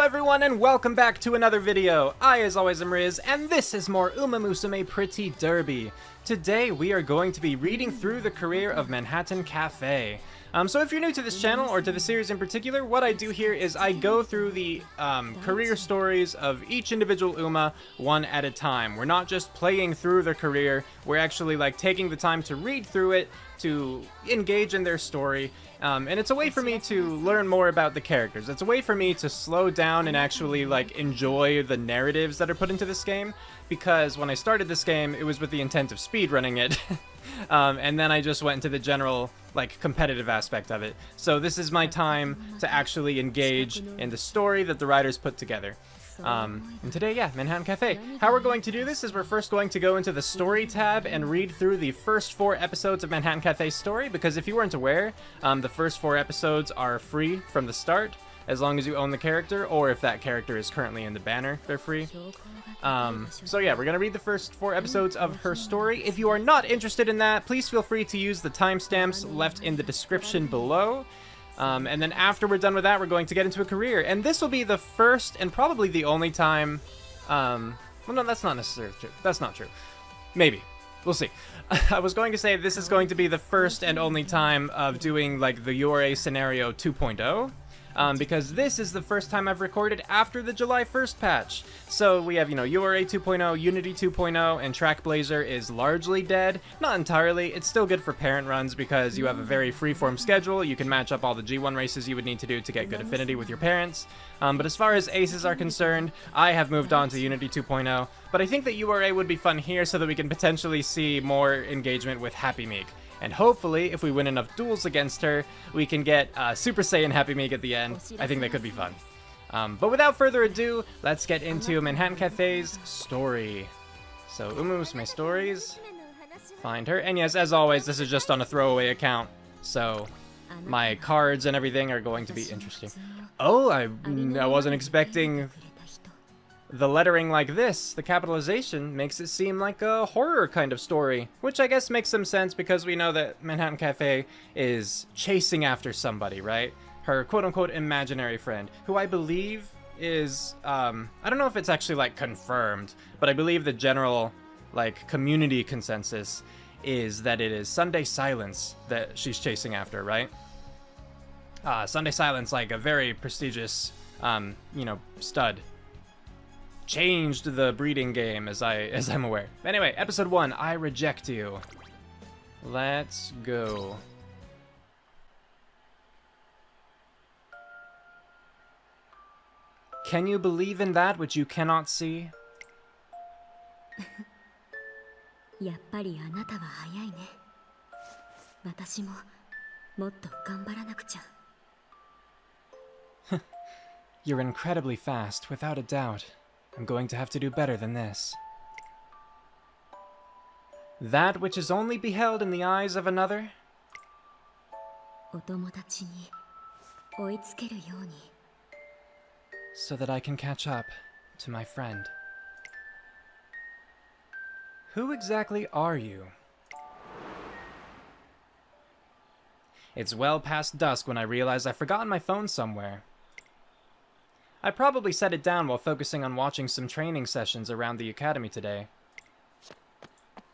everyone, and welcome back to another video. I, as always, am Riz, and this is more Umamusume Pretty Derby. Today, we are going to be reading through the career of Manhattan Cafe. So if you're new to this channel, or to the series in particular, what I do here is I go through the career stories of each individual Uma one at a time. We're not just playing through their career, we're actually taking the time to read through it, to engage in their story, and it's a way for me to learn more about the characters. It's a way for me to slow down and actually enjoy the narratives that are put into this game, because when I started this game, it was with the intent of speedrunning it, and then I just went into the general competitive aspect of it. So this is my time to actually engage in the story that the writers put together. And today, Manhattan Cafe. How we're going to do this is we're first going to go into the story tab and read through the first 4 episodes of Manhattan Cafe's story, because if you weren't aware, the first 4 episodes are free from the start, as long as you own the character, or if that character is currently in the banner, they're free. So yeah, we're gonna read the first 4 episodes of her story. If you are not interested in that, please feel free to use the timestamps left in the description below. And then after we're done with that, we're going to get into a career. And this will be the first and probably the only time... well, no, that's not necessarily true. That's not true. Maybe. We'll see. I was going to say this is going to be the first and only time of doing, the URA scenario 2.0. Because this is the first time I've recorded after the July 1st patch. So we have, URA 2.0, Unity 2.0, and Trackblazer is largely dead. Not entirely, it's still good for parent runs because you have a very freeform schedule. You can match up all the G1 races you would need to do to get good affinity with your parents. But as far as aces are concerned, I have moved on to Unity 2.0. But I think that URA would be fun here so that we can potentially see more engagement with Happy Meek. And hopefully, if we win enough duels against her, we can get Super Saiyan Happy Meek at the end. I think that could be fun. But without further ado, let's get into Manhattan Cafe's story. So, Umamusume stories. Find her. And yes, as always, this is just on a throwaway account. So, my cards and everything are going to be interesting. Oh, I wasn't expecting... the lettering like this, the capitalization, makes it seem like a horror kind of story, which I guess makes some sense because we know that Manhattan Cafe is chasing after somebody, right? Her quote-unquote imaginary friend, who I believe is, I don't know if it's actually confirmed, but I believe the general community consensus is that it is Sunday Silence that she's chasing after, right? Sunday Silence, a very prestigious, stud. Changed the breeding game, as I'm aware. Anyway, episode 1, I Reject You. Let's go. Can you believe in that which you cannot see? やっぱりあなたは早いね。私ももっと頑張らなくちゃ。You're incredibly fast, without a doubt. I'm going to have to do better than this. That which is only beheld in the eyes of another? お友達に追いつけるように。So that I can catch up to my friend. Who exactly are you? It's well past dusk when I realize I've forgotten my phone somewhere. I probably set it down while focusing on watching some training sessions around the academy today.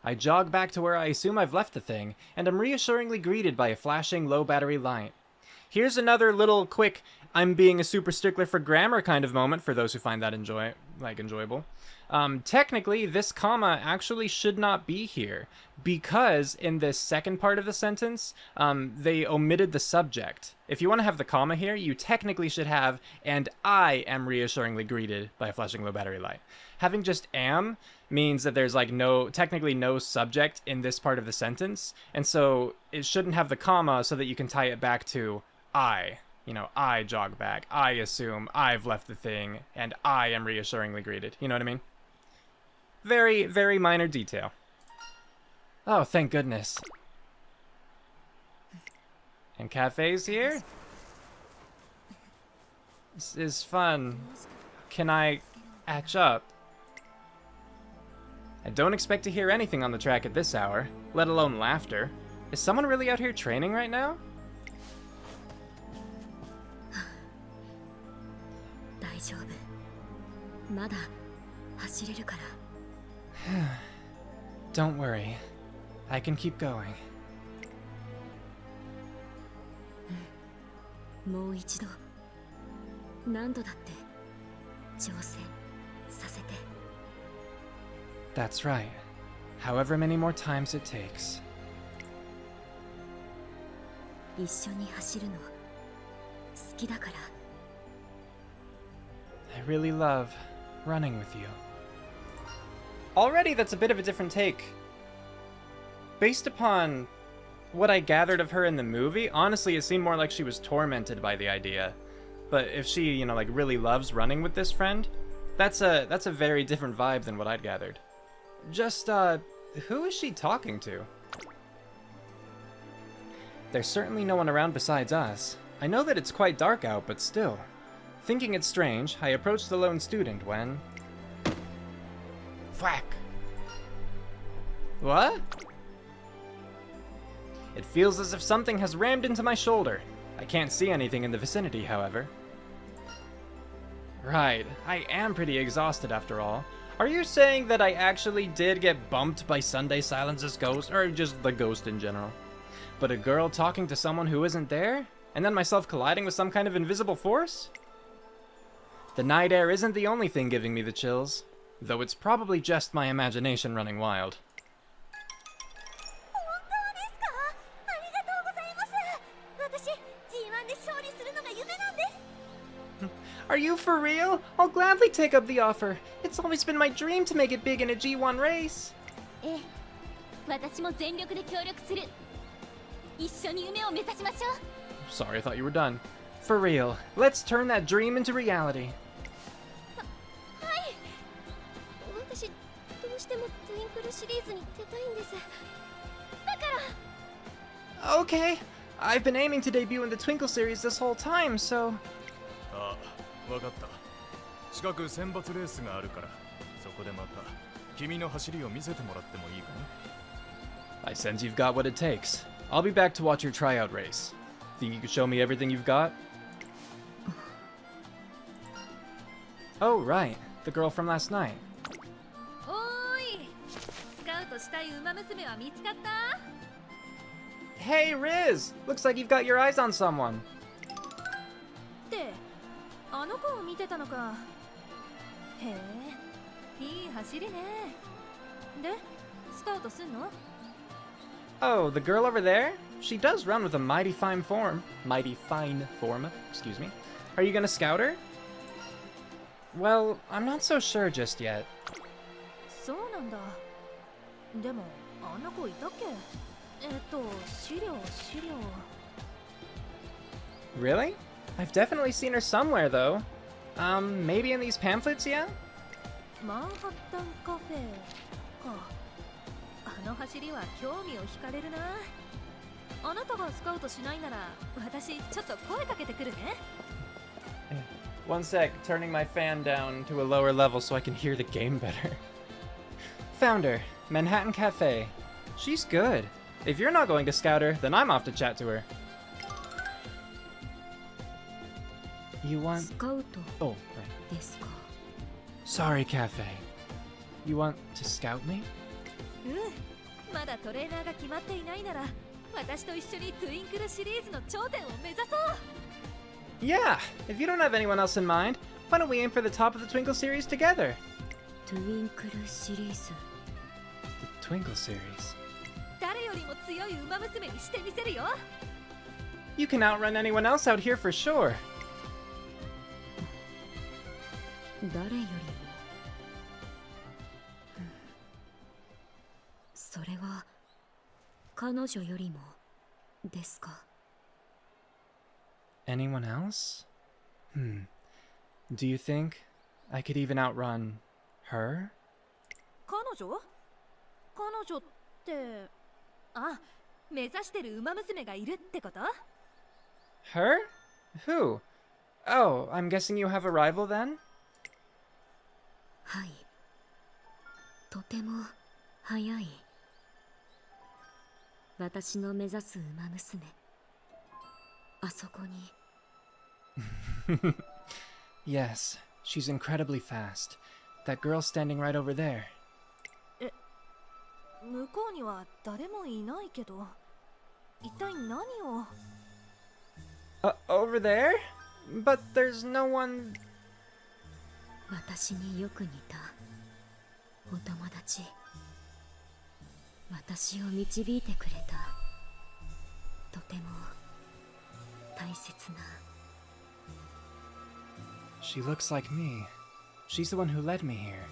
I jog back to where I assume I've left the thing, and am reassuringly greeted by a flashing low battery light. Here's another little quick, I'm being a super stickler for grammar kind of moment for those who find that enjoyable. Technically, this comma actually should not be here, because in this second part of the sentence, they omitted the subject. If you want to have the comma here, you technically should have, and I am reassuringly greeted by a flashing low battery light. Having just am means that there's technically no subject in this part of the sentence, and so it shouldn't have the comma so that you can tie it back to I. I jog back, I assume I've left the thing, and I am reassuringly greeted. You know what I mean? Very, very minor detail. Oh, thank goodness. And Cafe's here? This is fun. Can I catch up? I don't expect to hear anything on the track at this hour, let alone laughter. Is someone really out here training right now? 大丈夫。まだ走れるから。Don't worry. I can keep going. もう一度、何度だって挑戦させて。That's right. However many more times it takes. 一緒に走るの好きだから。I really love running with you. Already, that's a bit of a different take. Based upon what I gathered of her in the movie, honestly, it seemed more like she was tormented by the idea. But if she, you know, like really loves running with this friend, that's a very different vibe than what I'd gathered. Just, who is she talking to? There's certainly no one around besides us. I know that it's quite dark out, but still. Thinking it strange, I approached the lone student when... Thwack! What? It feels as if something has rammed into my shoulder. I can't see anything in the vicinity, however. Right, I am pretty exhausted after all. Are you saying that I actually did get bumped by Sunday Silence's ghost, or just the ghost in general? But a girl talking to someone who isn't there? And then myself colliding with some kind of invisible force? The night air isn't the only thing giving me the chills, though it's probably just my imagination running wild. Are you for real? I'll gladly take up the offer. It's always been my dream to make it big in a G1 race. Sorry, I thought you were done. For real, let's turn that dream into reality. Okay, I've been aiming to debut in the Twinkle series this whole time, so... 分かった。近く選抜レースがあるから、そこでまた君の走りを見せてもらってもいいかな? I sense you've got what it takes. I'll be back to watch your tryout race. Think you could show me everything you've got? Oh, right. The girl from last night. Hey, Riz! Looks like you've got your eyes on someone. あの子を見てたのか。へえ、いい走りね。で、スカウトすんの? Oh, the girl over there? She does run with a mighty fine form. Excuse me. Are you gonna scout her? Well, I'm not so sure just yet. そうなんだ。でも、あんな子いたっけ？資料。Really? I've definitely seen her somewhere, though. Maybe in these pamphlets, yeah? マンハッタンカフェか。あの走りは興味を惹かれるな。あなたがスカウトしないなら、私ちょっと声かけてくるね。One sec, turning my fan down to a lower level so I can hear the game better. Found her, Manhattan Cafe. She's good. If you're not going to scout her, then I'm off to chat to her. You want... スカウト Oh, right. ですか。 Sorry, Cafe. You want to scout me? まだトレーナーが決まっていないなら、私と一緒にトゥインクルシリーズの頂点を目指そう。Yeah! If you don't have anyone else in mind, why don't we aim for the top of the Twinkle series together? トゥインクルシリーズ。The Twinkle series. 誰よりも強いウマ娘にしてみせるよ。You can outrun anyone else out here for sure. 誰よりも。それは彼女よりもですか。Anyone else? Do you think I could even outrun her? 彼女って、あ、目指してるウマ娘がいるってこと？ Her? Who? Oh, I'm guessing you have a rival then? はい。とても速い。私の目指すウマ娘。あそこに。Yes, She's incredibly fast. That girl standing right over there. 向こうには誰もいないけど、一体何を。Over there? But there's no one... 私によく似たお友達。私を導いてくれたとても大切な。 She looks like me. She's the one who led me here.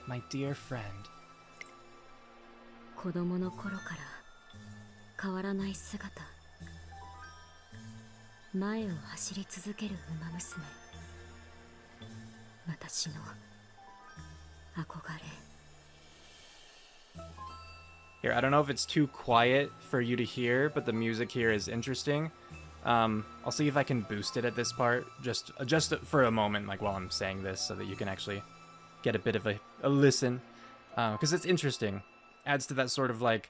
My dear friend. 子供の頃から変わらない姿。前を走り続ける馬娘。私の憧れ。 Here, I don't know if it's too quiet for you to hear, but the music here is interesting. I'll see if I can boost it at this part, just for a moment, like while I'm saying this, so that you can actually get a bit of a listen. Because it's interesting. Adds to that sort of like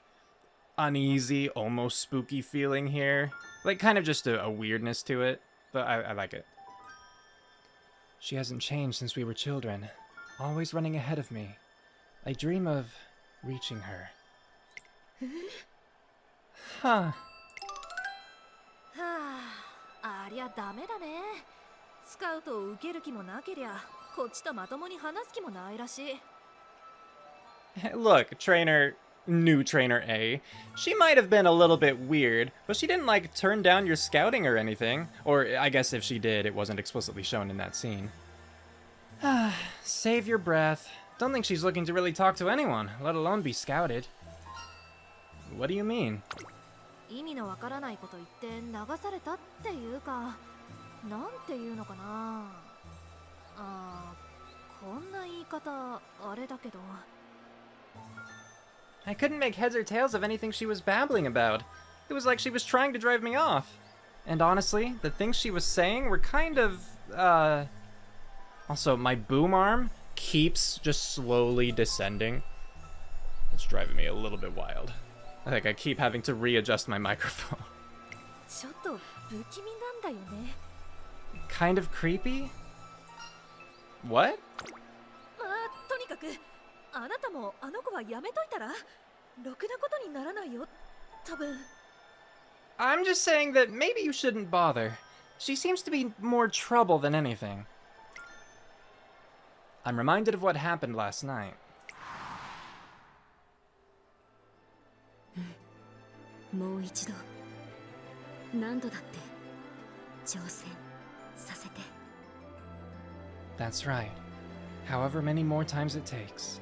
uneasy, almost spooky feeling here. Like kind of just a weirdness to it, but I like it. She hasn't changed since we were children, always running ahead of me. I dream of reaching her. Huh. はあ、ありゃダメだね。スカウトを受ける気もなけりゃ、こっちとまともに話す気もないらしい。Look, new trainer A. She might have been a little bit weird, but she didn't like turn down your scouting or anything. Or I guess if she did, it wasn't explicitly shown in that scene. Save your breath. Don't think she's looking to really talk to anyone, let alone be scouted. What do you mean? 意味のわからないこと言って流されたっていうか、なんていうのかな。こんな言い方あれだけど。I couldn't make heads or tails of anything she was babbling about. It was like she was trying to drive me off. And honestly, the things she was saying were kind of, Also, my boom arm keeps just slowly descending. It's driving me a little bit wild. I think I keep having to readjust my microphone. ちょっと不気味なんだよね。Kind of creepy? What? とにかく、あなたもあの子はやめといたら、ろくなことにならないよ、多分。I'm just saying that maybe you shouldn't bother. She seems to be more trouble than anything. I'm reminded of what happened last night. もう一度何度だって挑戦させて。 That's right. However many more times it takes.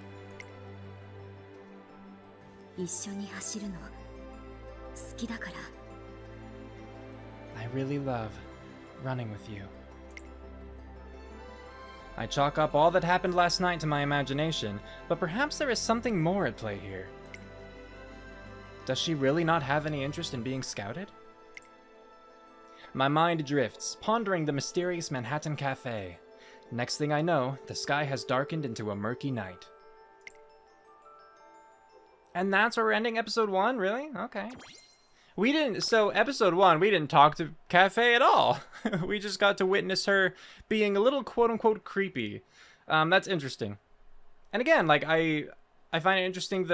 一緒に走るの好きだから。 I really love running with you. I chalk up all that happened last night to my imagination, but perhaps there is something more at play here. Does she really not have any interest in being scouted? My mind drifts, pondering the mysterious Manhattan Cafe. Next thing I know, the sky has darkened into a murky night. And that's where we're ending episode 1? Really? Okay. So episode 1, we didn't talk to Cafe at all. We just got to witness her being a little quote-unquote creepy. That's interesting. And again, like, I find it interesting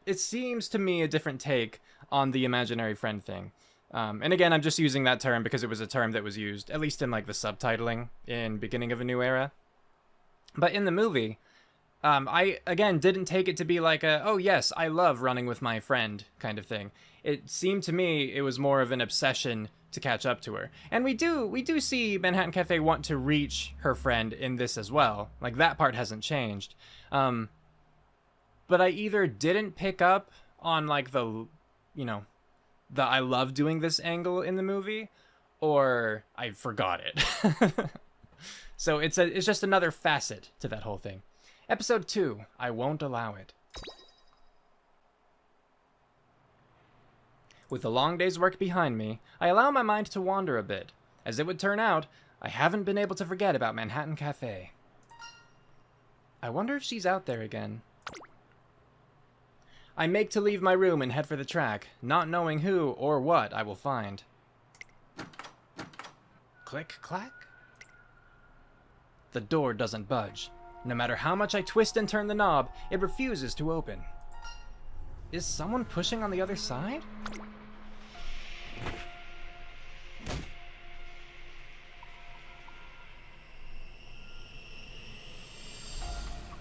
it seems to me a different take on the imaginary friend thing. And again, I'm just using that term because it was a term that was used, at least in like the subtitling in Beginning of a New Era. But in the movie, I, again, didn't take it to be like oh yes, I love running with my friend kind of thing. It seemed to me it was more of an obsession to catch up to her. And we do see Manhattan Cafe want to reach her friend in this as well. Like, that part hasn't changed. But I either didn't pick up on, like, the I love doing this angle in the movie, or I forgot it. So it's just another facet to that whole thing. Episode 2, I Won't Allow It. With the long day's work behind me, I allow my mind to wander a bit. As it would turn out, I haven't been able to forget about Manhattan Cafe. I wonder if she's out there again. I make to leave my room and head for the track, not knowing who or what I will find. Click, clack. the door doesn't budge. No matter how much I twist and turn the knob, it refuses to open. Is someone pushing on the other side?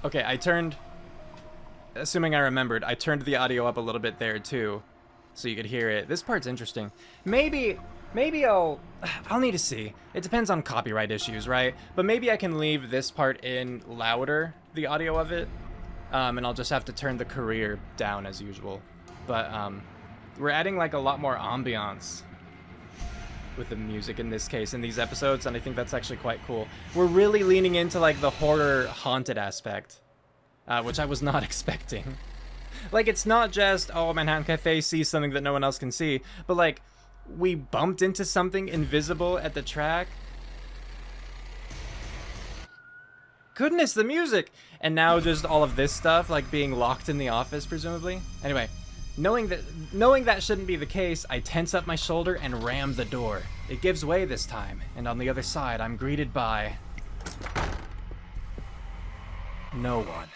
Okay, assuming I remembered, I turned the audio up a little bit there too, so you could hear it. This part's interesting. Maybe I'll need to see. It depends on copyright issues, right? But maybe I can leave this part in louder, the audio of it, and I'll just have to turn the career down as usual. But we're adding like a lot more ambiance with the music in this case in these episodes, and I think that's actually quite cool. We're really leaning into like the horror haunted aspect, which I was not expecting. Like, it's not just, oh, Manhattan Cafe sees something that no one else can see, but like, we bumped into something invisible at the track. Goodness, the music! And now just all of this stuff, like being locked in the office, presumably. Anyway, knowing that shouldn't be the case, I tense up my shoulder and ram the door. It gives way this time, and on the other side, I'm greeted by no one.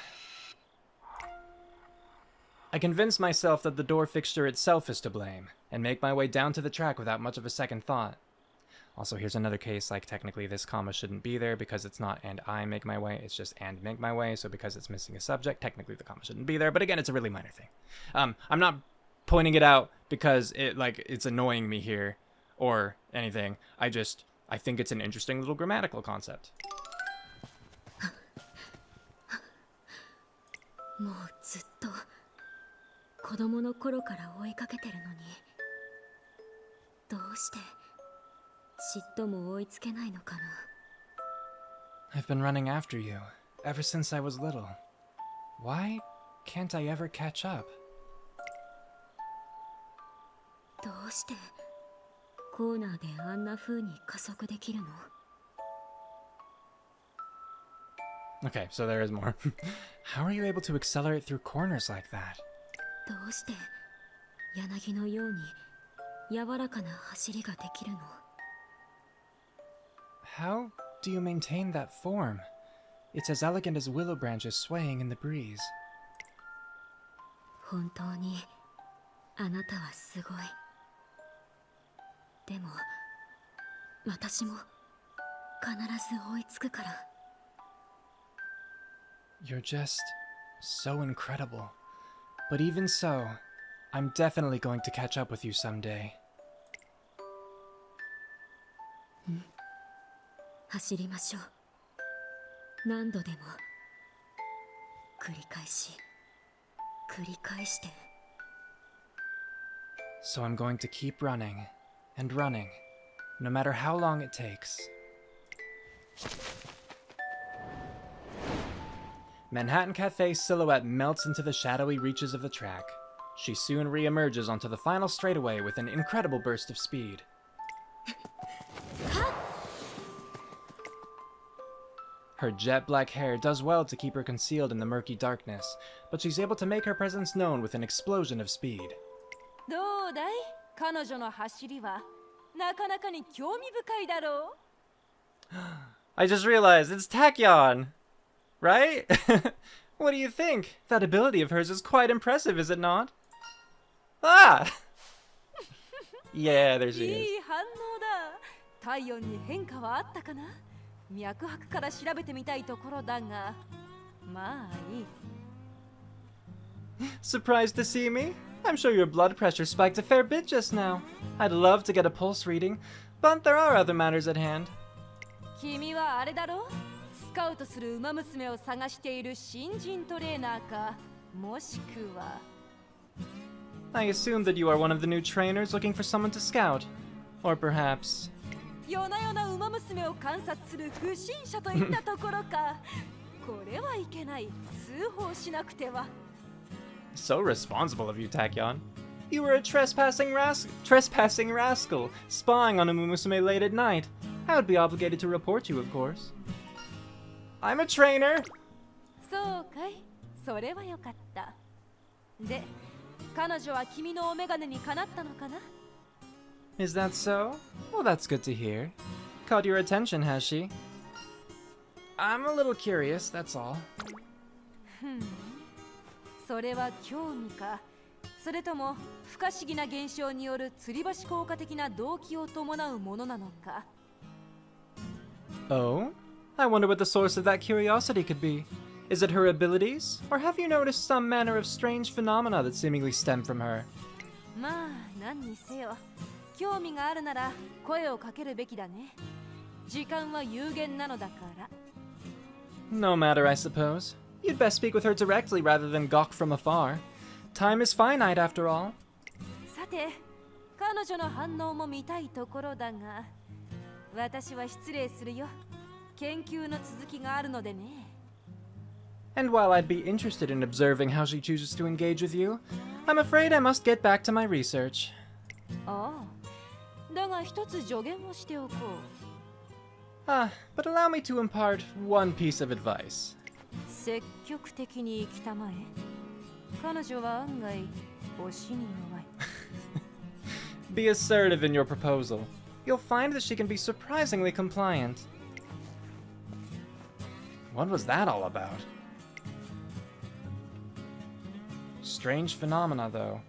I convince myself that the door fixture itself is to blame, and make my way down to the track without much of a second thought. Also, here's another case, like technically this comma shouldn't be there because it's not and I make my way, it's just and make my way, so because it's missing a subject, technically the comma shouldn't be there, but again, it's a really minor thing. I'm not pointing it out because it's annoying me here, or anything. I think it's an interesting little grammatical concept. もうずっと子供の頃から追いかけてるのにどうして嫉妬も追いつけないのかな I've been running after you ever since I was little. Why can't I ever catch up? どうしてコーナーであんな風に加速できるの Okay, so there is more. How are you able to accelerate through corners like that? どうして柳のように柔らかな走りができるの How do you maintain that form? It's as elegant as willow branches swaying in the breeze. 本当にあなたはすごいでも私も必ず追いつくから You're just so incredible. But even so, I'm definitely going to catch up with you someday. 走りましょう何度でも繰り返し繰り返して So I'm going to keep running and running, no matter how long it takes. Manhattan Cafe's silhouette melts into the shadowy reaches of the track. She soon re-emerges onto the final straightaway with an incredible burst of speed. Her jet-black hair does well to keep her concealed in the murky darkness, but she's able to make her presence known with an explosion of speed. どうだい彼女の走りはなかなかに興味深いだろう I just realized it's Tachyon! Right? What do you think? That ability of hers is quite impressive, is it not? Ah! Yeah, there she い is. い反応だ体温に変化はあったかな脈拍から調べてみたいところだがまあいい Surprised to see me? I'm sure your blood pressure spiked a fair bit just now. I'd love to get a pulse reading, but there are other matters at hand. 君はあれだろスカウトする馬娘を探している新人トレーナーかもしくは I assume that you are one of the new trainers looking for someone to scout. Or perhaps... 夜な夜な馬娘を観察する不審者といったところかこれはいけない通報しなくては So responsible of you, Tachyon. You were a trespassing rascal, spying on Umamusume late at night. I would be obligated to report you, of course. I'm a trainer! そうかいそれはよかったで彼女は君のお眼鏡にかなったのかな Is that so? Well, that's good to hear. Caught your attention, has she? I'm a little curious, that's all. それは興味か、それとも不可思議な現象による吊り橋効果的な動機を伴うものなのか。 Oh? I wonder what the source of that curiosity could be. Is it her abilities? Or have you noticed some manner of strange phenomena that seemingly stem from her? まあ何にせよ、興味があるなら声をかけるべきだね。時間は有限なのだから。 No matter, I suppose. You'd best speak with her directly rather than gawk from afar. Time is finite, after all. さて、彼女の反応も見たいところだが、私は失礼するよ。研究の続きがあるのでね。 And while I'd be interested in observing how she chooses to engage with you, I'm afraid I must get back to my research. ああ、だが一つ助言をしておこう。 But allow me to impart one piece of advice. 積極的に生きたまえ。彼女は案外押しに弱い。 Be assertive in your proposal. You'll find that she can be surprisingly compliant. What was that all about? Strange phenomena, though.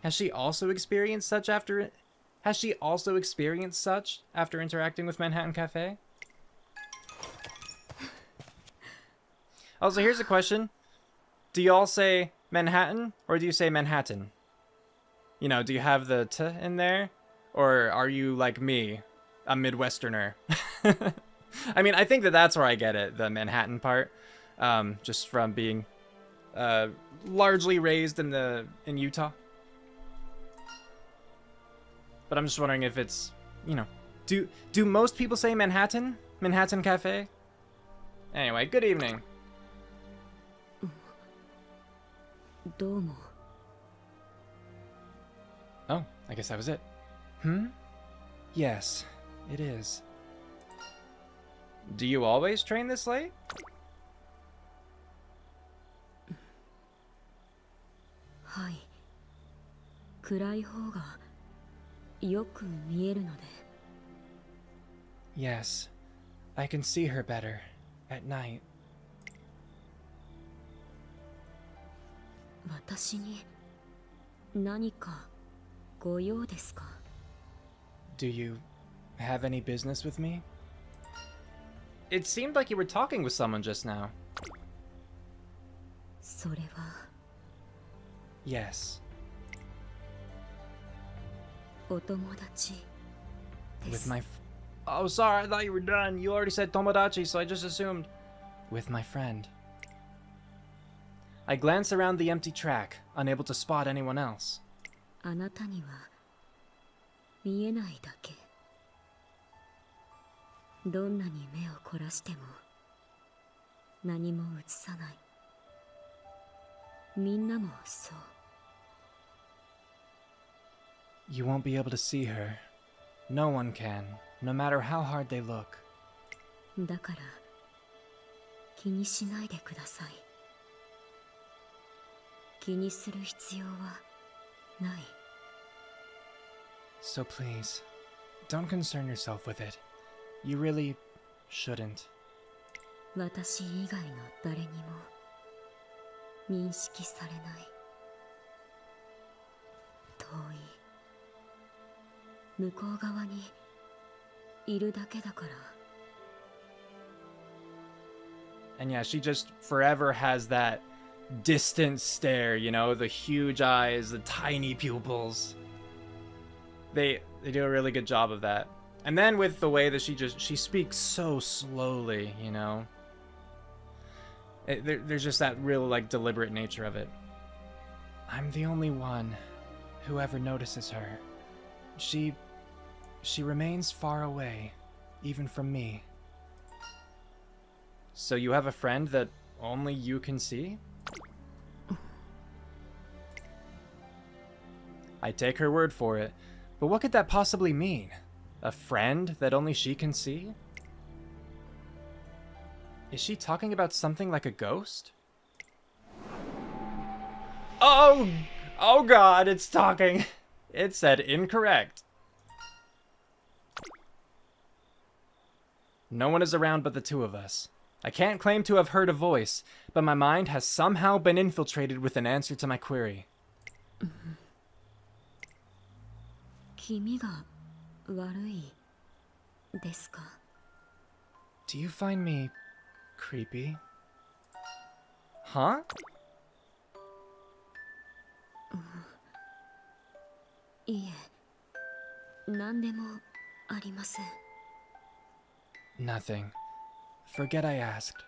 Has she also experienced such after interacting with Manhattan Cafe? Also, here's a question. Do y'all say Manhattan or do you say Manhattan? You know, do you have the t in there? Or are you like me, a Midwesterner? I mean, I think that's where I get it, the Manhattan part. Just from being largely raised in Utah. But I'm just wondering if it's, you know, do most people say Manhattan? Manhattan Cafe? Anyway, good evening. どうも。 Oh, I guess that was it. Hmm? Yes, it is. Do you always train this late? はい。暗い方がよく見えるので。 Yes, I can see her better at night. 私に何かご用ですか? Do you have any business with me? It seemed like you were talking with someone just now. それは Yes, お友達で with す。 my Oh, sorry, I thought you were done. You already said tomodachi, so I just assumed. With my friend. I glanced around the empty track, unable to spot anyone else. あなたには見えないだけ。どんなに目を凝らしても何も映さない。みんなもそう。 You won't be able to see her. No one can, no matter how hard they look. だから気にしないでください。気にする必要はない。 So please, don't concern yourself with it. You really shouldn't. 私以外の誰にも認識されない。遠い向こう側にいるだけだから。 And yeah, she just forever has that distant stare, you know, the huge eyes, the tiny pupils. They do a really good job of that. And then with the way that she speaks so slowly, you know. There's just that real, like, deliberate nature of it. I'm the only one who ever notices her. She remains far away, even from me. So you have a friend that only you can see? I take her word for it, but what could that possibly mean? A friend that only she can see? Is she talking about something like a ghost? Oh god, it's talking. It said incorrect. No one is around but the two of us. I can't claim to have heard a voice, but my mind has somehow been infiltrated with an answer to my query. 気味が悪いですか? Do you find me creepy? Huh? いえ、何でもありません。 Nothing. Forget I asked.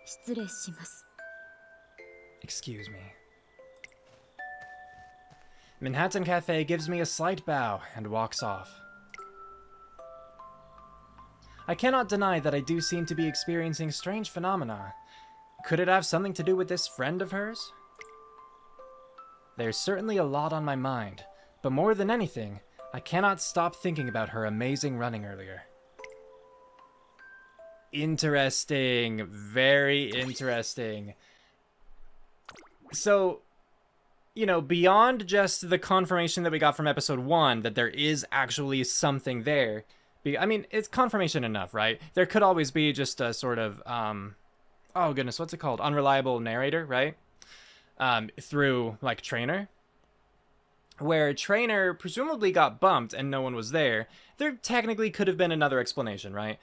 失礼します。 Excuse me. Manhattan Cafe gives me a slight bow and walks off. I cannot deny that I do seem to be experiencing strange phenomena. Could it have something to do with this friend of hers? There's certainly a lot on my mind, but more than anything, I cannot stop thinking about her amazing running earlier. Interesting. Very interesting. So, you know, beyond just the confirmation that we got from episode 1 that there is actually something there, I mean, it's confirmation enough, right? There could always be just a sort of, oh goodness, what's it called? Unreliable narrator, right? Through, like, Trainer. Where Trainer presumably got bumped and no one was there. There technically could have been another explanation, right?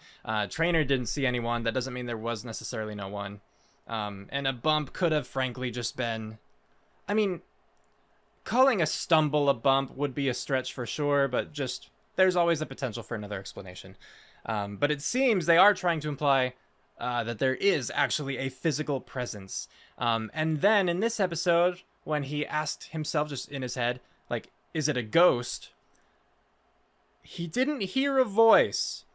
Trainer didn't see anyone. That doesn't mean there was necessarily no one. And a bump could have frankly just been... I mean, calling a stumble a bump would be a stretch for sure, but just... there's always the potential for another explanation. But it seems they are trying to imply that there is actually a physical presence. And then in this episode, when he asked himself just in his head, like, is it a ghost? He didn't hear a voice,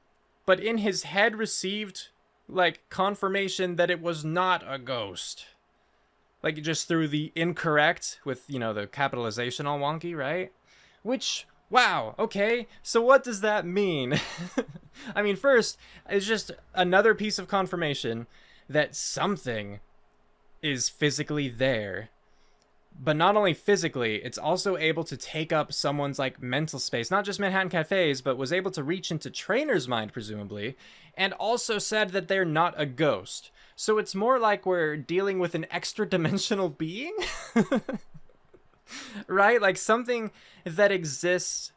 but in his head received, like, confirmation that it was not a ghost. Like, just through the incorrect, with, you know, the capitalization all wonky, right? Which... wow, okay, so what does that mean? I mean, first, it's just another piece of confirmation that something is physically there. But not only physically, it's also able to take up someone's, like, mental space. Not just Manhattan Cafe's, but was able to reach into Trainer's mind, presumably. And also said that they're not a ghost. So it's more like we're dealing with an extra-dimensional being? Right? Like something that exists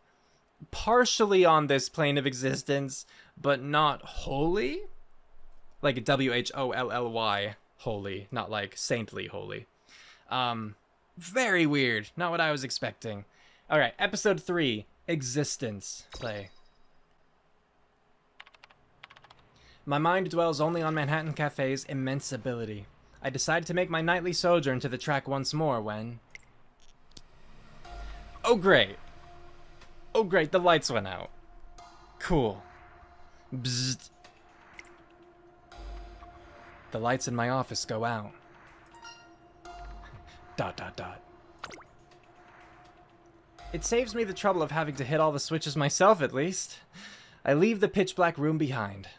partially on this plane of existence, but not wholly? Like W-H-O-L-L-Y, holy, not like saintly holy. Very weird. Not what I was expecting. Alright, episode 3, Existence. Play. My mind dwells only on Manhattan Cafe's immense ability. I decided to make my nightly sojourn to the track once more when... oh great. Oh great, the lights went out. Cool. Bzzzt. The lights in my office go out. ... It saves me the trouble of having to hit all the switches myself, at least. I leave the pitch black room behind.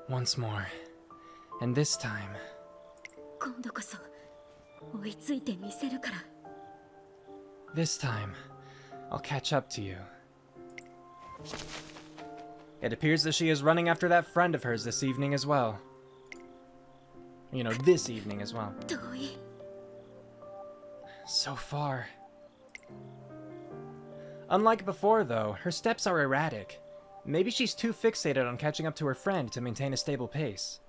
Once more. And this time... this time, I'll catch up to you. It appears that she is running after that friend of hers this evening as well. You know, this evening as well. So far. Unlike before, though, her steps are erratic. Maybe she's too fixated on catching up to her friend to maintain a stable pace.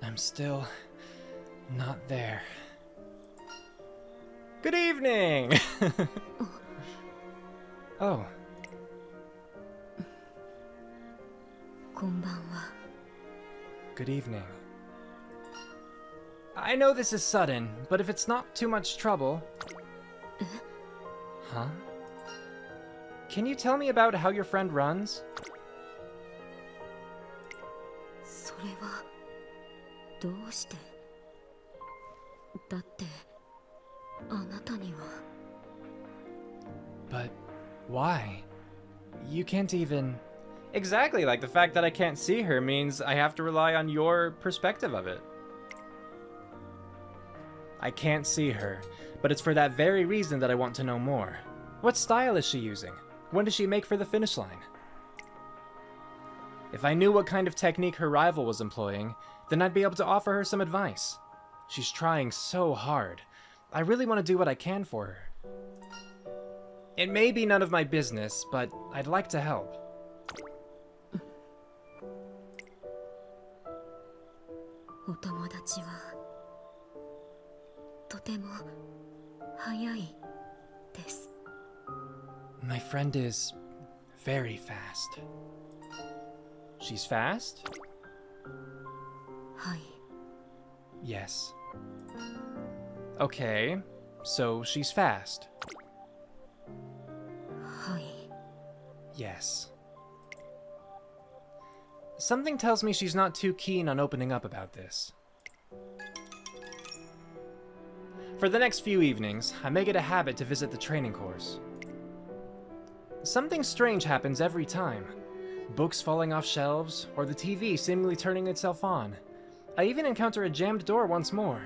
I'm still not there. Good evening! Oh. Good evening. I know this is sudden, but if it's not too much trouble... Huh? Can you tell me about how your friend runs? But why? You can't even... Exactly, like the fact that I can't see her means I have to rely on your perspective of it. I can't see her, but it's for that very reason that I want to know more. What style is she using? When does she make for the finish line? If I knew what kind of technique her rival was employing, then I'd be able to offer her some advice. She's trying so hard. I really want to do what I can for her. It may be none of my business, but I'd like to help. お友達はとても速いです。 My friend is very fast. She's fast? はい。 Yes. Okay, so she's fast. はい。 Yes. Something tells me she's not too keen on opening up about this. For the next few evenings, I make it a habit to visit the training course. Something strange happens every time. Books falling off shelves, or the TV seemingly turning itself on. I even encounter a jammed door once more.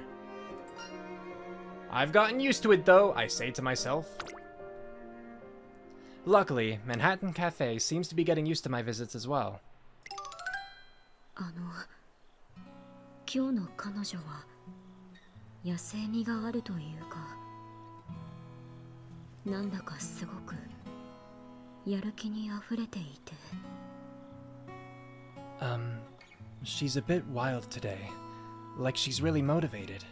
I've gotten used to it though, I say to myself. Luckily, Manhattan Cafe seems to be getting used to my visits as well. 今日の彼女は野生味があるというか、なんだかすごくやる気にあふれていて。She's a bit wild today, like she's really motivated.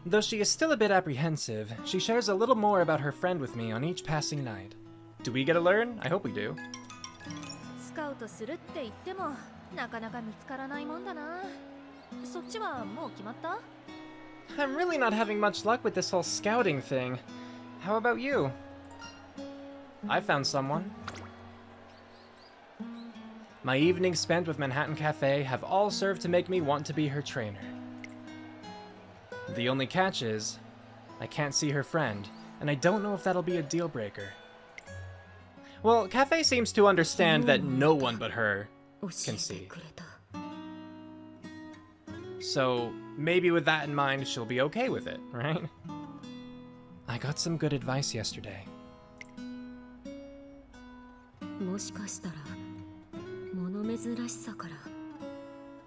Though she is still a bit apprehensive, she shares a little more about her friend with me on each passing night. Do we get to learn? I hope we do. スカウトするって言ってもなかなか見つからないもんだな。そっちはもう決まった？ I'm really not having much luck with this whole scouting thing. How about you? I found someone. My evenings spent with Manhattan Cafe have all served to make me want to be her trainer. The only catch is, I can't see her friend, and I don't know if that'll be a deal breaker. Well, Cafe seems to understand that no one but her can see. So, maybe with that in mind, she'll be okay with it, right? I got some good advice yesterday. もしかしたら物珍しさから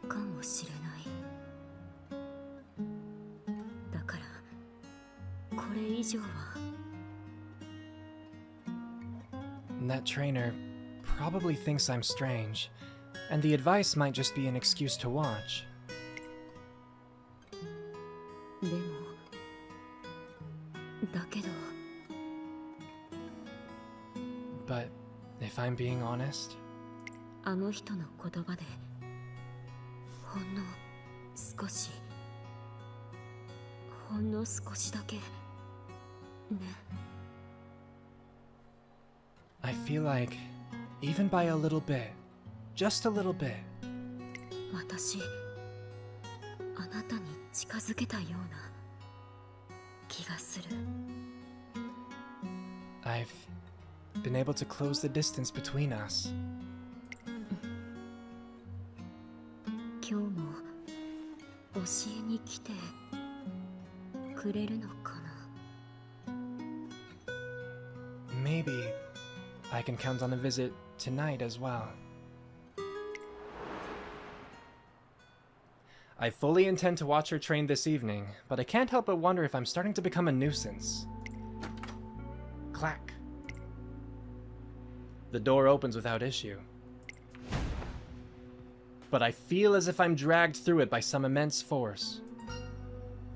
かもしれない。だからこれ以上は。 That trainer probably thinks I'm strange, and the advice might just be an excuse to watch. でもだけど。 But if I'm being honest, あの人の言葉でほんの少しだけね。 I feel like, even by a little bit, just a little bit, 私あなたに近づけたような気がする。 I've been able to close the distance between us. 今日も教えに来てくれるのかな。 Maybe I can count on a visit tonight as well. I fully intend to watch her train this evening, but I can't help but wonder if I'm starting to become a nuisance. Clack. The door opens without issue. But I feel as if I'm dragged through it by some immense force.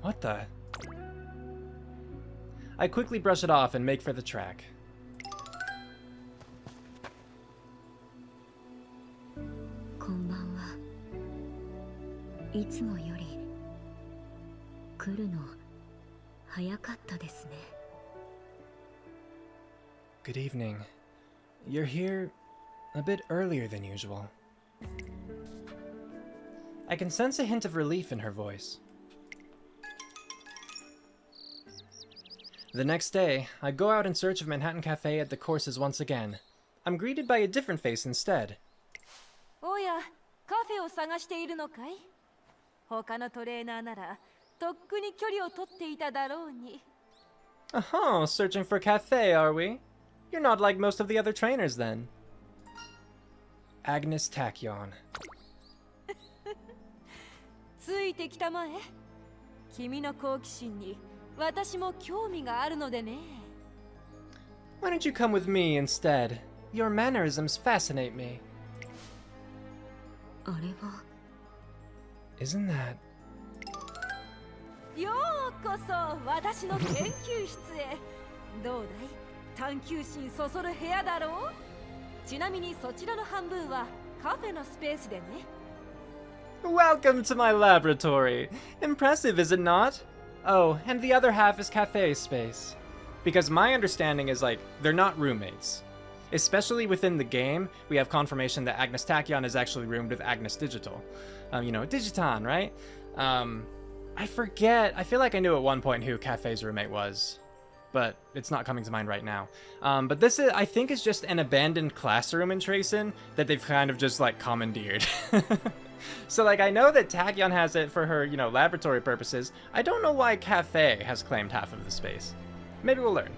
What the? I quickly brush it off and make for the track. こんばんは。いつもより来るの早かったですね。 Good evening. You're here a bit earlier than usual. I can sense a hint of relief in her voice. The next day, I go out in search of Manhattan Cafe at the courses once again. I'm greeted by a different face instead. おや、カフェを探しているのかい？他のトレーナーならとっくに距離を取っていただろうに。Oh, searching for cafe, are we? You're not like most of the other trainers then. Agnes Tachyon. ついてきたまえ。君の好奇心に私も興味があるのでね。Why don't you come with me instead? Your mannerisms fascinate me. あれは Isn't that... ようこそ私の研究室へ。どうだい？探求心そそる部屋だろう？ちなみにそちらの半分はカフェのスペースでね。Welcome to my laboratory. Impressive, is it not? Oh, and the other half is cafe space. Because my understanding is, like, they're not roommates. Especially within the game, we have confirmation that Agnes Tachyon is actually roomed with Agnes Digital. You know, Digiton, right? I forget. I feel like I knew at one point who Cafe's roommate was, but it's not coming to mind right now. But this is, I think, is just an abandoned classroom in Tracen that they've kind of just, like, commandeered. So, like, I know that Tachyon has it for her, you know, laboratory purposes. I don't know why Cafe has claimed half of the space. Maybe we'll learn.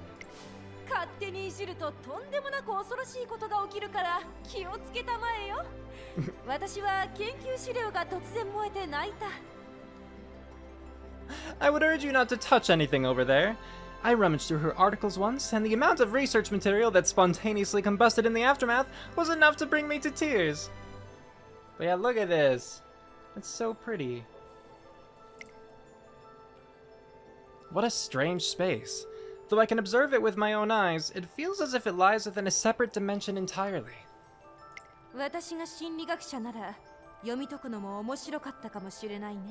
勝手にいじるととんでもなく恐ろしいことが起きるから気をつけたまえよ。私は研究資料が突然燃えて泣いた。I would urge you not to touch anything over there. I rummaged through her articles once, and the amount of research material that spontaneously combusted in the aftermath was enough to bring me to tears. But yeah, look at this. It's so pretty. What a strange space. Though I can observe it with my own eyes, it feels as if it lies within a separate dimension entirely. 私が心理学者なら読み解くのも面白かったかもしれないね。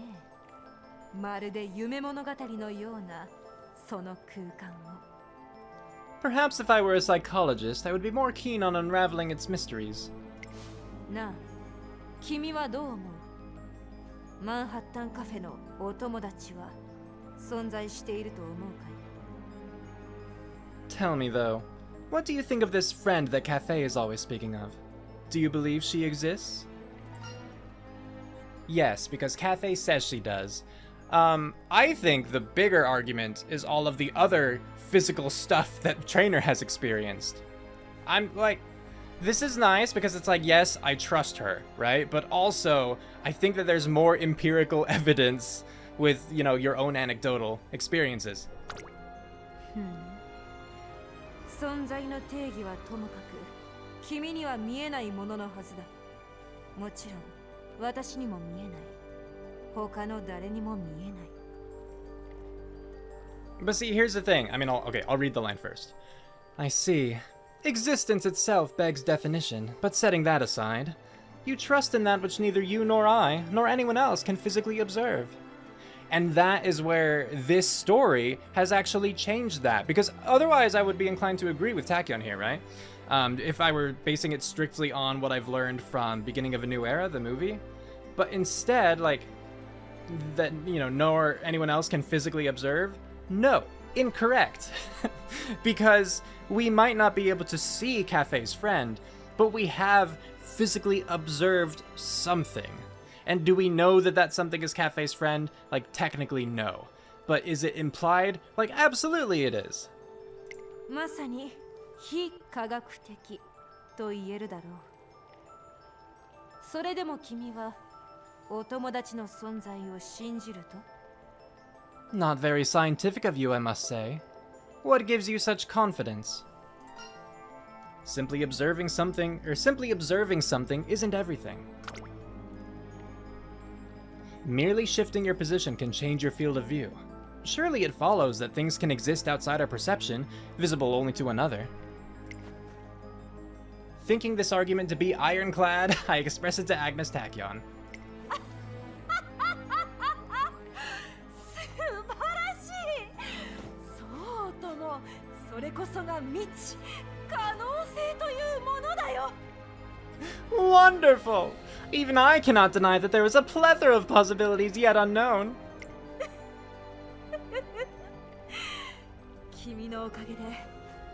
まるで夢物語のようなその空間を。Perhaps if I were a psychologist, I would be more keen on unraveling its mysteries. なあ、君はどう思う？マンハッタンカフェのお友達は存在していると思うかい？ Tell me, though, what do you think of this friend that Cafe is always speaking of? Do you believe she exists? Yes, because Cafe says she does. I think the bigger argument is all of the other physical stuff that the trainer has experienced. I'm like, this is nice because it's like, yes, I trust her, right? But also, I think that there's more empirical evidence with, you know, your own anecdotal experiences. 存在の定義はともかく君には見えないもののはずだ。もちろん私にも見えない。他の誰にも見えない。 But see, here's the thing. I mean, I'll read the line first. I see. Existence itself begs definition, but setting that aside, you trust in that which neither you nor I, nor anyone else can physically observe. And that is where this story has actually changed that, because otherwise I would be inclined to agree with Tachyon here, right? If I were basing it strictly on what I've learned from Beginning of a New Era, the movie. But instead, like, that, you know, nor anyone else can physically observe? No, incorrect. Because we might not be able to see Cafe's friend, but we have physically observed something. And do we know that that something is Cafe's friend? Like, technically, no. But is it implied? Like, absolutely it is. まさに非科学的と言えるだろう。それでも君はお友達の存在を信じると？ Not very scientific of you, I must say. What gives you such confidence? Simply observing something isn't everything. Merely shifting your position can change your field of view. Surely it follows that things can exist outside our perception, visible only to another. Thinking this argument to be ironclad, I express it to Agnes Tachyon. 素晴らしい。そうとも、それこそが未知、可能性というものだよ。 Wonderful! Even I cannot deny that there is a plethora of possibilities yet unknown. 君のおかげで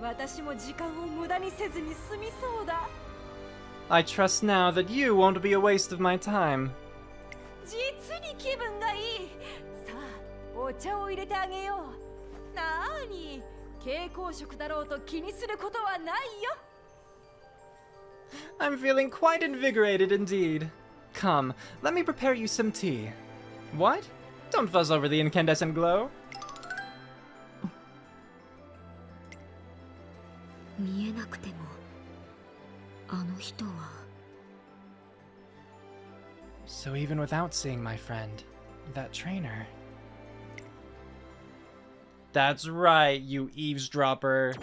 私も時間を無駄にせずに済みそうだ。 I trust now that you won't be a waste of my time. 実に気分がいい。さあ、お茶を入れてあげよう。なーに、蛍光色だろうと気にすることはないよ。 I'm feeling quite invigorated indeed. Come, let me prepare you some tea. What? Don't fuzz over the incandescent glow. 見えなくてもあの人は。 So even without seeing my friend, that trainer... That's right, you eavesdropper.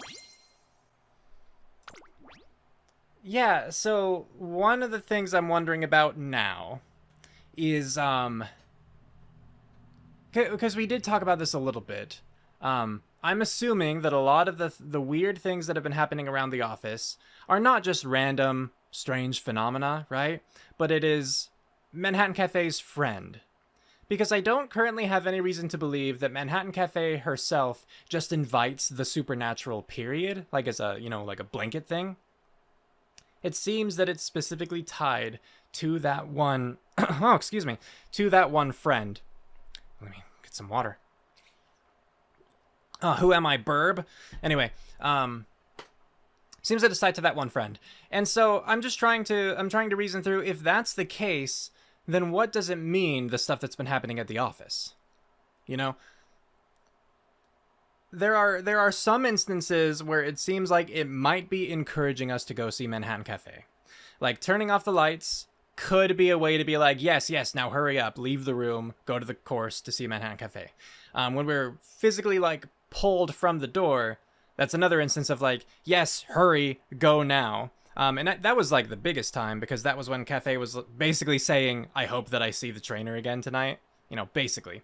Yeah, so one of the things I'm wondering about now is, because we did talk about this a little bit. I'm assuming that a lot of the weird things that have been happening around the office are not just random, strange phenomena, right? But it is Manhattan Cafe's friend. Because I don't currently have any reason to believe that Manhattan Cafe herself just invites the supernatural, period, like as a, you know, like a blanket thing. It seems that it's specifically tied to that one, oh, excuse me, to that one friend. Let me get some water. Who am I, Burb? Anyway, seems that it's tied to that one friend. And so I'm trying to reason through, if that's the case, then what does it mean, the stuff that's been happening at the office? You know? There are some instances where it seems like it might be encouraging us to go see Manhattan Cafe. Like, turning off the lights could be a way to be like, yes, now hurry up, leave the room, go to the course to see Manhattan Cafe. When we're physically, like, pulled from the door, that's another instance of like, yes, hurry, go now. And that was like the biggest time, because that was when Cafe was basically saying, I hope that I see the trainer again tonight. You know, basically.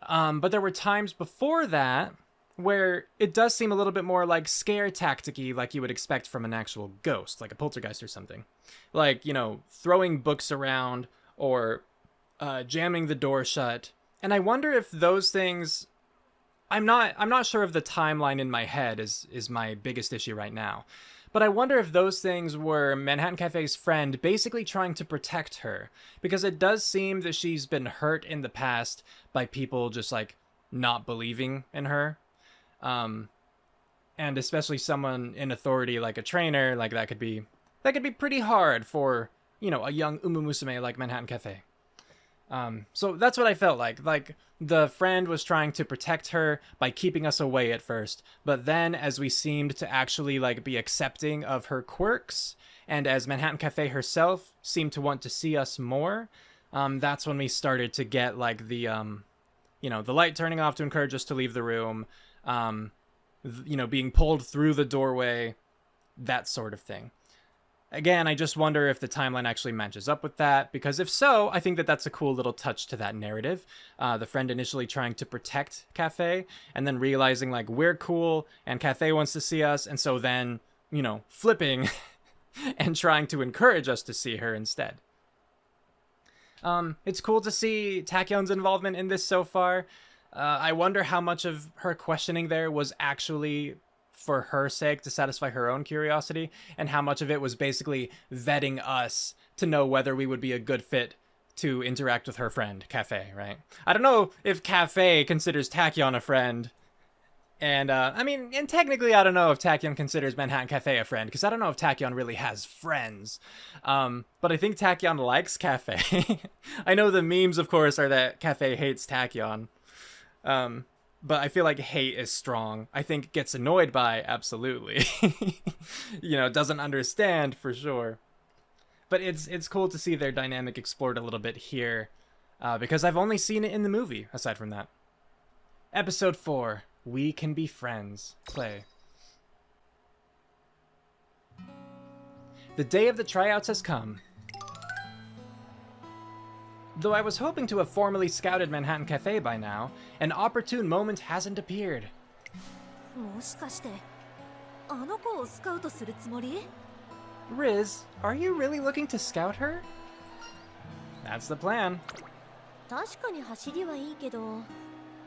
But there were times before that where it does seem a little bit more like scare tactic-y, like you would expect from an actual ghost, like a poltergeist or something. Like, you know, throwing books around or jamming the door shut. And I wonder if those things... I'm not sure if the timeline in my head is my biggest issue right now. But I wonder if those things were Manhattan Cafe's friend basically trying to protect her. Because it does seem that she's been hurt in the past by people just, like, not believing in her. And especially someone in authority like a trainer, like that could be pretty hard for, you know, a young Umamusume like Manhattan Cafe. So that's what I felt like. Like, the friend was trying to protect her by keeping us away at first, but then as we seemed to actually, like, be accepting of her quirks, and as Manhattan Cafe herself seemed to want to see us more, that's when we started to get, like, the, you know, the light turning off to encourage us to leave the room, you know, being pulled through the doorway, that sort of thing. Again, I just wonder if the timeline actually matches up with that, because if so, I think that that's a cool little touch to that narrative. The friend initially trying to protect Cafe, and then realizing, like, we're cool, and Cafe wants to see us, and so then, you know, flipping and trying to encourage us to see her instead. It's cool to see Takyon's involvement in this so far. I wonder how much of her questioning there was actually for her sake, to satisfy her own curiosity, and how much of it was basically vetting us to know whether we would be a good fit to interact with her friend, Cafe, right? I don't know if Cafe considers Tachyon a friend, and, I mean, and technically I don't know if Tachyon considers Manhattan Cafe a friend, because I don't know if Tachyon really has friends, but I think Tachyon likes Cafe. I know the memes, of course, are that Cafe hates Tachyon, but I feel like hate is strong. I think gets annoyed by, absolutely. You know, doesn't understand, for sure. But it's cool to see their dynamic explored a little bit here, because I've only seen it in the movie, aside from that. Episode 4, We Can Be Friends. Play. The day of the tryouts has come. Though I was hoping to have formally scouted Manhattan Cafe by now, an opportune moment hasn't appeared. もしかしてあの子をスカウトするつもり？ Riz, are you really looking to scout her? That's the plan. 確かに走りはいいけど、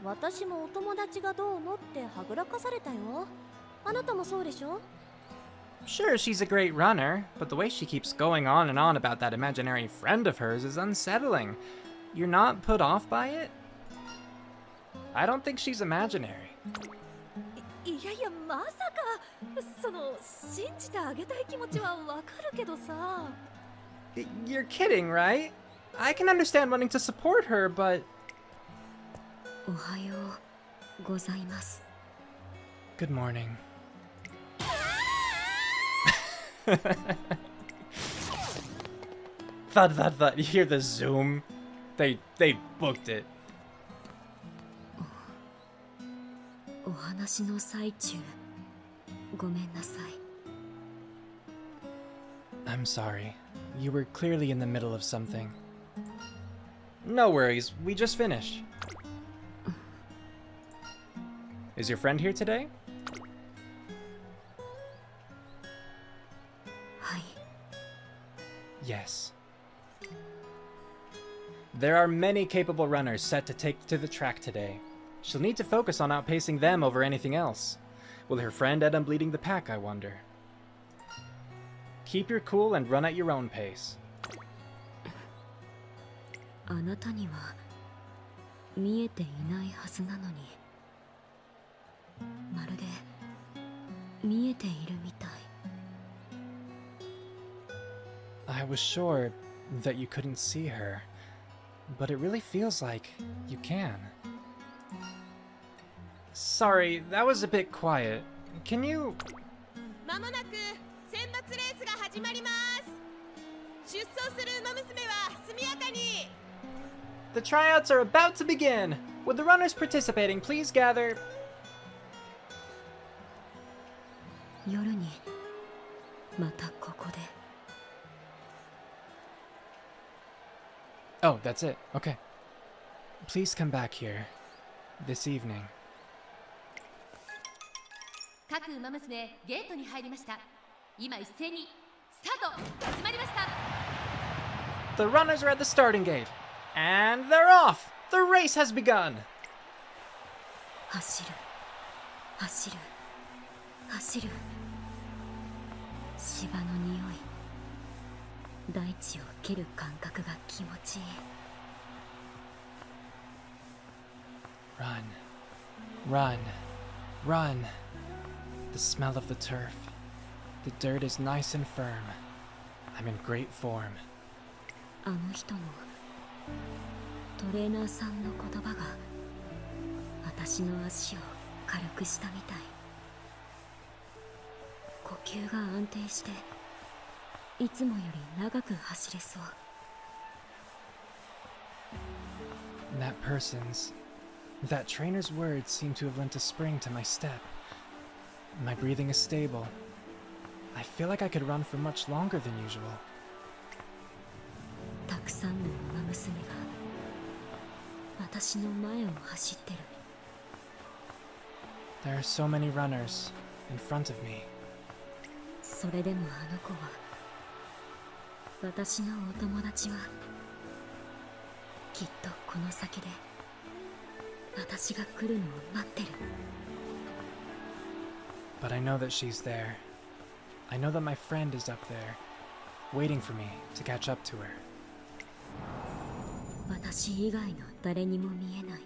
私もお友達がどうのってはぐらかされたよ。あなたもそうでしょ？ Sure, she's a great runner, but the way she keeps going on and on about that imaginary friend of hers is unsettling. You're not put off by it? I don't think she's imaginary. いやいや、まさかその信じてあげたい気持ちはわかるけどさ。You're kidding, right? I can understand wanting to support her, but... おはようございます。 Good morning. Thud, thud, thud. You hear the zoom? They booked it. お話の最中ごめんなさい。 I'm sorry. You were clearly in the middle of something. No worries, we just finished. Is your friend here today? はい。 Yes. There are many capable runners set to take to the track today. She'll need to focus on outpacing them over anything else. Will her friend end up leading the pack, I wonder? Keep your cool and run at your own pace. あなたには見えていないはずなのに、まるで見えているみたい。 I was sure that you couldn't see her, but it really feels like you can. Sorry, that was a bit quiet. Can you... まもなく選抜レースが始まります。出走する馬娘は速やかに。 The tryouts are about to begin! Would the runners participating please gather... 夜にまたここで。 Oh, that's it. Okay. Please come back here. This evening. 各馬娘ゲートに入りました。今一斉にスタート始まりました。 The runners are at the starting gate. And they're off! The race has begun! 走る走る走る。芝の匂い、大地を蹴る感覚が気持ちいい。 Run. Run. Run. The smell of the turf. The dirt is nice and firm. I'm in great form. あの人のトレーナーさんの言葉が私の足を軽くしたみたい。呼吸が安定していつもより長く走れそう。 That person's... That trainer's words seem to have lent a spring to my step. My breathing is stable. I feel like I could run for much longer than usual. たくさんの馬娘が私の前を走ってる。 There are so many runners in front of me. それでもあの子は、私のお友達はきっとこの先で私が来るのを待ってる。 But I know that she's there. I know that my friend is up there, waiting for me to catch up to her. 私以外の誰にも見えない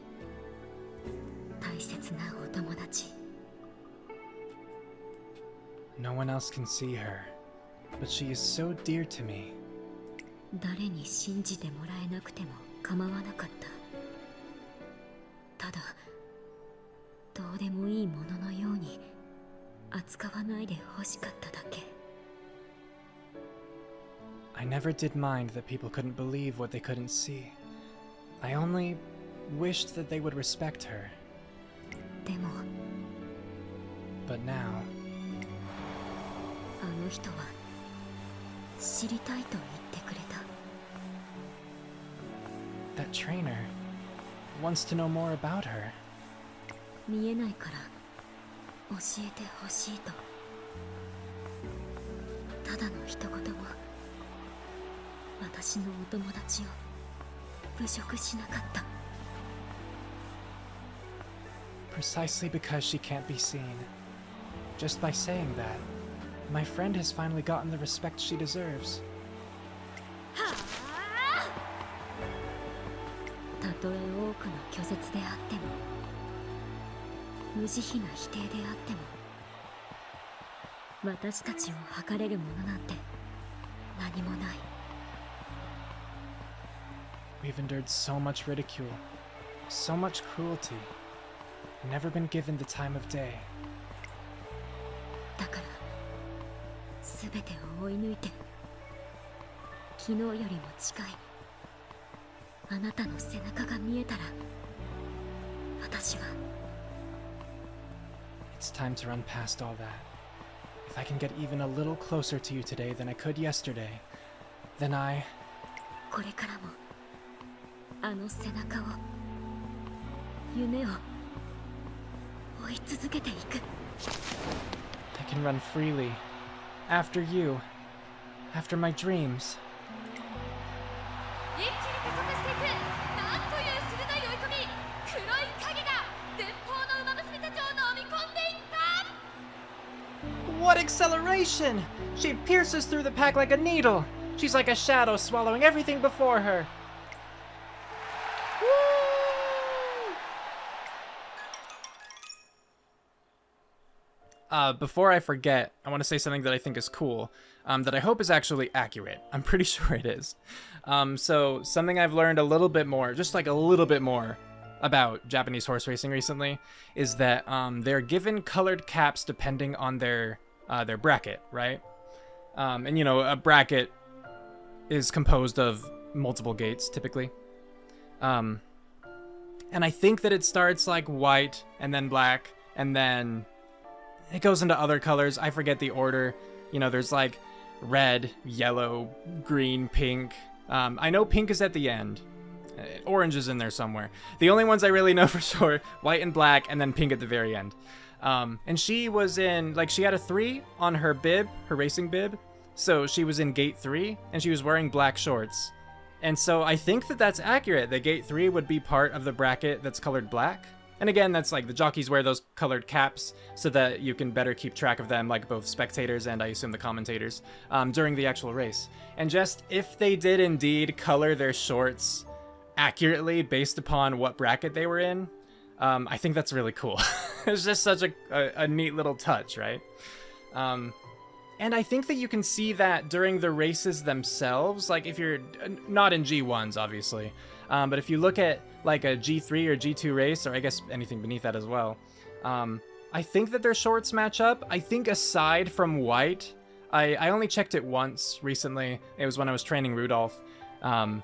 大切なお友達。 No one else can see her, but she is so dear to me. 誰に信じてもらえなくても構わなかった。ただどうでもいいもののように扱わないで欲しかっただけ。 I never did mind that people couldn't believe what they couldn't see. I only wished that they would respect her. でも But now, あの人は知りたいと言ってくれた。 that trainer wants to know more about her. 見えないから教えてほしいと。ただの一言も私のお友達を侮辱しなかった。Precisely because she can't be seen. Just by saying that, my friend has finally gotten the respect she deserves. たとえ多くの拒絶であっても無慈悲な否定であっても私たちを測れるものなんて何もない。 We've endured so much ridicule, so much cruelty, never been given the time of day. だから全てを追い抜いて昨日よりも近いあなたの背中が見えたら私は It's time to run past all that. If I can get even a little closer to you today than I could yesterday, then I... これからもあの背中を夢を追い続けていく。 I can run freely. After you. After my dreams. 一気に加速していく。なんという鋭い追い込み。黒い影が前方の馬娘たちを飲み込んでいった。 What acceleration! She pierces through the pack like a needle. She's like a shadow swallowing everything before her. Before I forget, I want to say something that I think is cool, that I hope is actually accurate. I'm pretty sure it is. So something I've learned a little bit more, just like a little bit more, about Japanese horse racing recently, is that they're given colored caps depending on their bracket, right? And you know, a bracket is composed of multiple gates, typically. And I think that it starts like white, and then black, and then it goes into other colors. I forget the order. You know, there's like red, yellow, green, pink. I know pink is at the end. Orange is in there somewhere. The only ones I really know for sure, white and black, and then pink at the very end. And she was in, like, she had a 3 on her bib, her racing bib. So she was in gate 3, and she was wearing black shorts. And so I think that that's accurate, that gate 3 would be part of the bracket that's colored black. And again, that's like the jockeys wear those colored caps so that you can better keep track of them, like both spectators and I assume the commentators, during the actual race. And just if they did indeed color their shorts accurately based upon what bracket they were in, I think that's really cool. It's just such a neat little touch, right? And I think that you can see that during the races themselves, like if you're not in G1s, obviously, but if you look at like a G3 or G2 race, or I guess anything beneath that as well, I think that their shorts match up. I think aside from white, I only checked it once recently. It was when I was training Rudolph, and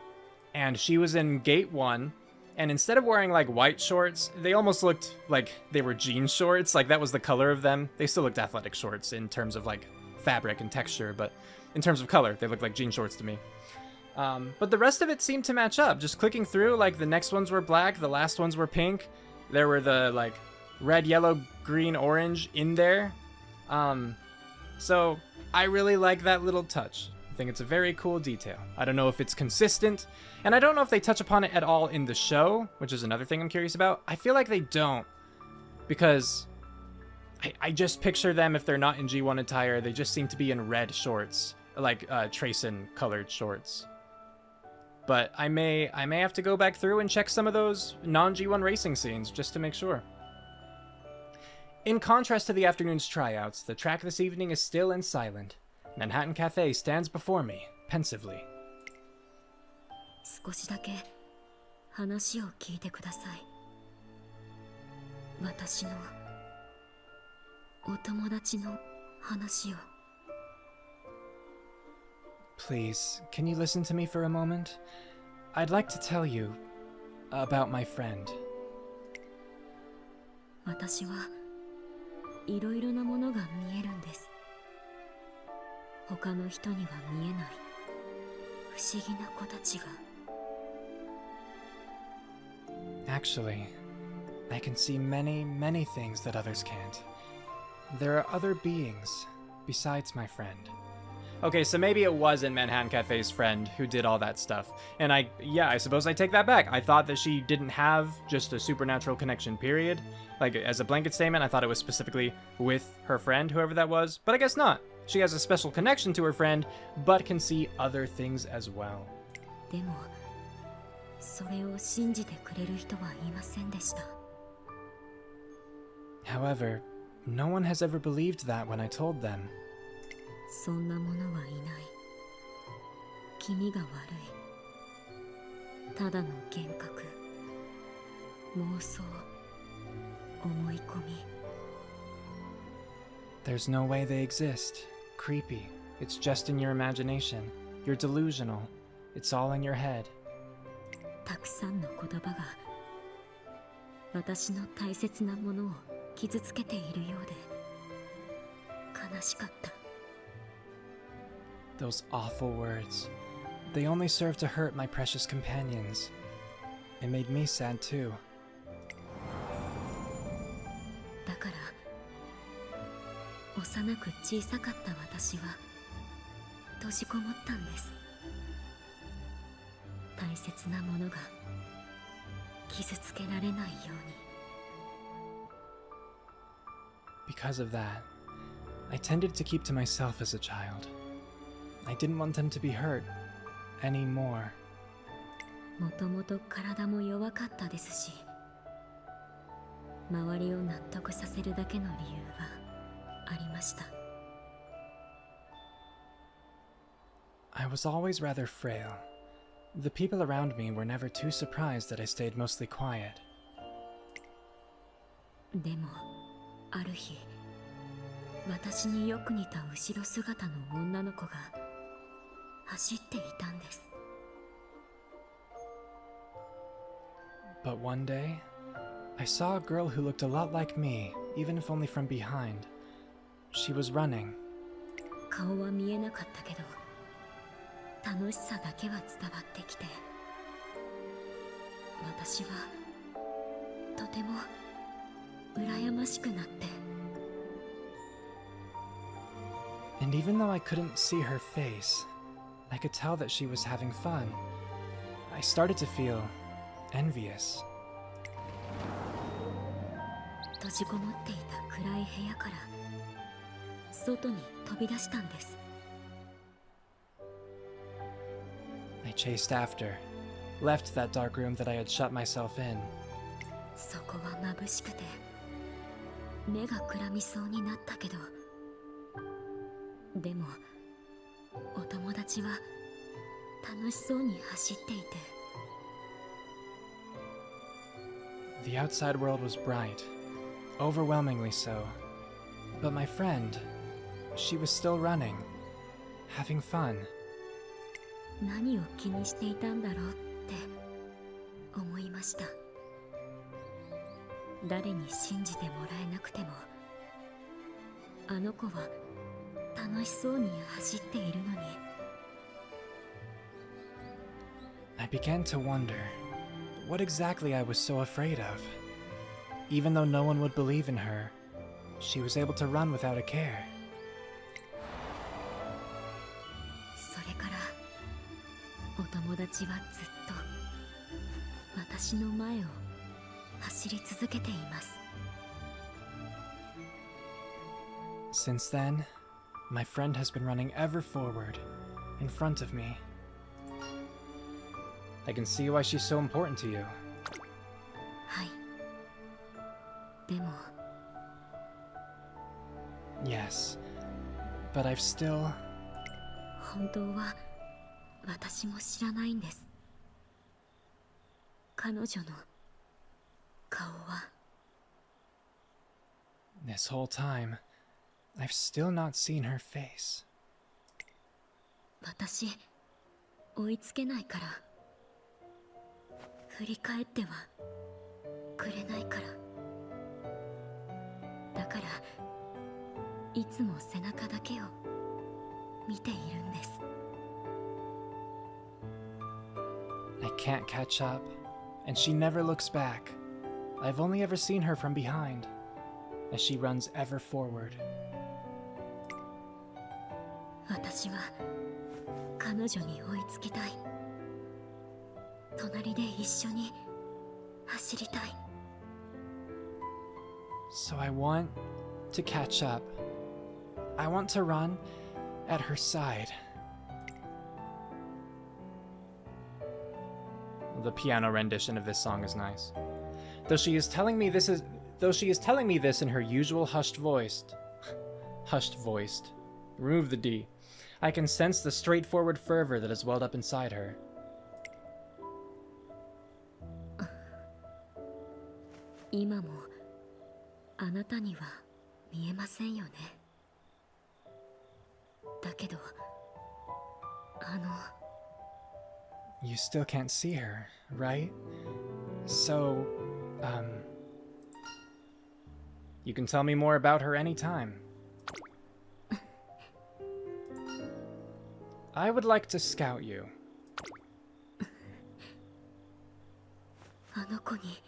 she was in gate 1, and instead of wearing like white shorts, they almost looked like they were jean shorts. Like that was the color of them. They still looked athletic shorts in terms of like fabric and texture, but in terms of color, they looked like jean shorts to me. But the rest of it seemed to match up. Just clicking through, like the next ones were black, the last ones were pink. There were the like red, yellow, green, orange in there. So I really like that little touch. I think it's a very cool detail. I don't know if it's consistent, and I don't know if they touch upon it at all in the show, which is another thing I'm curious about. I feel like they don't, because I just picture them, if they're not in G1 attire, they just seem to be in red shorts, like Tracen colored shorts. But I may have to go back through and check some of those non-G1 racing scenes just to make sure. In contrast to the afternoon's tryouts, the track this evening is still and silent. Manhattan Cafe stands before me, pensively. 少しだけ話を聞いてください。私のお友達の話を。Please, can you listen to me for a moment? I'd like to tell you about my friend. 私はいろいろなものが見えるんです。他の人には見えない不思議な子たちが。Actually, I can see many, many things that others can't. There are other beings besides my friend. Okay, so maybe it wasn't Manhattan Cafe's friend who did all that stuff. And I suppose I take that back. I thought that she didn't have just a supernatural connection, period. Like, as a blanket statement, I thought it was specifically with her friend, whoever that was. But I guess not. She has a special connection to her friend, but can see other things as well. でもそれを信じてくれる人はいませんでした。 However, no one has ever believed that when I told them. そんなものはいない。君が悪い。ただの幻覚、妄想、思い込み。 There's no way they exist. Creepy. It's just in your imagination. You're delusional. It's all in your head. たくさんの言葉が私の大切なものを傷つけているようで悲しかった。 Those awful words. They only serve to hurt my precious companions. It made me sad too. だから幼く小さかった私は閉じこもったんです。大切なものが傷つけられないように。 Because of that, I tended to keep to myself as a child. I didn't want them to be hurt anymore. もともと体も弱かったですし、周りを納得させるだけの理由はありました。 I was always rather frail. The people around me were never too surprised that I stayed mostly quiet. でもある日、私によく似た後ろ姿の女の子が走っていたんです。 But one day, I saw a girl who looked a lot like me, even if only from behind. She was running. 顔は見えなかったけど、楽しさだけは伝わってきて、私はとても羨ましくなって。 And even though I couldn't see her face, I could tell that she was having fun. I started to feel envious. 閉じこもっていた暗い部屋から外に飛び出したんです。 I chased after, left that dark room that I had shut myself in. そこは眩しくて目がくらみそうになったけど、でもお友達は楽しそうに走っていて。 The outside world was bright, overwhelmingly so. But my friend, she was still running, having fun. 何を気にしていたんだろうって思いました。誰に信じてもらえなくても、あの子は楽しそうに走っているのに。 I began to wonder what exactly I was so afraid of. Even though no one would believe in her, she was able to run without a care. それからお友達はずっと私の前を走り続けています。 Since then, my friend has been running ever forward, in front of me. I can see why she's so important to you. はい。でも Yes, but I've still... 本当は私も知らないんです。彼女の顔は。 This whole time, I've still not seen her face. 私追いつけないから、振り返ってはくれないから。だからいつも背中だけを見ているんです。 I can't catch up, and she never looks back. I've only ever seen her from behind, as she runs ever forward. 私は彼女に追いつきたい。隣で一緒に走りたい。 So I want to catch up. I want to run at her side. The piano rendition of this song is nice. Though she is telling me this in her usual hushed voiced. Remove the D. I can sense the straightforward fervor that has welled up inside her. 今もあなたには見えませんよね。だけど、You still can't see her, right? So, you can tell me more about her anytime. I would like to scout you. あの子に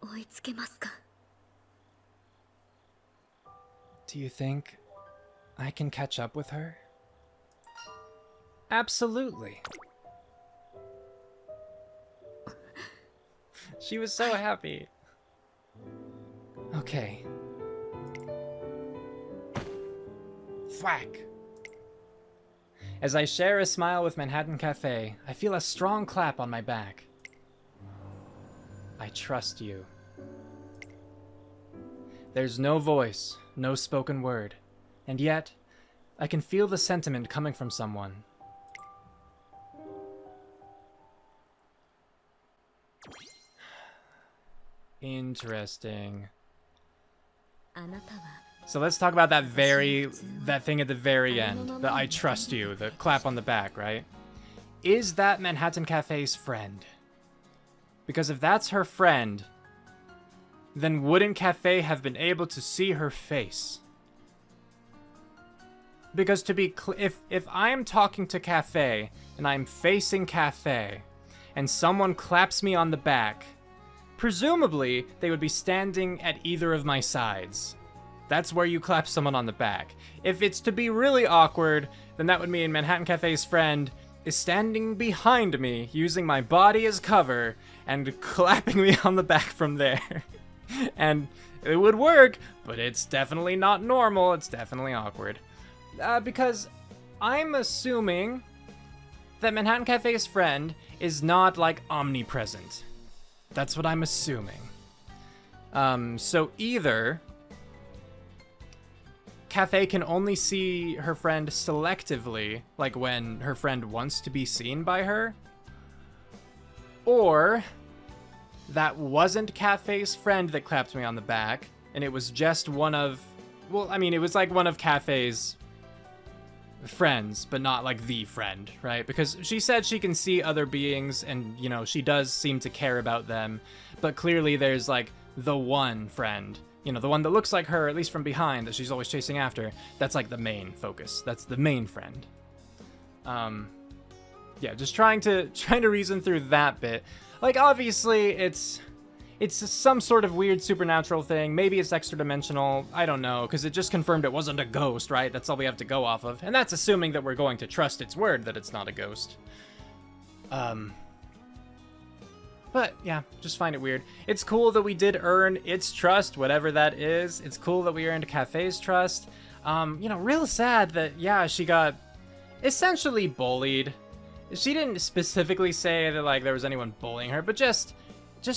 追いつけますか？ Do you think I can catch up with her? Absolutely. She was so happy. Okay. Thwack. As I share a smile with Manhattan Cafe, I feel a strong clap on my back. I trust you. There's no voice, no spoken word, and yet, I can feel the sentiment coming from someone. Interesting. あなたは So let's talk about that thing at the very end, the I trust you, the clap on the back, right? Is that Manhattan Cafe's friend? Because if that's her friend, then wouldn't Cafe have been able to see her face? Because to be if I'm talking to Cafe and I'm facing Cafe and someone claps me on the back, presumably they would be standing at either of my sides. That's where you clap someone on the back. If it's to be really awkward, then that would mean Manhattan Cafe's friend is standing behind me, using my body as cover, and clapping me on the back from there. And it would work, but it's definitely not normal, it's definitely awkward. Because I'm assuming that Manhattan Cafe's friend is not, like, omnipresent. That's what I'm assuming. So either Cafe can only see her friend selectively, like when her friend wants to be seen by her, or that wasn't Cafe's friend that clapped me on the back, and it was just one of, well, I mean, it was like one of Cafe's friends, but not like the friend, right? Because she said she can see other beings, and, you know, she does seem to care about them, but clearly there's like the one friend, you know, the one that looks like her, at least from behind, that she's always chasing after. That's like the main focus. That's the main friend. Yeah, just trying to reason through that bit. Like, obviously, it's some sort of weird supernatural thing. Maybe it's extra-dimensional. I don't know, because it just confirmed it wasn't a ghost, right? That's all we have to go off of. And that's assuming that we're going to trust its word that it's not a ghost. But, yeah, just find it weird. It's cool that we did earn its trust, whatever that is. It's cool that we earned Cafe's trust. You know, real sad that, yeah, she got essentially bullied. She didn't specifically say that, like, there was anyone bullying her, but just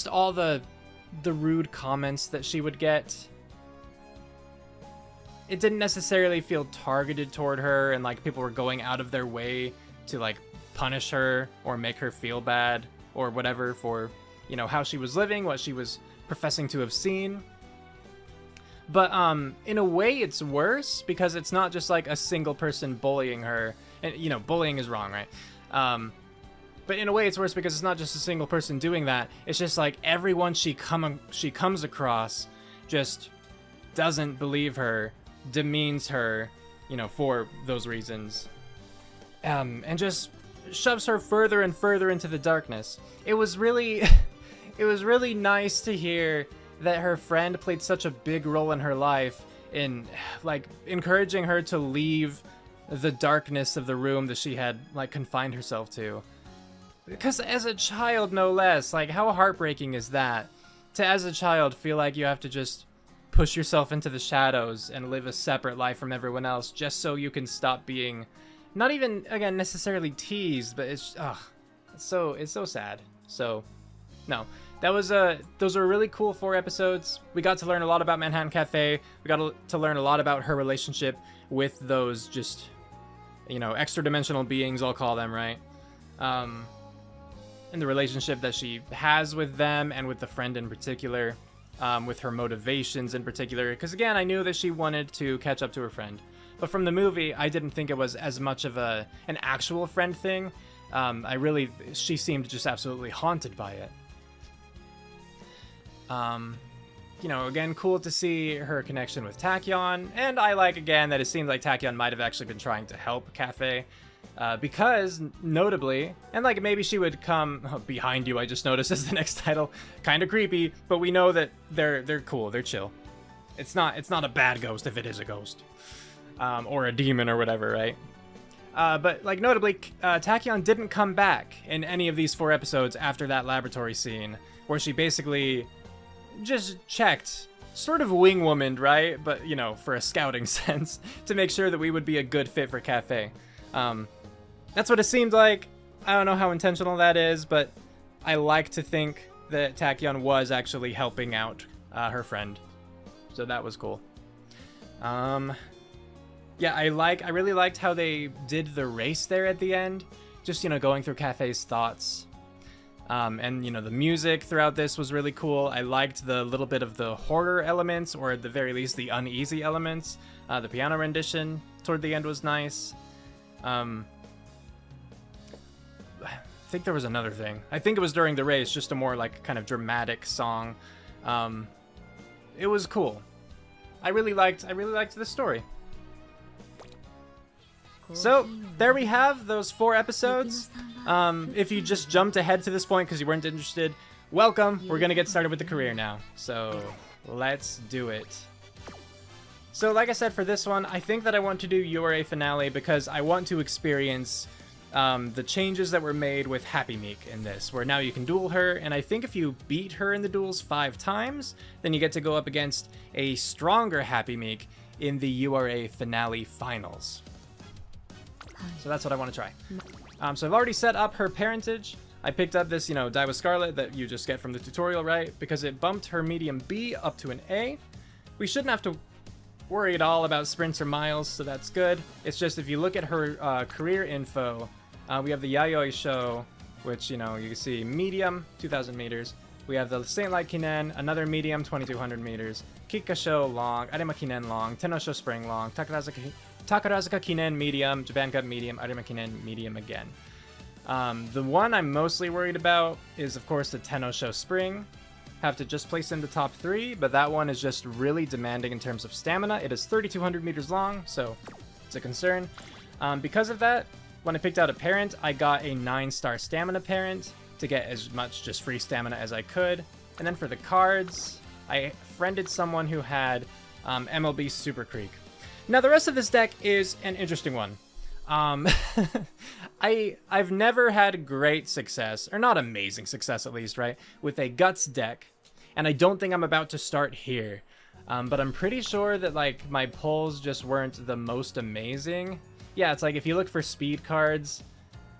all the rude comments that she would get. It didn't necessarily feel targeted toward her, and, like, people were going out of their way to, like, punish her or make her feel bad or whatever for, you know, how she was living, what she was professing to have seen. But in a way it's worse because it's not just like a single person bullying her. And, you know, bullying is wrong, right? But in a way it's worse because it's not just a single person doing that. It's just like everyone she comes across just doesn't believe her, demeans her, you know, for those reasons. And just shoves her further and further into the darkness. It was really nice to hear that her friend played such a big role in her life in, like, encouraging her to leave the darkness of the room that she had like confined herself to. Because as a child, no less, like how heartbreaking is that? To as a child feel like you have to just push yourself into the shadows and live a separate life from everyone else just so you can stop being, not even again necessarily teased, but it's so sad. So no, those are really cool 4 episodes. We got to learn a lot about Manhattan Cafe. We got to learn a lot about her relationship with those just, you know, extra dimensional beings, I'll call them, right? And the relationship that she has with them and with the friend in particular, with her motivations in particular. Because again, I knew that she wanted to catch up to her friend. But from the movie, I didn't think it was as much of an actual friend thing. She seemed just absolutely haunted by it. You know, again, cool to see her connection with Tachyon, and I like, again, that it seems like Tachyon might have actually been trying to help Cafe, because, notably, and like maybe she would come behind you, I just noticed as the next title, kind of creepy, but we know that they're cool, they're chill. It's not a bad ghost if it is a ghost, or a demon or whatever, right? But like notably, Tachyon didn't come back in any of these 4 episodes after that laboratory scene, where she basically just checked, sort of wing-womaned, right? But, you know, for a scouting sense, to make sure that we would be a good fit for Cafe. That's what it seemed like. I don't know how intentional that is, but I like to think that Tachyon was actually helping out her friend. So that was cool. Yeah, I really liked how they did the race there at the end. Just, you know, going through Cafe's thoughts. And, you know, the music throughout this was really cool. I liked the little bit of the horror elements, or at the very least, the uneasy elements. The piano rendition toward the end was nice. I think there was another thing. I think it was during the race, just a more, like, kind of dramatic song. It was cool. I really liked the story. So, there we have those 4 episodes. If you just jumped ahead to this point because you weren't interested, welcome. We're going to get started with the career now. So, let's do it. So, like I said, for this one, I think that I want to do URA Finale because I want to experience the changes that were made with Happy Meek in this, where now you can duel her, and I think if you beat her in the duels 5 times, then you get to go up against a stronger Happy Meek in the URA Finale Finals. So that's what I want to try. So I've already set up her parentage. I picked up this, you know, Daiwa Scarlet that you just get from the tutorial, right? Because it bumped her medium B up to an A. We shouldn't have to worry at all about sprints or miles, so that's good. It's just if you look at her career info, we have the Yayoi Sho, which, you know, you can see medium, 2,000 meters. We have the Lite Kinen, another medium, 2,200 meters. Kikuka Sho, long. Arima Kinen, long. Tenno Sho, spring, long. Takarazuka Kinen, medium. Japan Cup, medium. Arima Kinen, medium again. The one I'm mostly worried about is, of course, the Tenno Sho spring. Have to just place in the top 3, but that one is just really demanding in terms of stamina. It is 3,200 meters long, so it's a concern. Because of that, when I picked out a parent, I got a 9-star stamina parent to get as much just free stamina as I could. And then for the cards, I friended someone who had MLB Super Creek. Now the rest of this deck is an interesting one. I've never had great success, or not amazing success at least, right, with a Guts deck, and I don't think I'm about to start here. But I'm pretty sure that, like, my pulls just weren't the most amazing. Yeah, it's like if you look for speed cards,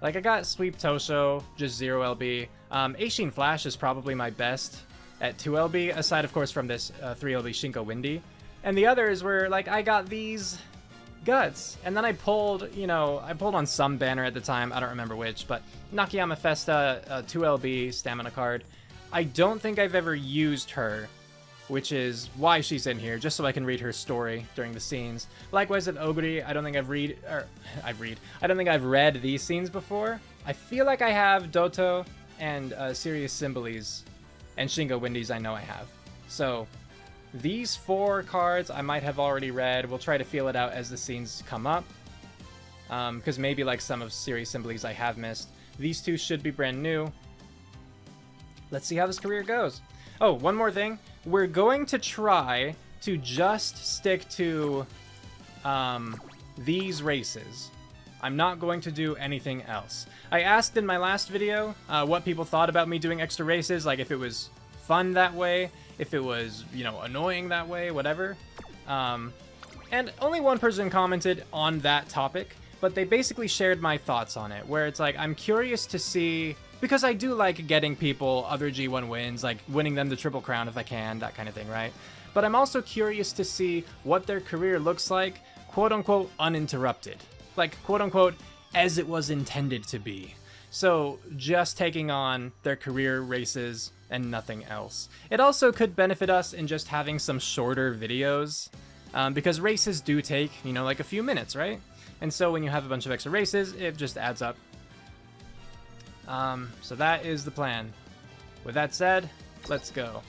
like I got Sweep Tosho, just 0 LB. Eishin Flash is probably my best at 2 LB, aside of course from this 3 LB Shinko Windy. And the others were like, I got these Guts, and then I pulled, you know, I pulled on some banner at the time, I don't remember which, but Nakayama Festa, 2 LB stamina card. I don't think I've ever used her, which is why she's in here, just so I can read her story during the scenes. Likewise at Oguri, I don't think I've read these scenes before. I feel like I have Doto and Serious Symboles, and Shingo Windies I know I have. So these 4 cards I might have already read. We'll try to feel it out as the scenes come up, because maybe like some of Serious Symboles I have missed. These 2 should be brand new. Let's see how this career goes. Oh, one more thing. We're going to try to just stick to these races. I'm not going to do anything else. I asked in my last video what people thought about me doing extra races, like if it was fun that way, if it was, you know, annoying that way, whatever. And only one person commented on that topic, but they basically shared my thoughts on it, where it's like, I'm curious to see, because I do like getting people other G1 wins, like winning them the Triple Crown if I can, that kind of thing, right? But I'm also curious to see what their career looks like, quote-unquote, uninterrupted. Like, quote-unquote, as it was intended to be. So, just taking on their career races and nothing else. It also could benefit us in just having some shorter videos, because races do take, you know, like a few minutes, right? And so when you have a bunch of extra races, it just adds up. So that is the plan. With that said, let's go.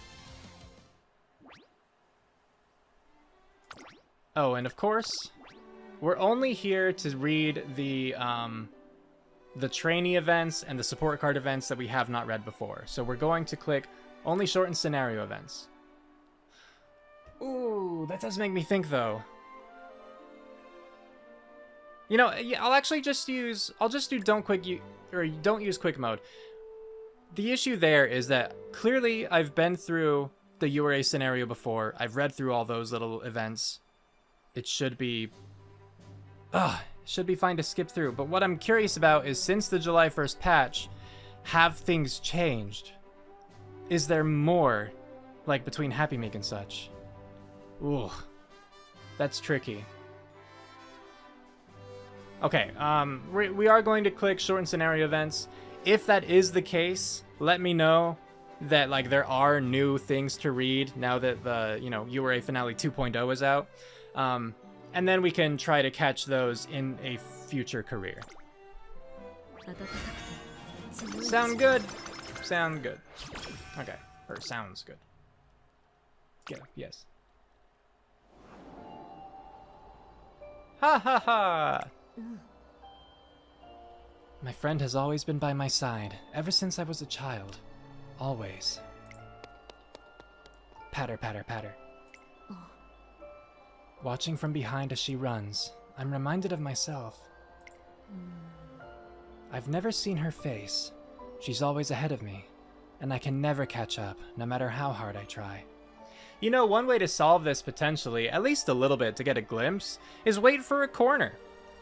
Oh, and of course, we're only here to read the trainee events and the support card events that we have not read before. So we're going to click only shortened scenario events. Ooh, that does make me think though. You know, I'll actually just use, I'll just do don't use quick mode. The issue there is that clearly I've been through the URA scenario before. I've read through all those little events. It should be fine to skip through. But what I'm curious about is, since the July 1st patch, have things changed? Is there more, like between Happy Meek and such? Ooh, that's tricky. Okay, we are going to click shortened scenario events. If that is the case, let me know that like there are new things to read now that the, you know, URA Finale 2.0 is out. And then we can try to catch those in a future career. Sound good? Sound good. Okay, or sounds good. Yeah, yes. Ha ha ha! My friend has always been by my side, ever since I was a child. Always. Patter, patter, patter. Watching from behind as she runs, I'm reminded of myself. I've never seen her face. She's always ahead of me, and I can never catch up, no matter how hard I try. You know, one way to solve this potentially, at least a little bit to get a glimpse, is wait for a corner.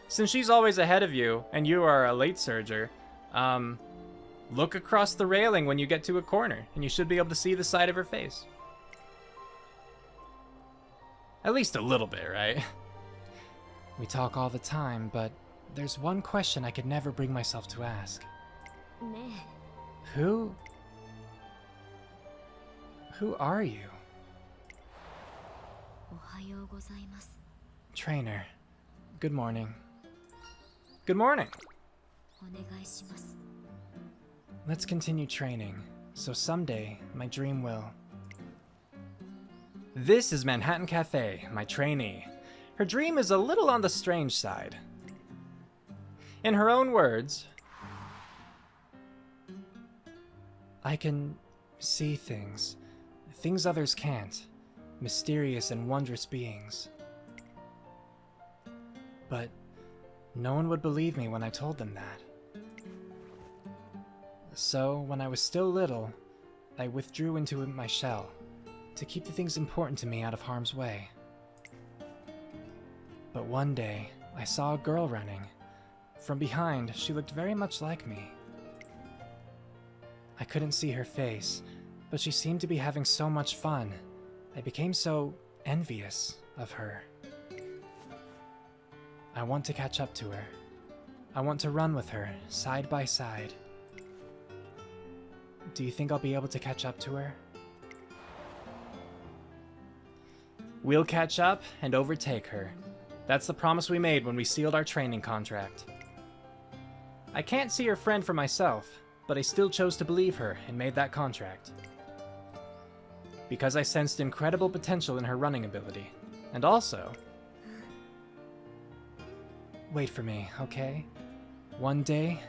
Since she's always ahead of you, and you are a late surger, look across the railing when you get to a corner, and you should be able to see the side of her face. At least a little bit, right? We talk all the time, but there's one question I could never bring myself to ask. Who are you? Trainer, good morning. Good morning. Let's continue training, so someday my dream will. This is Manhattan Cafe, my trainee. Her dream is a little on the strange side. In her own words, I can see things others can't, mysterious and wondrous beings. But no one would believe me when I told them that. So, when I was still little, I withdrew into my shell to keep the things important to me out of harm's way. But one day, I saw a girl running. From behind, she looked very much like me. I couldn't see her face, but she seemed to be having so much fun. I became so envious of her. I want to catch up to her. I want to run with her, side by side. Do you think I'll be able to catch up to her? We'll catch up and overtake her. That's the promise we made when we sealed our training contract. I can't see her friend for myself, but I still chose to believe her and made that contract. Because I sensed incredible potential in her running ability. And also... Wait for me, okay? One day,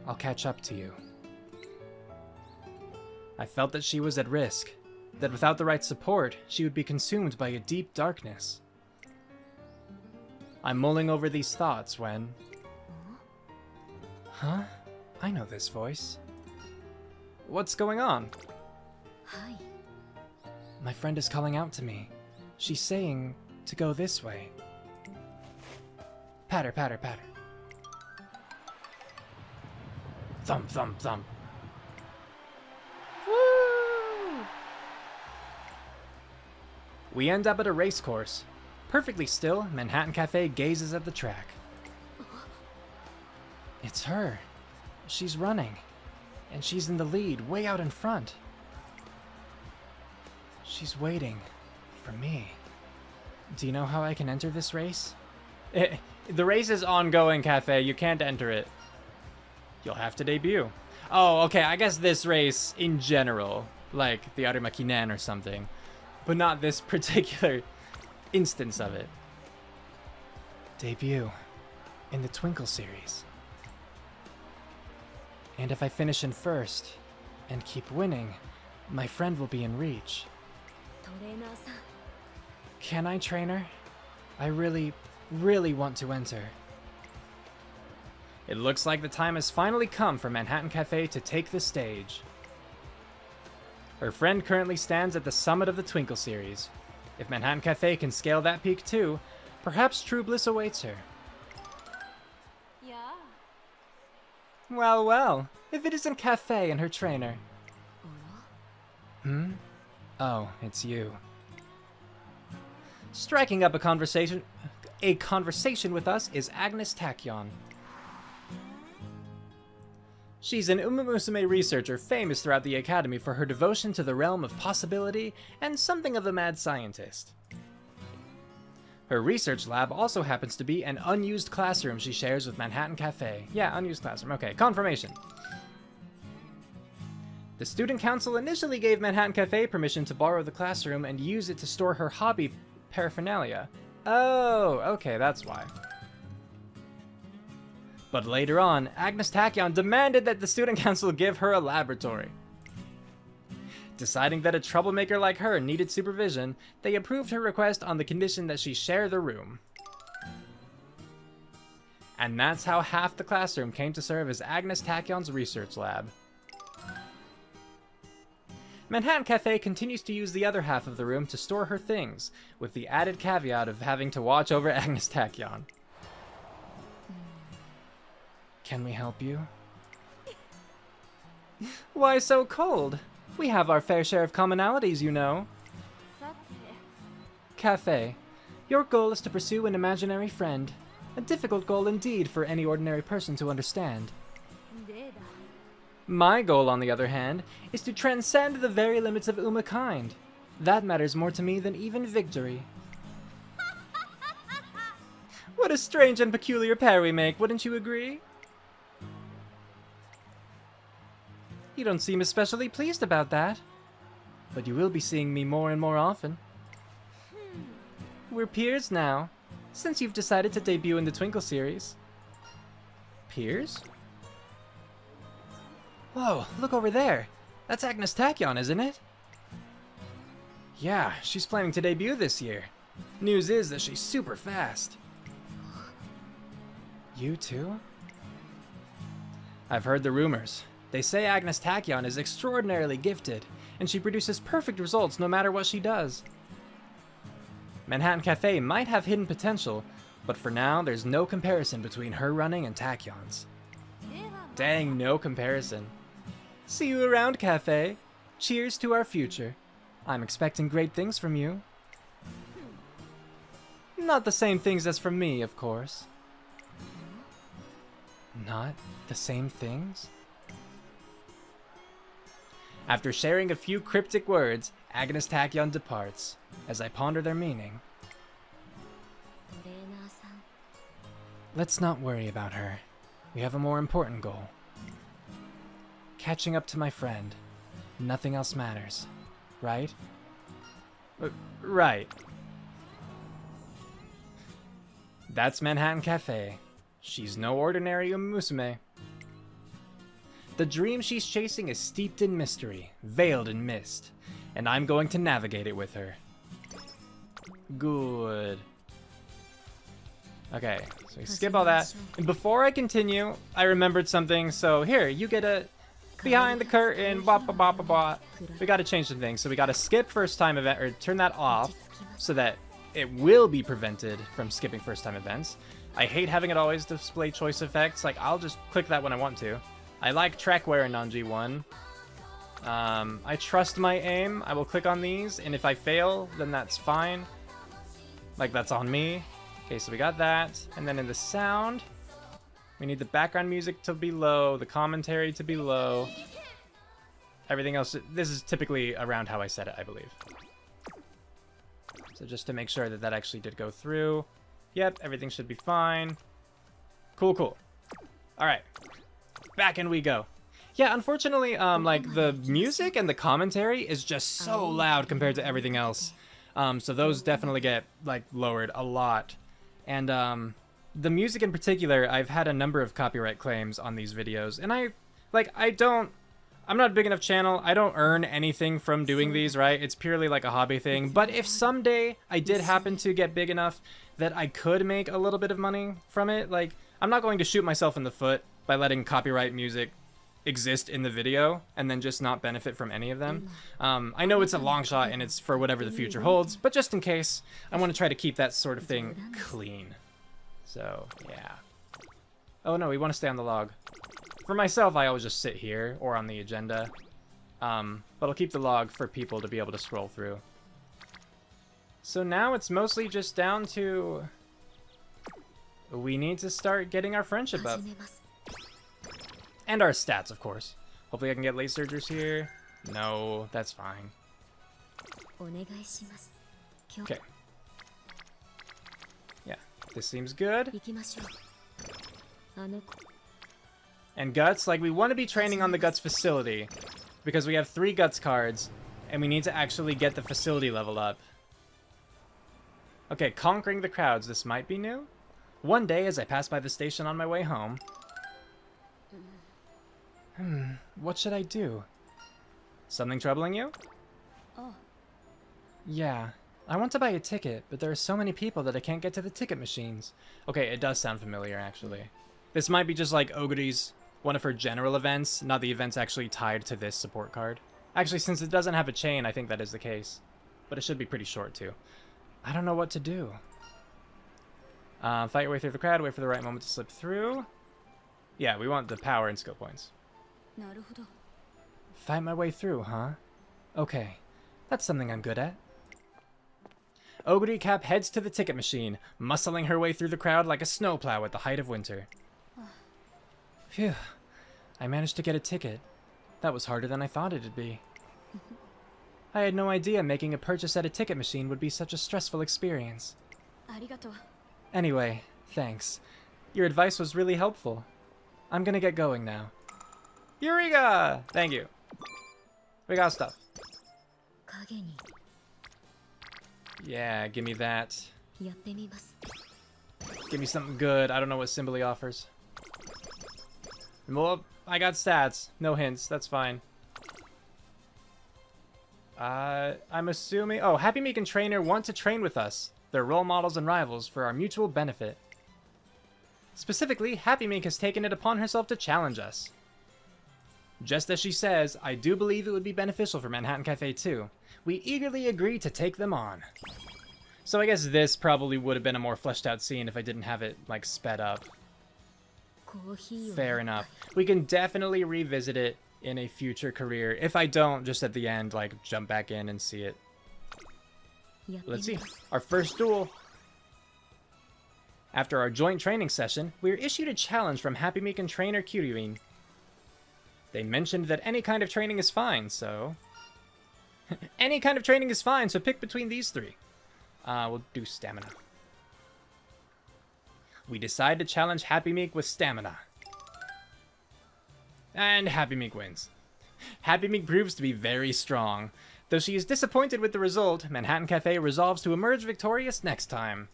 I'll catch up to you. I felt that she was at risk, that without the right support, she would be consumed by a deep darkness. I'm mulling over these thoughts when... Huh? I know this voice. What's going on? Hai. My friend is calling out to me. She's saying to go this way. Patter, patter, patter. Thump, thump, thump. Woo! We end up at a race course. Perfectly still, Manhattan Cafe gazes at the track. It's her. She's running. And she's in the lead, way out in front. She's waiting for me. Do you know how I can enter this race? The race is ongoing, Cafe. You can't enter it. You'll have to debut. Oh, okay, I guess this race in general. Like the Arima Kinen or something. But not this particular instance of it. Debut. In the Twinkle series. And if I finish in first, and keep winning, my friend will be in reach. Can I, trainer? I really, really want to enter. It looks like the time has finally come for Manhattan Cafe to take the stage. Her friend currently stands at the summit of the Twinkle series. If Manhattan Cafe can scale that peak too, perhaps true bliss awaits her. Yeah. Well, well, if it isn't Cafe and her trainer. Hmm? Oh, it's you. Striking up a conversation with us is Agnes Tachyon. She's an Umamusume researcher famous throughout the academy for her devotion to the realm of possibility and something of a mad scientist. Her research lab also happens to be an unused classroom she shares with Manhattan Cafe. Yeah, unused classroom. Okay, confirmation. The student council initially gave Manhattan Cafe permission to borrow the classroom and use it to store her hobby paraphernalia. Oh, okay, that's why. But later on, Agnes Tachyon demanded that the student council give her a laboratory. Deciding that a troublemaker like her needed supervision, they approved her request on the condition that she share the room. And that's how half the classroom came to serve as Agnes Tachyon's research lab. Manhattan Cafe continues to use the other half of the room to store her things, with the added caveat of having to watch over Agnes Tachyon. Can we help you? Why so cold? We have our fair share of commonalities, you know. Cafe, your goal is to pursue an imaginary friend. A difficult goal indeed for any ordinary person to understand. My goal, on the other hand, is to transcend the very limits of Umakind. That matters more to me than even victory. What a strange and peculiar pair we make, wouldn't you agree? You don't seem especially pleased about that. But you will be seeing me more and more often. We're peers now, since you've decided to debut in the Twinkle series. Peers? Whoa, look over there. That's Agnes Tachyon, isn't it? Yeah, she's planning to debut this year. News is that she's super fast. You too? I've heard the rumors. They say Agnes Tachyon is extraordinarily gifted, and she produces perfect results no matter what she does. Manhattan Cafe might have hidden potential, but for now, there's no comparison between her running and Tachyon's. Dang, no comparison. See you around, Cafe. Cheers to our future. I'm expecting great things from you. Not the same things as from me, of course. Not the same things? After sharing a few cryptic words, Agnes Tachyon departs, as I ponder their meaning. Let's not worry about her. We have a more important goal. Catching up to my friend. Nothing else matters. Right? Right. That's Manhattan Cafe. She's no ordinary Umamusume. The dream she's chasing is steeped in mystery, veiled in mist, and I'm going to navigate it with her. Good. Okay, so we skip all that. And before I continue, I remembered something. So here, you get a behind the curtain, blah, blah, blah, blah, blah. We gotta change some things. So we gotta skip first time event, or turn that off so that it will be prevented from skipping first time events. I hate having it always display choice effects. Like, I'll just click that when I want to. I like track wear in non-G1. I trust my aim. I will click on these, and if I fail, then that's fine. Like, that's on me. Okay, so we got that. And then in the sound, we need the background music to be low, the commentary to be low. Everything else, this is typically around how I set it, I believe. So just to make sure that that actually did go through. Yep, everything should be fine. Cool, cool. All right, back in we go. Yeah, unfortunately, like the music and the commentary is just so loud compared to everything else. So those definitely get like lowered a lot. And the music in particular, I've had a number of copyright claims on these videos, and I'm not a big enough channel. I don't earn anything from doing these, right? It's purely like a hobby thing. But if someday I did happen to get big enough that I could make a little bit of money from it, like, I'm not going to shoot myself in the foot by letting copyright music exist in the video and then just not benefit from any of them. I know it's a long shot and it's for whatever the future holds, but just in case, I want to try to keep that sort of thing clean. So, yeah. Oh no, we want to stay on the log. For myself, I always just sit here or on the agenda. But I'll keep the log for people to be able to scroll through. So now it's mostly just down to... we need to start getting our friendship up. And our stats, of course. Hopefully I can get late surgers here. No, that's fine. Okay. Yeah, this seems good. And Guts, like, we want to be training on the Guts facility because we have 3 Guts cards and we need to actually get the facility level up. Okay, conquering the crowds. This might be new. One day as I passed by the station on my way home... what should I do? Something troubling you? Oh. Yeah. I want to buy a ticket, but there are so many people that I can't get to the ticket machines. Okay, it does sound familiar, actually. This might be just like Oguri's, one of her general events, not the events actually tied to this support card. Actually, since it doesn't have a chain, I think that is the case. But it should be pretty short, too. I don't know what to do. Fight your way through the crowd, wait for the right moment to slip through. Yeah, we want the power and skill points. Fight my way through, huh? Okay, that's something I'm good at. Oguri Cap heads to the ticket machine, muscling her way through the crowd like a snowplow at the height of winter. Phew, I managed to get a ticket. That was harder than I thought it'd be. I had no idea making a purchase at a ticket machine would be such a stressful experience. Anyway, thanks. Your advice was really helpful. I'm gonna get going now. Eureka! Thank you. We got stuff. Yeah, give me that. Give me something good. I don't know what Simbly offers. Well, I got stats. No hints. That's fine. I'm assuming... oh, Happy Meek and Trainer want to train with us. They're role models and rivals for our mutual benefit. Specifically, Happy Meek has taken it upon herself to challenge us. Just as she says, I do believe it would be beneficial for Manhattan Cafe too. We eagerly agree to take them on. So I guess this probably would have been a more fleshed out scene if I didn't have it, like, sped up. Fair enough. We can definitely revisit it in a future career. If I don't, just at the end, like, jump back in and see it. Let's see. Our first duel. After our joint training session, we were issued a challenge from Happy Meek and Trainer Kiryuin. They mentioned that any kind of training is fine, so... any kind of training is fine, so pick between these 3. We'll do stamina. We decide to challenge Happy Meek with stamina. And Happy Meek wins. Happy Meek proves to be very strong. Though she is disappointed with the result, Manhattan Cafe resolves to emerge victorious next time.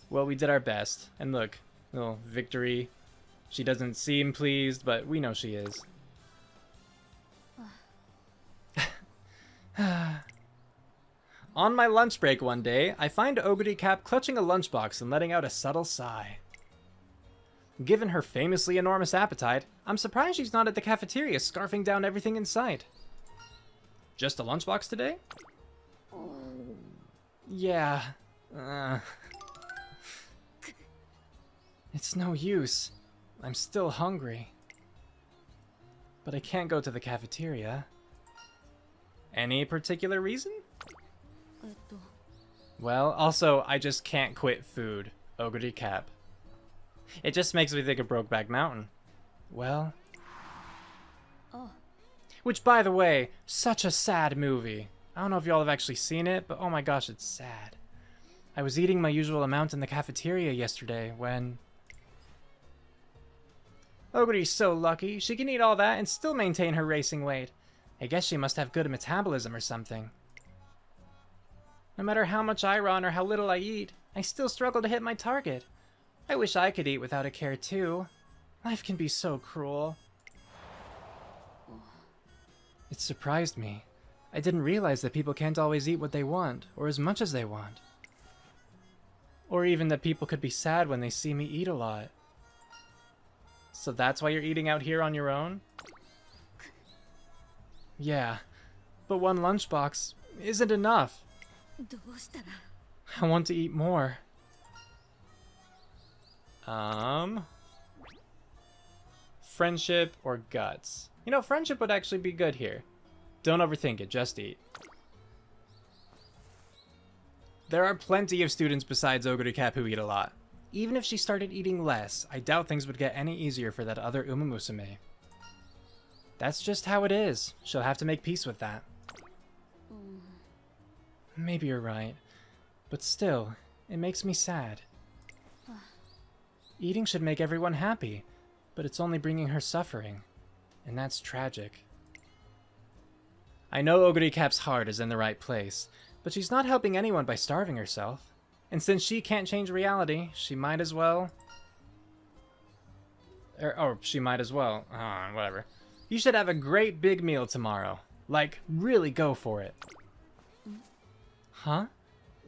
Well, we did our best. And look, little victory. She doesn't seem pleased, but we know she is. On my lunch break one day, I find Oguri Cap clutching a lunchbox and letting out a subtle sigh. Given her famously enormous appetite, I'm surprised she's not at the cafeteria scarfing down everything in sight. Just a lunchbox today? Yeah. It's no use. I'm still hungry. But I can't go to the cafeteria. Any particular reason? Well, also, I just can't quit food. Oguri Cap. It just makes me think of Brokeback Mountain. Well... Which, by the way, such a sad movie. I don't know if y'all have actually seen it, but oh my gosh, it's sad. I was eating my usual amount in the cafeteria yesterday when... Oguri's so lucky. She can eat all that and still maintain her racing weight. I guess she must have good metabolism or something. No matter how much I run or how little I eat, I still struggle to hit my target. I wish I could eat without a care too. Life can be so cruel. It surprised me. I didn't realize that people can't always eat what they want, or as much as they want. Or even that people could be sad when they see me eat a lot. So that's why you're eating out here on your own? Yeah, but one lunchbox isn't enough. I want to eat more. Friendship or guts? You know, friendship would actually be good here. Don't overthink it, just eat. There are plenty of students besides Oguri Cap who eat a lot. Even if she started eating less, I doubt things would get any easier for that other Umamusume. That's just how it is. She'll have to make peace with that. Maybe you're right. But still, it makes me sad. Eating should make everyone happy, but it's only bringing her suffering. And that's tragic. I know Oguri Cap's heart is in the right place, but she's not helping anyone by starving herself. And since she can't change reality, she might as well... she might as well. Whatever. You should have a great big meal tomorrow. Like, really go for it. Huh?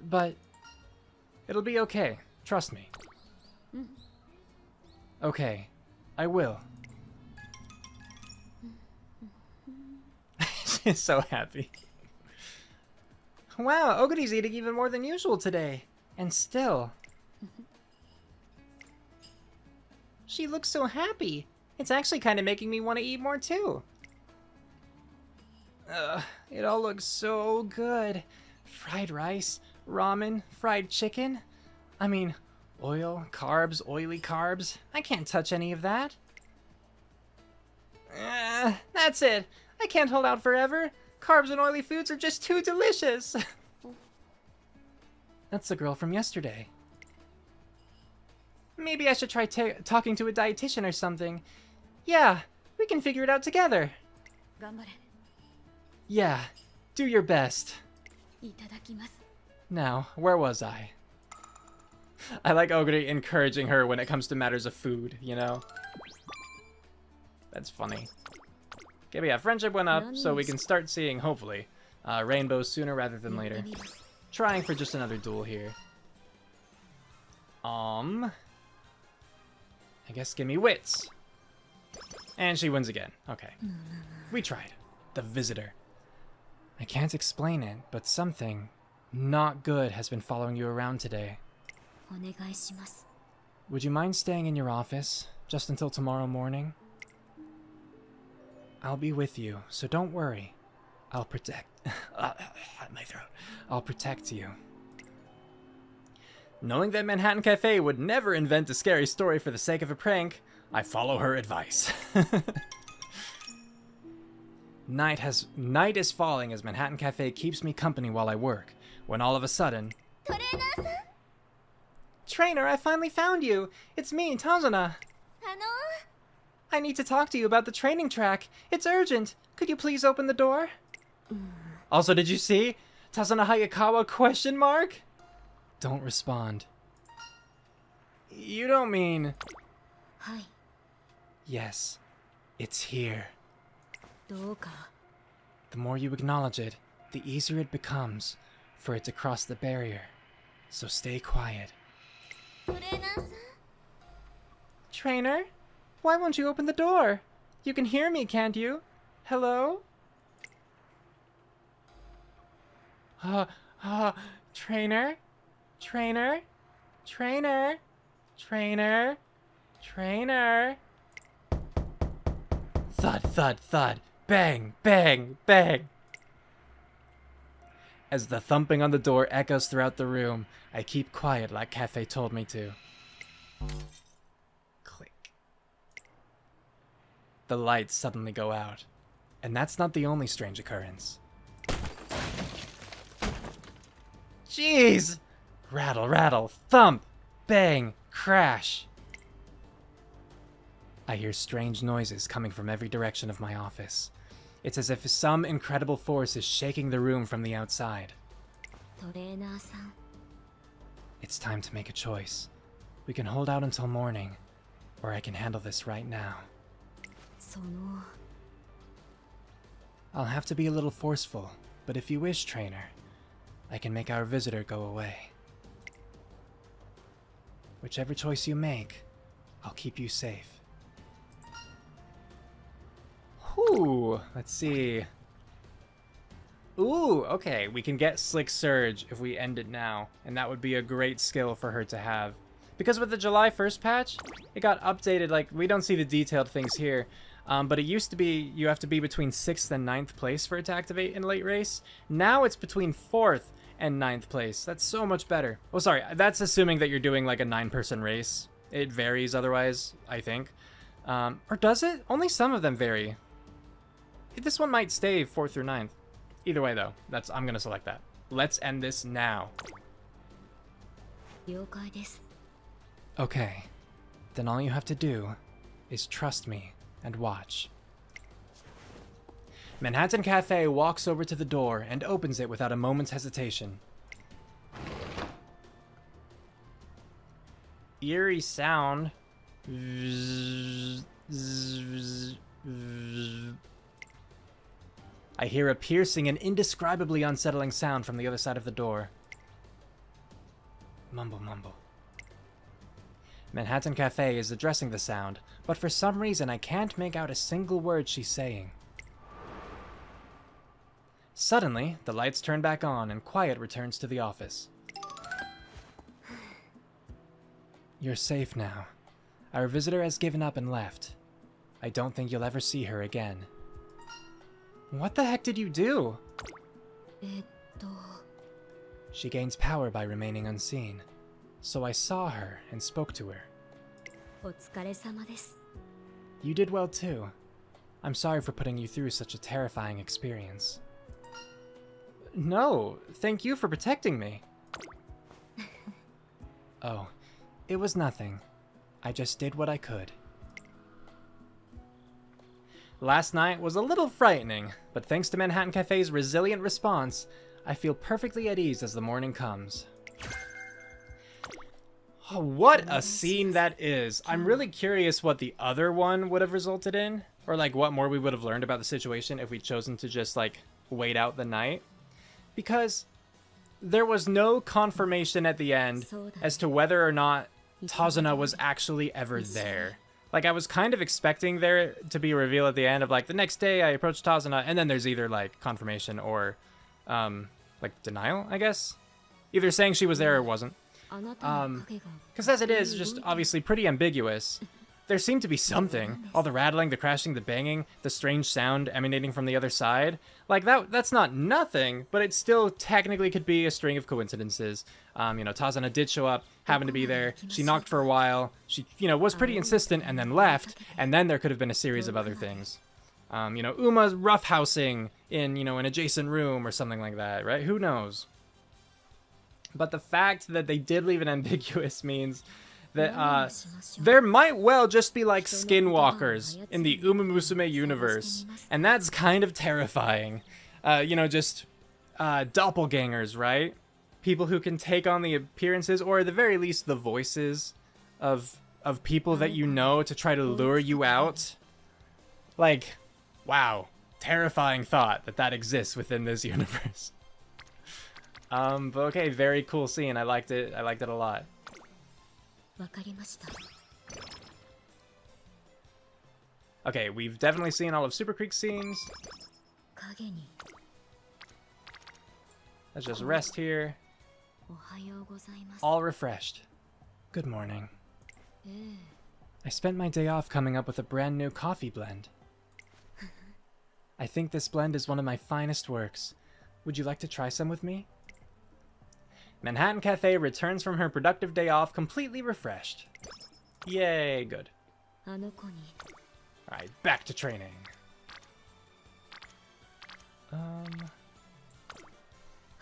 But... it'll be okay. Trust me. Okay. I will. She's so happy. Wow, Oguri's eating even more than usual today. And still... she looks so happy. It's actually kind of making me want to eat more too. It all looks so good. Fried rice, ramen, fried chicken. I mean, oil, carbs, oily carbs. I can't touch any of that. That's it. I can't hold out forever. Carbs and oily foods are just too delicious. That's the girl from yesterday. Maybe I should try talking to a dietitian or something. Yeah, we can figure it out together. Yeah, do your best. Now, where was I? I like Oguri encouraging her when it comes to matters of food, you know? That's funny. Okay, but yeah, friendship went up, so we can start seeing, hopefully, rainbows sooner rather than later. Trying for just another duel here. I guess give me wits. And she wins again. Okay. We tried. The visitor. I can't explain it, but something not good has been following you around today. Would you mind staying in your office just until tomorrow morning? I'll be with you, so don't worry. I'll protect... my throat. I'll protect you. Knowing that Manhattan Cafe would never invent a scary story for the sake of a prank, I follow her advice. Night is falling as Manhattan Cafe keeps me company while I work, when all of a sudden... Trainer, I finally found you! It's me, Tazuna! I need to talk to you about the training track. It's urgent. Could you please open the door? Also, did you see? Tazuna Hayakawa question mark? Don't respond. You don't mean... Hai. Yes, it's here. The more you acknowledge it, the easier it becomes. for it to cross the barrier. So stay quiet. トレーナーさん Trainer, why won't you open the door? You can hear me, can't you? Hello? Trainer? Trainer? Trainer? Trainer? Trainer? Thud, thud, thud. Bang, bang, bang. As the thumping on the door echoes throughout the room, I keep quiet like Cafe told me to. Click. The lights suddenly go out. And that's not the only strange occurrence. Jeez! Rattle, rattle, thump, bang, crash. I hear strange noises coming from every direction of my office. It's as if some incredible force is shaking the room from the outside. トレーナーさん It's time to make a choice. We can hold out until morning, or I can handle this right now. その I'll have to be a little forceful, but if you wish, Trainer, I can make our visitor go away. Whichever choice you make, I'll keep you safe. Whew, let's see. Ooh, okay, we can get Slick Surge if we end it now, and that would be a great skill for her to have. Because with the July 1st patch, it got updated, like, we don't see the detailed things here, but it used to be you have to be between 6th and 9th place for it to activate in late race. Now it's between 4th and 9th place. That's so much better. Oh, sorry, that's assuming that you're doing like a 9-person race. It varies otherwise, I think. Or does it? Only some of them vary. This one might stay 4th through 9th. Either way, though, I'm gonna select that. Let's end this now. 了解です Okay, then all you have to do is trust me and watch. Manhattan Cafe walks over to the door and opens it without a moment's hesitation. Eerie sound. I hear a piercing and indescribably unsettling sound from the other side of the door. Mumble, mumble. Manhattan Cafe is addressing the sound, but for some reason I can't make out a single word she's saying. Suddenly, the lights turn back on and quiet returns to the office. You're safe now. Our visitor has given up and left. I don't think you'll ever see her again. What the heck did you do? えっと She gains power by remaining unseen. So I saw her and spoke to her. お疲れ様です You did well too. I'm sorry for putting you through such a terrifying experience. No, thank you for protecting me. Oh, it was nothing. I just did what I could. Last night was a little frightening, but thanks to Manhattan Cafe's resilient response, I feel perfectly at ease as the morning comes. Oh, what a scene that is. I'm really curious what the other one would have resulted in, or like what more we would have learned about the situation if we'd chosen to just like wait out the night. Because there was no confirmation at the end as to whether or not Tazuna was actually ever there. Like, I was kind of expecting there to be a reveal at the end of, like, the next day I approached Tazuna, and then there's either, like, confirmation or, like, denial, I guess? Either saying she was there or wasn't. あなたの影が Because as it is, just obviously pretty ambiguous. There seemed to be something. All the rattling, the crashing, the banging, the strange sound emanating from the other side. Like, that's not nothing, but it still technically could be a string of coincidences. You know, Tazuna did show up, happened to be there. She knocked for a while. She, you know, was pretty insistent and then left. And then there could have been a series of other things. You know, Uma's roughhousing in, you know, an adjacent room or something like that, right? Who knows? But the fact that they did leave it ambiguous means that there might well just be like skinwalkers in the Umamusume universe, and that's kind of terrifying. You know, just doppelgangers, right? People who can take on the appearances, or at the very least the voices of people that you know to try to lure you out. Like, wow, terrifying thought that exists within this universe. But okay, very cool scene. I liked it. I liked it a lot. わかりました。 Okay, we've definitely seen all of Super Creek's scenes. 影に Let's just rest here. おはようございます。 All refreshed. Good morning. ええ、 I spent my day off coming up with a brand new coffee blend. I think this blend is one of my finest works. Would you like to try some with me? Manhattan Cafe returns from her productive day off completely refreshed. Yay, good. あの子に Alright, back to training.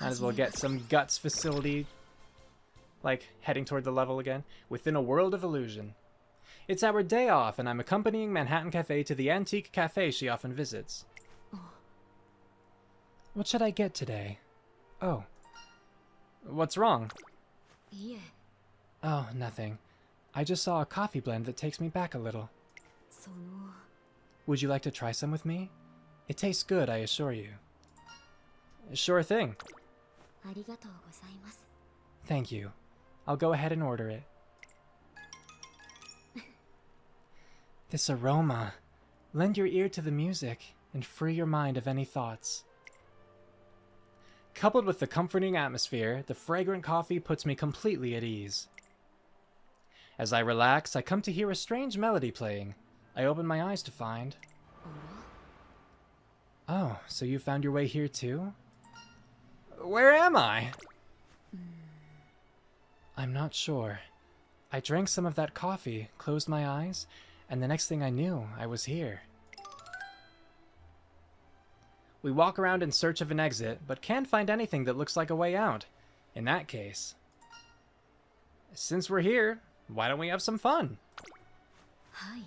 Might as well get some guts facility. Like, heading toward the level again. Within a world of illusion. It's our day off, and I'm accompanying Manhattan Cafe to the antique cafe she often visits. What should I get today? Oh. What's wrong? いえ、 Oh, nothing. I just saw a coffee blend that takes me back a little. その Would you like to try some with me? It tastes good, I assure you. Sure thing. ありがとうございます。 Thank you. I'll go ahead and order it. This aroma. Lend your ear to the music and free your mind of any thoughts. Coupled with the comforting atmosphere, the fragrant coffee puts me completely at ease. As I relax, I come to hear a strange melody playing. I open my eyes to find... Oh, so you found your way here too? Where am I? I'm not sure. I drank some of that coffee, closed my eyes, and the next thing I knew, I was here. We walk around in search of an exit, but can't find anything that looks like a way out. In that case... Since we're here, why don't we have some fun? はい。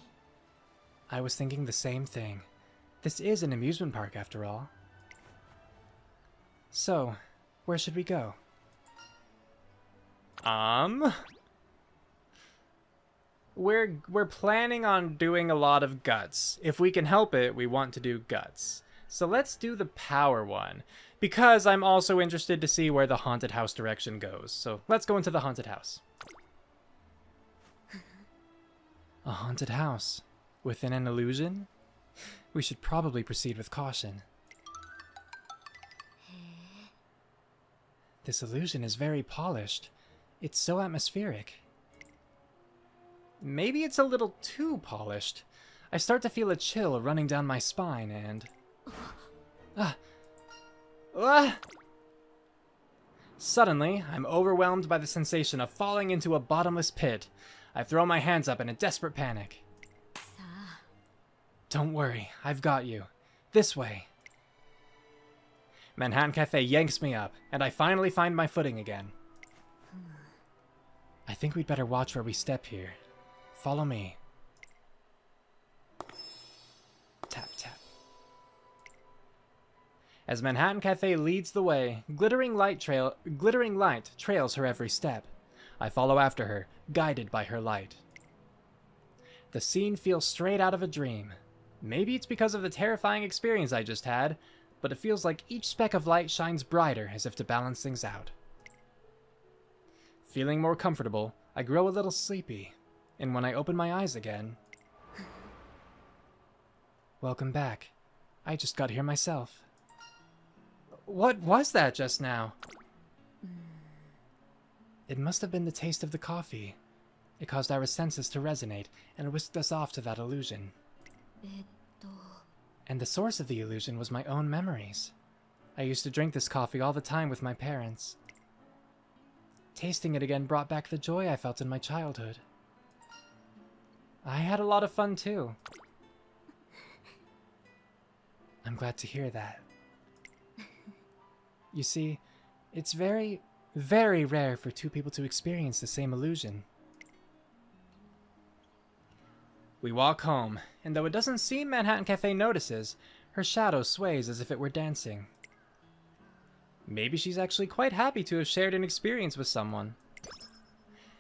I was thinking the same thing. This is an amusement park after all. So, where should we go? We're planning on doing a lot of guts. If we can help it, we want to do guts. So let's do the power one, because I'm also interested to see where the haunted house direction goes. So let's go into the haunted house. A haunted house within an illusion? We should probably proceed with caution. This illusion is very polished. It's so atmospheric. Maybe it's a little too polished. I start to feel a chill running down my spine and... Suddenly, I'm overwhelmed by the sensation of falling into a bottomless pit. I throw my hands up in a desperate panic. さあ、 Don't worry, I've got you. This way. Manhattan Cafe yanks me up, and I finally find my footing again. I think we'd better watch where we step here. Follow me. Tap, tap. As Manhattan Cafe leads the way, glittering light trails her every step. I follow after her, guided by her light. The scene feels straight out of a dream. Maybe it's because of the terrifying experience I just had, but it feels like each speck of light shines brighter as if to balance things out. Feeling more comfortable, I grow a little sleepy, and when I open my eyes again... Welcome back. I just got here myself. What was that just now? It must have been the taste of the coffee. It caused our senses to resonate and whisked us off to that illusion. えっと、 And the source of the illusion was my own memories. I used to drink this coffee all the time with my parents. Tasting it again brought back the joy I felt in my childhood. I had a lot of fun too. I'm glad to hear that. You see, it's very, very rare for two people to experience the same illusion. We walk home, and though it doesn't seem Manhattan Cafe notices, her shadow sways as if it were dancing. Maybe she's actually quite happy to have shared an experience with someone.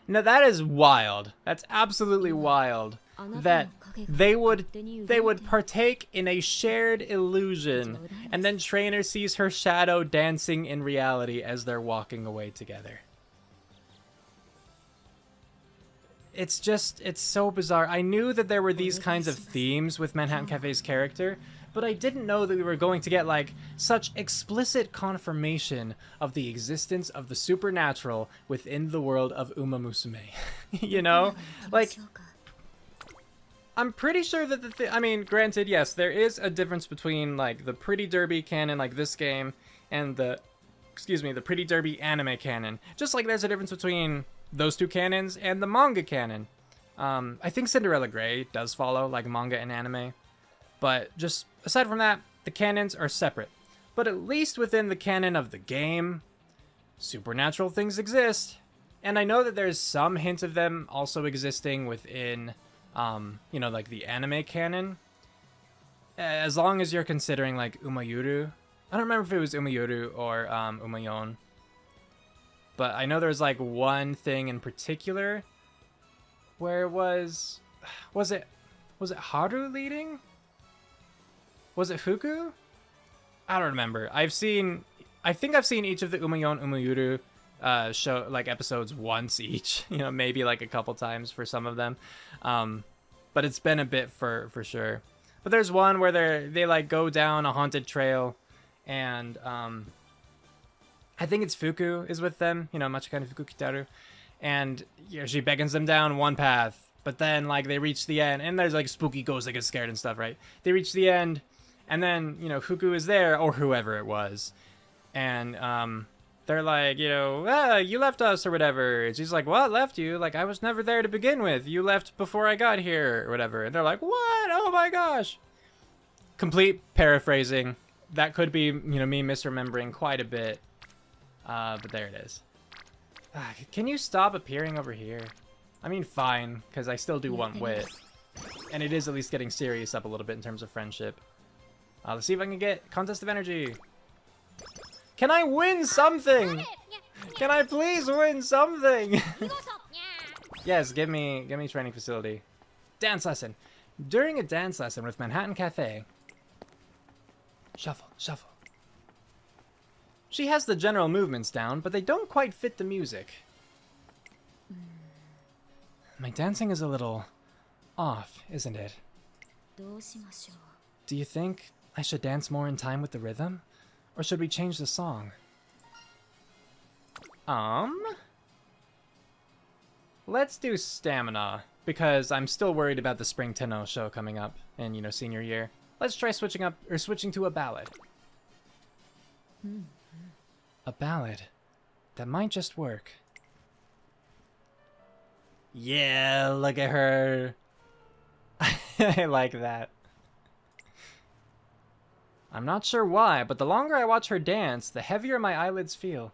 Now that is wild. That's absolutely wild. That they would partake in a shared illusion, and then Trainer sees her shadow dancing in reality as they're walking away together. It's so bizarre. I knew that there were these kinds of themes with Manhattan Cafe's character, but I didn't know that we were going to get like such explicit confirmation of the existence of the supernatural within the world of Umamusume. You know? Like, I'm pretty sure that I mean, granted, yes, there is a difference between like the Pretty Derby canon like this game and the Pretty Derby anime canon. Just like there's a difference between those two canons and the manga canon. I think Cinderella Grey does follow like manga and anime, but just aside from that, the canons are separate. But at least within the canon of the game, supernatural things exist, and I know that there's some hint of them also existing within, you know, like the anime canon. As long as you're considering like Umayuru. I don't remember if it was Umayuru or Umayon. But I know there's like one thing in particular where it was it Haru leading? Was it Fuku? I don't remember. I think I've seen each of the Umayon Umayuru show like episodes once each, you know, maybe like a couple times for some of them. But it's been a bit for sure. But there's one where they like go down a haunted trail, and I think it's Fuku is with them, you know, Machikane Fuku Kitaru, and you know, she beckons them down one path, but then like they reach the end, and there's like spooky ghosts that get scared and stuff, right? They reach the end, and then, you know, Fuku is there, or whoever it was, and they're like, you know, you left us or whatever. And she's like, what, left you? Like, I was never there to begin with. You left before I got here or whatever. And they're like, what? Oh my gosh. Complete paraphrasing. That could be, you know, me misremembering quite a bit. But there it is. Can you stop appearing over here? I mean, fine, because I still do want wit. And it is at least getting serious up a little bit in terms of friendship. Let's see if I can get Contest of Energy. Can I win something? Can I please win something? Yes, give me training facility. Dance lesson. During a dance lesson with Manhattan Cafe. Shuffle, shuffle. She has the general movements down, but they don't quite fit the music. My dancing is a little off, isn't it? Do you think I should dance more in time with the rhythm? Or should we change the song? Let's do stamina, because I'm still worried about the spring Tenno Sho coming up in, you know, senior year. Let's try switching to a ballad. A ballad. That might just work. Yeah, look at her. I like that. I'm not sure why, but the longer I watch her dance, the heavier my eyelids feel.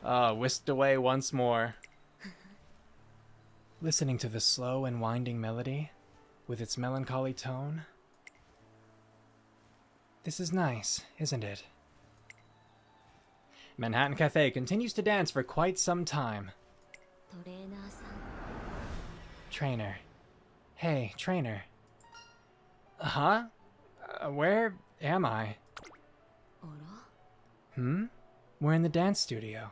Whisked away once more. Listening to the slow and winding melody, with its melancholy tone. This is nice, isn't it? Manhattan Cafe continues to dance for quite some time. Trainer. Hey, trainer. Huh? Where am I? We're in the dance studio.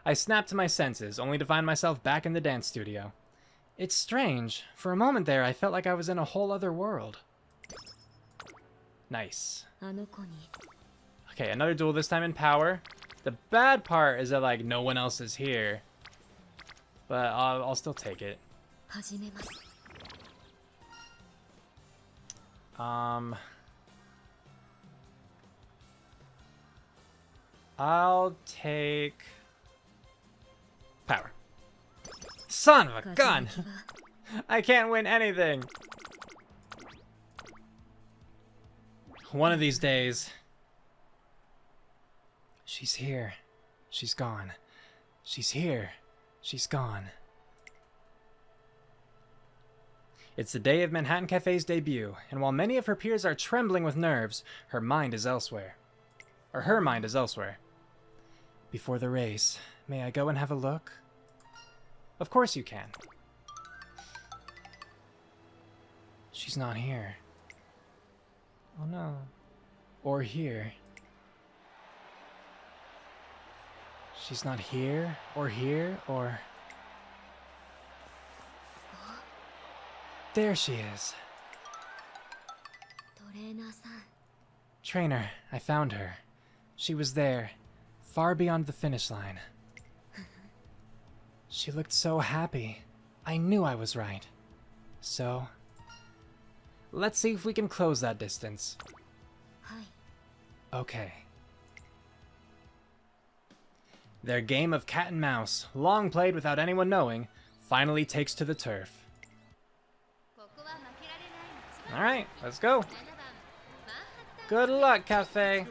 I snapped to my senses, only to find myself back in the dance studio. It's strange. For a moment there, I felt like I was in a whole other world. Nice. Okay, another duel, this time in power. The bad part is that, like, no one else is here. But I'll still take it. I'll take power. Son of a gun! I can't win anything. One of these days. She's here. She's gone. She's here. She's gone. It's the day of Manhattan Cafe's debut, and while many of her peers are trembling with nerves, her mind is elsewhere. before the race. May I go and have a look? Of course you can. She's not here. Oh no. Or here. She's not here, or... There she is. トレーナーさん Trainer, I found her. She was there, far beyond the finish line. She looked so happy. I knew I was right. So, let's see if we can close that distance. はい Okay. Their game of cat and mouse, long played without anyone knowing, finally takes to the turf. ここは負けられない Alright, let's go. 7番マンハッタン Good luck, Cafe.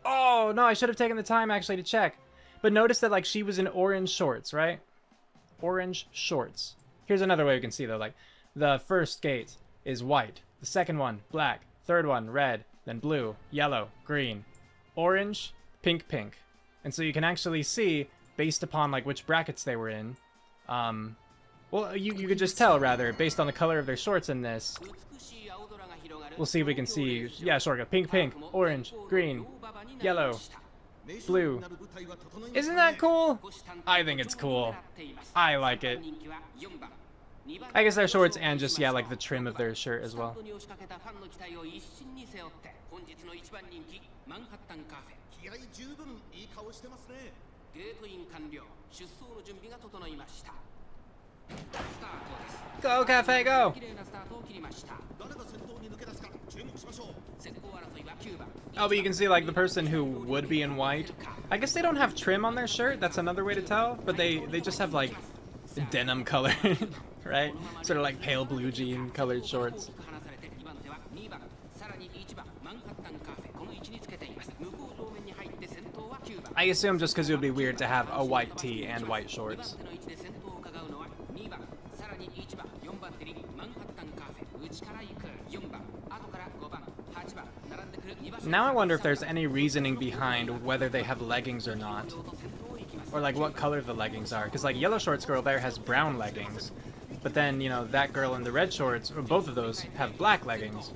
Oh, no, I should have taken the time actually to check. But notice that, like, she was in orange shorts, right? Orange shorts. Here's another way we can see, though. Like, the first gate is white. The second one, black. Third one, red. Then blue, yellow, green. Orange, pink, pink. And so you can actually see, based upon, like, which brackets they were in. Well, you could just tell, rather, based on the color of their shorts in this. We'll see if we can see. Yeah, sure. Pink, pink, orange, green, yellow, blue. Isn't that cool? I think it's cool. I like it. I guess their shorts and just, yeah, like the trim of their shirt as well. 気合十分いい顔してますね。ゲートイン完了。出走の準備が整いました。スタートです。 Go, Cafe, go! 綺麗なスタートを切りました。誰が先頭に抜け出すか注目しましょう。先行争いは9番。 Oh, but you can see, like, the person who would be in white. I guess they don't have trim on their shirt. That's another way to tell. But they just have, like, denim color, right? Sort of like pale blue jean colored shorts. I assume just because it would be weird to have a white tee and white shorts. Now I wonder if there's any reasoning behind whether they have leggings or not. Or like what color the leggings are. Because like yellow shorts girl there has brown leggings. But then, you know, that girl in the red shorts, or both of those, have black leggings.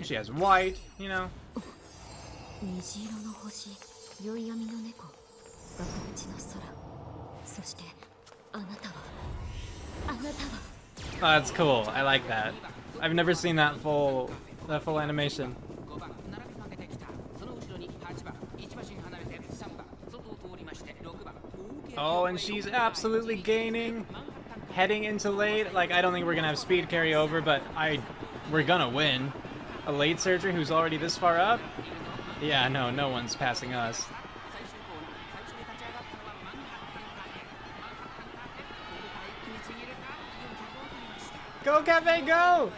She has white, you know. 虹色の星宵闇の猫爆打ちの空そしてあなたは Oh, that's cool. I like that. I've never seen that full animation. Oh, and she's absolutely gaining. Heading into late. Like, I don't think we're gonna have speed carry over, but we're gonna win. A late surgery who's already this far up? Yeah, no one's passing us. Go, Cafe, go!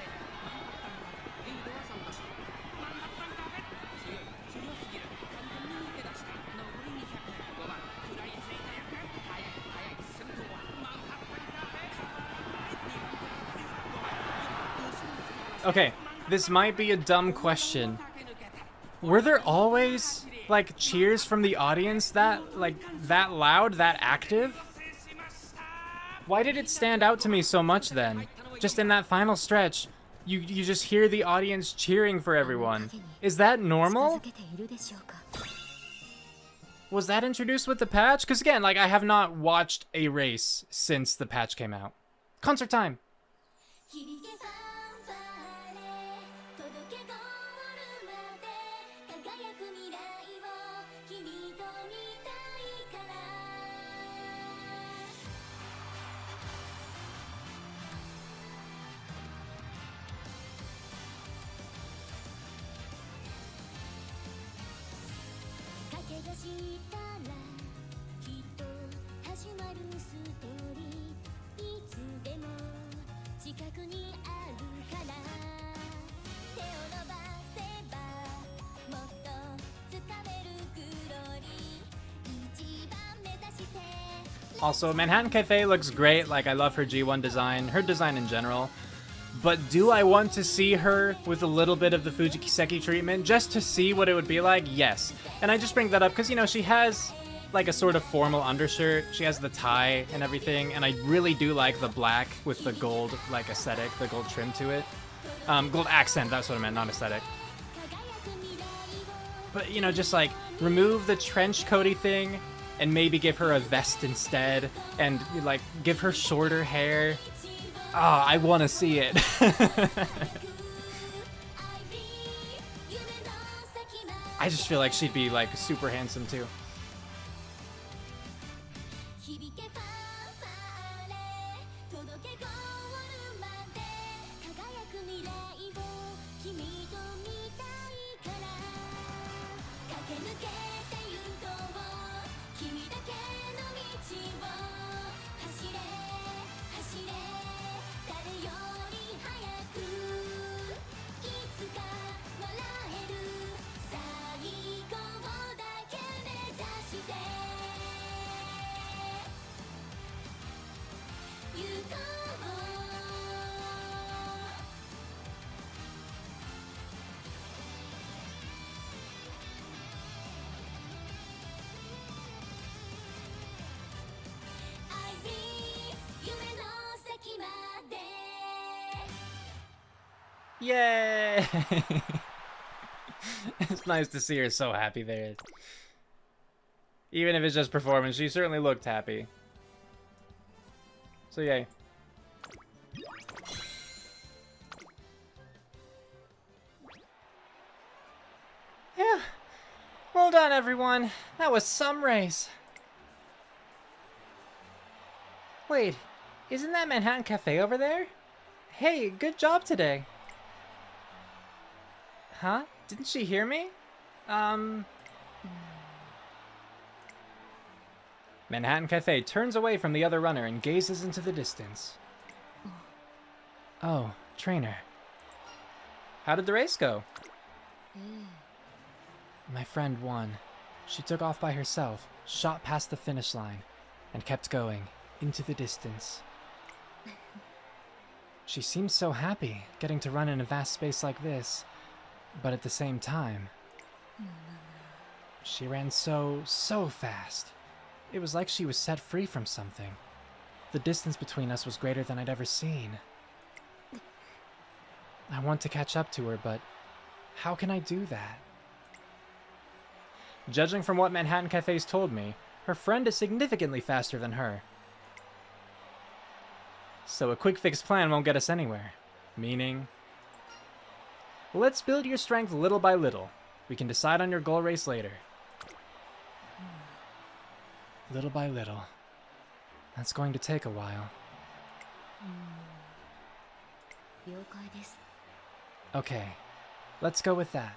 Okay, this might be a dumb question. Were there always, like, cheers from the audience that loud, that active? Why did it stand out to me so much then? Just in that final stretch, you just hear the audience cheering for everyone. Is that normal? Was that introduced with the patch? Because again, like, I have not watched a race since the patch came out. Concert time! Also, Manhattan Cafe looks great. Like, I love her G1 design, her design in general. But do I want to see her with a little bit of the Fujikiseki treatment just to see what it would be like? Yes. And I just bring that up because, you know, she has like a sort of formal undershirt. She has the tie and everything. And I really do like the black with the gold, like, aesthetic, the gold trim to it. Gold accent, that's what I meant, not aesthetic. But, you know, just like remove the trench coaty thing and maybe give her a vest instead and like give her shorter hair. Oh, I want to see it. I just feel like she'd be like super handsome too. Yay! It's nice to see her so happy there. Even if it's just performance, she certainly looked happy. So yay. Yeah. Well done, everyone. That was some race. Wait, isn't that Manhattan Cafe over there? Hey, good job today. Huh? Didn't she hear me? Manhattan Cafe turns away from the other runner and gazes into the distance. Oh, trainer. How did the race go? My friend won. She took off by herself, shot past the finish line, and kept going, into the distance. She seemed so happy, getting to run in a vast space like this. But at the same time, she ran so fast. It was like she was set free from something. The distance between us was greater than I'd ever seen. I want to catch up to her, but how can I do that? Judging from what Manhattan Cafe's told me, her friend is significantly faster than her. So a quick fix plan won't get us anywhere. Meaning... let's build your strength little by little. We can decide on your goal race later. Little by little. That's going to take a while. Okay, let's go with that.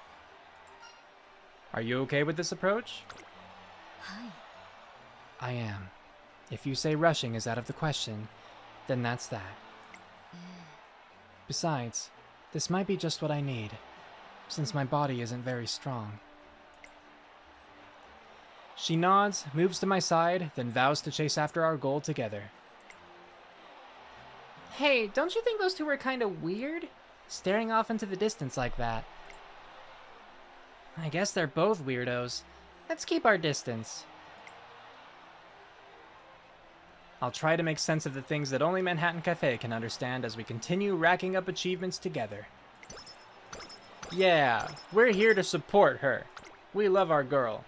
Are you okay with this approach? I am. If you say rushing is out of the question, then that's that. Besides, this might be just what I need, since my body isn't very strong. She nods, moves to my side, then vows to chase after our goal together. Hey, don't you think those two were kind of weird? Staring off into the distance like that. I guess they're both weirdos. Let's keep our distance. I'll try to make sense of the things that only Manhattan Cafe can understand as we continue racking up achievements together. Yeah, we're here to support her. We love our girl.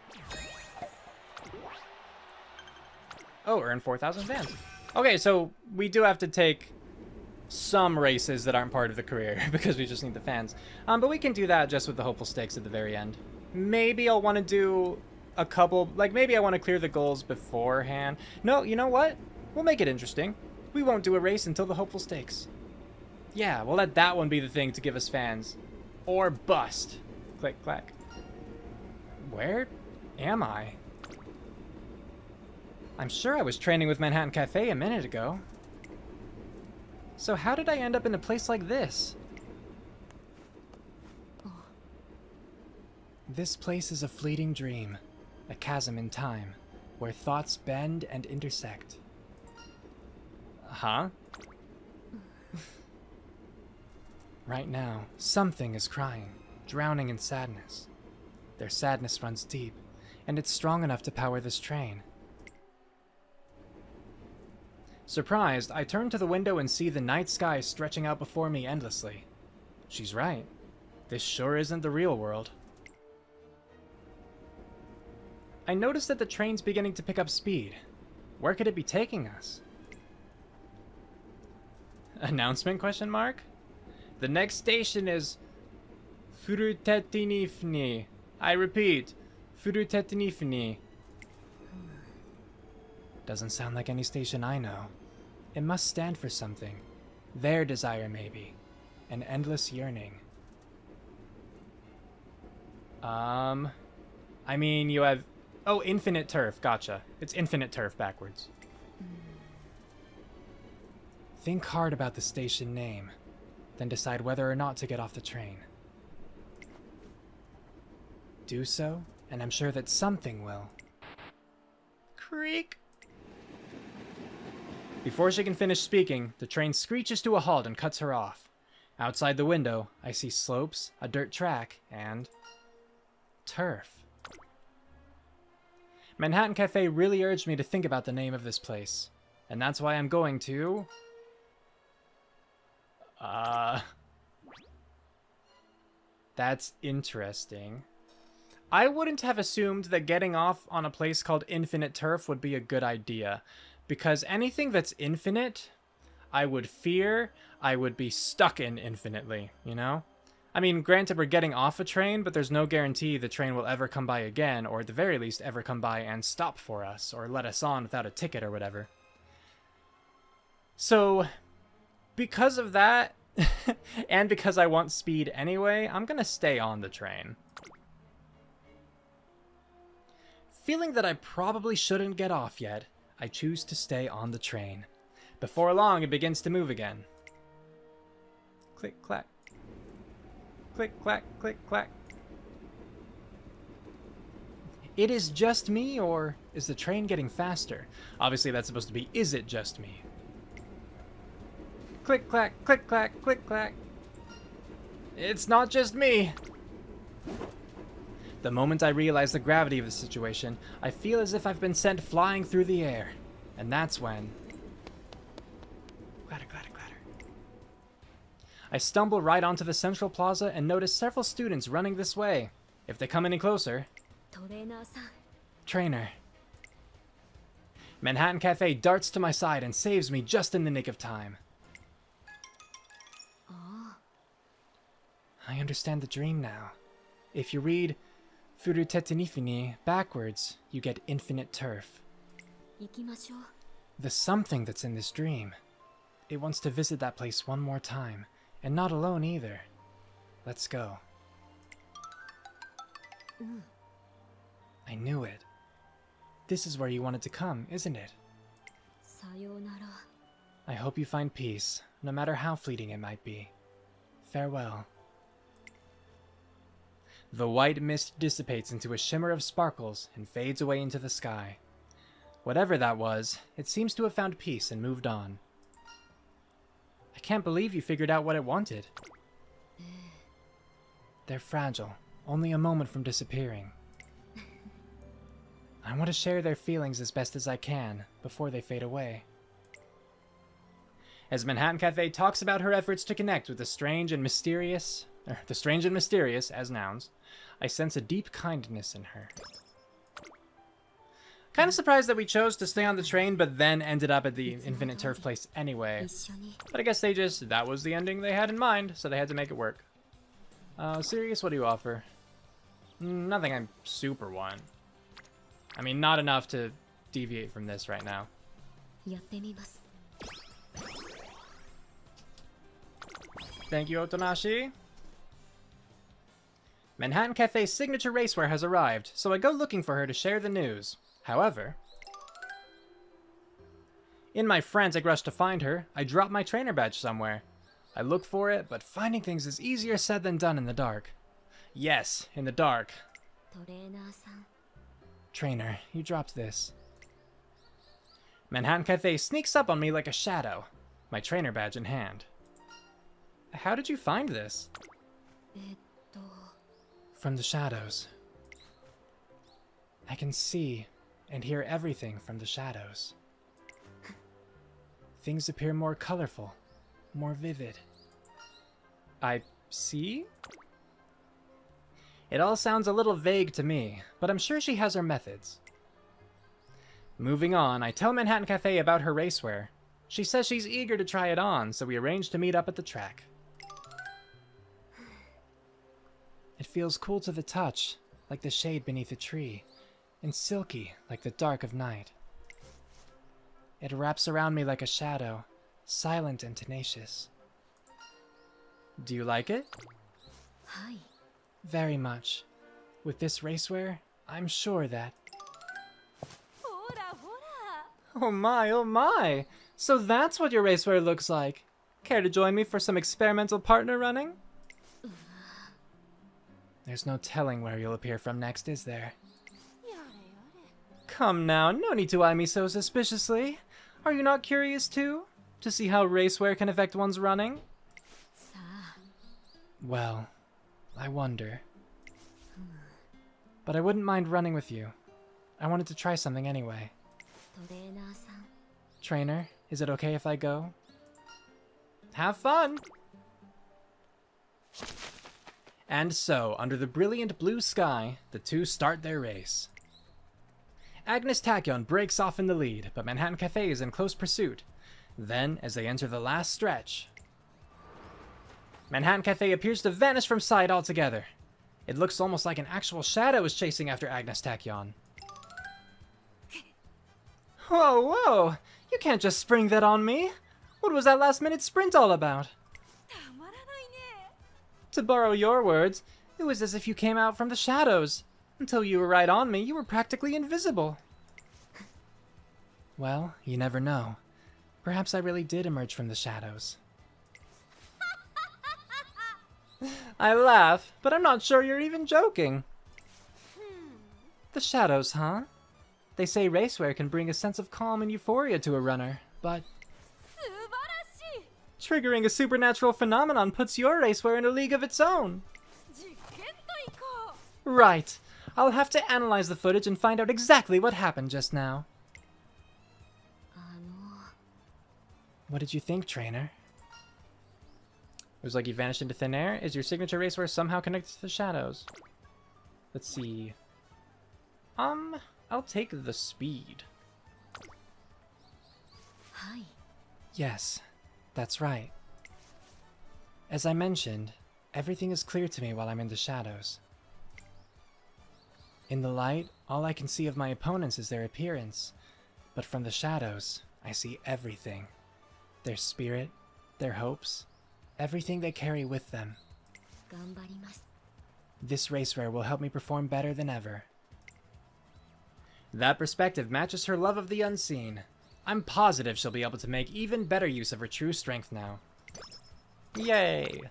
Oh, earn 4,000 fans. Okay, so we do have to take some races that aren't part of the career because we just need the fans. But we can do that just with the hopeful stakes at the very end. Maybe I'll want to do a couple, like maybe I want to clear the goals beforehand. No, you know what? We'll make it interesting. We won't do a race until the hopeful stakes. Yeah, we'll let that one be the thing to give us fans. Or bust. Click, clack. Where am I? I'm sure I was training with Manhattan Cafe a minute ago. So how did I end up in a place like this? This place is a fleeting dream, a chasm in time, where thoughts bend and intersect. Huh? Right now, something is crying, drowning in sadness. Their sadness runs deep, and it's strong enough to power this train. Surprised, I turn to the window and see the night sky stretching out before me endlessly. She's right. This sure isn't the real world. I notice that the train's beginning to pick up speed. Where could it be taking us? Announcement question mark? The next station is Furutetinifni. I repeat, Furutetinifni. Doesn't sound like any station I know. It must stand for something. Their desire, maybe. An endless yearning. I mean, you have... Oh, infinite turf. Gotcha. It's infinite turf backwards. Think hard about the station name, then decide whether or not to get off the train. Do so, and I'm sure that something will. Creak! Before she can finish speaking, the train screeches to a halt and cuts her off. Outside the window, I see slopes, a dirt track, and... turf. Manhattan Cafe really urged me to think about the name of this place, and that's why I'm going to... That's interesting. I wouldn't have assumed that getting off on a place called Infinite Turf would be a good idea, because anything that's infinite, I would fear I would be stuck in infinitely, you know? I mean, granted, we're getting off a train, but there's no guarantee the train will ever come by again, or at the very least, ever come by and stop for us, or let us on without a ticket or whatever. So, because of that, and because I want speed anyway, I'm gonna stay on the train. Feeling that I probably shouldn't get off yet, I choose to stay on the train. Before long, it begins to move again. Click, clack. Click, clack, click, clack. It is just me, or is the train getting faster? Obviously, that's supposed to be, is it just me? Click, clack, click, clack, click, clack. It's not just me. The moment I realize the gravity of the situation, I feel as if I've been sent flying through the air. And that's when... Clatter, clatter, clatter. I stumble right onto the central plaza and notice several students running this way. If they come any closer... Trainer. Manhattan Cafe darts to my side and saves me just in the nick of time. I understand the dream now. If you read Furutetinifini backwards, you get infinite turf. The something that's in this dream. It wants to visit that place one more time, and not alone either. Let's go. I knew it. This is where you wanted to come, isn't it? I hope you find peace, no matter how fleeting it might be. Farewell. The white mist dissipates into a shimmer of sparkles and fades away into the sky. Whatever that was, it seems to have found peace and moved on. I can't believe you figured out what it wanted. They're fragile, only a moment from disappearing. I want to share their feelings as best as I can, before they fade away. As Manhattan Cafe talks about her efforts to connect with the strange and mysterious, as nouns, I sense a deep kindness in her. Kind of surprised that we chose to stay on the train, but then ended up at the Infinite Turf place anyway. But I guess that was the ending they had in mind, so they had to make it work. Sirius, what do you offer? Nothing I super want. I mean, not enough to deviate from this right now. Thank you, Otonashi. Manhattan Cafe's signature racewear has arrived, so I go looking for her to share the news. However, in my frantic rush to find her, I drop my trainer badge somewhere. I look for it, but finding things is easier said than done in the dark. Yes, in the dark. Trainer, you dropped this. Manhattan Cafe sneaks up on me like a shadow, my trainer badge in hand. How did you find this? えっと From the shadows. I can see and hear everything from the shadows. Things appear more colorful, more vivid. I see? It all sounds a little vague to me, but I'm sure she has her methods. Moving on, I tell Manhattan Cafe about her racewear. She says she's eager to try it on, so we arrange to meet up at the track. It feels cool to the touch, like the shade beneath a tree, and silky like the dark of night. It wraps around me like a shadow, silent and tenacious. Do you like it? はい Very much. With this racewear, I'm sure that... ほらほら Oh my, oh my! So that's what your racewear looks like. Care to join me for some experimental partner running? There's no telling where you'll appear from next, is there? やれやれ Come now, no need to eye me so suspiciously. Are you not curious too? To see how racewear can affect one's running? さあ Well, I wonder. But I wouldn't mind running with you. I wanted to try something anyway. トレーナーさん Trainer, is it okay if I go? Have fun! And so, under the brilliant blue sky, the two start their race. Agnes Tachyon breaks off in the lead, but Manhattan Cafe is in close pursuit. Then, as they enter the last stretch, Manhattan Cafe appears to vanish from sight altogether. It looks almost like an actual shadow is chasing after Agnes Tachyon. Whoa, whoa! You can't just spring that on me! What was that last-minute sprint all about? たまらないね To borrow your words, it was as if you came out from the shadows. Until you were right on me, you were practically invisible. Well, you never know. Perhaps I really did emerge from the shadows. I laugh, but I'm not sure you're even joking. The shadows, huh? They say racewear can bring a sense of calm and euphoria to a runner, but 素晴らしい triggering a supernatural phenomenon puts your racewear in a league of its own. 実験と行こう Right. I'll have to analyze the footage and find out exactly what happened just now. あの What did you think, trainer? It was like you vanished into thin air. Is your signature racewear somehow connected to the shadows? Let's see. I'll take the speed. はい Yes, that's right. As I mentioned, everything is clear to me while I'm in the shadows. In the light, all I can see of my opponents is their appearance. But from the shadows, I see everything. Their spirit, their hopes, everything they carry with them. 頑張ります This racewear will help me perform better than ever. That perspective matches her love of the unseen. I'm positive she'll be able to make even better use of her true strength now. Yay!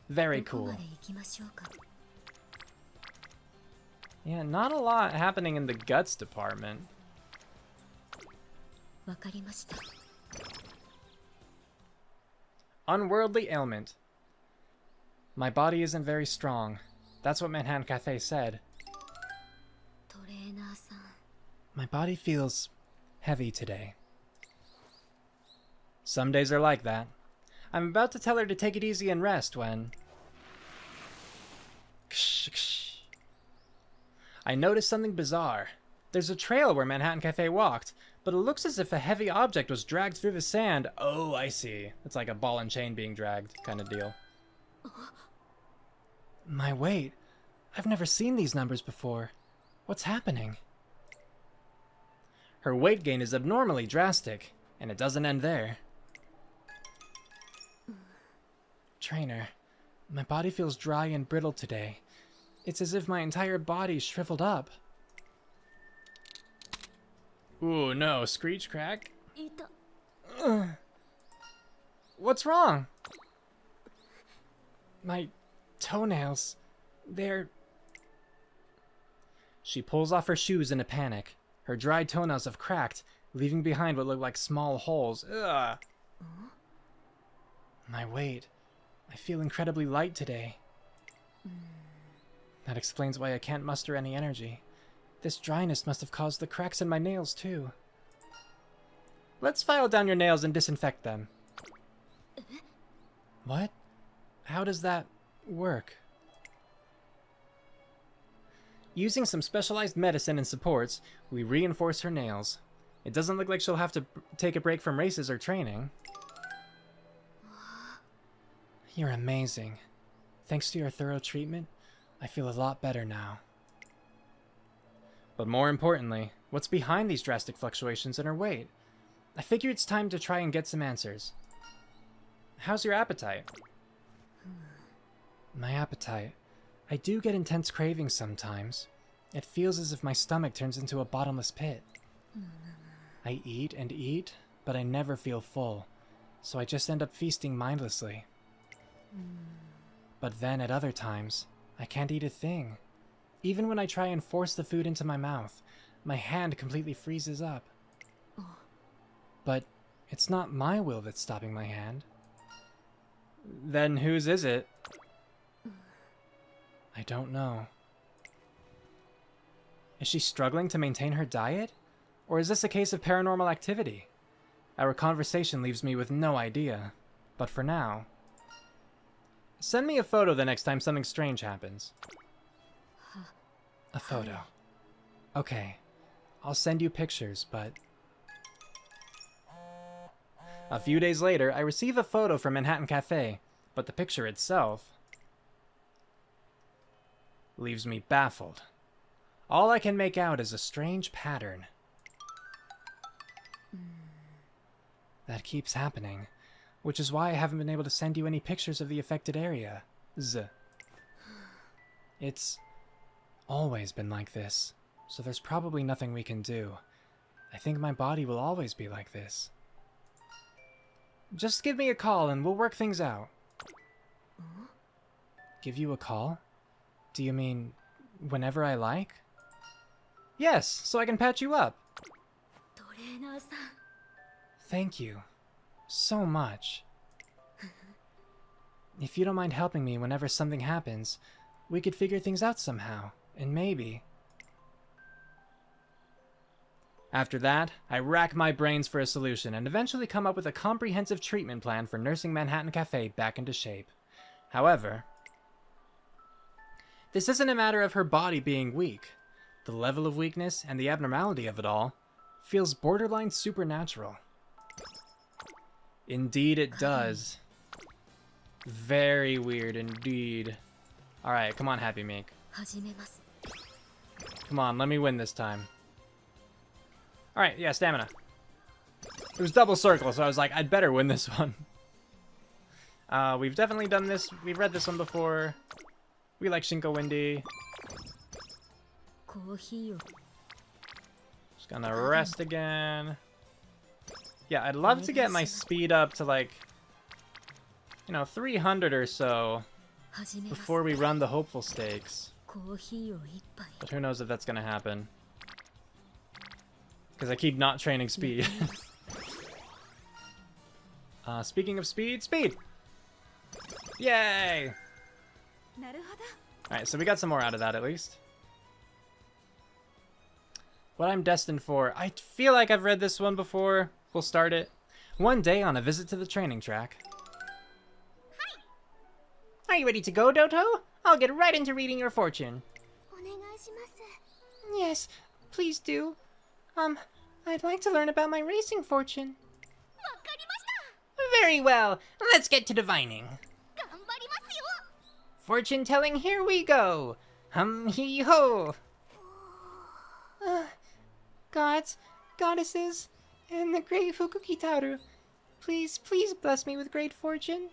Very どこま cool. で行きましょうか Yeah, not a lot happening in the guts department. わかりました Unworldly ailment. My body isn't very strong. That's what Manhattan Cafe said. トレーナーさん My body feels heavy today. Some days are like that. I'm about to tell her to take it easy and rest when... Ksh, ksh. I noticed something bizarre. There's a trail where Manhattan Cafe walked, but it looks as if a heavy object was dragged through the sand. Oh, I see. It's like a ball and chain being dragged kind of deal. My weight. I've never seen these numbers before. What's happening? Her weight gain is abnormally drastic, and it doesn't end there. Trainer, my body feels dry and brittle today. It's as if my entire body's shriveled up. Ooh, no, screech crack? いた What's wrong? My toenails, they're... She pulls off her shoes in a panic. Her dried toenails have cracked, leaving behind what look like small holes. Ugh. My weight. I feel incredibly light today. That explains why I can't muster any energy. This dryness must have caused the cracks in my nails, too. Let's file down your nails and disinfect them. What? How does that work? Using some specialized medicine and supports, we reinforce her nails. It doesn't look like she'll have to take a break from races or training. You're amazing. Thanks to your thorough treatment, I feel a lot better now. But more importantly, what's behind these drastic fluctuations in her weight? I figure it's time to try and get some answers. How's your appetite? My appetite. I do get intense cravings sometimes. It feels as if my stomach turns into a bottomless pit. I eat and eat, but I never feel full, so I just end up feasting mindlessly. But then at other times, I can't eat a thing. Even when I try and force the food into my mouth, my hand completely freezes up. But it's not my will that's stopping my hand. Then whose is it? I don't know. Is she struggling to maintain her diet? Or is this a case of paranormal activity? Our conversation leaves me with no idea. But for now... Send me a photo the next time something strange happens. A photo. Okay. I'll send you pictures, but... A few days later, I receive a photo from Manhattan Cafe, but the picture itself... leaves me baffled. All I can make out is a strange pattern. That keeps happening, which is why I haven't been able to send you any pictures of the affected area. It's always been like this, so there's probably nothing we can do. I think my body will always be like this. Just give me a call and we'll work things out. Give you a call? Do you mean whenever I like? Yes, so I can patch you up. Thank you. So much. If you don't mind helping me whenever something happens, we could figure things out somehow, and maybe... After that, I rack my brains for a solution and eventually come up with a comprehensive treatment plan for nursing Manhattan Cafe back into shape. However, this isn't a matter of her body being weak. The level of weakness and the abnormality of it all feels borderline supernatural. Indeed it does. Very weird indeed. Alright, come on, Happy Meek. Come on, let me win this time. Alright, yeah, stamina. It was double circle, so I was like, I'd better win this one. We've definitely done this. We've read this one before. We like Shinko Windy. Just gonna rest again. Yeah, I'd love to get my speed up to like, 300 or so before we run the hopeful stakes. But who knows if that's gonna happen. Because I keep not training speed. Speaking of speed, speed! Yay! Alright, so we got some more out of that at least. What I'm destined for. I feel like I've read this one before. We'll start it. One day on a visit to the training track. Hi. Are you ready to go, Doto? I'll get right into reading your fortune. Yes, please do. I'd like to learn about my racing fortune. Very well. Let's get to divining. Fortune telling, here we go. Hee ho. Gods, goddesses, and the great Fukukitaru, please bless me with great fortune.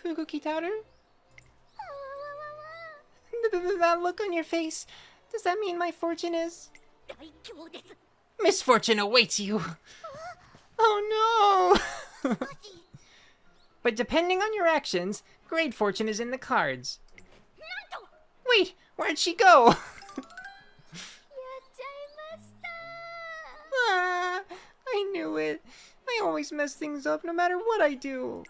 Fukukitaru? That look on your face, does that mean my fortune is... Misfortune awaits you! Oh no! But depending on your actions, great fortune is in the cards. Wait, where'd she go? I knew it. I always mess things up no matter what I do.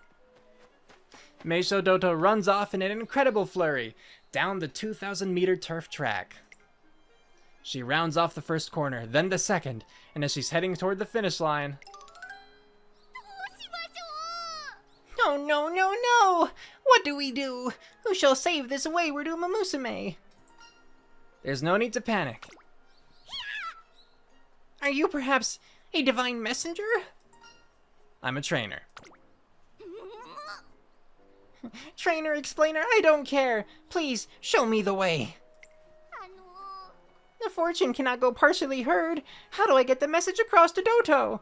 Meisho Doto runs off in an incredible flurry down the 2,000-meter turf track. She rounds off the first corner, then the second, and as she's heading toward the finish line... No, no, no, no! What do we do? Who shall save this wayward Umamusume? There's no need to panic. Are you perhaps a divine messenger? I'm a trainer. Trainer, explainer, I don't care. Please, show me the way. The fortune cannot go partially heard. How do I get the message across to Doto?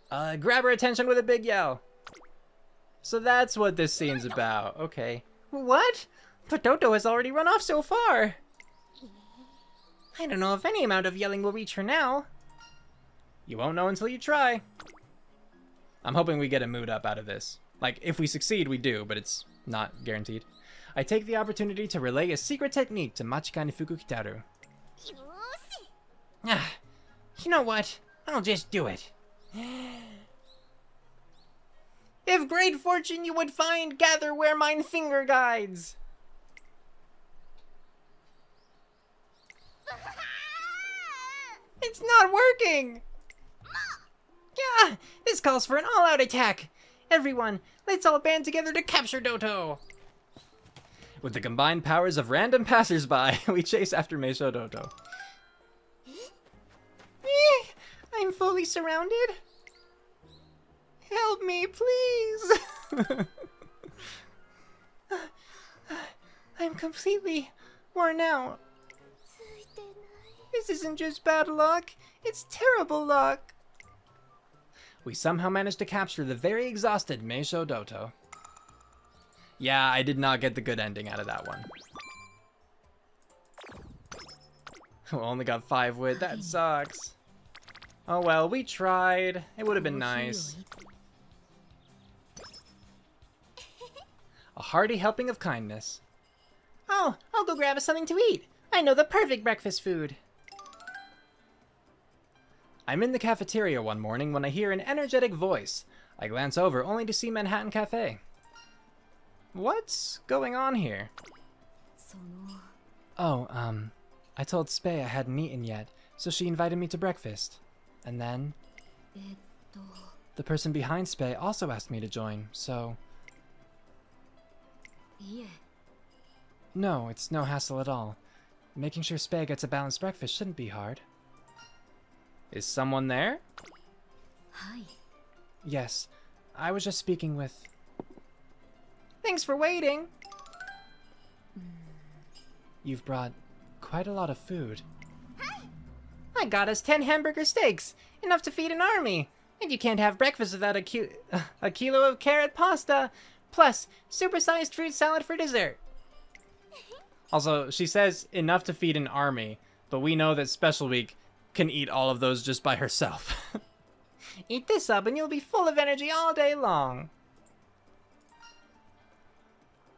Grab her attention with a big yell. So that's what this scene's about. Okay. What? But Doto has already run off so far. I don't know if any amount of yelling will reach her now. You won't know until you try. I'm hoping we get a mood up out of this. Like, if we succeed, we do, but it's not guaranteed. I take the opportunity to relay a secret technique to Machikane Fukukitaru. Ah, you know what? I'll just do it. If great fortune you would find, gather where mine finger guides. It's not working! Yeah, this calls for an all-out attack! Everyone, let's all band together to capture Doto! With the combined powers of random passersby, we chase after Meisho Doto. I'm fully surrounded. Help me, please! I'm completely worn out. This isn't just bad luck, it's terrible luck. We somehow managed to capture the very exhausted Meisho Doto. Yeah, I did not get the good ending out of that one. We only got 5 wit, that sucks. Oh well, we tried. It would have been nice. A hearty helping of kindness. Oh, I'll go grab us something to eat. I know the perfect breakfast food. I'm in the cafeteria one morning when I hear an energetic voice. I glance over only to see Manhattan Cafe. What's going on here? Oh, I told Spei I hadn't eaten yet, so she invited me to breakfast. And then... the person behind Spei also asked me to join, so... No, it's no hassle at all. Making sure Spei gets a balanced breakfast shouldn't be hard. Is someone there? Hi. Yes, I was just speaking with... Thanks for waiting! You've brought quite a lot of food. I got us 10 hamburger steaks, enough to feed an army. And you can't have breakfast without a kilo of carrot pasta, plus supersized fruit salad for dessert. Also, she says enough to feed an army, but we know that Special Week can eat all of those just by herself. Eat this up and you'll be full of energy all day long.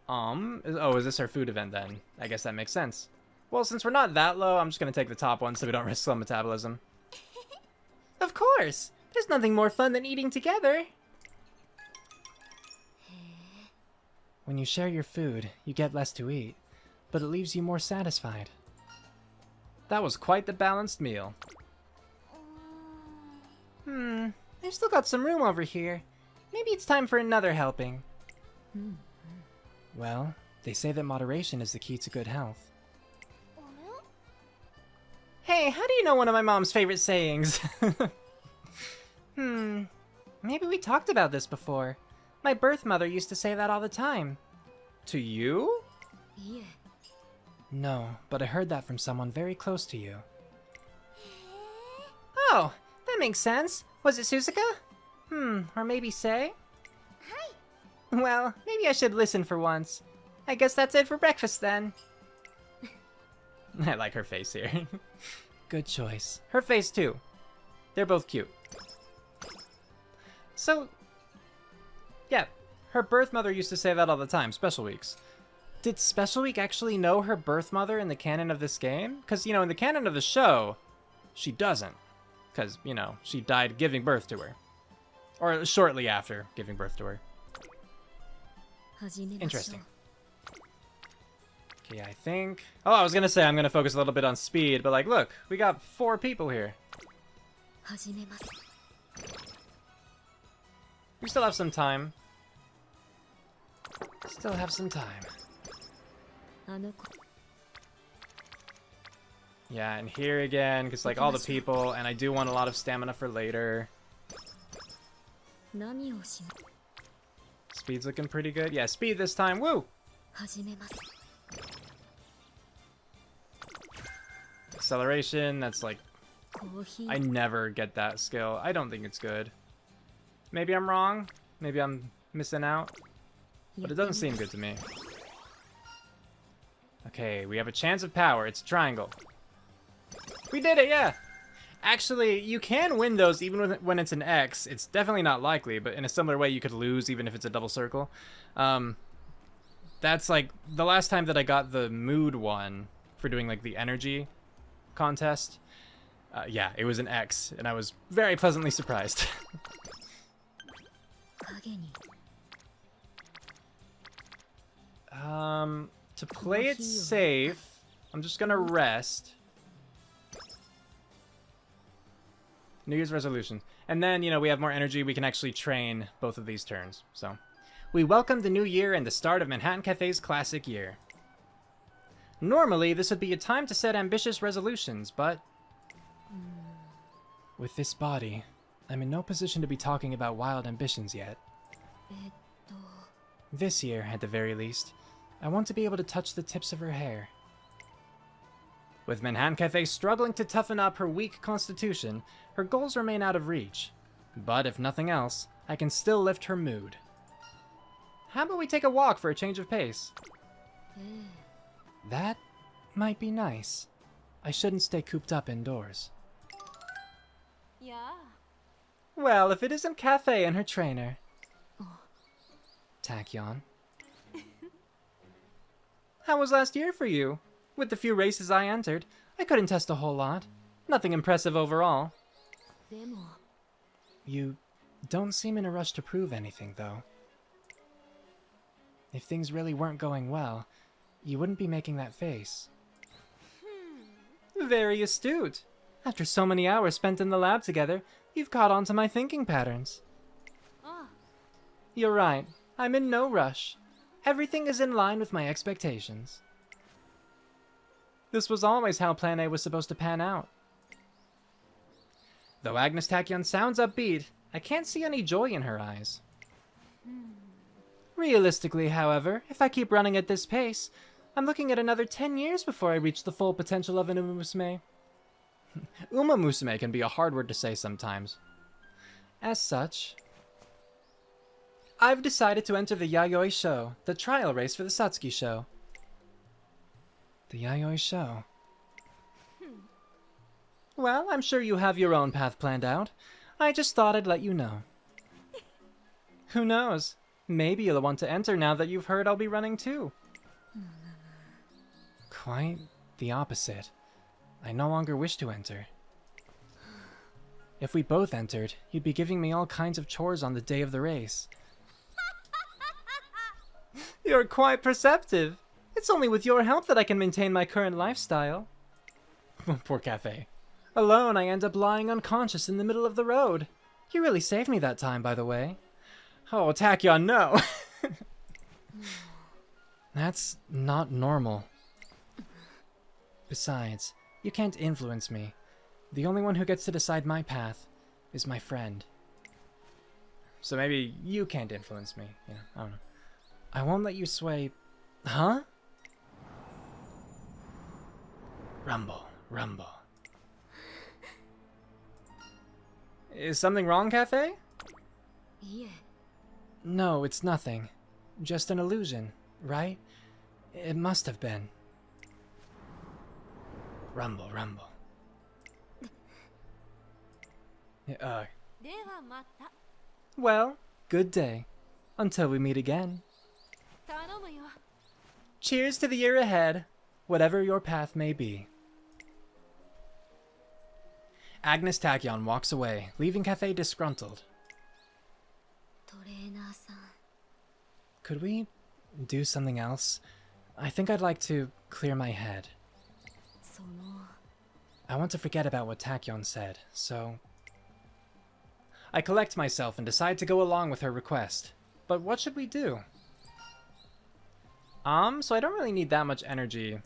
Oh, is this her food event then? I guess that makes sense. Well, since we're not that low, I'm just gonna take the top one so we don't risk slow metabolism. Of course! There's nothing more fun than eating together! When you share your food, you get less to eat, but it leaves you more satisfied. That was quite the balanced meal. I've still got some room over here. Maybe it's time for another helping. Well, they say that moderation is the key to good health. Hey, how do you know one of my mom's favorite sayings? Maybe we talked about this before. My birth mother used to say that all the time. To you? No, but I heard that from someone very close to you. Oh, that makes sense. Was it Suzuka? Or maybe Sei? Well, maybe I should listen for once. I guess that's it for breakfast then. I like her face here. Good choice. Her face too. They're both cute. So, yeah, her birth mother used to say that all the time, Special Weeks. Did Special Week actually know her birth mother in the canon of this game? Because, you know, in the canon of the show, she doesn't. Because, you know, she died giving birth to her. Or shortly after giving birth to her. Interesting. Okay, I think... Oh, I was gonna say I'm gonna focus a little bit on speed, but like, look, we got 4 people here. We still have some time. Still have some time. Yeah, and here again, because like all the people, and I do want a lot of stamina for later. Speed's looking pretty good. Yeah, speed this time. Woo! Acceleration, that's like... I never get that skill. I don't think it's good. Maybe I'm wrong. Maybe I'm missing out. But it doesn't seem good to me. Okay, we have a chance of power. It's a triangle. We did it, yeah! Actually, you can win those even when it's an X. It's definitely not likely, but in a similar way you could lose even if it's a double circle. That's like the last time that I got the mood one for doing like the energy contest. Yeah, it was an X, and I was very pleasantly surprised. To play it safe, I'm just gonna rest. New Year's resolution. And then, you know, we have more energy, we can actually train both of these turns, so. We welcome the new year and the start of Manhattan Cafe's classic year. Normally, this would be a time to set ambitious resolutions, but... With this body, I'm in no position to be talking about wild ambitions yet. This year, at the very least, I want to be able to touch the tips of her hair. With Manhattan Cafe struggling to toughen up her weak constitution, her goals remain out of reach. But if nothing else, I can still lift her mood. How about we take a walk for a change of pace? That might be nice. I shouldn't stay cooped up indoors. Yeah. Well, if it isn't Cafe and her trainer. Tachyon. How was last year for you? With the few races I entered, I couldn't test a whole lot. Nothing impressive overall. You don't seem in a rush to prove anything, though. If things really weren't going well, you wouldn't be making that face. Very astute. After so many hours spent in the lab together, you've caught on to my thinking patterns. You're right. I'm in no rush. Everything is in line with my expectations. This was always how Plan A was supposed to pan out. Though Agnes Tachyon sounds upbeat, I can't see any joy in her eyes. Realistically, however, if I keep running at this pace, I'm looking at another 10 years before I reach the full potential of an Umamusume. Umamusume can be a hard word to say sometimes. As such, I've decided to enter the Yayoi Sho, the trial race for the Satsuki Show. The Yayoi Sho. Well, I'm sure you have your own path planned out. I just thought I'd let you know. Who knows? Maybe you'll want to enter now that you've heard I'll be running too. Quite the opposite. I no longer wish to enter. If we both entered, you'd be giving me all kinds of chores on the day of the race. You're quite perceptive. It's only with your help that I can maintain my current lifestyle. Poor Cafe. Alone, I end up lying unconscious in the middle of the road. You really saved me that time, by the way. Oh, Tachyon, no! That's not normal. Besides, you can't influence me. The only one who gets to decide my path is my friend. So maybe you can't influence me, you know, I don't know. I won't let you sway... Huh? Rumble, rumble. Is something wrong, Cafe? No, it's nothing. Just an illusion, right? It must have been. Rumble, rumble. Well, good day. Until we meet again. Cheers to the year ahead, whatever your path may be. Agnes Tachyon walks away, leaving Cafe disgruntled. トレーナーさん Could we do something else? I think I'd like to clear my head. その I want to forget about what Tachyon said, so... I collect myself and decide to go along with her request. But what should we do? So I don't really need that much energy.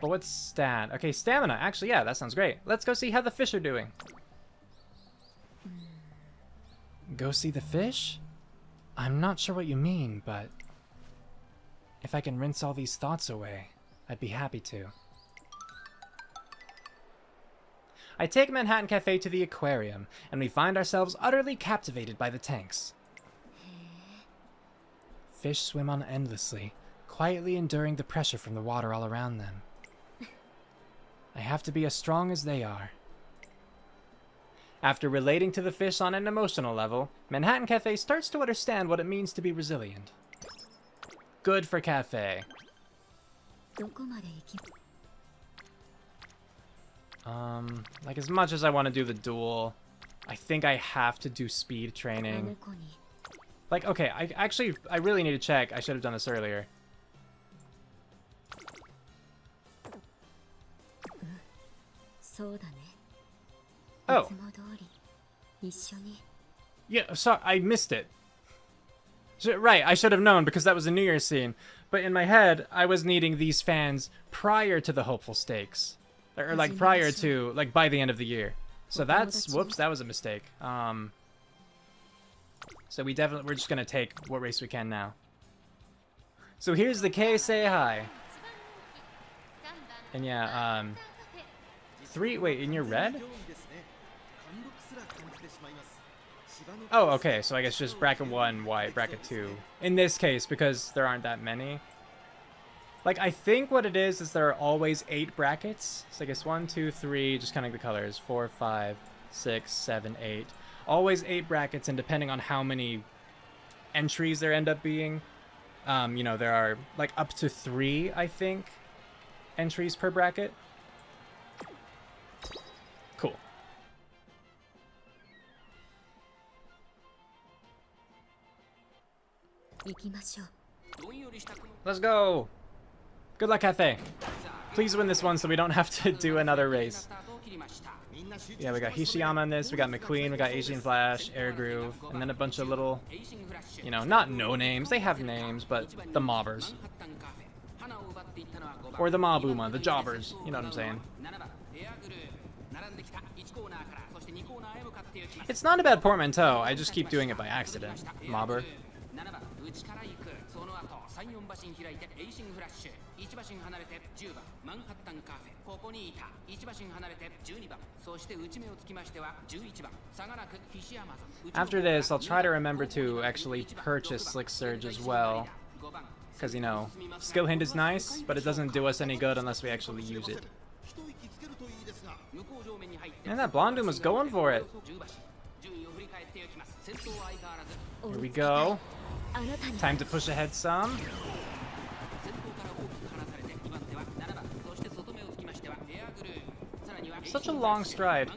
But what's stat? Okay, stamina. Actually, yeah, that sounds great. Let's go see how the fish are doing. Go see the fish? I'm not sure what you mean, but... if I can rinse all these thoughts away, I'd be happy to. I take Manhattan Cafe to the aquarium, and we find ourselves utterly captivated by the tanks. Fish swim on endlessly, quietly enduring the pressure from the water all around them. I have to be as strong as they are. After relating to the fish on an emotional level, Manhattan Cafe starts to understand what it means to be resilient. Good for Cafe. どこまで行き Like as much as I want to do the duel, I think I have to do speed あの training. 子に Like, okay, I really need to check. I should have done this earlier. そうだね Oh. いつも通り一緒に Yeah, sorry, I missed it. Right, I should have known because that was a New Year's scene. But in my head, I was needing these fans prior to the hopeful stakes. Or like prior to, like by the end of the year. So that's, whoops, that was a mistake. So we're just gonna take what race we can now. So here's the Keisei Hai. And yeah, wait, in your red? Oh, okay, so I guess just bracket 1, white, bracket 2. In this case, because there aren't that many. Like, I think what it is there are always 8 brackets. So I guess 1, 2, 3, just counting the colors. 4, 5, 6, 7, 8. Always 8 brackets, and depending on how many entries there end up being, you know, there are, like, up to 3, I think, entries per bracket. Cool. Let's go! Good luck, Cafe. Please win this one so we don't have to do another race. Yeah, we got Hishiyama in this, we got McQueen, we got Asian Flash, Air Groove, and then a bunch of little, you know, not no names, they have names, but the mobbers. Or the Mabuma, the jobbers, you know what I'm saying. It's not a bad portmanteau, I just keep doing it by accident. Mobber. After this, I'll try to remember to actually purchase Slick Surge as well. Because, you know, Skill Hint is nice, but it doesn't do us any good unless we actually use it. And that Blondoom was going for it. Here we go. Time to push ahead some. Such a long stride.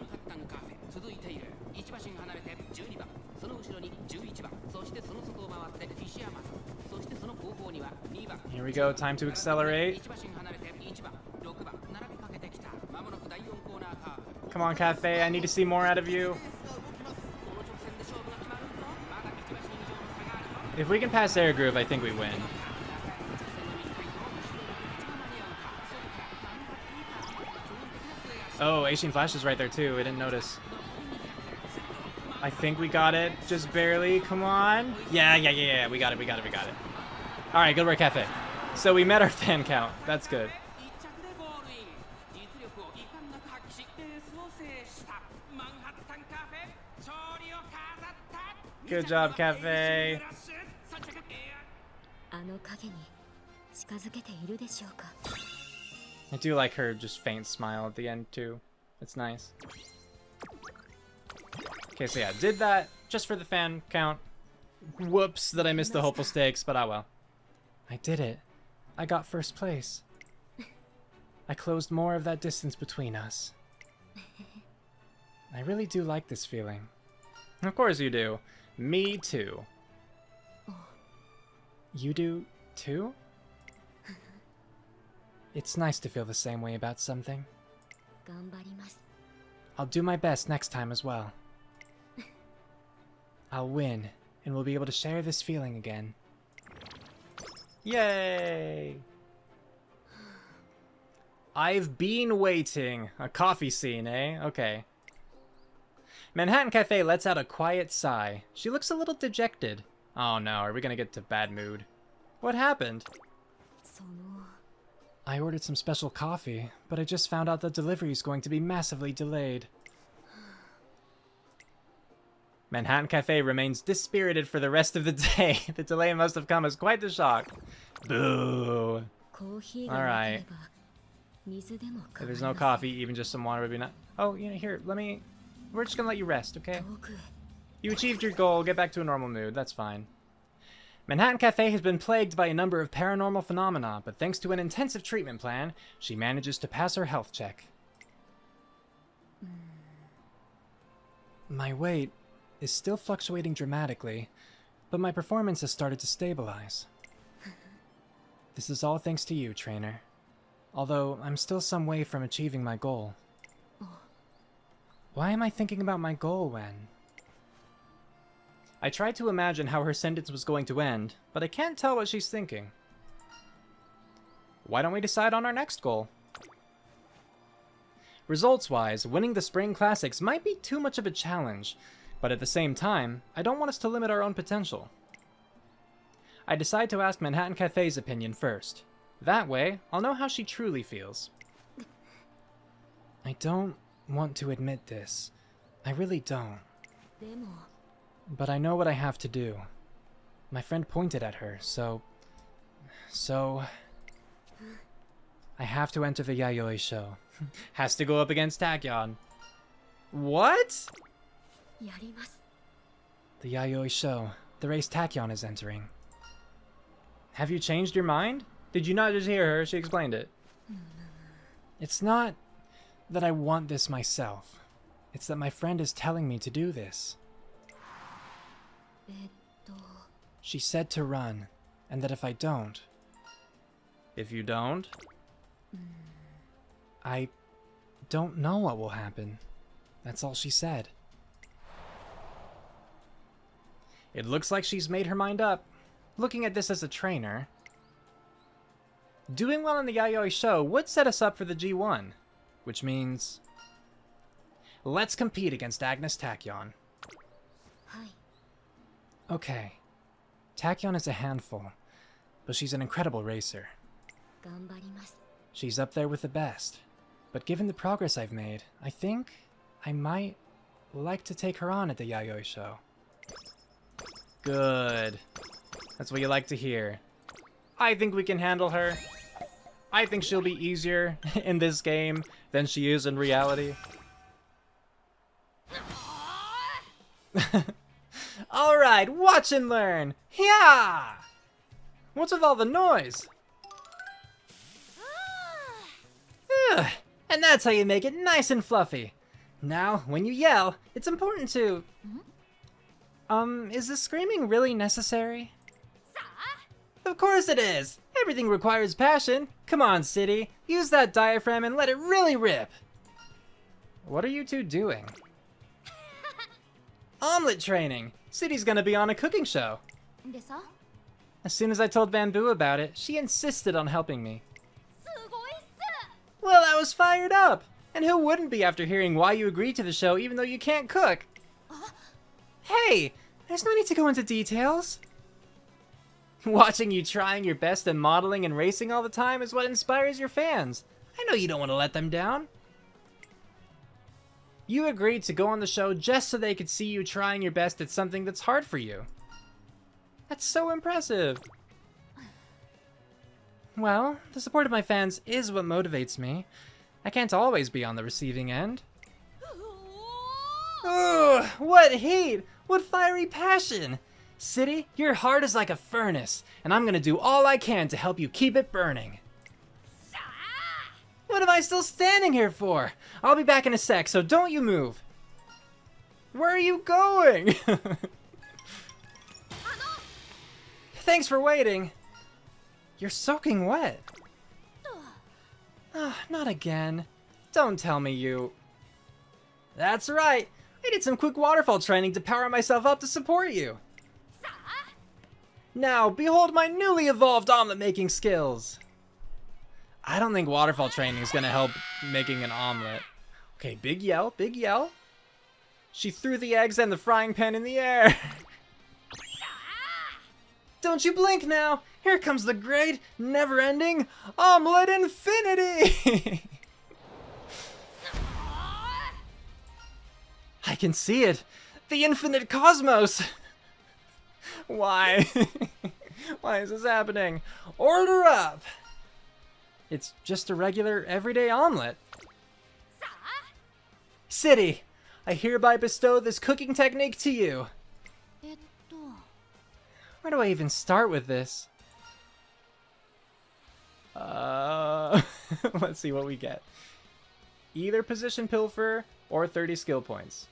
Here we go, time to accelerate. Come on, Cafe, I need to see more out of you. If we can pass Air Groove, I think we win. Oh, Asian Flash is right there too, I didn't notice. I think we got it, just barely, come on. Yeah, we got it. Alright, good work, Cafe. So we met our fan count, that's good. Good job, Cafe. I do like her just faint smile at the end too. It's nice. Okay, so yeah, did that just for the fan count. Whoops that I missed the hopeful stakes, but ah well. I did it. I got first place. I closed more of that distance between us. I really do like this feeling. Of course you do. Me too. You do too? It's nice to feel the same way about something. 頑張ります I'll do my best next time as well. I'll win, and we'll be able to share this feeling again. Yay! I've been waiting. A coffee scene, eh? Okay. Manhattan Cafe lets out a quiet sigh. She looks a little dejected. Oh no, are we gonna get to bad mood? What happened? その I ordered some special coffee, but I just found out the delivery is going to be massively delayed. Manhattan Cafe remains dispirited for the rest of the day. The delay must have come as quite the shock. Boo. コーヒーが Alright. なければ水でも If 構い there's ま no せん coffee, even just some water would be not. Oh, you know, here, let me. We're just gonna let you rest, okay? 遠くへ You achieved your goal, get back to a normal mood, that's fine. Manhattan Cafe has been plagued by a number of paranormal phenomena, but thanks to an intensive treatment plan, she manages to pass her health check. My weight is still fluctuating dramatically, but my performance has started to stabilize. This is all thanks to you, trainer. Although I'm still some way from achieving my goal. Why am I thinking about my goal when? I tried to imagine how her sentence was going to end, but I can't tell what she's thinking. Why don't we decide on our next goal? Results-wise, winning the Spring Classics might be too much of a challenge, but at the same time, I don't want us to limit our own potential. I decide to ask Manhattan Cafe's opinion first. That way, I'll know how she truly feels. I don't want to admit this. I really don't. でも But I know what I have to do. My friend pointed at her, so... I have to enter the Yayoi Sho. Has to go up against Tachyon. What? やります The Yayoi Sho. The race Tachyon is entering. Have you changed your mind? Did you not just hear her? She explained it. It's not that I want this myself. It's that my friend is telling me to do this. えっと She said to run, and that if I don't... If you don't? I don't know what will happen. That's all she said. It looks like she's made her mind up. Looking at this as a trainer, doing well in the Yayoi Sho would set us up for the G1, which means... Let's compete against Agnes Tachyon. はい Okay. Tachyon is a handful, but she's an incredible racer. 頑張ります She's up there with the best. But given the progress I've made, I think I might like to take her on at the Yayoi Sho. Good. That's what you like to hear. I think we can handle her. I think she'll be easier in this game than she is in reality. Alright, watch and learn! Yeah! What's with all the noise? Ugh, and that's how you make it nice and fluffy. Now, when you yell, it's important to... is the screaming really necessary? Of course it is! Everything requires passion. Come on, City. Use that diaphragm and let it really rip. What are you two doing? Omelet training! City's gonna be on a cooking show. でさ As soon as I told Bamboo about it, she insisted on helping me. すごいっす Well, I was fired up! And who wouldn't be after hearing why you agreed to the show even though you can't cook? Hey! There's no need to go into details. Watching you trying your best and modeling and racing all the time is what inspires your fans. I know you don't want to let them down. You agreed to go on the show just so they could see you trying your best at something that's hard for you. That's so impressive. Well, the support of my fans is what motivates me. I can't always be on the receiving end. Ugh, what heat! What fiery passion! City, your heart is like a furnace, and I'm gonna do all I can to help you keep it burning. What am I still standing here for? I'll be back in a sec, so don't you move. Where are you going? Thanks for waiting. You're soaking wet. Not again. Don't tell me you... That's right. I did some quick waterfall training to power myself up to support you. Now, behold my newly evolved omelet-making skills. I don't think waterfall training is going to help making an omelet. Okay, big yell, big yell. She threw the eggs and the frying pan in the air. Don't you blink now. Here comes the great, never-ending omelet infinity. I can see it. The infinite cosmos. Why? Why is this happening? Order up. It's just a regular, everyday omelet. City, I hereby bestow this cooking technique to you. Where do I even start with this? Let's see what we get. Either position pilfer or 30 skill points.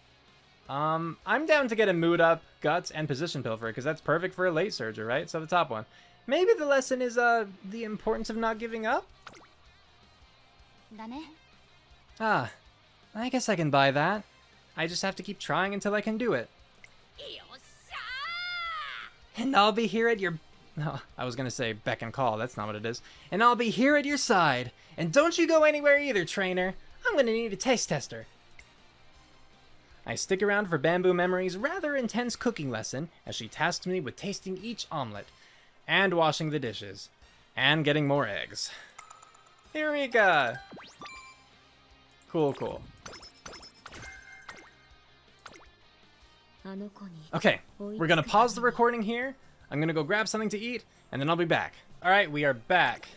I'm down to get a mood up, guts, and position pilfer, because that's perfect for a late surger, right? So the top one. Maybe the lesson is the importance of not giving up? Ah, I guess I can buy that. I just have to keep trying until I can do it. And I'll be here at your... No, I was gonna say beck and call, that's not what it is. And I'll be here at your side. And don't you go anywhere either, trainer. I'm gonna need a taste tester. I stick around for Bamboo Memory's rather intense cooking lesson as she tasks me with tasting each omelet, and washing the dishes, and getting more eggs. Eureka! Cool, cool. Okay, we're gonna pause the recording here. I'm gonna go grab something to eat, and then I'll be back. Alright, we are back.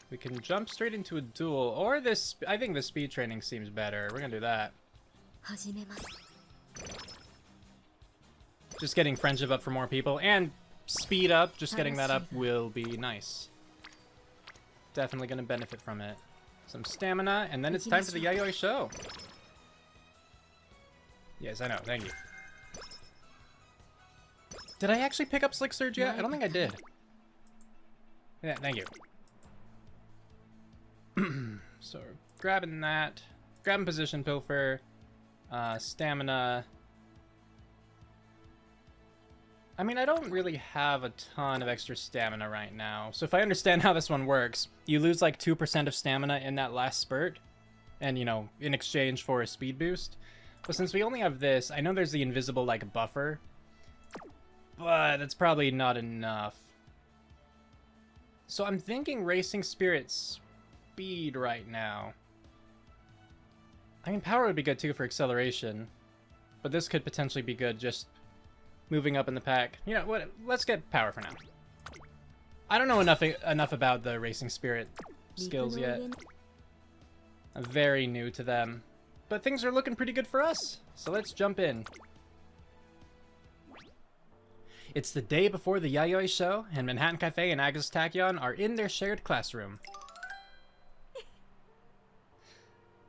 We can jump straight into a duel, or this... I think the speed training seems better. We're gonna do that. Just getting friendship up for more people, and speed up, just getting that up will be nice. Definitely gonna benefit from it. Some stamina, and then it's time for the Yayoi Sho. Yes, I know, thank you. Did I actually pick up Slick Surge yet? I don't think I did. Yeah, thank you. So, grabbing that. Grabbing position pilfer. Stamina. I mean, I don't really have a ton of extra stamina right now. So if I understand how this one works, you lose like 2% of stamina in that last spurt. And, you know, in exchange for a speed boost. But since we only have this, I know there's the invisible, like, buffer. But that's probably not enough. So I'm thinking Racing Spirit speed right now. I mean, power would be good too for acceleration. But this could potentially be good just moving up in the pack. You know what? Let's get power for now. I don't know enough about the Racing Spirit skills yet. I'm very new to them. But things are looking pretty good for us, so let's jump in. It's the day before the Yayoi Sho, and Manhattan Cafe and Agus Tachyon are in their shared classroom.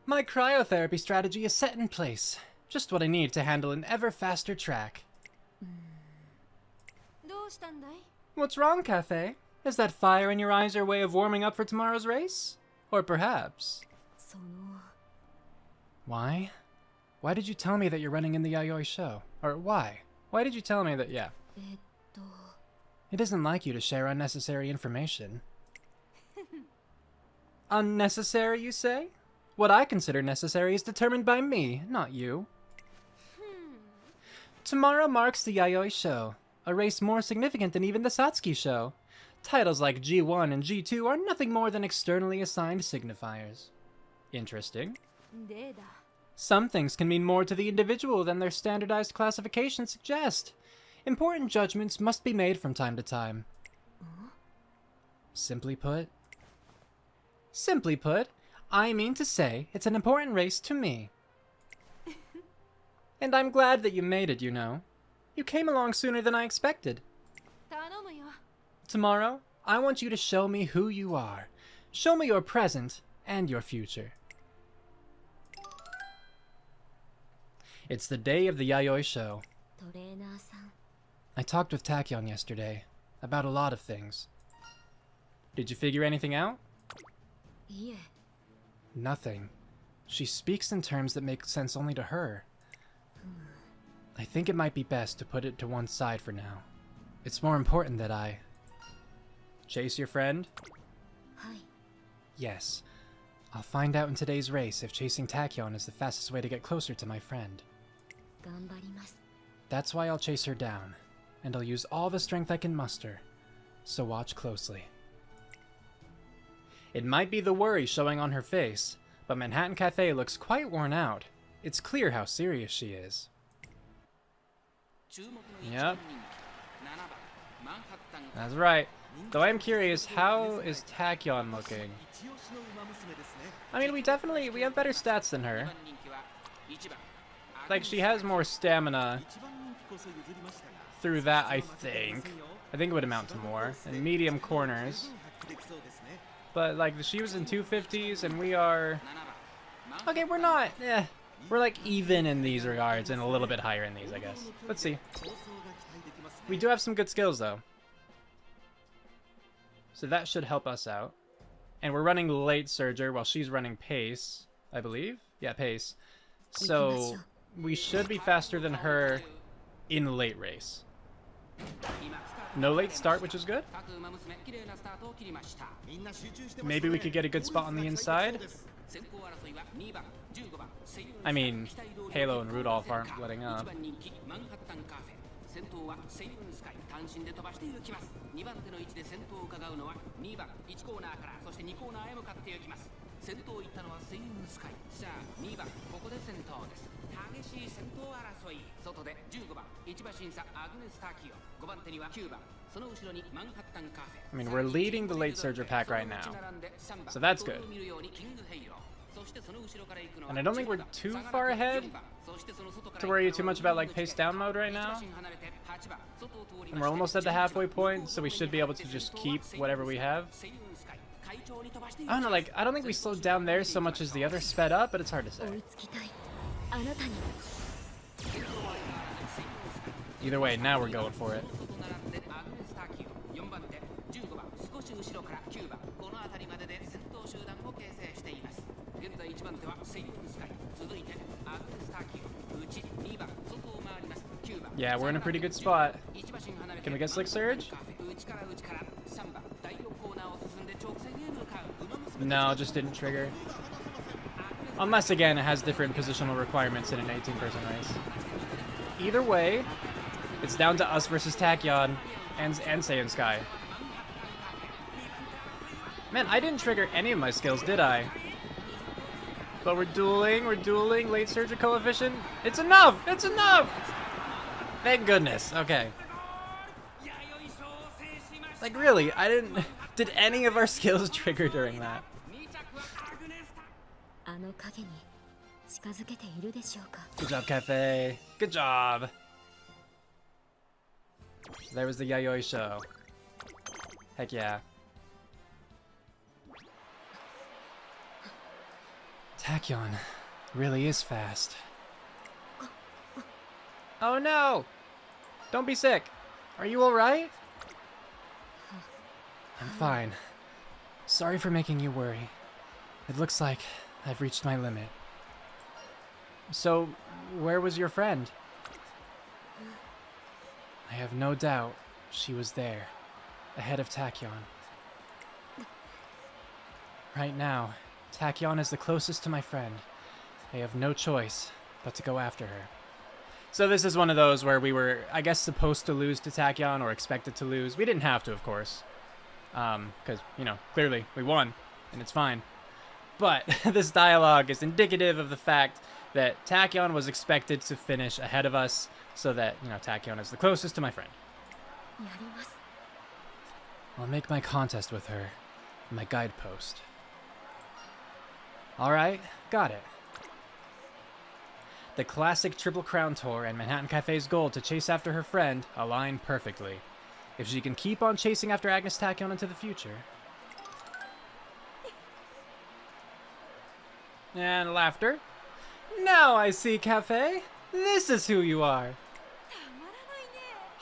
My cryotherapy strategy is set in place. Just what I need to handle an ever faster track. What's wrong, Cafe? Is that fire in your eyes your way of warming up for tomorrow's race? Or perhaps... Why? Why did you tell me that you're running in the Yayoi Sho? Or why? Why did you tell me that, yeah. It isn't like you to share unnecessary information. Unnecessary, you say? What I consider necessary is determined by me, not you. Tomorrow marks the Yayoi Sho, a race more significant than even the Satsuki Sho. Titles like G1 and G2 are nothing more than externally assigned signifiers. Interesting. Some things can mean more to the individual than their standardized classifications suggest. Important judgments must be made from time to time. Simply put, I mean to say it's an important race to me. And I'm glad that you made it, you know. You came along sooner than I expected. Tomorrow, I want you to show me who you are. Show me your present and your future. It's the day of the Yayoi Sho. トレーナーさん I talked with Tachyon yesterday about a lot of things. Did you figure anything out? いえ Nothing. She speaks in terms that make sense only to her. I think it might be best to put it to one side for now. It's more important that I... Chase your friend? はい Yes. I'll find out in today's race if chasing Tachyon is the fastest way to get closer to my friend. 頑張ります That's why I'll chase her down, and I'll use all the strength I can muster. So watch closely. It might be the worry showing on her face, but Manhattan Cafe looks quite worn out. It's clear how serious she is. Yep. That's right. Though I'm curious, how is Tachyon looking? I mean, we have better stats than her. Like, she has more stamina through that, I think. I think it would amount to more. And medium corners. But, like, she was in 250s, and we are... Okay, we're not... We're, like, even in these regards, and a little bit higher in these, I guess. Let's see. We do have some good skills, though. So that should help us out. And we're running Late Surger while she's running Pace, I believe? Yeah, Pace. So we should be faster than her in late race. No late start, which is good. Maybe we could get a good spot on the inside. I mean, Halo and Rudolph aren't letting up. 先頭はセイウンスカイ単身で飛ばしていきます2番手の位置で先頭を伺うのは2番1コーナーからそして2コーナーへ向かっていきます先頭行ったのはセイウンスカイさあ2番ここで先頭です激しい先頭争い外で15番1馬審査アグネス・タキオ5番手には9番その後ろにマンハッタンカフェ I mean, we're leading the Late Surger pack right now, so that's good. And I don't think we're too far ahead to worry too much about like pace down mode right now. And we're almost at the halfway point, so we should be able to just keep whatever we have. I don't know, like, I don't think we slowed down there so much as the other sped up, but it's hard to say. 追いつきたいあなたに Either way, now we're going for it. 現在1番手はセイウンスカイ続いてアグネス・タキオ内2番外を回ります9番 Yeah, we're in a pretty good spot. Can we get Slick Surge? 内から内から3番第4コーナーを進んで直線へ向かう No, just didn't trigger. Unless, again, it has different positional requirements in an 18-person race. Either way, it's down to us versus Tachyon and Seiun Sky. Man, I didn't trigger any of my skills, did I? But we're dueling, Late Surger coefficient. It's enough! It's enough! Thank goodness. Okay. Like, really, I didn't... Did any of our skills trigger during that? あの影に近づけているでしょうか Good job, Cafe. Good job. There was the Yayoi Sho. Heck yeah. Tachyon really is fast. Oh no! Don't be sick. Are you alright? I'm fine. Sorry for making you worry. It looks like I've reached my limit. So, where was your friend? I have no doubt she was there, ahead of Tachyon. Right now, Tachyon is the closest to my friend. I have no choice but to go after her. So this is one of those where we were, I guess, supposed to lose to Tachyon or expected to lose. We didn't have to, of course. Because, you know, clearly we won, and it's fine. But this dialogue is indicative of the fact that Tachyon was expected to finish ahead of us, so that, you know, Tachyon is the closest to my friend. やります I'll make my contest with her my guidepost. Alright, got it. The classic Triple Crown Tour and Manhattan Cafe's goal to chase after her friend align perfectly. If she can keep on chasing after Agnes Tachyon into the future... And laughter. Now I see, Cafe. This is who you are.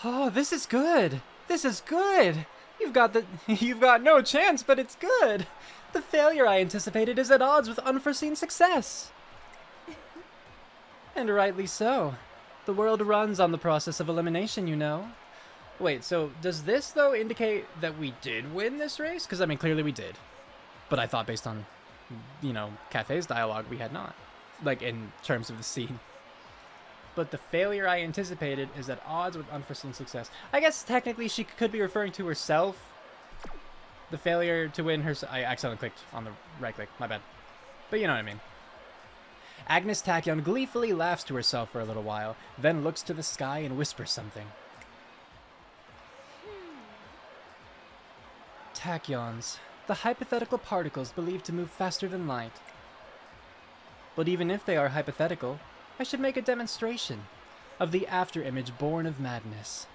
Oh, this is good. This is good. You've got no chance, but it's good. The failure I anticipated is at odds with unforeseen success. And rightly so. The world runs on the process of elimination, you know. Wait, so does this, though, indicate that we did win this race? Because, I mean, clearly we did. But I thought based on, you know, Cafe's dialogue, we had not. Like, in terms of the scene. But the failure I anticipated is at odds with unforeseen success. I guess technically she could be referring to herself. The failure to win her... I accidentally clicked on the right click. My bad. But you know what I mean. Agnes Tachyon gleefully laughs to herself for a little while, then looks to the sky and whispers something. Tachyons, the hypothetical particles believed to move faster than light. But even if they are hypothetical, I should make a demonstration of the afterimage born of madness.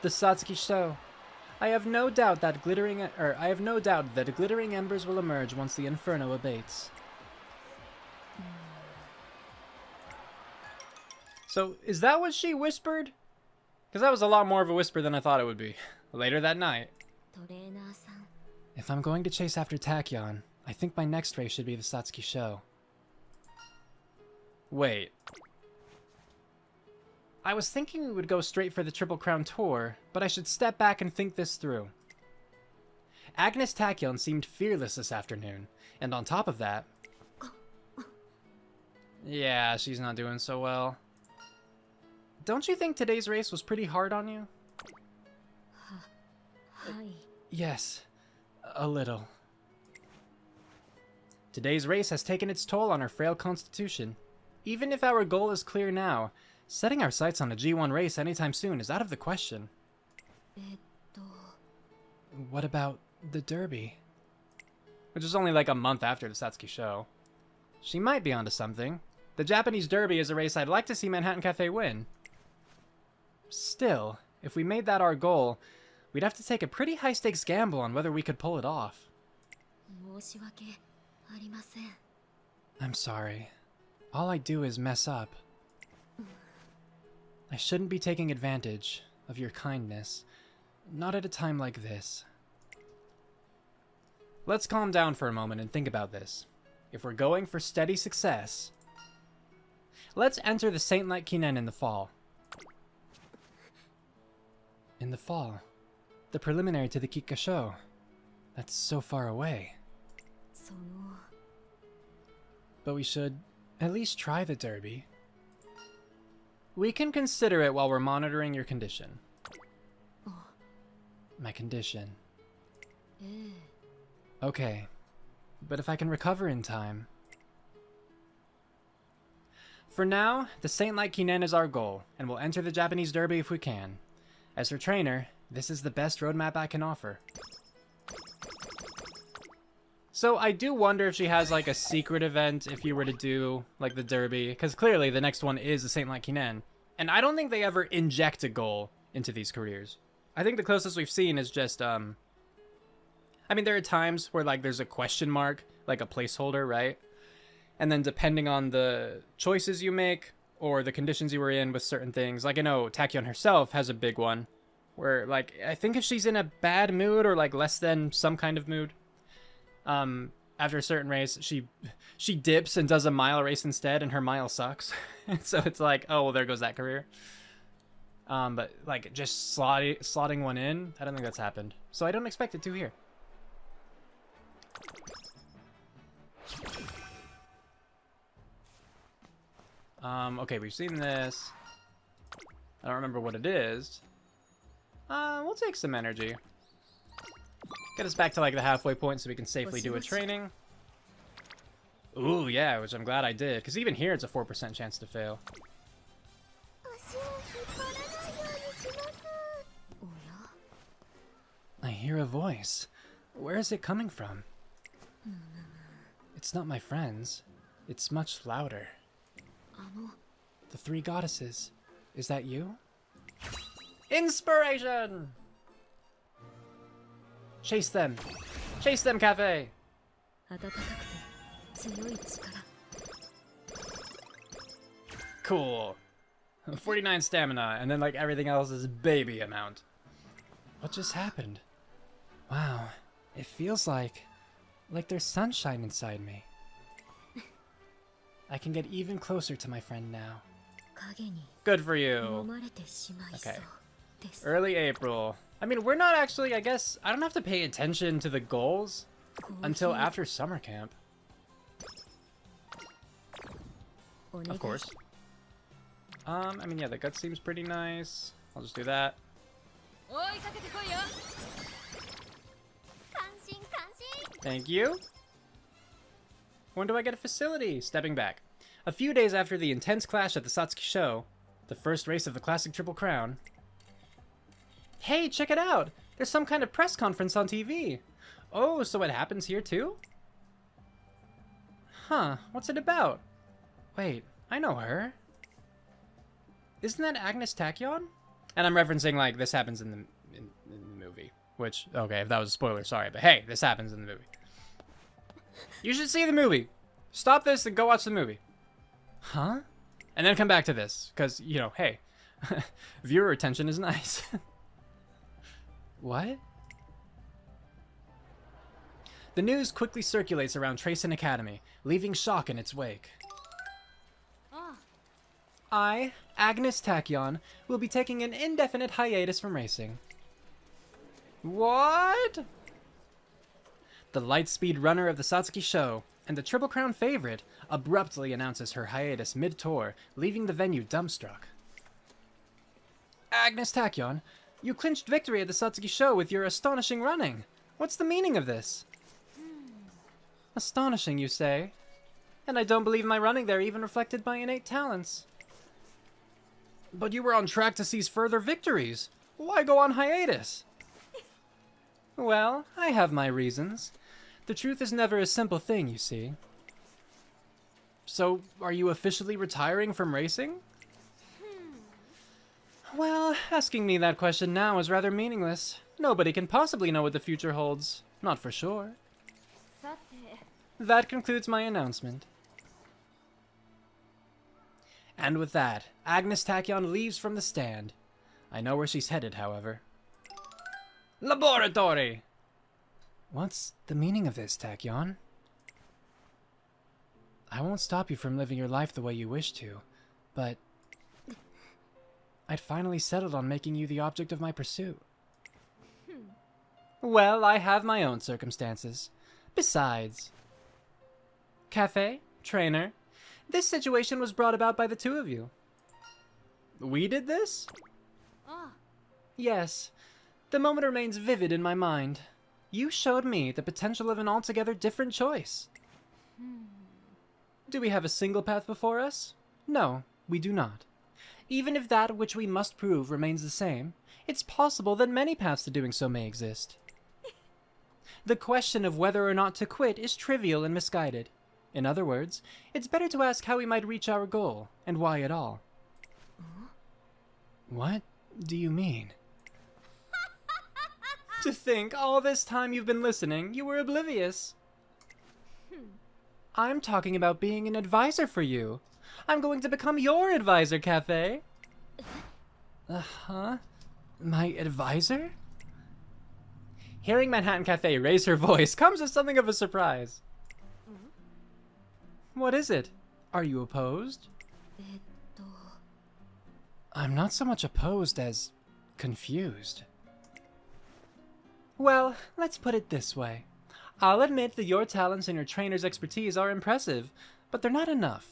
The Satsuki Sho. I have no doubt that glittering embers will emerge once the inferno abates. So, is that what she whispered? Because that was a lot more of a whisper than I thought it would be. Later that night. If I'm going to chase after Tachyon, I think my next race should be the Satsuki Sho. Wait. I was thinking we would go straight for the Triple Crown Tour, but I should step back and think this through. Agnes Tachyon seemed fearless this afternoon, and on top of that... Yeah, she's not doing so well. Don't you think today's race was pretty hard on you? Yes, a little. Today's race has taken its toll on our frail constitution. Even if our goal is clear now, setting our sights on a G1 race anytime soon is out of the question. What about the Derby? Which is only like a month after the Satsuki Sho. She might be onto something. The Japanese Derby is a race I'd like to see Manhattan Cafe win. Still, if we made that our goal, we'd have to take a pretty high-stakes gamble on whether we could pull it off. I'm sorry. All I do is mess up. I shouldn't be taking advantage of your kindness. Not at a time like this. Let's calm down for a moment and think about this. If we're going for steady success, let's enter the Saint Lite Kinen in the fall. In the fall? The preliminary to the Kikuka Sho. That's so far away. But we should at least try the Derby. We can consider it while we're monitoring your condition. My condition. Okay, but if I can recover in time... For now, the Saint Lite Kinen is our goal, and we'll enter the Japanese Derby if we can. As her trainer, this is the best roadmap I can offer. So I do wonder if she has like a secret event if you were to do like the Derby, because clearly the next one is the Saint Lite Kinen. And I don't think they ever inject a goal into these careers. I think the closest we've seen is just, I mean, there are times where like there's a question mark, like a placeholder, right? And then depending on the choices you make or the conditions you were in with certain things, like I know Tachyon herself has a big one where like, I think if she's in a bad mood or like less than some kind of mood, after a certain race, she dips and does a mile race instead and her mile sucks. So it's like, oh, well, there goes that career. But like just slotting one in, I don't think that's happened. So I don't expect it to here. Okay, we've seen this. I don't remember what it is. We'll take some energy. Get us back to like the halfway point so we can safely do a training. Ooh, yeah, which I'm glad I did, because even here it's a 4% chance to fail. I hear a voice. Where is it coming from? It's not my friends. It's much louder. The three goddesses. Is that you? Inspiration! Chase them! Chase them, Cafe! Cool. 49 stamina, and then like everything else is baby amount. What just happened? Wow, it feels like there's sunshine inside me. I can get even closer to my friend now. 影に Good for 飲 you. まれてしまいそう Okay. です。 Early April. I mean, we're not actually, I guess, I don't have to pay attention to the goals until after summer camp. お願い Of course. I mean, yeah, the gut seems pretty nice. I'll just do that. 追いかけてこいよ。感心感心。 Thank you. When do I get a facility? Stepping back. A few days after the intense clash at the Satsuki Sho, the first race of the classic Triple Crown. Hey, check it out! There's some kind of press conference on TV. Oh, so it happens here too? Huh, what's it about? Wait, I know her. Isn't that Agnes Tachyon? And I'm referencing, like, this happens in the movie. Which, okay, if that was a spoiler, sorry. But hey, this happens in the movie. You should see the movie. Stop this and go watch the movie. Huh? And then come back to this. Because, you know, hey. Viewer retention is nice. What? The news quickly circulates around Tracen Academy, leaving shock in its wake. I, Agnes Tachyon, will be taking an indefinite hiatus from racing. What? The light-speed runner of the Satsuki Sho, and the Triple Crown favorite, abruptly announces her hiatus mid-tour, leaving the venue dumbstruck. Agnes Tachyon, you clinched victory at the Satsuki Sho with your astonishing running. What's the meaning of this? Astonishing, you say? And I don't believe my running there even reflected my innate talents. But you were on track to seize further victories. Why go on hiatus? Well, I have my reasons. The truth is never a simple thing, you see. So, are you officially retiring from racing? Well, asking me that question now is rather meaningless. Nobody can possibly know what the future holds. Not for sure. さて。 That concludes my announcement. And with that, Agnes Tachyon leaves from the stand. I know where she's headed, however. Laboratory! What's the meaning of this, Tachyon? I won't stop you from living your life the way you wish to, but I'd finally settled on making you the object of my pursuit. Well, I have my own circumstances. Besides... Cafe, trainer, this situation was brought about by the two of you. We did this? Yes. The moment remains vivid in my mind. You showed me the potential of an altogether different choice. Do we have a single path before us? No, we do not. Even if that which we must prove remains the same, it's possible that many paths to doing so may exist. The question of whether or not to quit is trivial and misguided. In other words, it's better to ask how we might reach our goal, and why at all. What do you mean? To think all this time you've been listening, you were oblivious. I'm talking about being an advisor for you. I'm going to become your advisor, Cafe. Huh? My advisor? Hearing Manhattan Cafe raise her voice comes as something of a surprise. What is it? Are you opposed? I'm not so much opposed as confused. Well, let's put it this way. I'll admit that your talents and your trainer's expertise are impressive, but they're not enough.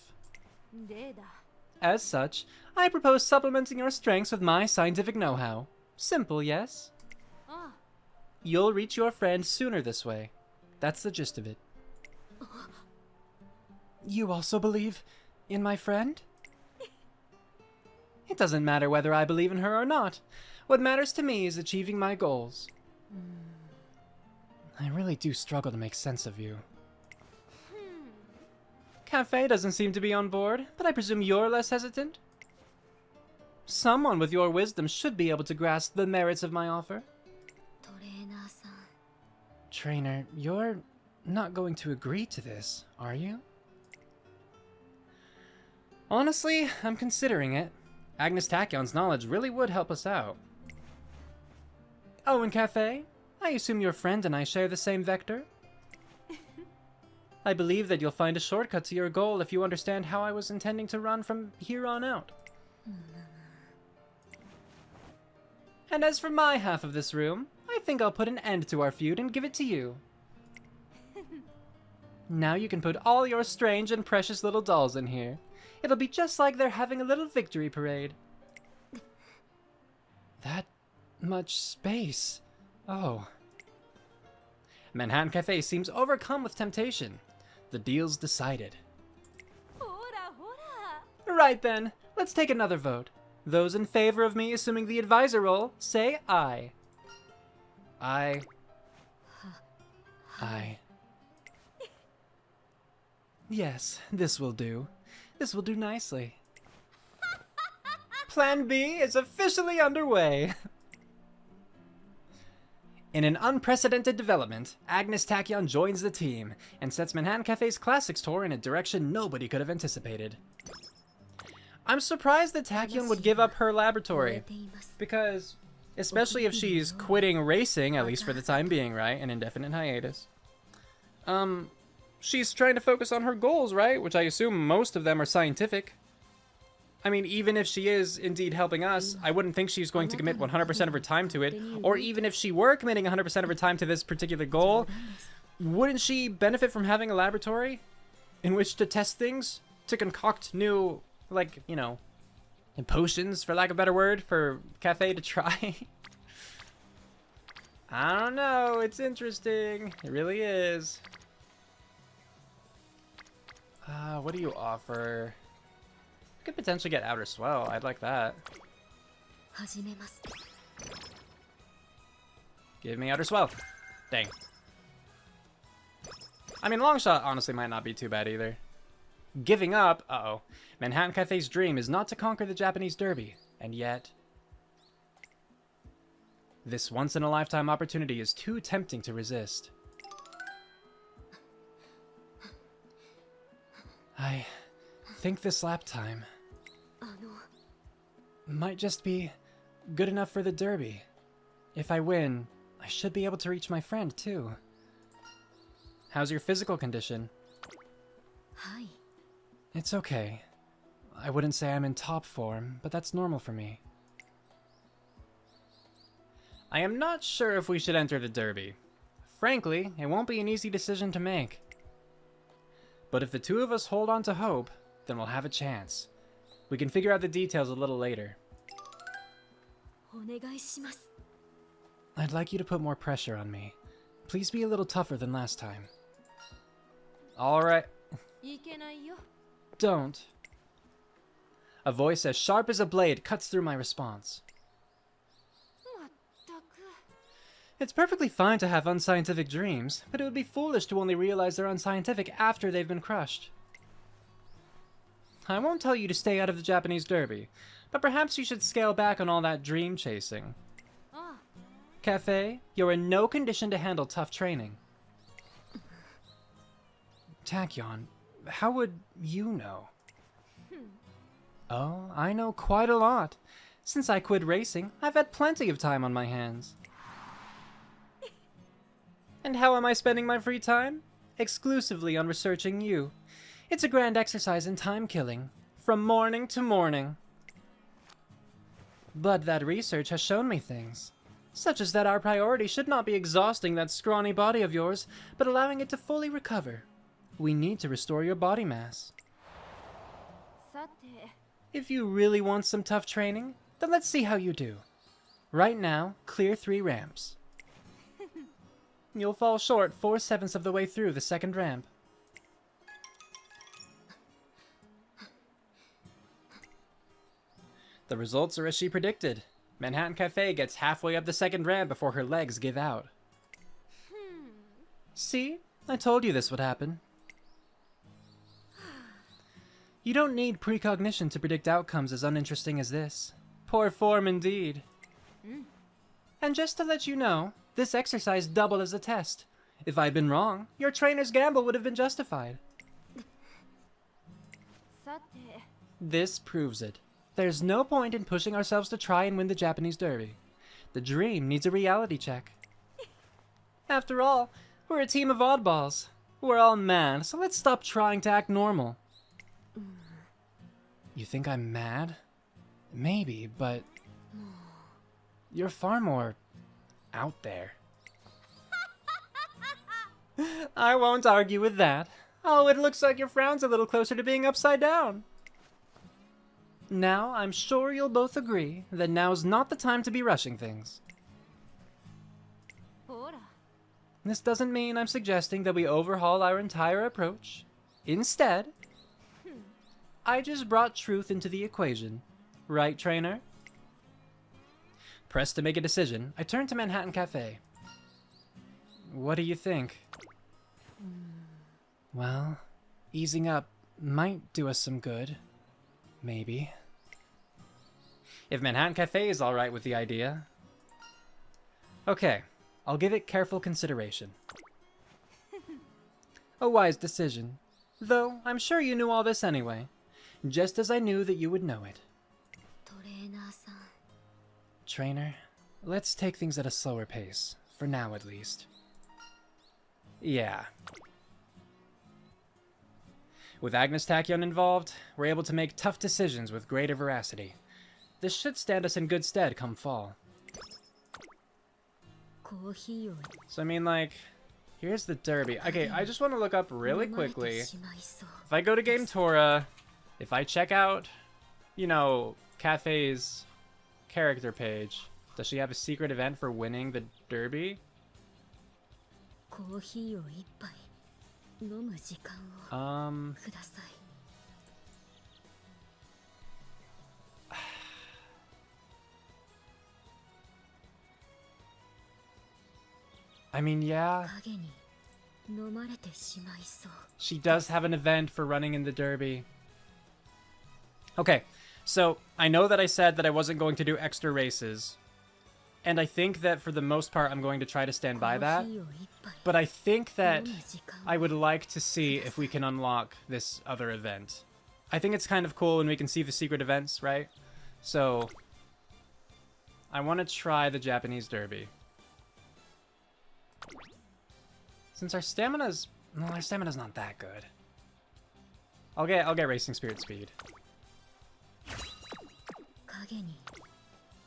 でだ。 As such, I propose supplementing your strengths with my scientific know-how. Simple, yes? あ You'll reach your friend sooner this way. That's the gist of it. You also believe in my friend? It doesn't matter whether I believe in her or not. What matters to me is achieving my goals. I really do struggle to make sense of you. Cafe doesn't seem to be on board, but I presume you're less hesitant? Someone with your wisdom should be able to grasp the merits of my offer. トレーナーさん Trainer, you're not going to agree to this, are you? Honestly, I'm considering it. Agnes Tachyon's knowledge really would help us out. Oh, and Cafe? I assume your friend and I share the same vector? I believe that you'll find a shortcut to your goal if you understand how I was intending to run from here on out. And as for my half of this room, I think I'll put an end to our feud and give it to you. Now you can put all your strange and precious little dolls in here. It'll be just like they're having a little victory parade. That much space. Oh. Manhattan Cafe seems overcome with temptation. The deal's decided. Right then, let's take another vote. Those in favor of me assuming the advisor role, say aye. Aye. Aye. Yes, this will do. This will do nicely. Plan B is officially underway. In an unprecedented development, Agnes Tachyon joins the team and sets Manhattan Cafe's Classics tour in a direction nobody could have anticipated. I'm surprised that Tachyon would give up her laboratory, because, especially if she's quitting racing, at least for the time being, right? An indefinite hiatus. She's trying to focus on her goals, right? Which I assume most of them are scientific. I mean, even if she is indeed helping us, I wouldn't think she's going to commit 100% of her time to it. Or even if she were committing 100% of her time to this particular goal, wouldn't she benefit from having a laboratory in which to test things? To concoct new, like, you know, potions, for lack of a better word, for Cafe to try? I don't know, it's interesting. It really is. What do you offer? Could potentially get Outer Swell. I'd like that. Give me Outer Swell. Dang. I mean, Long Shot honestly might not be too bad either. Giving up, Manhattan Cafe's dream is not to conquer the Japanese Derby, and yet this once-in-a-lifetime opportunity is too tempting to resist. I think this lap time might just be good enough for the Derby. If I win, I should be able to reach my friend, too. How's your physical condition? Hi. It's okay. I wouldn't say I'm in top form, but that's normal for me. I am not sure if we should enter the Derby. Frankly, it won't be an easy decision to make. But if the two of us hold on to hope, then we'll have a chance. We can figure out the details a little later. I'd like you to put more pressure on me. Please be a little tougher than last time. Alright. Don't. A voice as sharp as a blade cuts through my response. It's perfectly fine to have unscientific dreams, but it would be foolish to only realize they're unscientific after they've been crushed. I won't tell you to stay out of the Japanese Derby, but perhaps you should scale back on all that dream chasing. Cafe, you're in no condition to handle tough training. Tachyon, how would you know? Oh, I know quite a lot. Since I quit racing, I've had plenty of time on my hands. And how am I spending my free time? Exclusively on researching you. It's a grand exercise in time killing, from morning to morning. But that research has shown me things, such as that our priority should not be exhausting that scrawny body of yours, but allowing it to fully recover. We need to restore your body mass. If you really want some tough training, then let's see how you do. Right now, clear 3 ramps. You'll fall short 4/7 of the way through the second ramp. The results are as she predicted. Manhattan Cafe gets halfway up the second ramp before her legs give out. See? I told you this would happen. You don't need precognition to predict outcomes as uninteresting as this. Poor form indeed. And just to let you know, this exercise doubled as a test. If I'd been wrong, your trainer's gamble would have been justified. This proves it. There's no point in pushing ourselves to try and win the Japanese Derby. The dream needs a reality check. After all, we're a team of oddballs. We're all mad, so let's stop trying to act normal. You think I'm mad? Maybe, but you're far more out there. I won't argue with that. Oh, it looks like your frown's a little closer to being upside down. Now, I'm sure you'll both agree that now's not the time to be rushing things. This doesn't mean I'm suggesting that we overhaul our entire approach. Instead, I just brought truth into the equation. Right, trainer? Pressed to make a decision, I turned to Manhattan Cafe. What do you think? Well, easing up might do us some good. Maybe. If Manhattan Cafe is alright with the idea. Okay, I'll give it careful consideration. A wise decision. Though, I'm sure you knew all this anyway. Just as I knew that you would know it. Trainer, let's take things at a slower pace. For now, at least. Yeah. With Agnes Tachyon involved, we're able to make tough decisions with greater veracity. This should stand us in good stead come fall. So I mean, like, here's the Derby. Okay, I just want to look up really quickly. If I go to Game Tora, if I check out, you know, Cafe's character page, does she have a secret event for winning the Derby? I mean, yeah. She does have an event for running in the Derby. Okay, so I know that I said that I wasn't going to do extra races. And I think that for the most part, I'm going to try to stand by that. But I think that I would like to see if we can unlock this other event. I think it's kind of cool when we can see the secret events, right? So I want to try the Japanese Derby. Since our stamina's not that good. I'll get Racing Spirit Speed.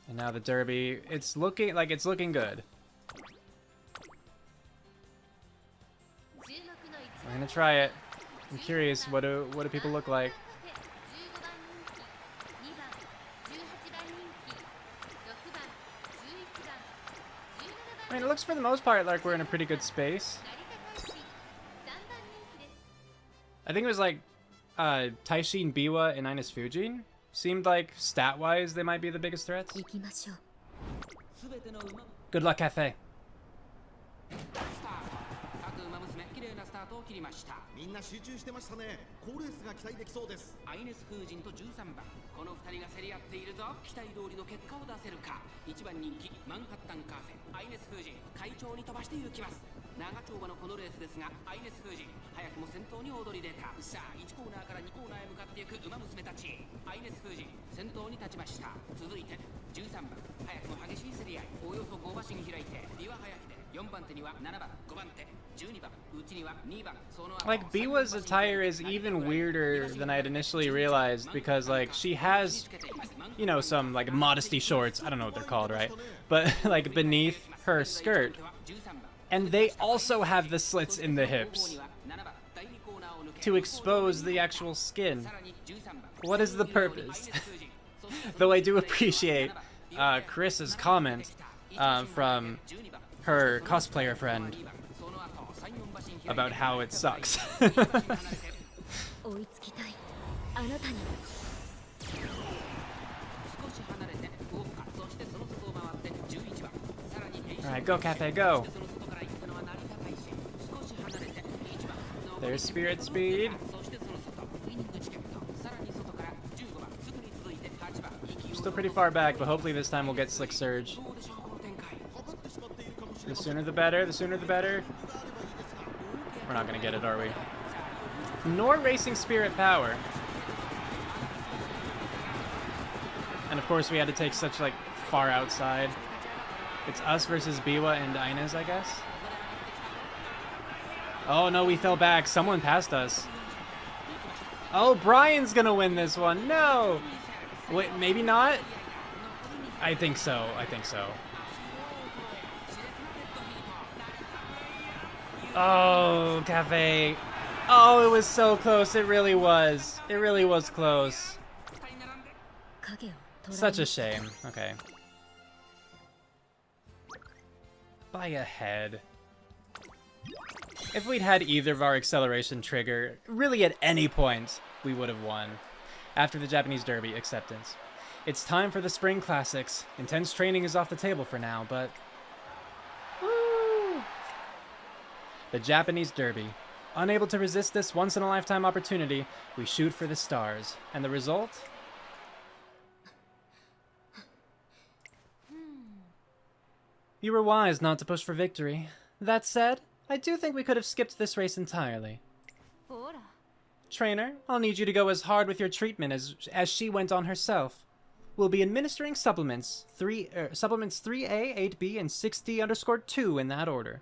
And now the Derby, it's looking good. I'm gonna try it. I'm curious, what do people look like? I mean, it looks for the most part like we're in a pretty good space. I think it was like Taishin Biwa and Ines Fujin. Seemed like stat-wise they might be the biggest threats. Good luck, Cafe. みんな集中してましたね。好レースが期待できそうです。アイネス風神と13番、この2人が競り合っているぞ。期待通りの結果を出せるか。1番人気マンハッタンカフェ、アイネス風神快調に飛ばして行きます。長丁場のこのレースですが、アイネス風神早くも先頭に躍り出た。さあ1コーナーから2コーナーへ向かっていく馬娘たち。アイネス風神先頭に立ちました。続いて13番、早くも激しい競り合い、およそ5馬身開いてビワ早くで4番手には7番、5番手、12番、うちには2番。Like, Biwa's attire is even weirder than I had initially realized because, like, she has, you know, some, like, modesty shorts. I don't know what they're called, right? But, like, beneath her skirt. And they also have the slits in the hips to expose the actual skin. What is the purpose? Though I do appreciate Chris's comment from her cosplayer friend about how it sucks. Alright, go Cafe, go! There's Spirit Speed. Still pretty far back, but hopefully this time we'll get Slick Surge. The sooner the better, the sooner the better. We're not gonna get it, are we? Nor Racing Spirit Power. And of course we had to take such like far outside. It's us versus Biwa and Inez, I guess. Oh no, we fell back. Someone passed us. Oh, Brian's gonna win this one. No! Wait, maybe not? I think so. I think so. Oh, Cafe. Oh, it was so close. It really was. It really was close. Such a shame. Okay. By a head. If we'd had either of our acceleration trigger, really at any point, we would have won. After the Japanese Derby, acceptance. It's time for the Spring Classics. Intense training is off the table for now, but... Woo! The Japanese Derby. Unable to resist this once-in-a-lifetime opportunity, we shoot for the stars. And the result? You were wise not to push for victory. That said, I do think we could have skipped this race entirely. Trainer, I'll need you to go as hard with your treatment as she went on herself. We'll be administering supplements, supplements 3A, 8B, and 6D_2 in that order.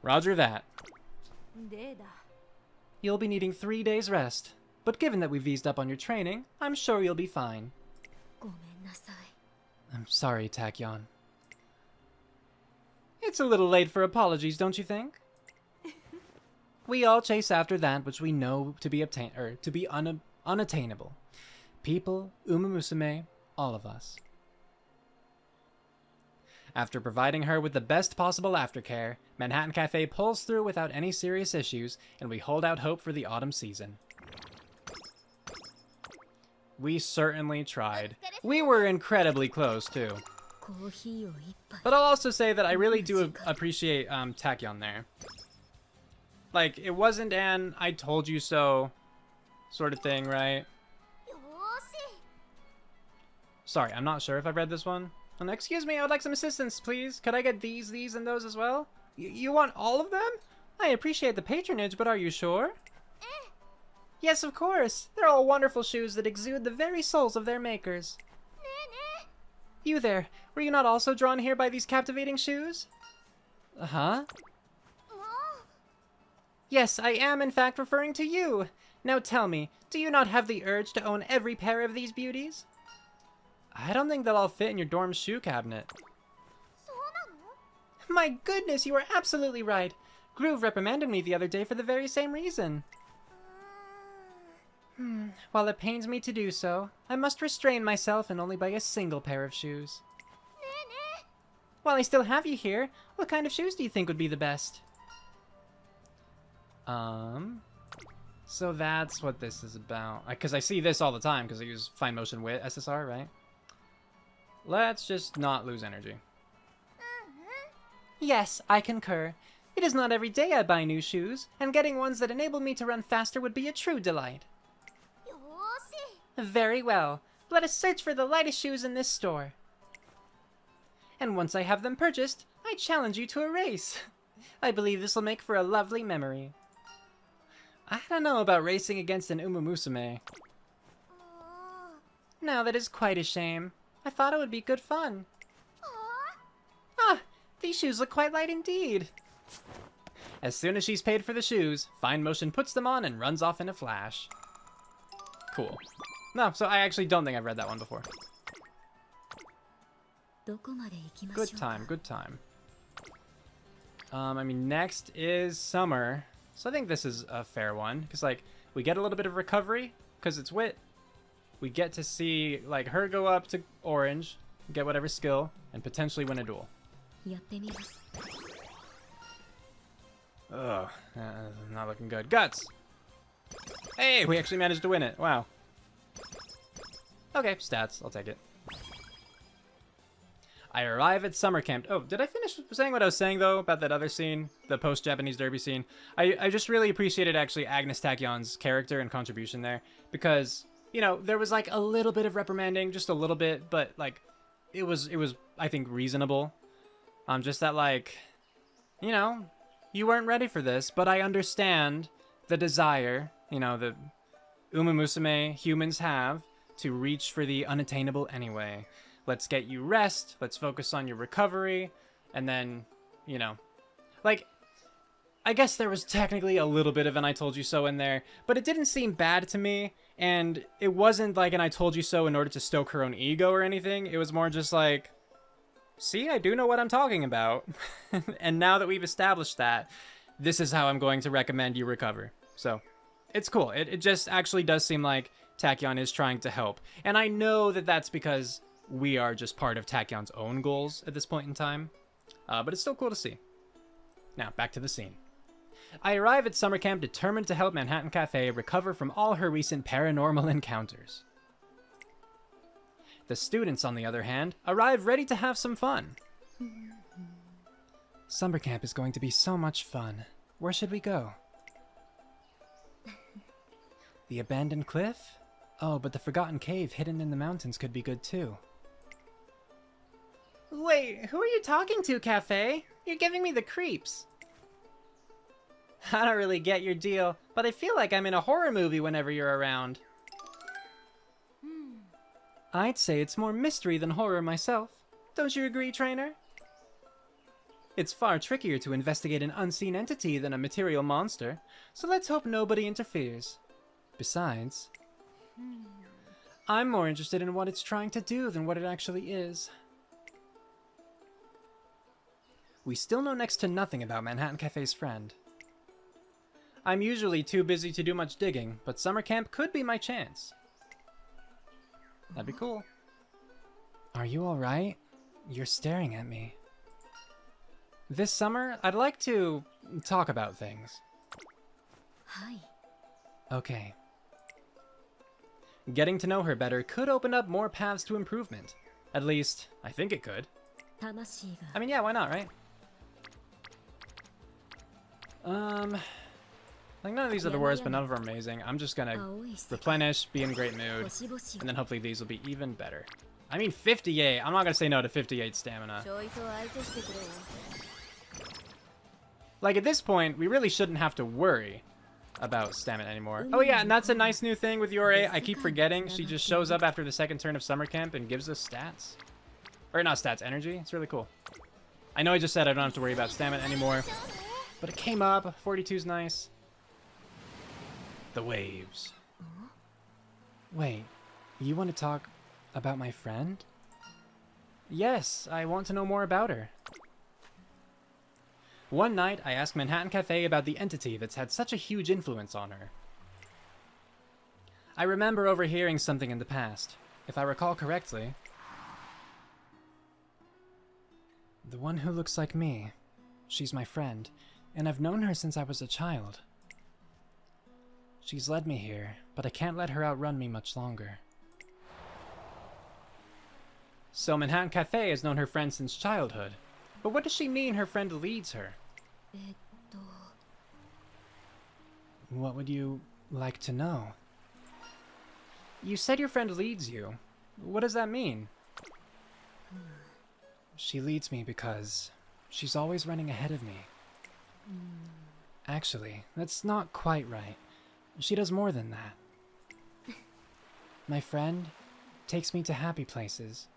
Roger that. You'll be needing 3 days rest, but given that we've eased up on your training, I'm sure you'll be fine. I'm sorry, Tachyon. It's a little late for apologies, don't you think? We all chase after that which we know to be unattainable. People, Umamusume, all of us. After providing her with the best possible aftercare, Manhattan Cafe pulls through without any serious issues, and we hold out hope for the autumn season. We certainly tried. We were incredibly close, too. But I'll also say that I really do appreciate Tachyon there. Like, it wasn't an I told you so sort of thing, right? Sorry, I'm not sure if I've read this one. Excuse me, I would like some assistance, please. Could I get these, and those as well? You want all of them? I appreciate the patronage, but are you sure? Yes, of course. They're all wonderful shoes that exude the very souls of their makers. You there, were you not also drawn here by these captivating shoes? Huh? Yes, I am in fact referring to you. Now tell me, do you not have the urge to own every pair of these beauties? I don't think they'll all fit in your dorm shoe cabinet. My goodness, you are absolutely right. Groove reprimanded me the other day for the very same reason. While it pains me to do so, I must restrain myself and only buy a single pair of shoes. While I still have you here, what kind of shoes do you think would be the best? So that's what this is about. Because I see this all the time, because I use Fine Motion with SSR, right? Let's just not lose energy. Yes, I concur. It is not every day I buy new shoes, and getting ones that enable me to run faster would be a true delight. Very well. Let us search for the lightest shoes in this store. And once I have them purchased, I challenge you to a race. I believe this will make for a lovely memory. I don't know about racing against an Umamusume. Now that is quite a shame. I thought it would be good fun. Ah, these shoes look quite light indeed. As soon as she's paid for the shoes, Fine Motion puts them on and runs off in a flash. Cool. No, so I actually don't think I've read that one before. Good time, good time. I mean, next is summer. So I think this is a fair one. Because, like, we get a little bit of recovery. Because it's wit. We get to see, like, her go up to orange. Get whatever skill. And potentially win a duel. Ugh. Not looking good. Guts! Hey, we actually managed to win it. Wow. Okay, stats. I'll take it. I arrive at summer camp. Oh, did I finish saying what I was saying, though, about that other scene? The post-Japanese Derby scene? I just really appreciated, actually, Agnes Tachyon's character and contribution there. Because, you know, there was, like, a little bit of reprimanding. Just a little bit. But, like, it was I think, reasonable. Just that, like, you know, you weren't ready for this. But I understand the desire, you know, the Umamusume humans have to reach for the unattainable anyway. Let's get you rest, let's focus on your recovery, and then, you know, like, I guess there was technically a little bit of an I told you so in there, but it didn't seem bad to me, and it wasn't like an I told you so in order to stoke her own ego or anything. It was more just like, see, I do know what I'm talking about. And now that we've established that, this is how I'm going to recommend you recover. So, it's cool. It just actually does seem like Tachyon is trying to help. And I know that that's because we are just part of Tachyon's own goals at this point in time. But it's still cool to see. Now, back to the scene. I arrive at summer camp determined to help Manhattan Cafe recover from all her recent paranormal encounters. The students, on the other hand, arrive ready to have some fun. Summer camp is going to be so much fun. Where should we go? The abandoned cliff? Oh, but the forgotten cave hidden in the mountains could be good too. Wait, who are you talking to, Cafe? You're giving me the creeps. I don't really get your deal, but I feel like I'm in a horror movie whenever you're around. I'd say it's more mystery than horror myself. Don't you agree, trainer? It's far trickier to investigate an unseen entity than a material monster, so let's hope nobody interferes. Besides, I'm more interested in what it's trying to do than what it actually is. We still know next to nothing about Manhattan Cafe's friend. I'm usually too busy to do much digging, but summer camp could be my chance. That'd be cool. Are you alright? You're staring at me. This summer, I'd like to talk about things. Hi. Okay. Getting to know her better could open up more paths to improvement. At least, I think it could. I mean, yeah, why not, right? Like, none of these are the worst, but none of them are amazing. I'm just gonna replenish, be in great mood, and then hopefully these will be even better. I mean, 58. I'm not gonna say no to 58 stamina. Like, at this point, we really shouldn't have to worry about stamina anymore. Oh yeah, and that's a nice new thing with URA. I keep forgetting. She just shows up after the second turn of summer camp and gives us stats. Or not stats, energy. It's really cool. I know I just said I don't have to worry about stamina anymore, but it came up. 42's nice. The waves. Wait, you want to talk about my friend? Yes, I want to know more about her. One night, I asked Manhattan Cafe about the entity that's had such a huge influence on her. I remember overhearing something in the past. If I recall correctly, the one who looks like me. She's my friend, and I've known her since I was a child. She's led me here, but I can't let her outrun me much longer. So Manhattan Cafe has known her friend since childhood. But what does she mean her friend leads her? What would you like to know? You said your friend leads you. What does that mean? She leads me because she's always running ahead of me. Actually, that's not quite right. She does more than that. My friend takes me to happy places.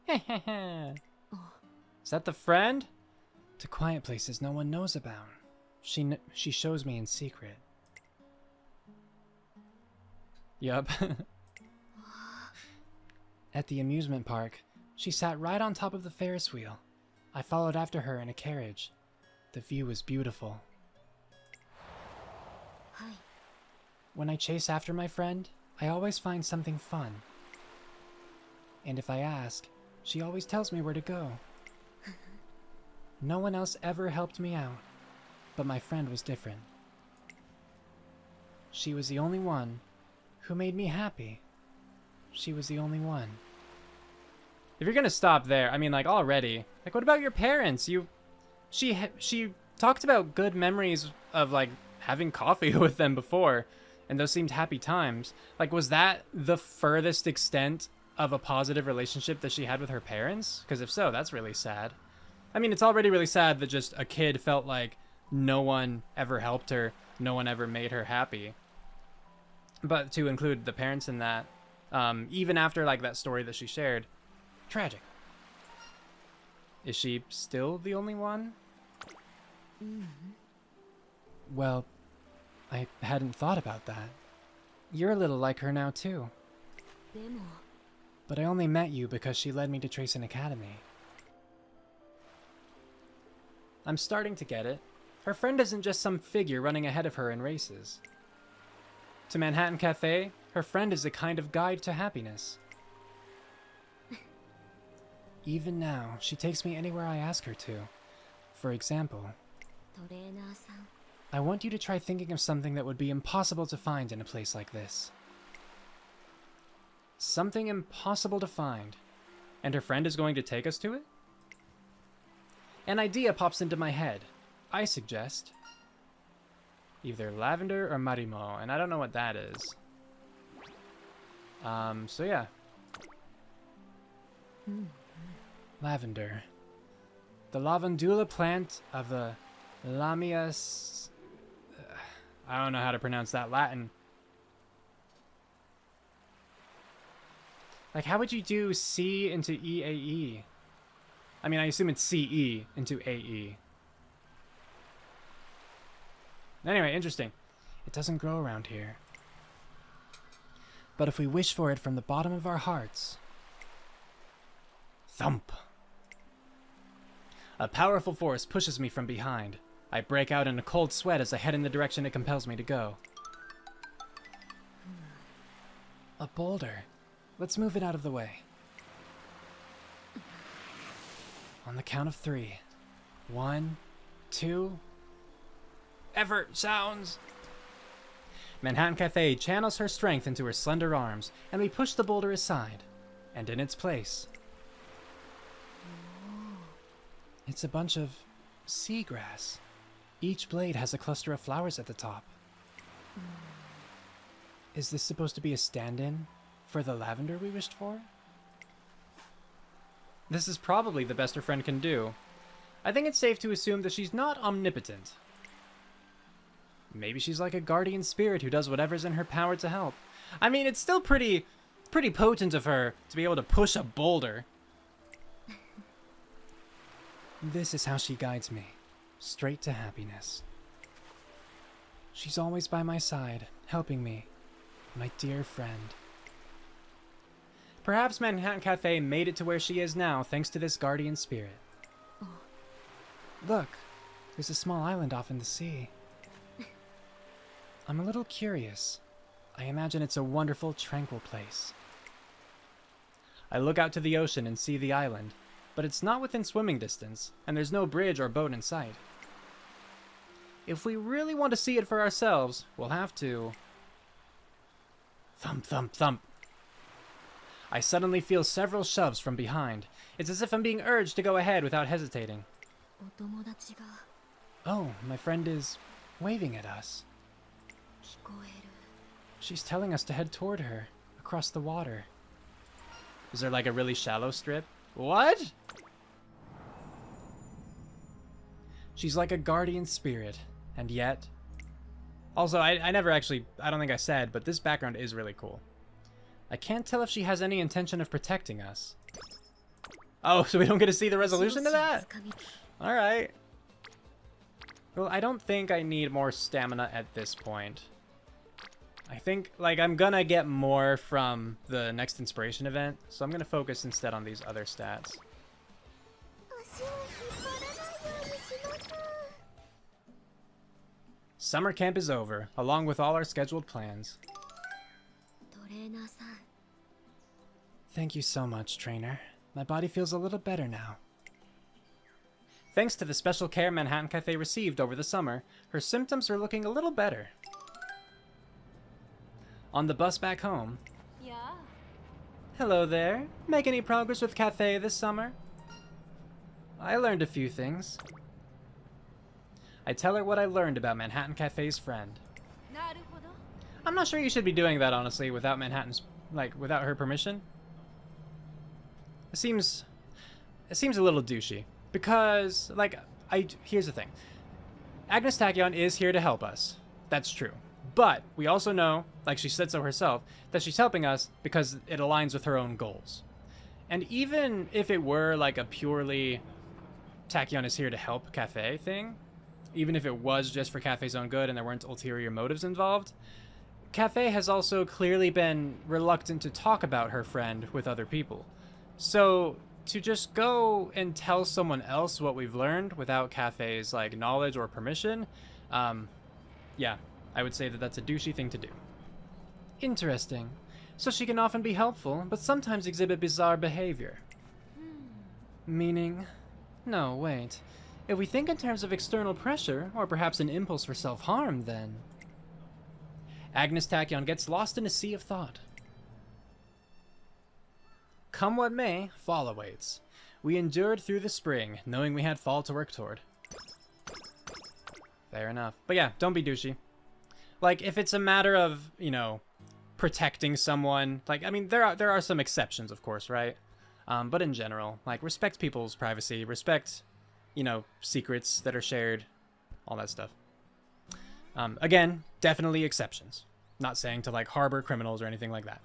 Is that the friend? To quiet places no one knows about. She shows me in secret. Yup. At the amusement park, she sat right on top of the Ferris wheel. I followed after her in a carriage. The view was beautiful. Hi. When I chase after my friend, I always find something fun. And if I ask, she always tells me where to go. No one else ever helped me out, but my friend was different. She was the only one who made me happy. She was the only one. If you're gonna stop there, I mean, like, already. Like, what about your parents? She talked about good memories of, like, having coffee with them before, and those seemed happy times. Like, was that the furthest extent of a positive relationship that she had with her parents? Because if so, that's really sad. I mean, it's already really sad that just a kid felt like no one ever helped her, no one ever made her happy. But to include the parents in that, even after like that story that she shared, tragic. Is she still the only one? Well, I hadn't thought about that. You're a little like her now too. でも But I only met you because she led me to Tracing Academy. I'm starting to get it. Her friend isn't just some figure running ahead of her in races. To Manhattan Cafe, her friend is a kind of guide to happiness. Even now, she takes me anywhere I ask her to. For example, トレーナーさん I want you to try thinking of something that would be impossible to find in a place like this. Something impossible to find. And her friend is going to take us to it? An idea pops into my head. I suggest either lavender or marimo, and I don't know what that is. So yeah. Lavender. The lavandula plant of the Lamias... I don't know how to pronounce that Latin. Like, how would you do C into EAE? I mean, I assume it's CE into AE. Anyway, interesting. It doesn't grow around here. But if we wish for it from the bottom of our hearts... Thump! A powerful force pushes me from behind. I break out in a cold sweat as I head in the direction it compels me to go. A boulder. Let's move it out of the way. On the count of 3. 1, 2... Effort sounds! Manhattan Cafe channels her strength into her slender arms, and we push the boulder aside. And in its place... It's a bunch of seagrass. Each blade has a cluster of flowers at the top. Is this supposed to be a stand-in for the lavender we wished for? This is probably the best her friend can do. I think it's safe to assume that she's not omnipotent. Maybe she's like a guardian spirit who does whatever's in her power to help. I mean, it's still pretty potent of her to be able to push a boulder. This is how she guides me, straight to happiness. She's always by my side, helping me, my dear friend. Perhaps Manhattan Cafe made it to where she is now thanks to this guardian spirit. Look, there's a small island off in the sea. I'm a little curious. I imagine it's a wonderful, tranquil place. I look out to the ocean and see the island, but it's not within swimming distance, and there's no bridge or boat in sight. If we really want to see it for ourselves, we'll have to... Thump, thump, thump. I suddenly feel several shoves from behind. It's as if I'm being urged to go ahead without hesitating. お友達が Oh, my friend is waving at us. 聞こえる She's telling us to head toward her, across the water. Is there like a really shallow strip? What? She's like a guardian spirit, and yet... Also, I never actually, I don't think I said, but this background is really cool. I can't tell if she has any intention of protecting us. Oh, so we don't get to see the resolution to that? Alright. Well, I don't think I need more stamina at this point. I think, like, I'm gonna get more from the next inspiration event, so I'm gonna focus instead on these other stats. 足を引っ張らないようにします。 Summer camp is over, along with all our scheduled plans. トレーナーさん Thank you so much, trainer. My body feels a little better now. Thanks to the special care Manhattan Cafe received over the summer, her symptoms are looking a little better. On the bus back home... Yeah. Hello there. Make any progress with Cafe this summer? I learned a few things. I tell her what I learned about Manhattan Cafe's friend. なるほど。 I'm not sure you should be doing that, honestly, without without her permission. It seems a little douchey. Because, like, here's the thing. Agnes Tachyon is here to help us. That's true. But we also know, like she said so herself, that she's helping us because it aligns with her own goals. And even if it were like a purely Tachyon is here to help Cafe thing, even if it was just for Cafe's own good and there weren't ulterior motives involved, Cafe has also clearly been reluctant to talk about her friend with other people. So to just go and tell someone else what we've learned without Cafe's like knowledge or permission, yeah, I would say that that's a douchey thing to do. Interesting. So she can often be helpful, but sometimes exhibit bizarre behavior. Meaning? No, wait. If we think in terms of external pressure, or perhaps an impulse for self-harm, then... Agnes Tachyon gets lost in a sea of thought. Come what may, fall awaits. We endured through the spring, knowing we had fall to work toward. Fair enough. But yeah, don't be douchey. Like, if it's a matter of, you know, protecting someone, like, I mean, there are some exceptions, of course, right? But in general, like, respect people's privacy, respect, you know, secrets that are shared, all that stuff. Again, definitely exceptions. Not saying to, like, harbor criminals or anything like that.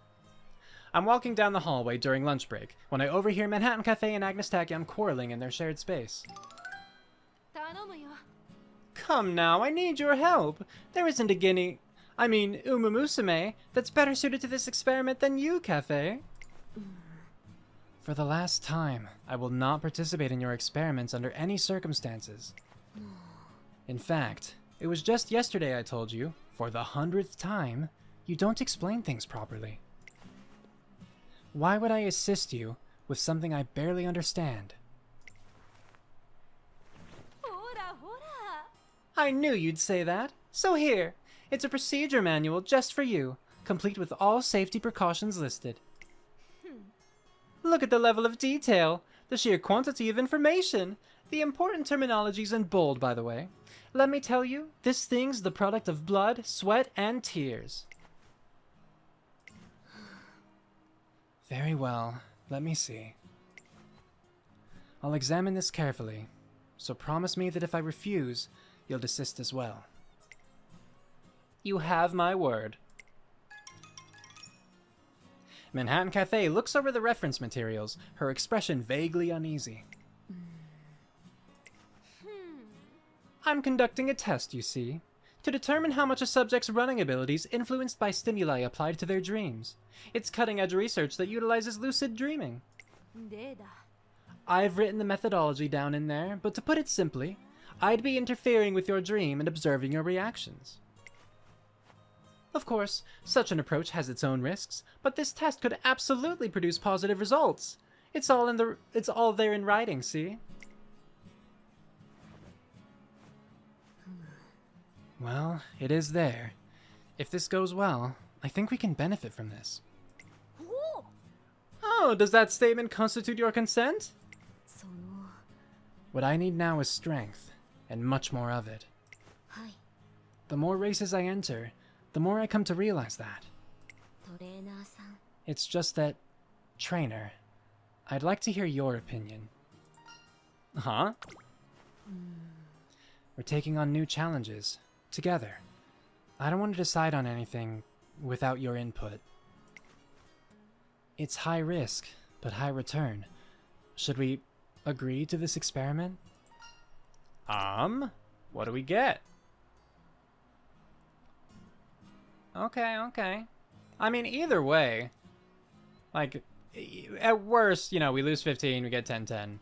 I'm walking down the hallway during lunch break when I overhear Manhattan Cafe and Agnes Tachyon quarreling in their shared space. Come now, I need your help. There isn't a Umamusume that's better suited to this experiment than you, Cafe. For the last time, I will not participate in your experiments under any circumstances. In fact, it was just yesterday I told you, for the 100th time, you don't explain things properly. Why would I assist you with something I barely understand? I knew you'd say that. So here, it's a procedure manual just for you, complete with all safety precautions listed. Look at the level of detail, the sheer quantity of information. The important terminology's in bold, by the way. Let me tell you, this thing's the product of blood, sweat, and tears. Very well, let me see. I'll examine this carefully, so promise me that if I refuse, you'll desist as well. You have my word. Manhattan Cafe looks over the reference materials, her expression vaguely uneasy. I'm conducting a test, you see, to determine how much a subject's running abilities influenced by stimuli applied to their dreams. It's cutting-edge research that utilizes lucid dreaming. I've written the methodology down in there, but to put it simply, I'd be interfering with your dream and observing your reactions. Of course, such an approach has its own risks, but this test could absolutely produce positive results. It's all there in writing, see? Well, it is there. If this goes well, I think we can benefit from this. Oh, does that statement constitute your consent? What I need now is strength, and much more of it. The more races I enter, the more I come to realize that. It's just that, trainer, I'd like to hear your opinion. Huh? We're taking on new challenges, together. I don't want to decide on anything without your input. It's high risk, but high return. Should we agree to this experiment? What do we get? Okay. I mean, either way, like, at worst, you know, we lose 15, we get 10-10.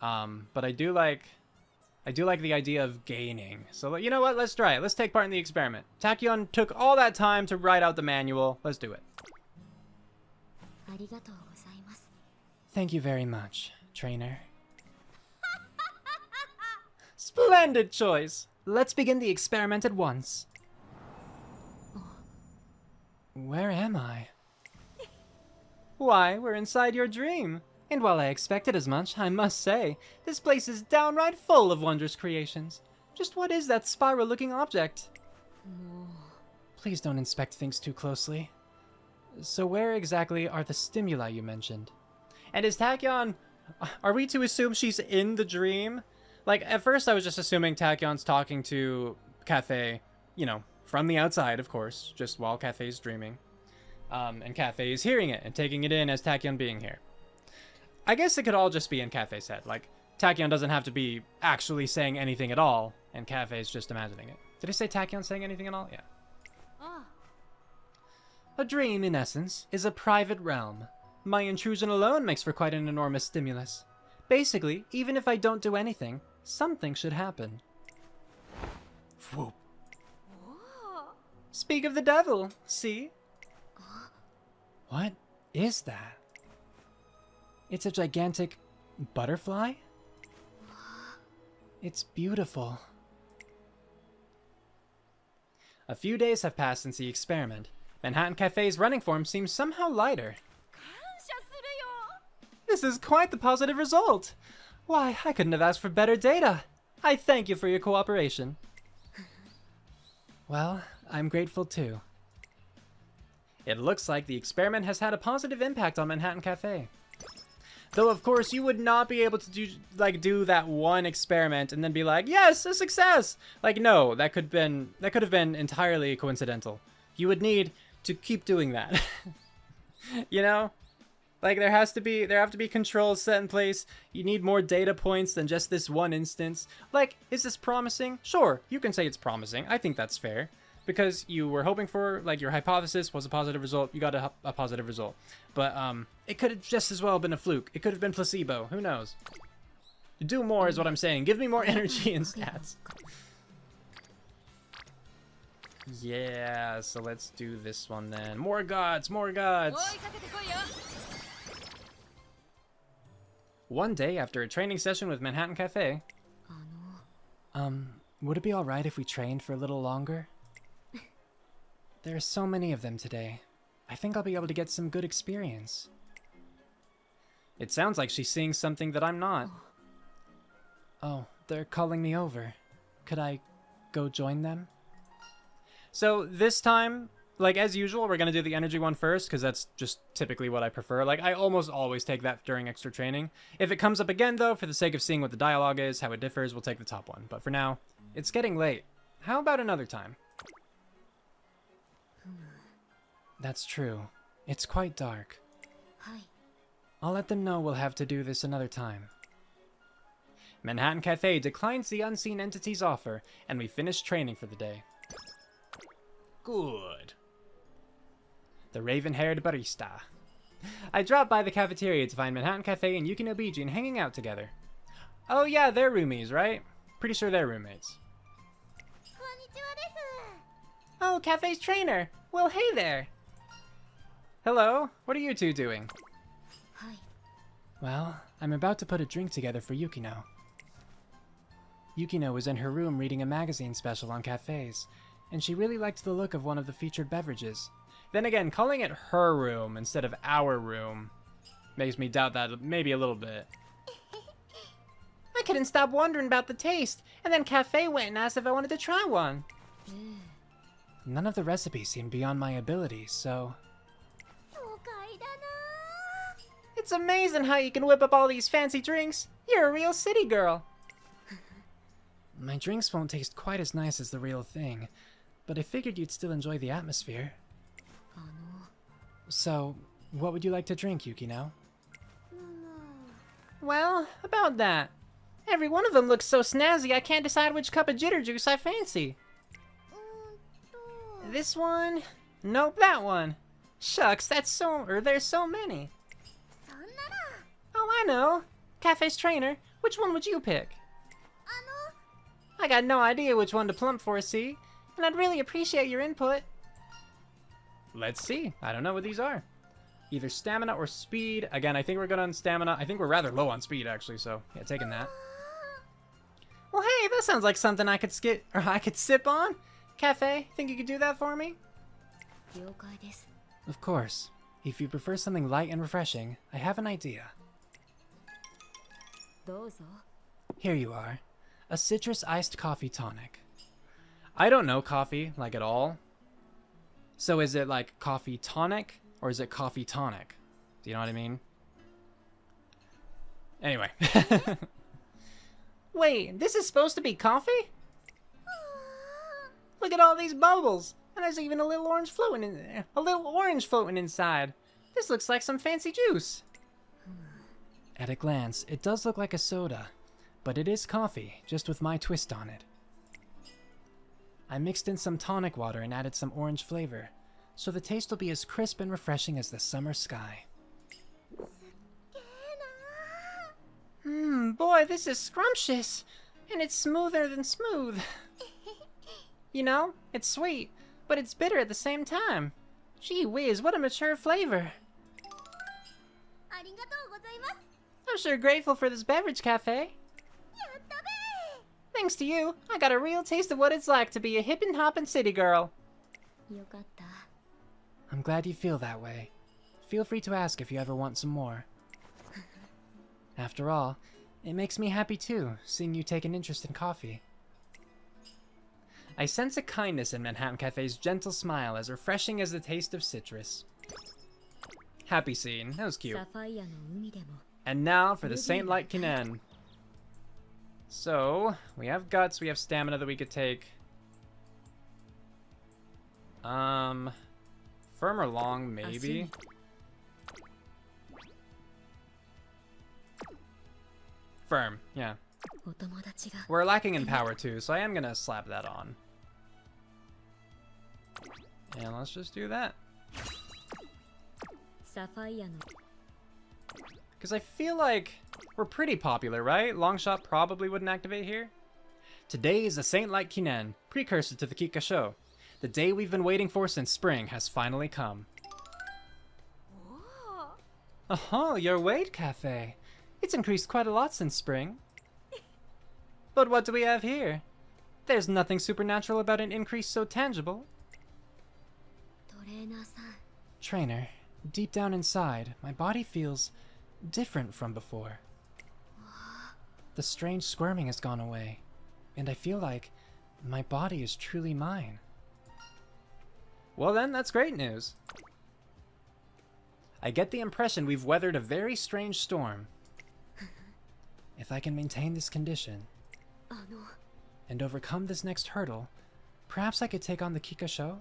But I do like the idea of gaining. So, you know what? Let's try it. Let's take part in the experiment. Tachyon took all that time to write out the manual. Let's do it. Thank you very much, trainer. Splendid choice! Let's begin the experiment at once. Where am I? Why, we're inside your dream. And while I expected as much, I must say, this place is downright full of wondrous creations. Just what is that spiral-looking object? Please don't inspect things too closely. So where exactly are the stimuli you mentioned? And is Tachyon... Are we to assume she's in the dream? Like, at first I was just assuming Tachyon's talking to Cafe, you know, from the outside, of course, just while Kafei's dreaming. And Kafei is hearing it and taking it in as Tachyon being here. I guess it could all just be in Kafei's head. Like, Tachyon doesn't have to be actually saying anything at all, and Kafei's just imagining it. Did I say Tachyon saying anything at all? Yeah. Ah, A dream, in essence, is a private realm. My intrusion alone makes for quite an enormous stimulus. Basically, even if I don't do anything, something should happen. Whoop. Speak of the devil, see? What is that? It's a gigantic butterfly? It's beautiful. A few days have passed since the experiment. Manhattan Cafe's running form seems somehow lighter. This is quite the positive result. Why, I couldn't have asked for better data. I thank you for your cooperation. Well, I'm grateful too. It looks like the experiment has had a positive impact on Manhattan Cafe. Though, of course, you would not be able to do that one experiment and then be like, yes, a success! Like, no, that could have been entirely coincidental. You would need to keep doing that. You know? Like, there have to be controls set in place. You need more data points than just this one instance. Like, is this promising? Sure, you can say it's promising. I think that's fair. Because you were hoping for, like, your hypothesis was a positive result. You got a positive result. But, it could have just as well been a fluke. It could have been placebo. Who knows? Do more is what I'm saying. Give me more energy and stats. Yeah, so let's do this one then. More gods, more gods! One day after a training session with Manhattan Cafe. Would it be alright if we trained for a little longer? There are so many of them today. I think I'll be able to get some good experience. It sounds like she's seeing something that I'm not. Oh, they're calling me over. Could I go join them? So this time, like as usual, we're going to do the energy one first, because that's just typically what I prefer. Like, I almost always take that during extra training. If it comes up again, though, for the sake of seeing what the dialogue is, how it differs, we'll take the top one. But for now, it's getting late. How about another time? That's true. It's quite dark. I'll let them know we'll have to do this another time. Manhattan Cafe declines the unseen entity's offer, and we finish training for the day. Good. The raven-haired barista. I dropped by the cafeteria to find Manhattan Cafe and Yukino Bijin hanging out together. Oh yeah, they're roomies, right? Pretty sure they're roommates. Oh, Cafe's trainer! Well, hey there! Hello, what are you two doing? Well, I'm about to put a drink together for Yukino. Yukino was in her room reading a magazine special on cafes, and she really liked the look of one of the featured beverages. Then again, calling it her room instead of our room makes me doubt that maybe a little bit. I couldn't stop wondering about the taste, and then Cafe went and asked if I wanted to try one. None of the recipes seemed beyond my abilities, so... It's amazing how you can whip up all these fancy drinks. You're a real city girl. My drinks won't taste quite as nice as the real thing, but I figured you'd still enjoy the atmosphere. So, what would you like to drink, Yukino? Well, about that. Every one of them looks so snazzy I can't decide which cup of jitter juice I fancy. This one? Nope, that one. Shucks, there's so many. Oh, I know. Cafe's trainer, which one would you pick? I got no idea which one to plump for, see? And I'd really appreciate your input. Let's see. I don't know what these are. Either stamina or speed. Again, I think we're good on stamina. I think we're rather low on speed, actually, so yeah, taking that. Well, hey, that sounds like something I could sip on. Cafe, think you could do that for me? Of course. If you prefer something light and refreshing, I have an idea. Here you are. A citrus iced coffee tonic. I don't know coffee, like, at all. So is it, like, coffee tonic, or is it coffee tonic? Do you know what I mean? Anyway. Wait, this is supposed to be coffee? Look at all these bubbles! And there's even a little orange floating inside. This looks like some fancy juice. At a glance, it does look like a soda, but it is coffee, just with my twist on it. I mixed in some tonic water and added some orange flavor, so the taste will be as crisp and refreshing as the summer sky. Boy, this is scrumptious, and it's smoother than smooth. You know, it's sweet, but it's bitter at the same time. Gee whiz, what a mature flavor. I'm sure grateful for this beverage, Cafe. Thanks to you, I got a real taste of what it's like to be a hip and hoppin' city girl. I'm glad you feel that way. Feel free to ask if you ever want some more. After all, it makes me happy too, seeing you take an interest in coffee. I sense a kindness in Manhattan Cafe's gentle smile, as refreshing as the taste of citrus. Happy scene, that was cute. And now for the Saint Lite Kinen. So, we have guts, we have stamina that we could take. Firm or long, maybe? Firm, yeah. We're lacking in power too, so I am gonna slap that on. And let's just do that. Because I feel like we're pretty popular, right? Longshot probably wouldn't activate here. Today is the Saint Lite Kinen, precursor to the Kikuka Sho. The day we've been waiting for since spring has finally come. Oh, your weight, Cafe. It's increased quite a lot since spring. But what do we have here? There's nothing supernatural about an increase so tangible. Trainer, deep down inside, my body feels different from before. The strange squirming has gone away, and I feel like my body is truly mine. Well then, that's great news. I get the impression we've weathered a very strange storm. If I can maintain this condition and overcome this next hurdle, perhaps I could take on the Kikuka Sho?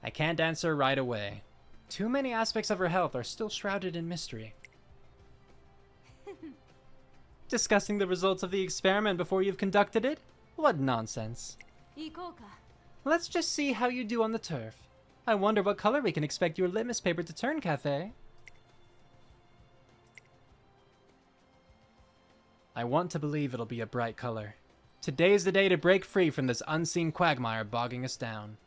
I can't answer right away. Too many aspects of her health are still shrouded in mystery. Discussing the results of the experiment before you've conducted it? What nonsense. Let's just see how you do on the turf. I wonder what color we can expect your litmus paper to turn, Cafe. I want to believe it'll be a bright color. Today's the day to break free from this unseen quagmire bogging us down.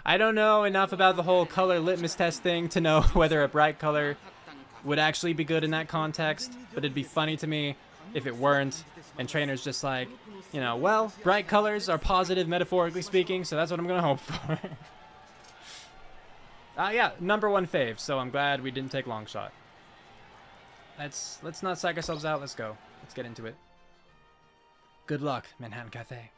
I don't know enough about the whole color litmus test thing to know whether a bright color would actually be good in that context, but it'd be funny to me if it weren't, and Trainer's just like, you know, well, bright colors are positive metaphorically speaking, so that's what I'm gonna hope for. Yeah, #1 fave, so I'm glad we didn't take long shot. Let's not psych ourselves out, let's go. Let's get into it. Good luck, Manhattan Cafe.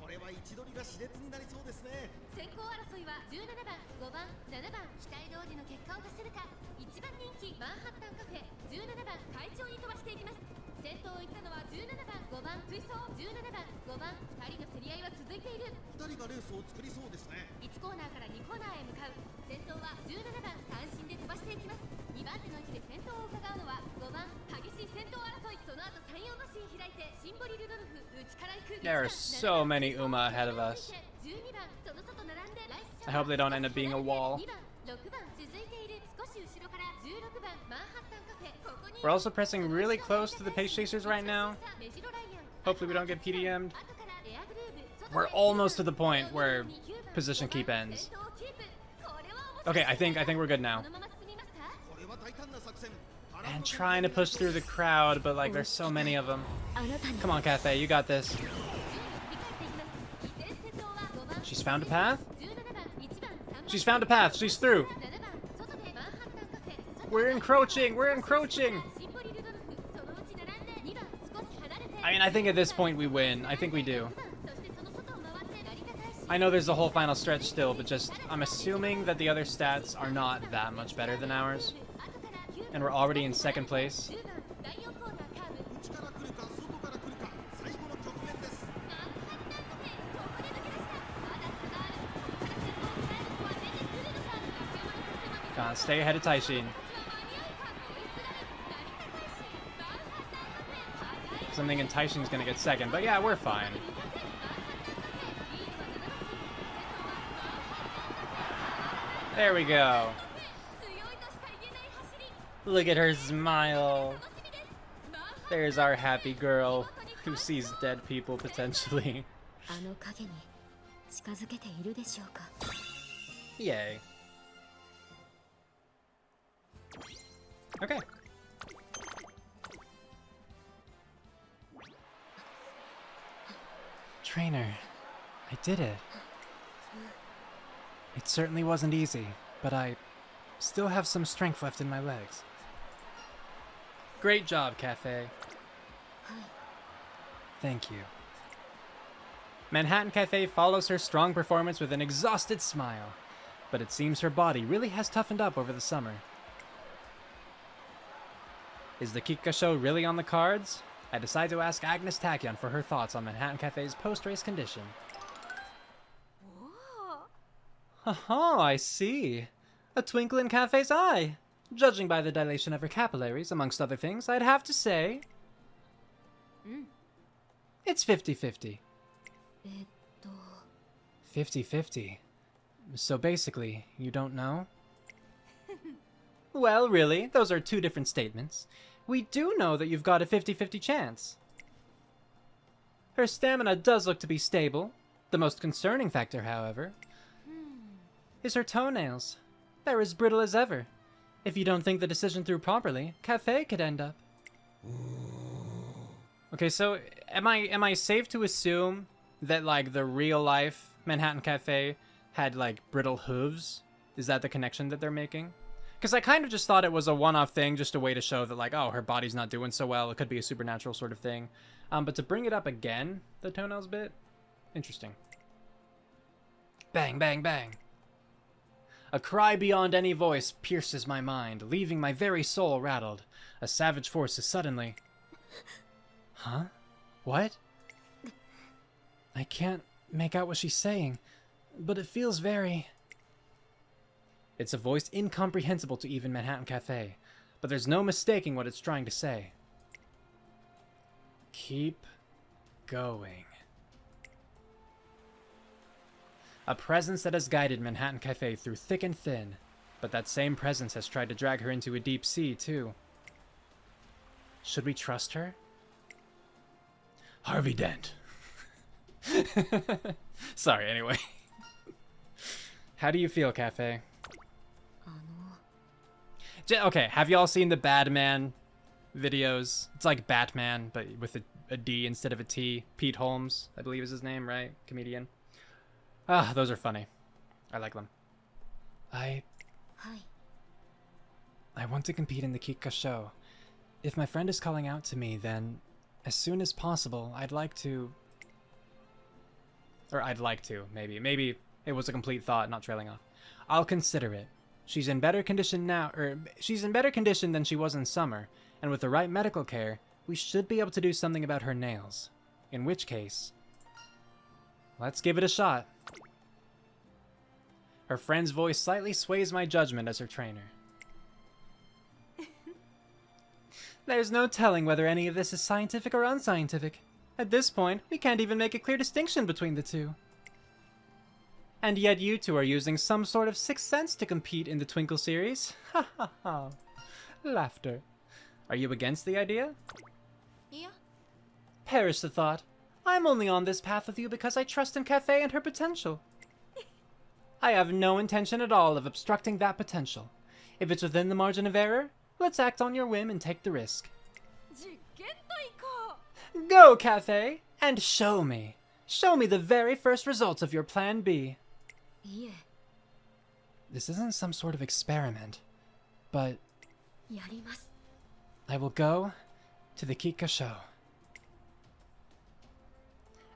これは位置取りが熾烈になりそうですね。先行争いは17番、5番、7番期待通りの結果を出せるか。1番人気マンハッタンカフェ17番快調に飛ばしていきます。先頭を行ったのは17番、5番追走17番、5番2人の競り合いは続いている。2人がレースを作りそうですね。1コーナーから2コーナーへ向かう。先頭は17番単身で飛ばしていきます。2番手の位置で先頭を伺うのは5番激しい先頭争い。その後3、4馬身開いてシンボリルドルフ内から行く。There are so many Uma ahead of us. I hope they don't end up being a wall. We're also pressing really close to the pace chasers right now. Hopefully we don't get PDM'd. We're almost to the point where position keep ends. Okay, I think we're good now. And trying to push through the crowd, but like there's so many of them. Come on, Cafe, you got this. She's found a path? She's found a path, she's through. We're encroaching, we're encroaching. I mean, I think at this point we win. I think we do. I know there's a whole final stretch still, but just, I'm assuming that the other stats are not that much better than ours. And we're already in second place. 内から来るか外から来るか最後の局面です Gotta stay ahead of Taishin. I'm thinking Taishin's gonna get second, but yeah, we're fine. There we go. Look at her smile. There's our happy girl who sees dead people potentially. あの影に近づけているでしょうか。 Yay. Okay. Trainer, I did it. It certainly wasn't easy, but I still have some strength left in my legs. Great job, Cafe. Thank you. Manhattan Cafe follows her strong performance with an exhausted smile, but it seems her body really has toughened up over the summer. Is the Kikuka Sho really on the cards? I decide to ask Agnes Tachyon for her thoughts on Manhattan Cafe's post-race condition. Haha, I see. A twinkle in Cafe's eye. Judging by the dilation of her capillaries, amongst other things, I'd have to say... It's 50-50. 50-50. So basically, you don't know? Well, really, those are two different statements. We do know that you've got a 50-50 chance. Her stamina does look to be stable. The most concerning factor, however, is her toenails. They're as brittle as ever. If you don't think the decision through properly, Cafe could end up. Okay, so am I safe to assume that like the real life Manhattan Cafe had like brittle hooves? Is that the connection that they're making? Because I kind of just thought it was a one-off thing, just a way to show that like, oh, her body's not doing so well. It could be a supernatural sort of thing. But to bring it up again, the toenails bit, interesting. Bang, bang, bang. A cry beyond any voice pierces my mind, leaving my very soul rattled. A savage force is suddenly... Huh? What? I can't make out what she's saying, but it feels very... It's a voice incomprehensible to even Manhattan Cafe, but there's no mistaking what it's trying to say. Keep going. A presence that has guided Manhattan Cafe through thick and thin, but that same presence has tried to drag her into a deep sea, too. Should we trust her? Harvey Dent. Sorry, anyway. How do you feel, Cafe? Okay, have y'all seen the Badman videos? It's like Batman, but with a D instead of a T. Pete Holmes, I believe is his name, right? Comedian. Ah, those are funny. I like them. I want to compete in the Kikuka Sho. If my friend is calling out to me, then as soon as possible, I'd like to... Or I'd like to, maybe. Maybe it was a complete thought, not trailing off. I'll consider it. She's in better condition now, she's in better condition than she was in summer, and with the right medical care, we should be able to do something about her nails. In which case, let's give it a shot. Her friend's voice slightly sways my judgment as her trainer. There's no telling whether any of this is scientific or unscientific. At this point, we can't even make a clear distinction between the two. And yet you two are using some sort of sixth sense to compete in the Twinkle series. Ha ha ha. Laughter. Are you against the idea? Yeah. Perish the thought. I'm only on this path with you because I trust in Cafe and her potential. I have no intention at all of obstructing that potential. If it's within the margin of error, let's act on your whim and take the risk. Go, Cafe, and show me. Show me the very first results of your plan B. Yeah. This isn't some sort of experiment, but やります。 I will go to the Kikuka Sho.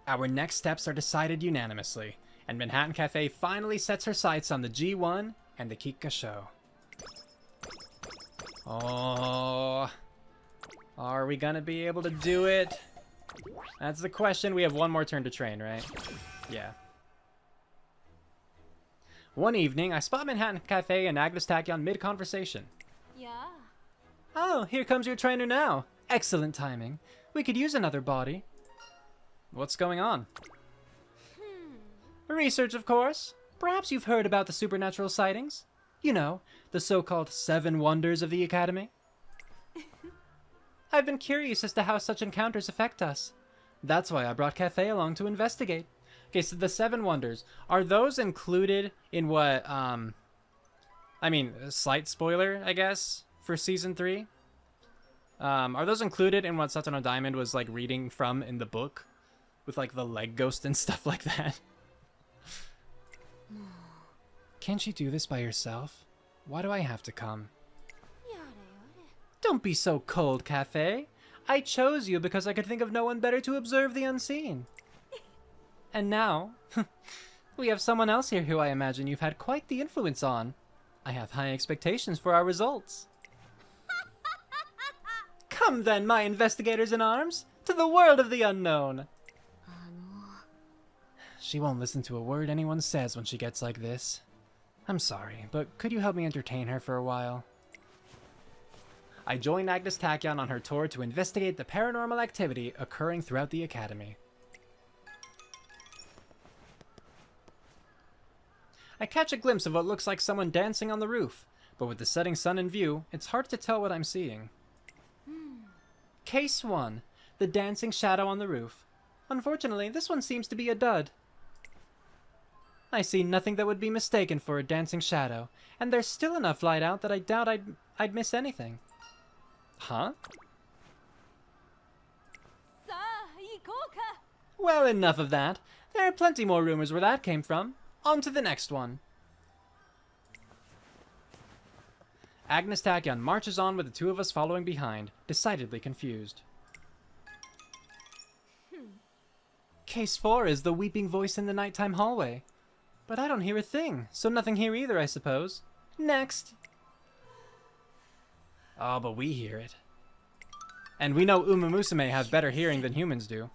Our next steps are decided unanimously, And Manhattan Cafe finally sets her sights on the G1 and the Kikuka Sho. Oh, are we gonna be able to do it? That's the question. We have one more turn to train, right? Yeah. One evening, I spot Manhattan Cafe and Agnes Tachyon mid-conversation. Yeah. Oh, here comes your trainer now. Excellent timing. We could use another body. What's going on? Research, of course. Perhaps you've heard about the supernatural sightings. You know, the so-called 7 wonders of the Academy. I've been curious as to how such encounters affect us. That's why I brought Cafe along to investigate. Okay, so the 7 wonders, are those included in what, I mean, a slight spoiler, I guess, for Season 3? Are those included in what Satono Diamond was, like, reading from in the book? With, like, the leg ghost and stuff like that? Can't you do this by yourself? Why do I have to come? Don't be so cold, Cafe. I chose you because I could think of no one better to observe the unseen. And now, we have someone else here who I imagine you've had quite the influence on. I have high expectations for our results. Come then, my investigators in arms, to the world of the unknown. She won't listen to a word anyone says when she gets like this. I'm sorry, but could you help me entertain her for a while? I joined Agnes Tachyon on her tour to investigate the paranormal activity occurring throughout the Academy. I catch a glimpse of what looks like someone dancing on the roof, but with the setting sun in view, it's hard to tell what I'm seeing. Case 1, the dancing shadow on the roof. Unfortunately, this one seems to be a dud. I see nothing that would be mistaken for a dancing shadow, and there's still enough light out that I doubt I'd miss anything. Huh? Well, enough of that. There are plenty more rumors where that came from. On to the next one. Agnes Tachyon marches on with the two of us following behind, decidedly confused. Case 4 is the weeping voice in the nighttime hallway. But I don't hear a thing, so nothing here either, I suppose. Next! Oh, but we hear it. And we know Umamusume have better hearing than humans do.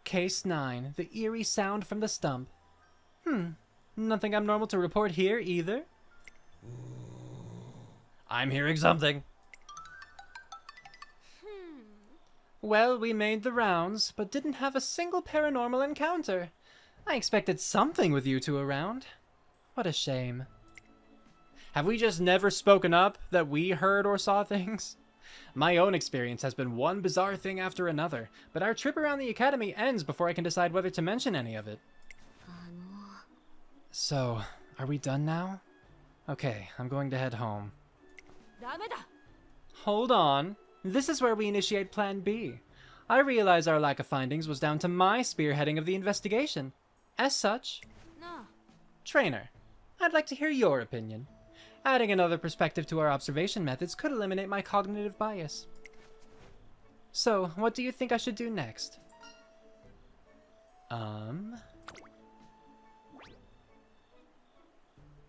Case 9, the eerie sound from the stump. Nothing abnormal to report here either. I'm hearing something. Well, we made the rounds, but didn't have a single paranormal encounter. I expected something with you two around. What a shame. Have we just never spoken up that we heard or saw things? My own experience has been one bizarre thing after another, but our trip around the Academy ends before I can decide whether to mention any of it. So, are we done now? Okay, I'm going to head home. Hold on. This is where we initiate Plan B. I realize our lack of findings was down to my spearheading of the investigation. As such, Trainer, I'd like to hear your opinion. Adding another perspective to our observation methods could eliminate my cognitive bias. So, what do you think I should do next?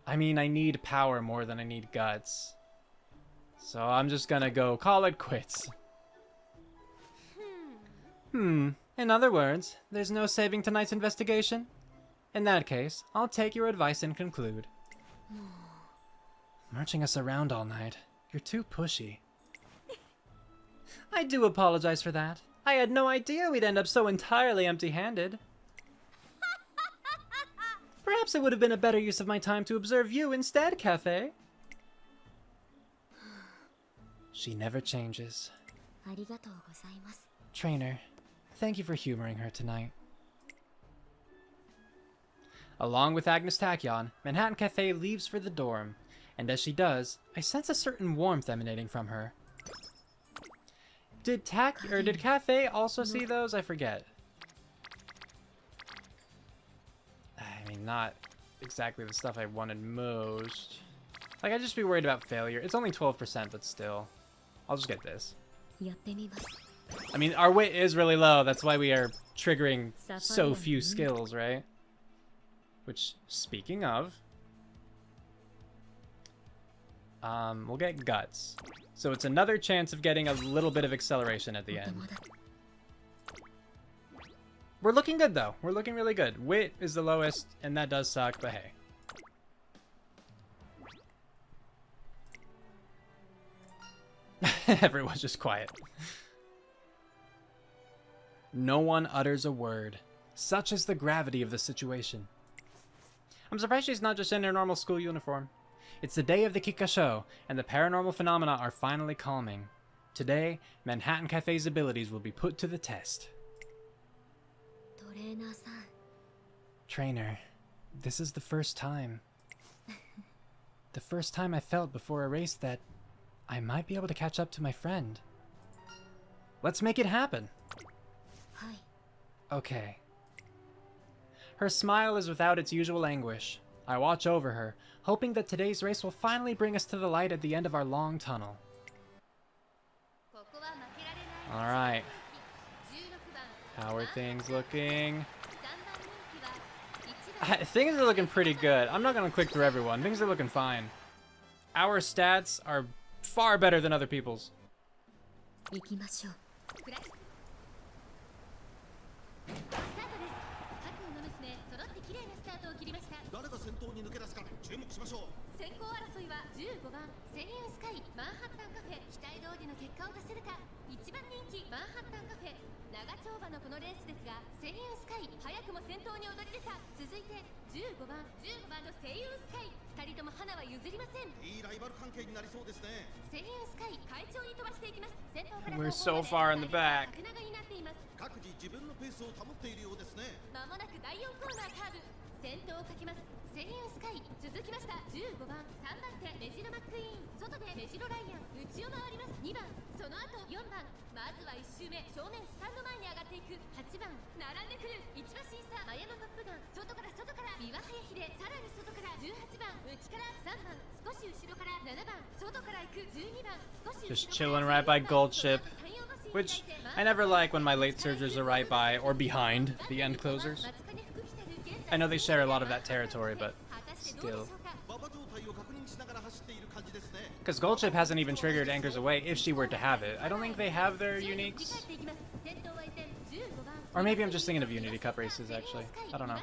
I mean, I need power more than I need guts. So I'm just gonna go call it quits. In other words, there's no saving tonight's investigation? In that case, I'll take your advice and conclude. Marching us around all night. You're too pushy. I do apologize for that. I had no idea we'd end up so entirely empty-handed. Perhaps it would have been a better use of my time to observe you instead, Cafe. She never changes. Trainer, thank you for humoring her tonight. Along with Agnes Tachyon, Manhattan Cafe leaves for the dorm, and as she does, I sense a certain warmth emanating from her. Did Cafe also see those? I forget. I mean, not exactly the stuff I wanted most. Like, I'd just be worried about failure. It's only 12%, but still. I'll just get this. I mean, our wit is really low. That's why we are triggering so few skills, right? Which, speaking of, we'll get guts. So it's another chance of getting a little bit of acceleration at the end. We're looking good, though. We're looking really good. Wit is the lowest, and that does suck, but hey. Everyone's just quiet. No one utters a word. Such is the gravity of the situation. I'm surprised she's not just in her normal school uniform. It's the day of the Kikuka Sho, and the paranormal phenomena are finally calming. Today, Manhattan Cafe's abilities will be put to the test. Trainer, this is the first time. The first time I felt before a race that I might be able to catch up to my friend. Let's make it happen. Okay. Her smile is without its usual anguish. I watch over her, hoping that today's race will finally bring us to the light at the end of our long tunnel. Alright. How are things looking? Things are looking pretty good. I'm not going to click through everyone. Things are looking fine. Our stats are far better than other people's. 誰が先頭に抜け出すか注目しましょう。先行争いは15番セリウンスカイマンハッタンカフェ期待通りの結果を出せるか1番人気マンハッタンカフェ長丁場のこのレースですがセリウンスカイ早くも先頭に躍り出た続いて15番のセリウンスカイ2人とも花は譲りませんいいライバル関係になりそうですね。セリウンスカイ会長に飛ばしていきます先頭から We're so far in the back. 縦長になっています各自自分のペースを保っているようですね。まもなく第4コーナーカーブ先頭をかけますセリウンスカイ続きました15番3番手メジロマックイーン外でメジロライアン内を回ります2番その後4番まずは1周目正面スタンド前に上がっていく8番並んでくる1馬審査マヤのトップガン外から三輪早秀さらに外から18番内から3番少し後ろから7番外から行く12番少し Just chilling right by Gold Ship. Which I never like when my late surgers are right by or behind the end closers. I know they share a lot of that territory, but still. 馬場状態を確認しながら走っている感じですね。 Because Gold Ship hasn't even triggered Anchors Away if she were to have it. I don't think they have their uniques. Or maybe I'm just thinking of Unity Cup races, actually. I don't know.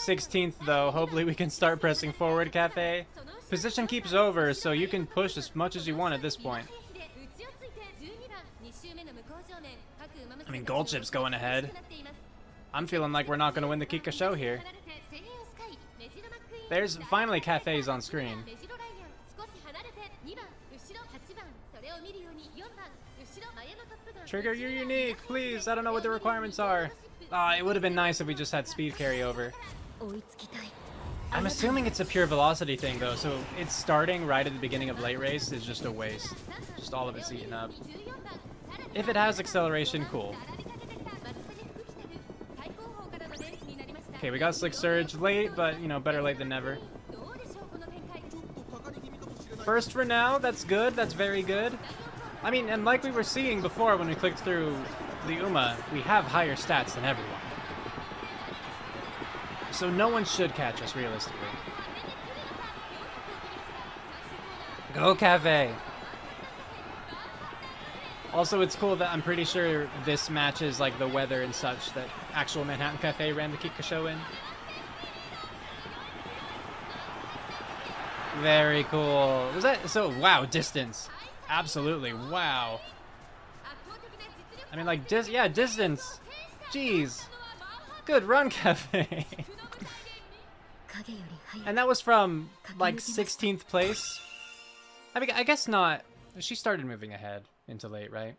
16th, though. Hopefully we can start pressing forward, Cafe. Position keeps over, so you can push as much as you want at this point. I mean, Gold Ship's going ahead. I'm feeling like we're not going to win the Kikuka Sho here. There's finally Cafes on screen. Trigger your unique, please. I don't know what the requirements are. It would have been nice if we just had speed carryover. I'm assuming it's a pure velocity thing, though, so it's starting right at the beginning of late race is just a waste. Just all of it's eaten up. If it has acceleration, cool. Okay, we got Slick Surge late, but, you know, better late than never. First for now, that's good, that's very good. I mean, and like we were seeing before when we clicked through the Uma, we have higher stats than everyone. So no one should catch us, realistically. Go Cafe! Also, it's cool that I'm pretty sure this matches like the weather and such that actual Manhattan Cafe ran the Kikuka Sho in. Very cool. Was that so? Wow, distance. Absolutely. Wow. I mean, like, yeah, distance. Jeez. Good run, Cafe. And that was from like 16th place. I mean, I guess not. She started moving ahead into late, right?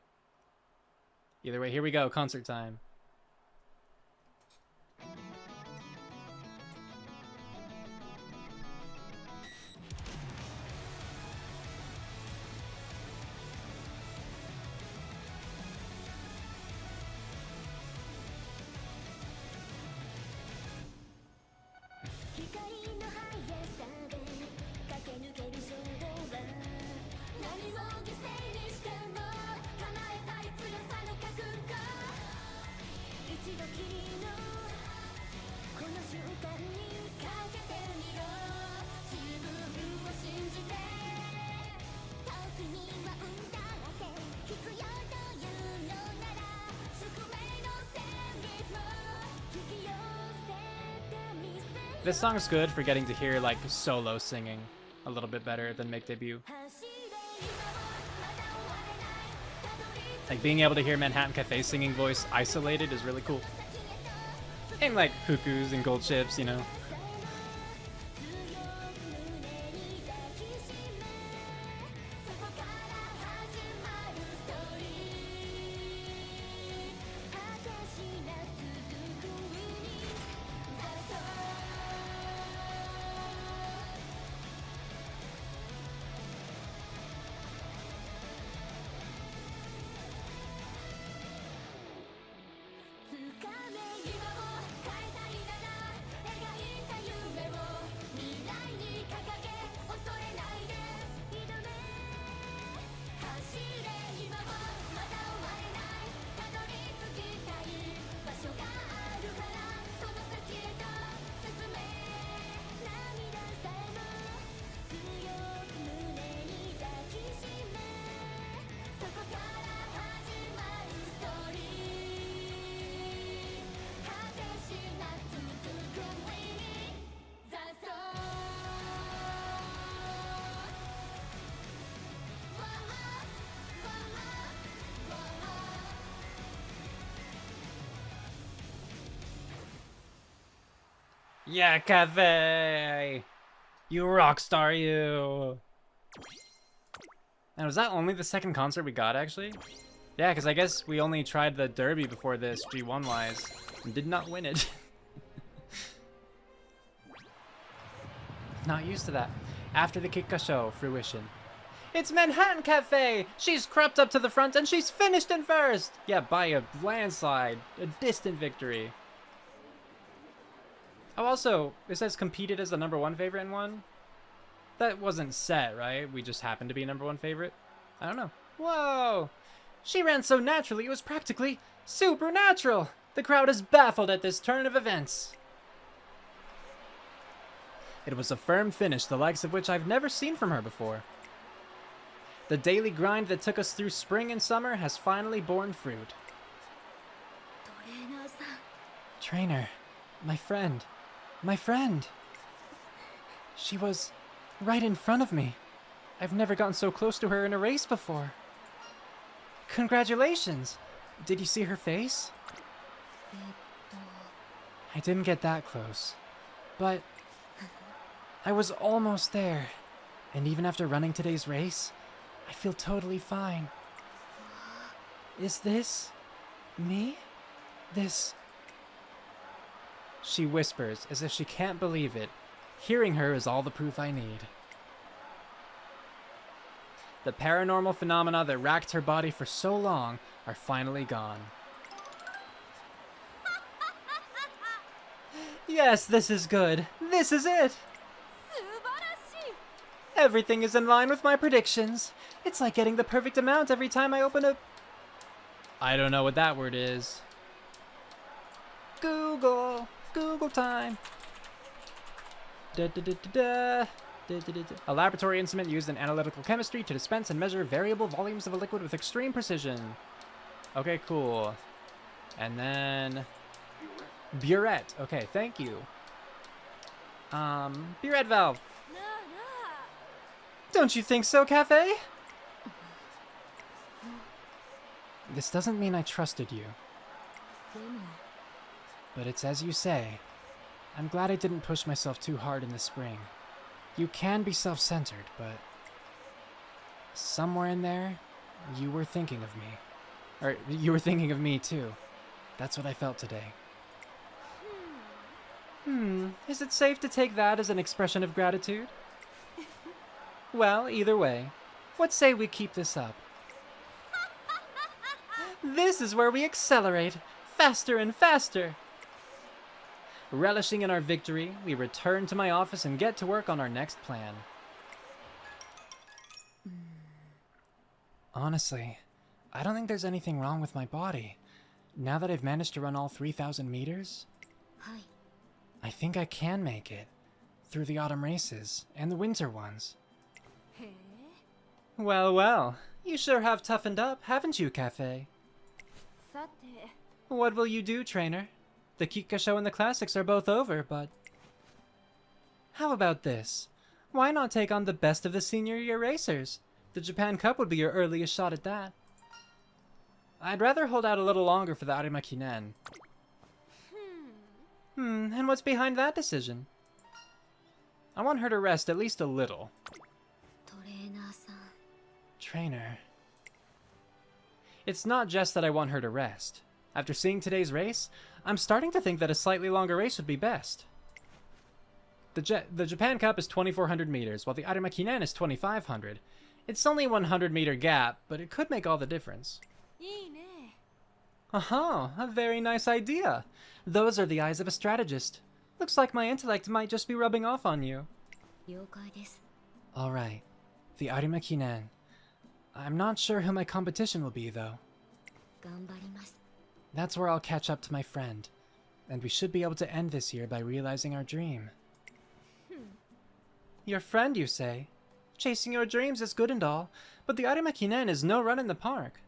Either way, here we go. Concert time. This song's good for getting to hear like solo singing a little bit better than make debut. Like being able to hear Manhattan Cafe singing voice isolated is really cool. And like cuckoos and gold chips, you know. Yeah, Cafe! You rock star, you! And was that only the second concert we got, actually? Yeah, because I guess we only tried the Derby before this, G1-wise, and did not win it. Not used to that. After the Kikuka Sho fruition. It's Manhattan Cafe! She's crept up to the front and she's finished in first! Yeah, by a landslide. A distant victory. Oh, also, it says competed as the #1 favorite in one. That wasn't set, right? We just happened to be #1 favorite? I don't know. Whoa! She ran so naturally, it was practically supernatural! The crowd is baffled at this turn of events. It was a firm finish, the likes of which I've never seen from her before. The daily grind that took us through spring and summer has finally borne fruit. Trainer, my friend. My friend! She was right in front of me. I've never gotten so close to her in a race before. Congratulations! Did you see her face? I didn't get that close, but I was almost there. And even after running today's race, I feel totally fine. Is this me? This... She whispers, as if she can't believe it. Hearing her is all the proof I need. The paranormal phenomena that racked her body for so long are finally gone. Yes, this is good. This is it! Everything is in line with my predictions. It's like getting the perfect amount every time I open a... I don't know what that word is. Google time. A laboratory instrument used in analytical chemistry to dispense and measure variable volumes of a liquid with extreme precision. Okay, cool. And then... Burette. Okay, thank you. Burette valve. Don't you think so, Cafe? This doesn't mean I trusted you. But it's as you say. I'm glad I didn't push myself too hard in the spring. You can be self-centered, but... somewhere in there, you were thinking of me. Or, you were thinking of me, too. That's what I felt today. Is it safe to take that as an expression of gratitude? Well, either way, what say we keep this up? This is where we accelerate, faster and faster. Relishing in our victory, we return to my office and get to work on our next plan. Honestly, I don't think there's anything wrong with my body. Now that I've managed to run all 3,000 meters, I think I can make it through the autumn races and the winter ones. Well, well, you sure have toughened up, haven't you, Cafe? What will you do, trainer? The Kikuka Sho and the classics are both over, but How about this? Why not take on the best of the senior year racers? The Japan Cup would be your earliest shot at that. I'd rather hold out a little longer for the Arima Kinen. And what's behind that decision? I want her to rest at least a little. トレーナーさん Trainer. It's not just that I want her to rest. After seeing today's race, I'm starting to think that a slightly longer race would be best. The Japan Cup is 2,400 meters, while the Arima Kinen is 2,500. It's only a 100-meter gap, but it could make all the difference. いいね。 Aha, a very nice idea. Those are the eyes of a strategist. Looks like my intellect might just be rubbing off on you. 了解です Alright, the Arima Kinen. I'm not sure who my competition will be, though. 頑張ります That's where I'll catch up to my friend. And we should be able to end this year by realizing our dream. Your friend, you say? Chasing your dreams is good and all, but the Arima Kinen is no run in the park.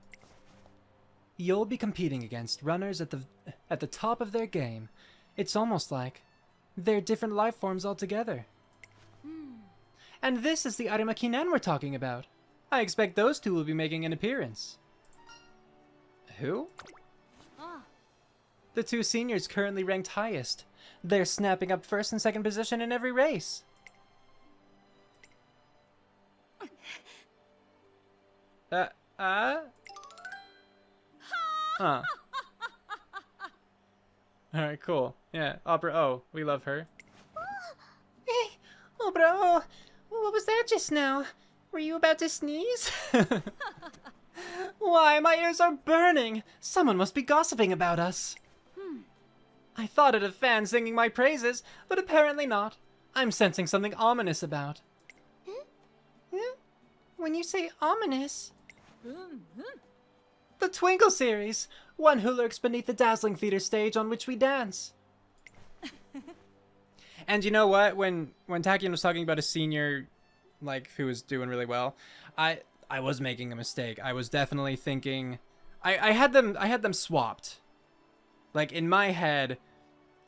You'll be competing against runners at the top of their game. It's almost like they're different life forms altogether. And this is the Arima Kinen we're talking about. I expect those two will be making an appearance. Who? あ The two seniors currently ranked highest. They're snapping up first and second position in every race. Huh. Alright, cool. Yeah, Opera O. We love her. Hey, Opera O. What was that just now? Were you about to sneeze? Why, my ears are burning! Someone must be gossiping about us. I thought it a fan singing my praises, but apparently not. I'm sensing something ominous about. When you say ominous... The Twinkle series! One who lurks beneath the dazzling theater stage on which we dance. And you know what? When Takian was talking about a senior, like, who was doing really well, I was making a mistake. I was definitely thinking... I had them swapped. Like, in my head,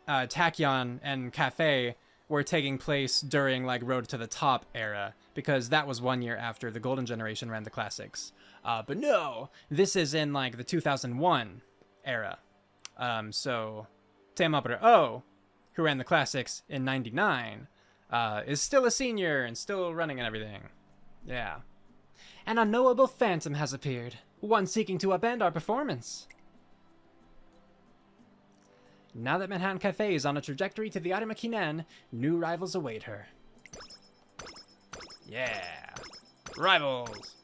Tachyon and Cafe were taking place during, like, Road to the Top era, because that was 1 year after the Golden Generation ran the classics. But no, this is in, like, the 2001 era. So, Teamapura O, who ran the classics in 99, is still a senior and still running and everything. Yeah. An unknowable phantom has appeared, one seeking to upend our performance. Now that Manhattan Cafe is on a trajectory to the Arima Kinen, new rivals await her. Yeah! Rivals!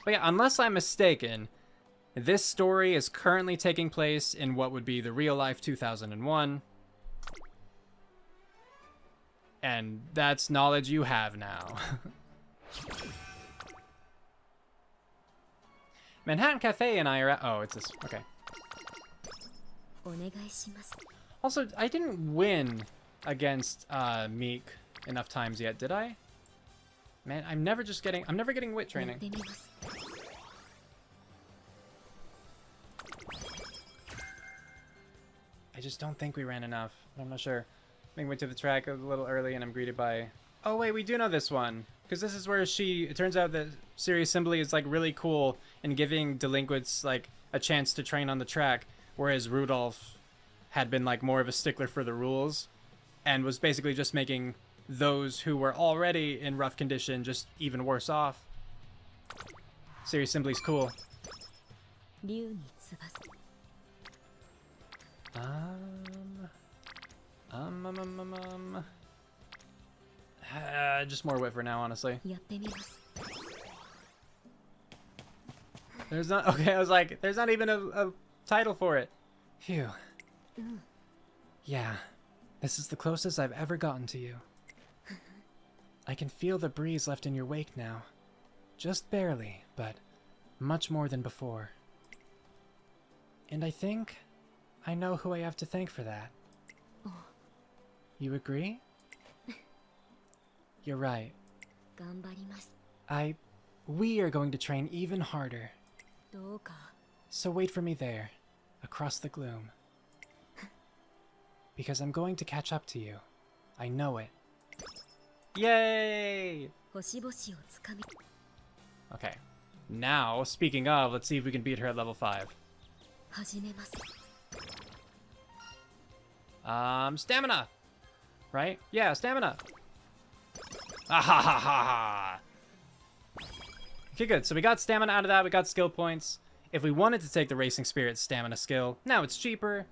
But yeah, unless I'm mistaken, this story is currently taking place in what would be the real-life 2001. And that's knowledge you have now. Manhattan Cafe and I are at... Oh, it's this. Okay. お願いします Also, I didn't win against Meek enough times yet, did I? Man, I'm never getting wit やっ training. てみます I just don't think we ran enough. I'm not sure. Making way to the track a little early and I'm greeted by... Oh wait, we do know this one. Because this is where it turns out that Siri Assembly is like really cool in giving delinquents like a chance to train on the track. Whereas Rudolph had been like more of a stickler for the rules. And was basically just making those who were already in rough condition just even worse off. Siri Assembly's cool. 竜に翼 Just more wit for now, honestly. やってみます There's not... Okay, I was like, there's not even a title for it. Phew. Yeah, this is the closest I've ever gotten to you. I can feel the breeze left in your wake now. Just barely, but much more than before. And I think I know who I have to thank for that. You agree? You're right. 頑張ります We are going to train even harder. どうか So wait for me there, across the gloom. because I'm going to catch up to you. I know it. Yay! 星々をつかみ Okay. Now, speaking of, let's see if we can beat her at level 5. 始めます Stamina! Right? Yeah, stamina! Ah ha ha ha ha! Okay, good. So we got stamina out of that, we got skill points. If we wanted to take the Racing Spirit stamina skill, now it's cheaper.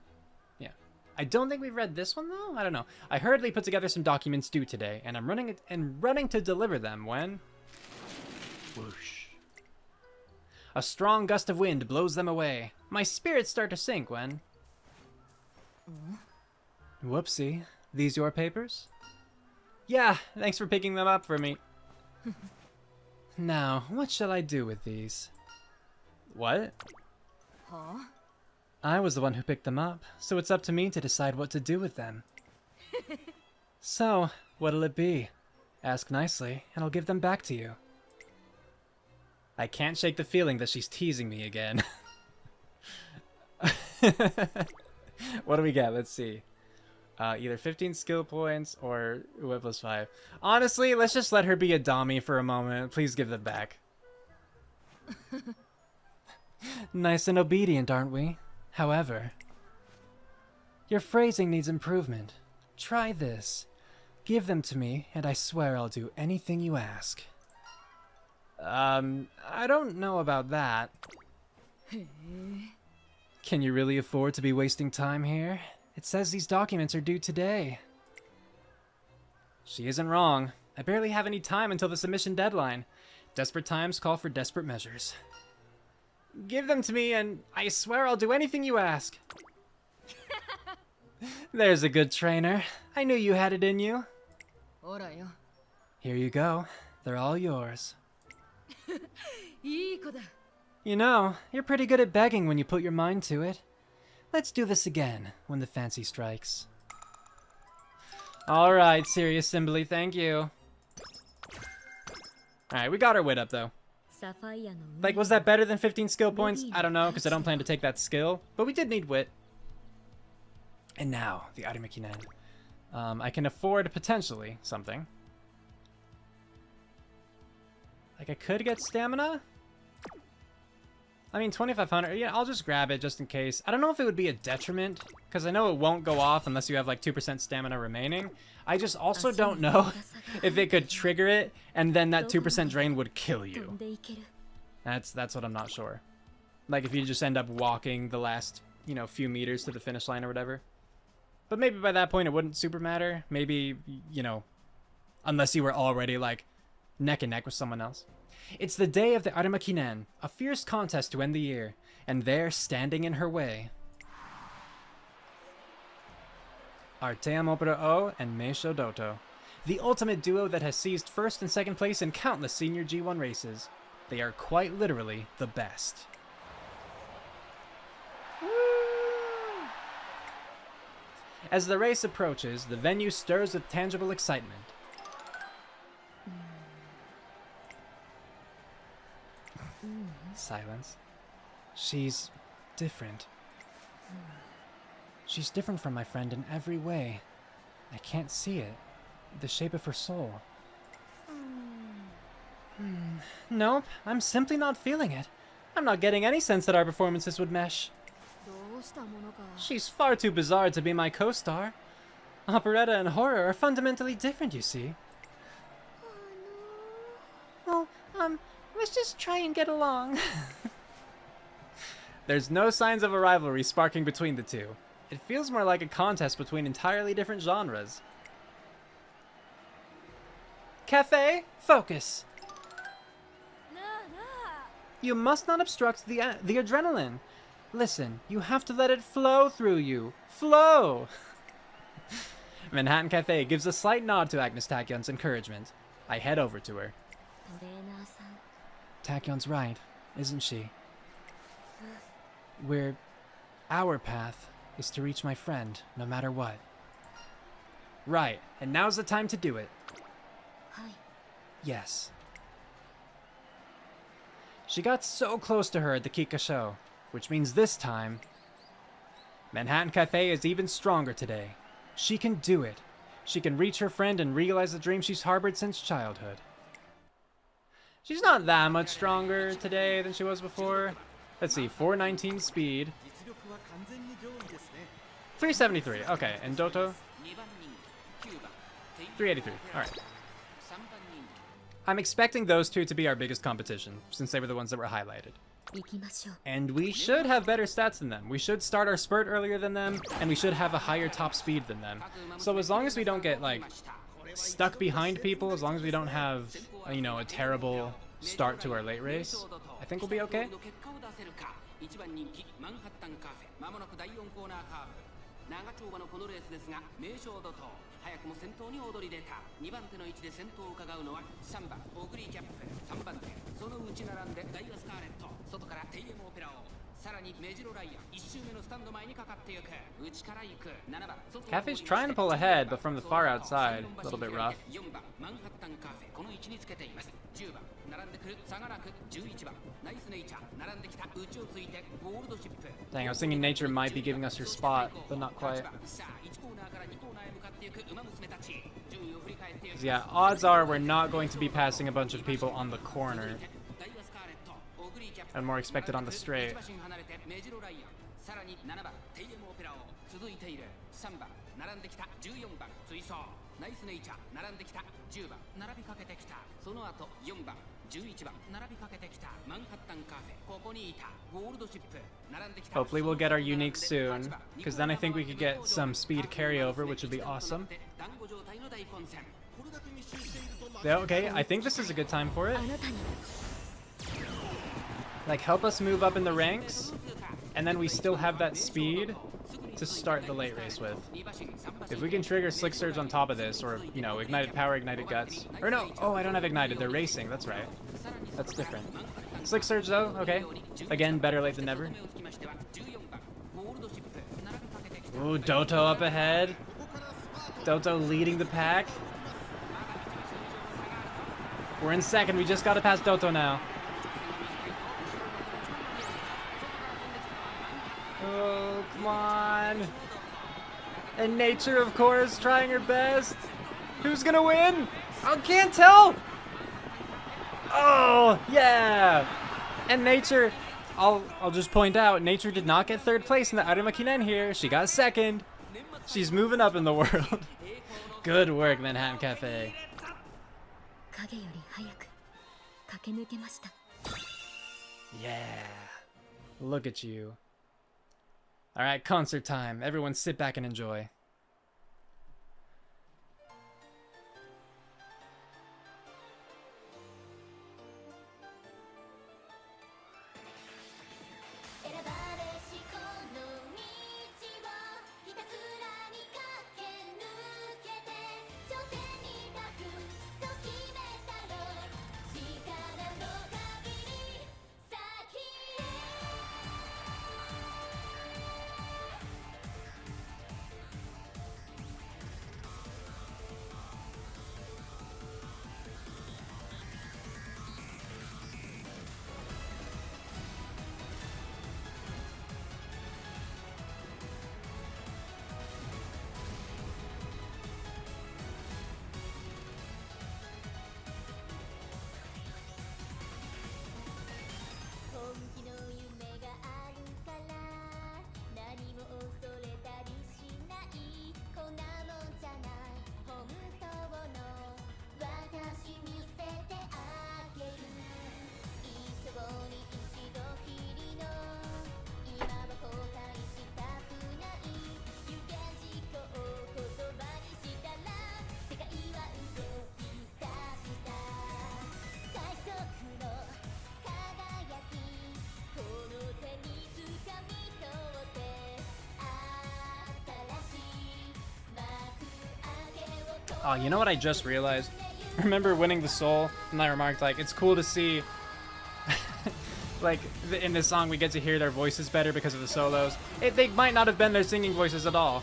Yeah. I don't think we've read this one, though? I don't know. I hurriedly put together some documents due today, and I'm running to deliver them when... Whoosh. A strong gust of wind blows them away. My spirits start to sink when... Whoopsie. These your papers? Yeah, thanks for picking them up for me. Now, what shall I do with these? What? Huh? I was the one who picked them up, so it's up to me to decide what to do with them. So, what'll it be? Ask nicely, and I'll give them back to you. I can't shake the feeling that she's teasing me again. What do we get? Let's see. Either 15 skill points or UA plus 5. Honestly, let's just let her be a Dami for a moment. Please give them back. Nice and obedient, aren't we? However, your phrasing needs improvement. Try this. Give them to me, and I swear I'll do anything you ask. I don't know about that. Can you really afford to be wasting time here? It says these documents are due today. She isn't wrong. I barely have any time until the submission deadline. Desperate times call for desperate measures. Give them to me, and I swear I'll do anything you ask. There's a good trainer. I knew you had it in you. Here you go. They're all yours. You know, you're pretty good at begging when you put your mind to it. Let's do this again when the fancy strikes. Alright, serious Simbly, thank you. Alright, we got our wit up though. Like, was that better than 15 skill points? I don't know, because I don't plan to take that skill. But we did need wit. And now, the Arima Kinen. I can afford, potentially, something. Like, I could get stamina? I mean, 2,500. Yeah, I'll just grab it just in case. I don't know if it would be a detriment, because I know it won't go off unless you have, like, 2% stamina remaining. I just also don't know if it could trigger it, and then that 2% drain would kill you. That's what I'm not sure. Like, if you just end up walking the last, you know, few meters to the finish line or whatever. But maybe by that point it wouldn't super matter. Maybe, you know, unless you were already, like, neck and neck with someone else. It's the day of the Arima Kinen, a fierce contest to end the year, and there, standing in her way, are Teamopera O and Meisho Doto, the ultimate duo that has seized first and second place in countless senior G1 races. They are quite literally the best. Woo! As the race approaches, the venue stirs with tangible excitement. Silence. She's different. She's different from my friend in every way. I can't see it. The shape of her soul. Nope, I'm simply not feeling it. I'm not getting any sense that our performances would mesh. She's far too bizarre to be my co-star. Operetta and horror are fundamentally different, you see. Well, let's just try and get along. There's no signs of a rivalry sparking between the two. It feels more like a contest between entirely different genres. Cafe, focus. You must not obstruct the adrenaline. Listen, you have to let it flow through you. Flow! Manhattan Cafe gives a slight nod to Agnes Takyon's encouragement. I head over to her. Takyon's right, isn't she? Our path is to reach my friend, no matter what. Right, and now's the time to do it. Yes. She got so close to her at the Kikuka Sho, which means this time, Manhattan Cafe is even stronger today. She can do it. She can reach her friend and realize the dream she's harbored since childhood. She's not that much stronger today than she was before. Let's see, 419 speed. 373, okay, and Doto? 383, alright. I'm expecting those two to be our biggest competition, since they were the ones that were highlighted. 行きましょう。 And we should have better stats than them. We should start our spurt earlier than them, and we should have a higher top speed than them. So as long as we don't get, like, stuck behind people, as long as we don't have, you know, a terrible start to our late race, I think we'll be okay. 長丁場のこのレースですが名将怒涛早くも先頭に躍り出た2番手の位置で先頭を伺うのは3番オグリーキャップ3番手その内並んでダイワスカーレット外からテイエムオペラオさらにメジロライアン1周目のスタンド前にかかっていく内から行く7番 Cafe's trying to pull ahead, but from the far outside, a little bit rough. 4番マンハッタンカフェこの位置につけています10番並んでくる差がなく11番ナイスネイチャー並んできた内をついてゴールドシップ Dang, I was thinking Nature might be giving us her spot, but not quite. さあ1コーナーから2コーナーへ向かっていく馬娘たち順位を振り返っていく Yeah, odds are we're not going to be passing a bunch of people on the corner. ダイワスカーレットオグリーキャップ And more expected on the straight. 1馬身離れてメジロライアンさらに7番テイエムオペラオ続いている3番並んできた14番追走ナイスネイチャー並んできた10番並びかけてきたその後4番11番並びかけてきたマンハッタンカフェここにいたゴールドシップ並んできた Hopefully we'll get our unique soon, because then I think we could get some speed carryover, which would be awesome. 団子状態の大混戦 Yeah, okay, I think this is a good time for it. あなたに Like, help us move up in the ranks, and then we still have that speed to start the late race with. If we can trigger Slick Surge on top of this, or, you know, Ignited Power, Ignited Guts. Or no, oh, I don't have Ignited, they're racing, that's right. That's different. Slick Surge though, okay. Again, better late than never. Ooh, Doto up ahead. Doto leading the pack. We're in second, we just gotta pass Doto now. Oh, come on. And Nature, of course, trying her best. Who's gonna win? I can't tell. Oh, yeah. And Nature, I'll just point out, Nature did not get third place in the Arima Kinen here. She got second. She's moving up in the world. Good work, Manhattan Cafe. 影より早く駆け抜けました。 Yeah. Look at you. All right, concert time. Everyone sit back and enjoy. Oh, you know what I just realized? I remember winning the soul, and I remarked, like, it's cool to see, like, in this song we get to hear their voices better because of the solos. They might not have been their singing voices at all,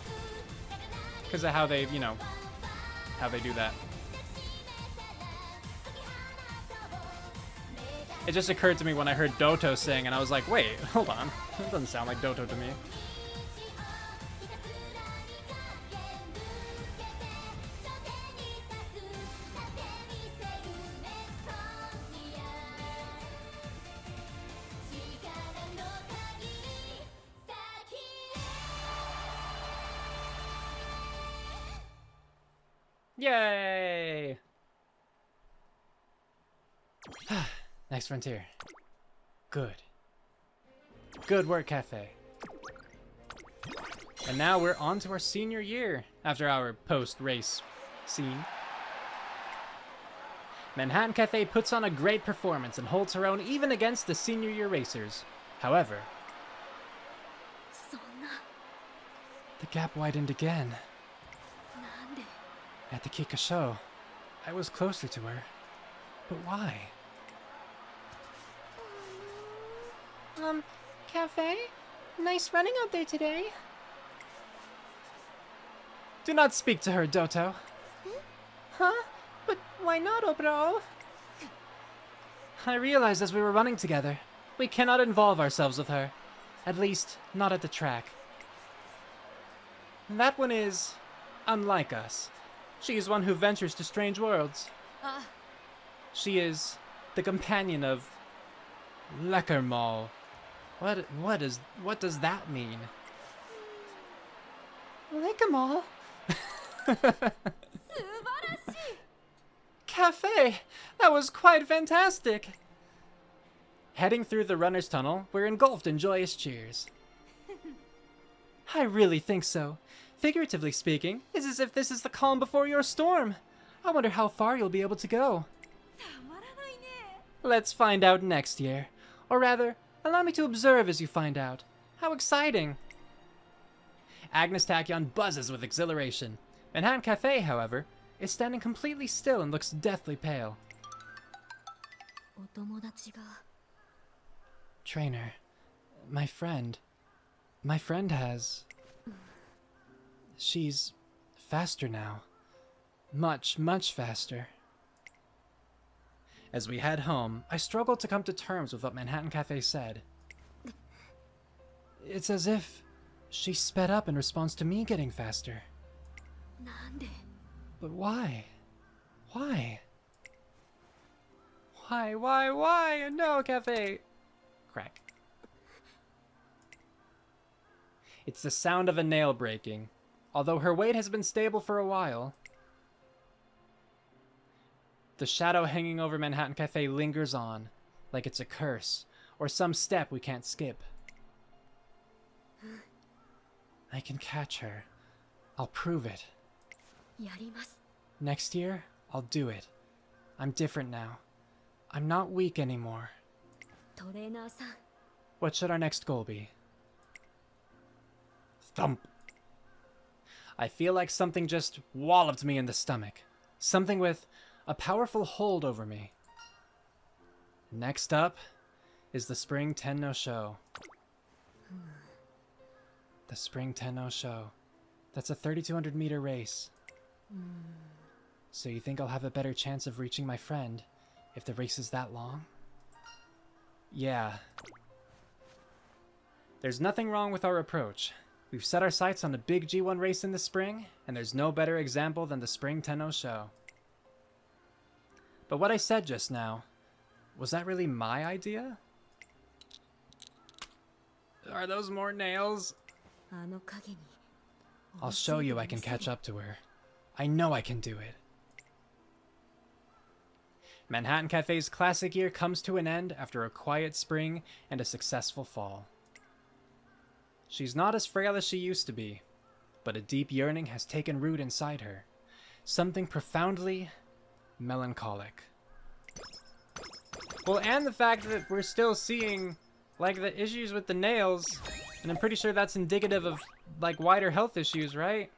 because of how they, you know, how they do that. It just occurred to me when I heard Doto sing, and I was like, wait, hold on. That doesn't sound like Doto to me. Yay! Next frontier. Good. Good work, Cafe. And now we're on to our senior year after our post-race scene. Manhattan Cafe puts on a great performance and holds her own even against the senior year racers. However, そんな the gap widened again. なんで At the Kikuka Sho, I was closer to her. But why? Cafe? Nice running out there today. Do not speak to her, Doto. Huh? But why not, Obro? I realized as we were running together, we cannot involve ourselves with her. At least, not at the track. That one is unlike us. She is one who ventures to strange worlds. She is the companion of Leckermall. What does that mean? Leckermall? Cafe! That was quite fantastic! Heading through the runner's tunnel, we're engulfed in joyous cheers. I really think so. Figuratively speaking, it's as if this is the calm before your storm. I wonder how far you'll be able to go. Let's find out next year. Or rather, allow me to observe as you find out. How exciting! Agnes Tachyon buzzes with exhilaration. Manhattan Cafe, however, is standing completely still and looks deathly pale. お友達が Trainer, my friend has... She's faster now. Much, much faster. As we head home, I struggle to come to terms with what Manhattan Cafe said. It's as if she sped up in response to me getting faster. なんで But why? Why? Why? No, Cafe! Crack. It's the sound of a nail breaking. Although her weight has been stable for a while, the shadow hanging over Manhattan Cafe lingers on, like it's a curse, or some step we can't skip. I can catch her. I'll prove it. やります Next year, I'll do it. I'm different now. I'm not weak anymore. トレーナーさん What should our next goal be? Thump. I feel like something just walloped me in the stomach. Something with a powerful hold over me. Next up is the Spring Tenno Sho. The Spring Tenno Sho. That's a 3,200 meter race. So you think I'll have a better chance of reaching my friend if the race is that long? Yeah. There's nothing wrong with our approach. We've set our sights on a big G1 race in the spring, and there's no better example than the Spring Tenno Sho. But what I said just now, was that really my idea? Are those more nails? あの影に I'll show you I can catch up to her. I know I can do it. Manhattan Cafe's classic year comes to an end after a quiet spring and a successful fall. She's not as frail as she used to be, but a deep yearning has taken root inside her. Something profoundly melancholic. Well, and the fact that we're still seeing, like, the issues with the nails, and I'm pretty sure that's indicative of, like, wider health issues, right?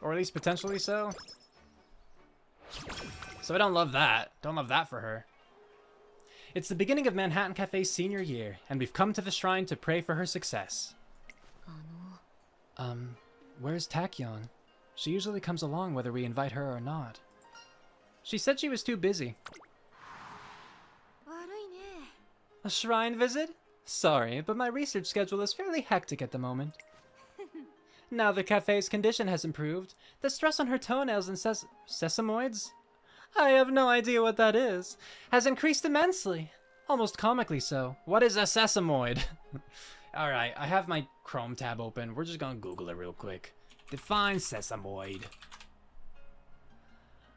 Or at least potentially so. So I don't love that. Don't love that for her. It's the beginning of Manhattan Cafe's senior year, and we've come to the shrine to pray for her success. あの Where's Tachyon? She usually comes along whether we invite her or not. She said she was too busy. 悪いね A shrine visit? Sorry, but my research schedule is fairly hectic at the moment. Now the cafe's condition has improved, the stress on her toenails and sesamoids? I have no idea what that is. Has increased immensely. Almost comically so. What is a sesamoid? Alright, I have my Chrome tab open. We're just gonna Google it real quick. Define sesamoid.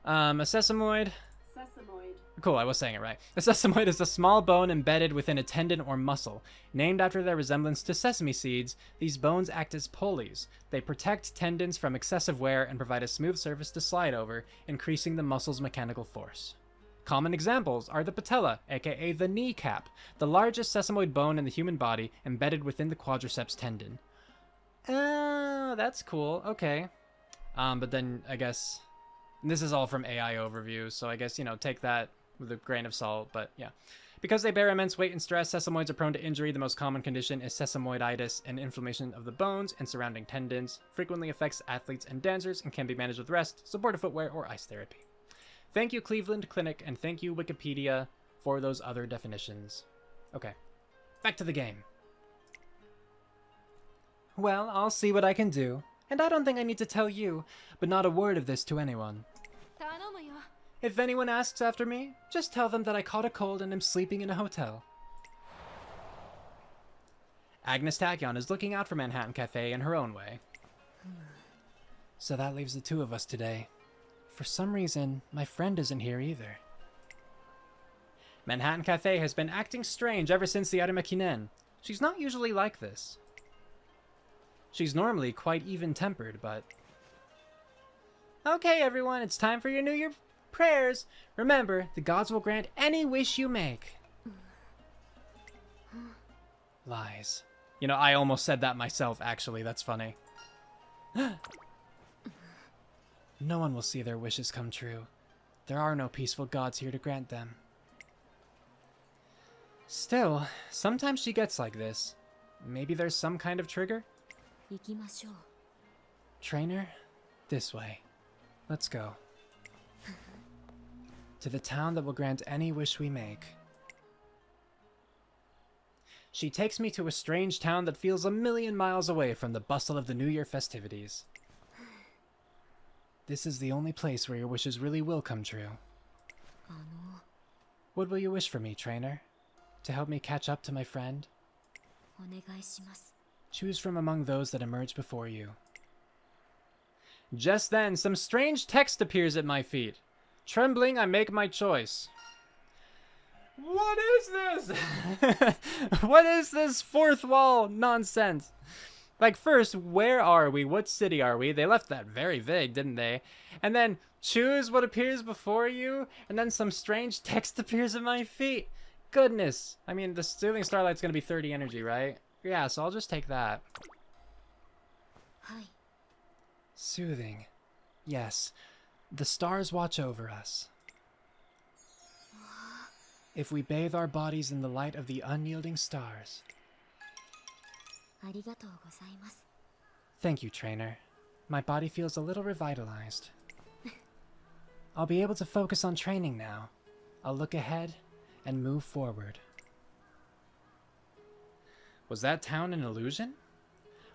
A sesamoid. Sesamoid. Cool, I was saying it right. A sesamoid is a small bone embedded within a tendon or muscle. Named after their resemblance to sesame seeds, these bones act as pulleys. They protect tendons from excessive wear and provide a smooth surface to slide over, increasing the muscle's mechanical force. Common examples are the patella, aka the kneecap, the largest sesamoid bone in the human body embedded within the quadriceps tendon. That's cool, okay. But then, I guess, this is all from AI overview, so I guess, take that with a grain of salt, but yeah. Because they bear immense weight and stress, sesamoids are prone to injury. The most common condition is sesamoiditis, an inflammation of the bones and surrounding tendons. Frequently affects athletes and dancers and can be managed with rest, supportive footwear, or ice therapy. Thank you, Cleveland Clinic, and thank you, Wikipedia, for those other definitions. Okay, back to the game. Well, I'll see what I can do. And I don't think I need to tell you, but not a word of this to anyone. If anyone asks after me, just tell them that I caught a cold and am sleeping in a hotel. Agnes Tachyon is looking out for Manhattan Cafe in her own way. So that leaves the two of us today. For some reason, my friend isn't here either. Manhattan Cafe has been acting strange ever since the Arima Kinen. She's not usually like this. She's normally quite even-tempered, but... Okay, everyone, it's time for your New Year prayers. Remember, the gods will grant any wish you make. Lies. I almost said that myself, actually. That's funny. No one will see their wishes come true. There are no peaceful gods here to grant them. Still, sometimes she gets like this. Maybe there's some kind of trigger? Trainer, this way. Let's go. To the town that will grant any wish we make. She takes me to a strange town that feels 1,000,000 miles away from the bustle of the New Year festivities. This is the only place where your wishes really will come true. What will you wish for me, trainer? To help me catch up to my friend? Choose from among those that emerge before you. Just then, some strange text appears at my feet. Trembling, I make my choice. What is this? What is this fourth wall nonsense? Like, first, where are we? What city are we? They left that very vague, didn't they? And then, choose what appears before you, and then some strange text appears at my feet. Goodness. I mean, the Soothing Starlight's gonna be 30 energy, right? Yeah, so I'll just take that. Hi. Soothing. Yes. The stars watch over us. If we bathe our bodies in the light of the unyielding stars. Thank you, trainer. My body feels a little revitalized. I'll be able to focus on training now. I'll look ahead and move forward. Was that town an illusion?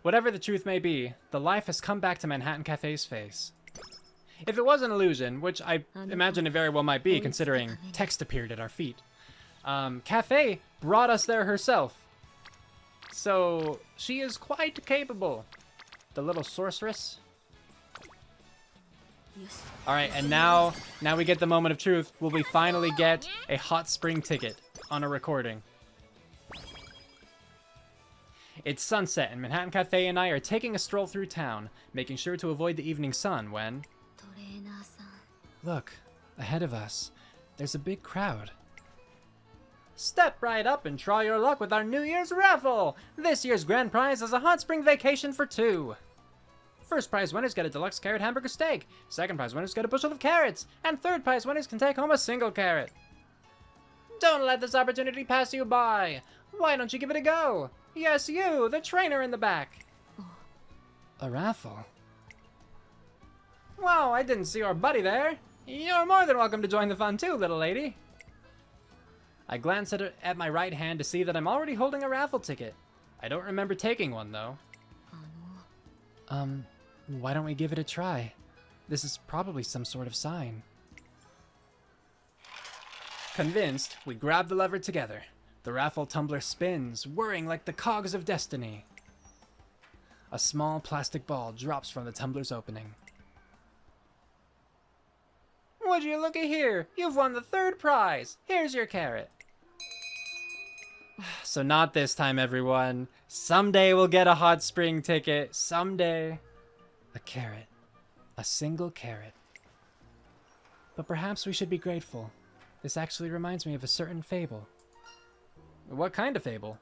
Whatever the truth may be, the life has come back to Manhattan Cafe's face. If it was an illusion, which I imagine it very well might be, considering text appeared at our feet, Cafe brought us there herself. So, she is quite capable. The little sorceress. Alright, and now we get the moment of truth. Will we finally get a hot spring ticket on a recording? It's sunset, and Manhattan Cafe and I are taking a stroll through town, making sure to avoid the evening sun when... Look, ahead of us, there's a big crowd. Step right up and try your luck with our New Year's raffle! This year's grand prize is a hot spring vacation for 2. First prize winners get a deluxe carrot hamburger steak. Second prize winners get a bushel of carrots. And third prize winners can take home a single carrot. Don't let this opportunity pass you by. Why don't you give it a go? Yes, you, the trainer in the back. A raffle? Wow, I didn't see your buddy there. You're more than welcome to join the fun too, little lady. I glance at my right hand to see that I'm already holding a raffle ticket. I don't remember taking one, though. Why don't we give it a try? This is probably some sort of sign. Convinced, we grab the lever together. The raffle tumbler spins, whirring like the cogs of destiny. A small plastic ball drops from the tumbler's opening. would you looky here? You've won the 3rd prize. Here's your carrot. So not this time, everyone. Someday we'll get a hot spring ticket. Someday. A carrot. A single carrot. But perhaps we should be grateful. This actually reminds me of a certain fable. What kind of fable?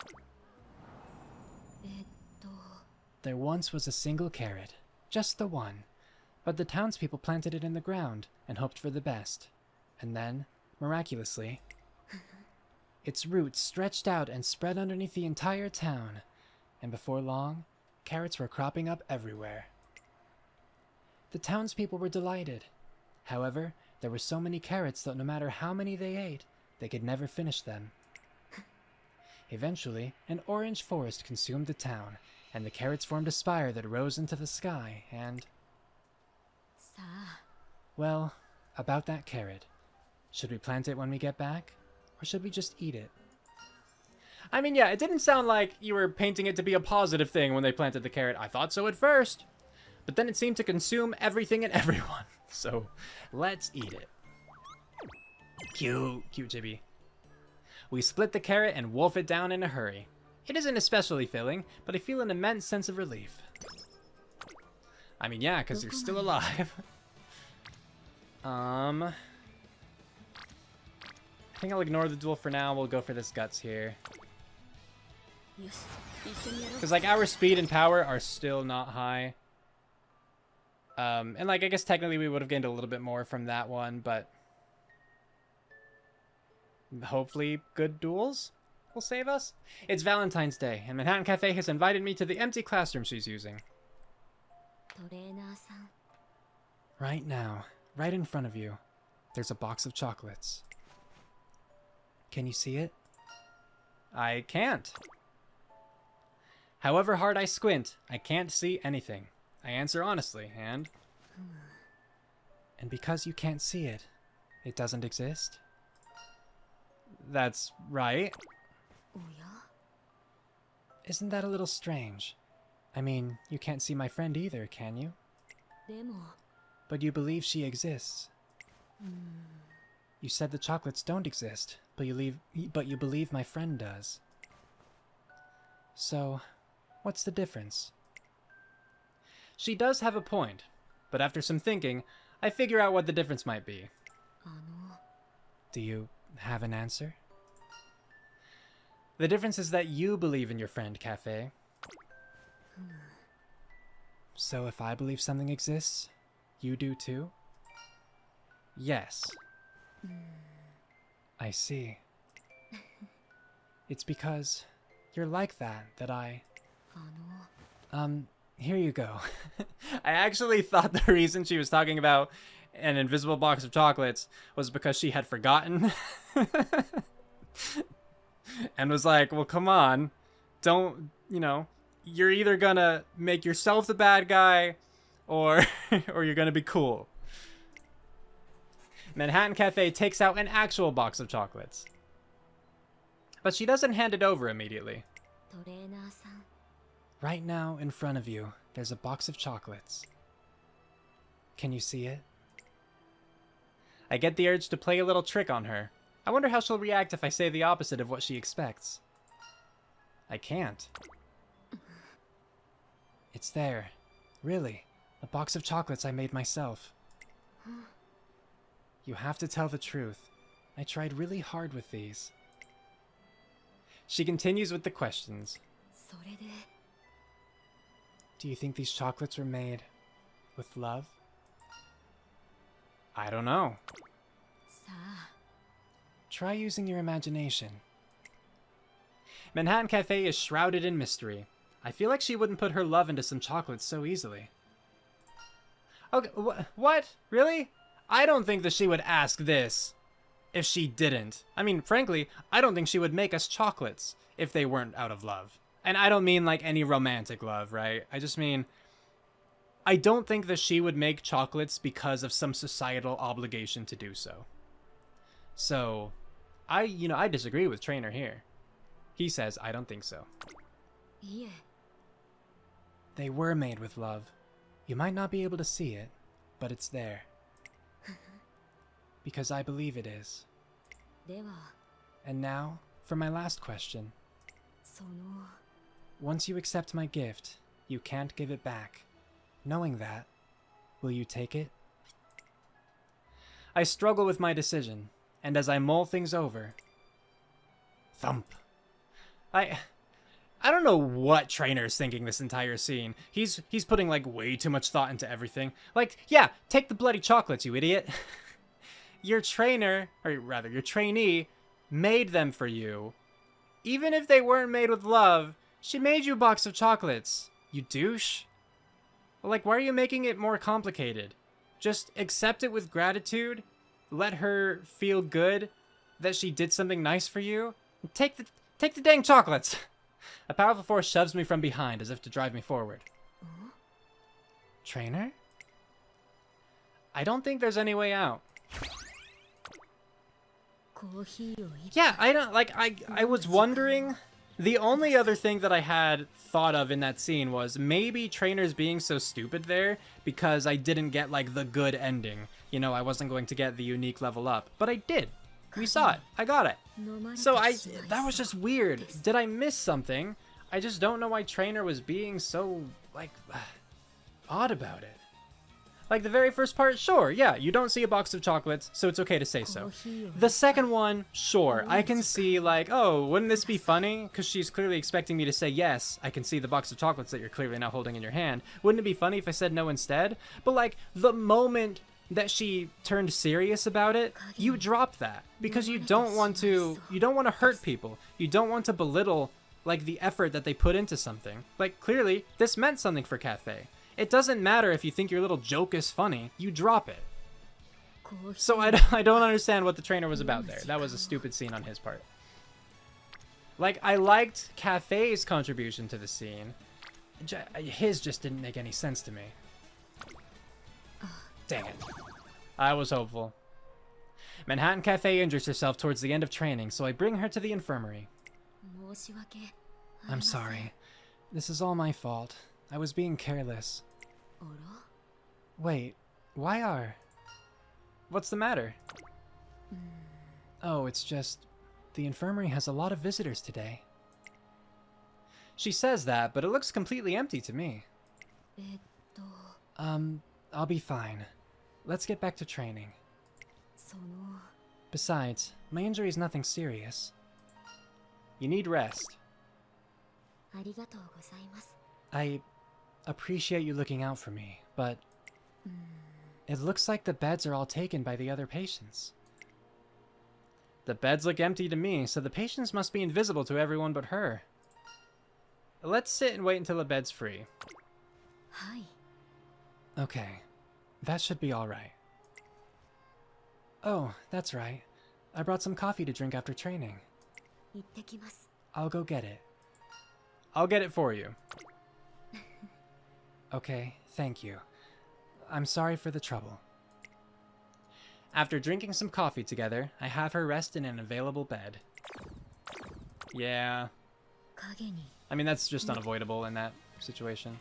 There once was a single carrot. Just the one. But the townspeople planted it in the ground and hoped for the best. And then, miraculously, its roots stretched out and spread underneath the entire town. And before long, carrots were cropping up everywhere. The townspeople were delighted. However, there were so many carrots that no matter how many they ate, they could never finish them. Eventually, an orange forest consumed the town, and the carrots formed a spire that rose into the sky, and... Well, about that carrot. Should we plant it when we get back? Or should we just eat it? I mean, yeah, it didn't sound like you were painting it to be a positive thing when they planted the carrot. I thought so at first. But then it seemed to consume everything and everyone. So, let's eat it. Cute, cute Chibi. We split the carrot and wolf it down in a hurry. It isn't especially filling, but I feel an immense sense of relief. I mean, yeah, because you're still alive. I think I'll ignore the duel for now. We'll go for this guts here. Because, like, our speed and power are still not high. And, like, I guess technically we would have gained a little bit more from that one, but... hopefully good duels will save us. It's Valentine's Day, and Manhattan Cafe has invited me to the empty classroom she's using. Right now, right in front of you, there's a box of chocolates. Can you see it? I can't. However hard I squint, I can't see anything. I answer honestly, and because you can't see it, it doesn't exist? That's right. Isn't that a little strange? I mean, you can't see my friend either, can you? But you believe she exists. You said the chocolates don't exist, but you believe my friend does. So, what's the difference? She does have a point, but after some thinking, I figure out what the difference might be. Do you have an answer? The difference is that you believe in your friend, Cafe. So if I believe something exists, you do too? Yes. I see. It's because you're like that I... here you go. I actually thought the reason she was talking about an invisible box of chocolates was because she had forgotten. And was like, well, come on. Don't, you know, you're either gonna make yourself the bad guy or you're gonna be cool. Manhattan Cafe takes out an actual box of chocolates. But she doesn't hand it over immediately. Right now, in front of you, there's a box of chocolates. Can you see it? I get the urge to play a little trick on her. I wonder how she'll react if I say the opposite of what she expects. I can't. It's there. Really. A box of chocolates I made myself. You have to tell the truth. I tried really hard with these. She continues with the questions. Do you think these chocolates were made with love? I don't know. Try using your imagination. Manhattan Cafe is shrouded in mystery. I feel like she wouldn't put her love into some chocolates so easily. Okay, what? Really? I don't think that she would ask this if she didn't. I mean, frankly, I don't think she would make us chocolates if they weren't out of love. And I don't mean like any romantic love, right? I just mean, I don't think that she would make chocolates because of some societal obligation to do so. So, I disagree with Trainer here. He says, I don't think so. They were made with love. You might not be able to see it, but it's there. because I believe it is. では And now, for my last question. その Once you accept my gift, you can't give it back. Knowing that, will you take it? I struggle with my decision, and as I mull things over... Thump. I don't know what Trainer's thinking this entire scene. He's putting, like, way too much thought into everything. Like, yeah, take the bloody chocolates, you idiot. Your trainer, or rather, your trainee, made them for you. Even if they weren't made with love, she made you a box of chocolates. You douche. Like, why are you making it more complicated? Just accept it with gratitude. Let her feel good that she did something nice for you. Take the dang chocolates. A powerful force shoves me from behind as if to drive me forward. Trainer? I don't think there's any way out. コーヒーを一 Yeah, I don't, like, I was wondering, the only other thing that I had thought of in that scene was maybe Trainer's being so stupid there because I didn't get, like, the good ending. You know, I wasn't going to get the unique level up, but I did. We saw it. I got it. 飲まれて So しまい that was just weird. Did I miss something? I just don't know why Trainer was being so, like, odd about it. Like, the very first part, sure, yeah, you don't see a box of chocolates, so it's okay to say so. コーヒーを The second one, sure, I can see, like, oh, wouldn't this be funny? Because she's clearly expecting me to say yes. I can see the box of chocolates that you're clearly now holding in your hand. Wouldn't it be funny if I said no instead? But, like, the moment that she turned serious about it, you drop that. Because you don't want to hurt people. You don't want to belittle, like, the effort that they put into something. Like, clearly, this meant something for Cafe. It doesn't matter if you think your little joke is funny, you drop it. コーヒー So I don't understand what the trainer was about there. That was a stupid scene on his part. Like, I liked Cafe's contribution to the scene. His just didn't make any sense to me. Dang it. I was hopeful. Manhattan Cafe injures herself towards the end of training, so I bring her to the infirmary. 申し訳あり I'm ません sorry. This is all my fault. I was being careless. あら Wait, why are... What's the matter? Oh, it's just... The infirmary has a lot of visitors today. She says that, but it looks completely empty to me. えっと I'll be fine. Let's get back to training. その Besides, my injury is nothing serious. You need rest. ありがとうございます I appreciate you looking out for me, but... It looks like the beds are all taken by the other patients. The beds look empty to me, so the patients must be invisible to everyone but her. Let's sit and wait until the bed's free. はい Okay, that should be alright. Oh, that's right. I brought some coffee to drink after training. 行ってきます I'll go get it. I'll get it for you. Okay, thank you. I'm sorry for the trouble. After drinking some coffee together, I have her rest in an available bed. Yeah, 影に I mean, that's just unavoidable in that situation.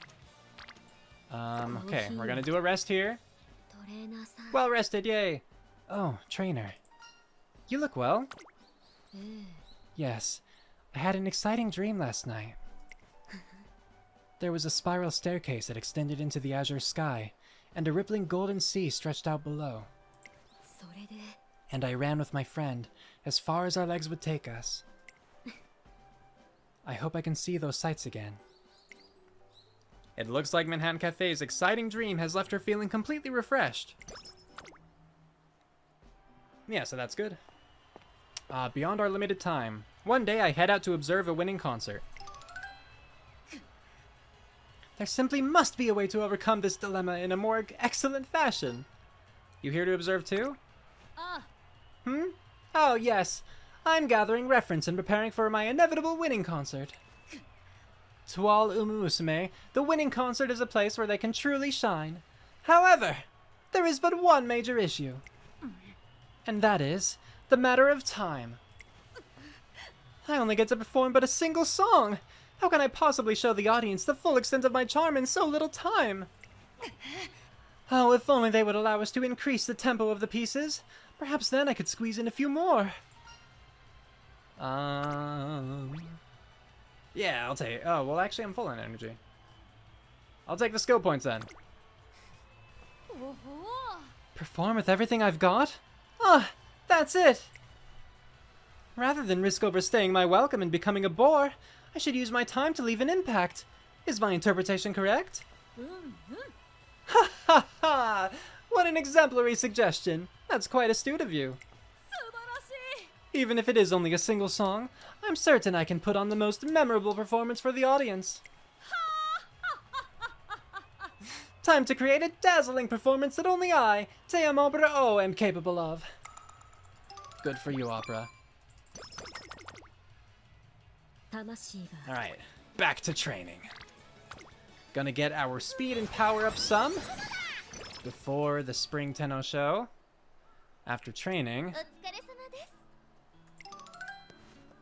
Okay, we're gonna do a rest here. トレーナーさん Well rested, yay! Oh, trainer. You look well. ええ Yes, I had an exciting dream last night. There was a spiral staircase that extended into the azure sky, and a rippling golden sea stretched out below. それで And I ran with my friend, as far as our legs would take us. I hope I can see those sights again. It looks like Manhattan Cafe's exciting dream has left her feeling completely refreshed. Yeah, so that's good. Beyond our limited time. One day I head out to observe a winning concert. There simply must be a way to overcome this dilemma in a more excellent fashion. You here to observe too? Hmm? Oh, yes. I'm gathering reference and preparing for my inevitable winning concert. To all Umamusume, the winning concert is a place where they can truly shine. However, there is but one major issue. And that is the matter of time. I only get to perform but a single song. How can I possibly show the audience the full extent of my charm in so little time? Oh, if only they would allow us to increase the tempo of the pieces. Perhaps then I could squeeze in a few more. Yeah, I'll take. Oh, well, actually, I'm full on energy. I'll take the skill points then. Perform with everything I've got? Ah, that's it! Rather than risk overstaying my welcome and becoming a bore, I should use my time to leave an impact. Is my interpretation correct? Ha ha ha! What an exemplary suggestion! That's quite astute of you. Even if it is only a single song, I'm certain I can put on the most memorable performance for the audience. Time to create a dazzling performance that only I, Te Opera O, am capable of. Good for you, Opera. Alright, back to training. Gonna get our speed and power up some before the spring Tenno Sho. After training...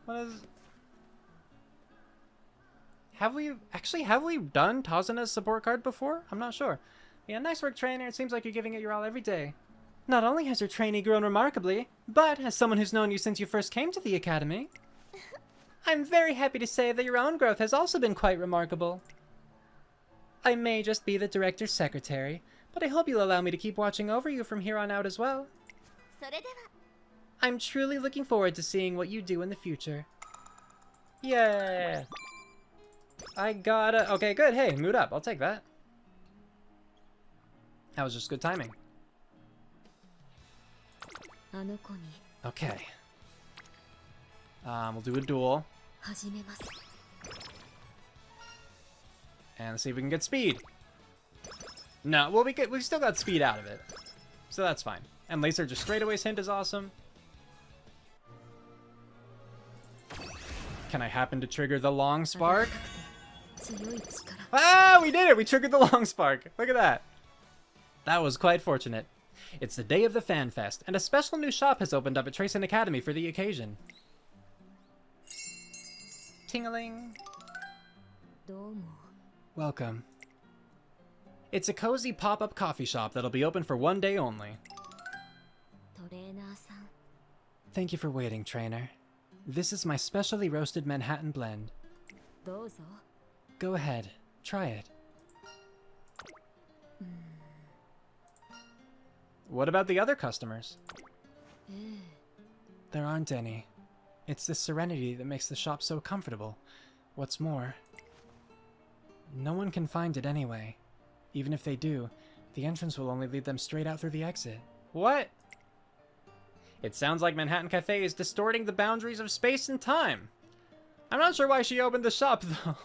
What is... Have we done Tazuna's support card before? I'm not sure. Yeah, nice work, trainer. It seems like you're giving it your all every day. Not only has your trainee grown remarkably, but as someone who's known you since you first came to the academy, I'm very happy to say that your own growth has also been quite remarkable. I may just be the director's secretary, but I hope you'll allow me to keep watching over you from here on out as well. I'm truly looking forward to seeing what you do in the future. Yeah. I gotta... Okay, good. Hey, mood up. I'll take that. That was just good timing. Okay. We'll do a duel. And let's see if we can get speed. No, well, we still got speed out of it. So that's fine. And Laser just straightaways hint is awesome. Can I happen to trigger the long spark? Ah, we did it! We triggered the long spark. Look at that. That was quite fortunate. It's the day of the Fan Fest, and a special new shop has opened up at Tracing Academy for the occasion. Ting-a-ling. Welcome. It's a cozy pop-up coffee shop that'll be open for one day only. Thank you for waiting, trainer. This is my specially roasted Manhattan blend. Go ahead, try it. What about the other customers? There aren't any. It's this serenity that makes the shop so comfortable. What's more, no one can find it anyway. Even if they do, the entrance will only lead them straight out through the exit. What? It sounds like Manhattan Cafe is distorting the boundaries of space and time. I'm not sure why she opened the shop, though.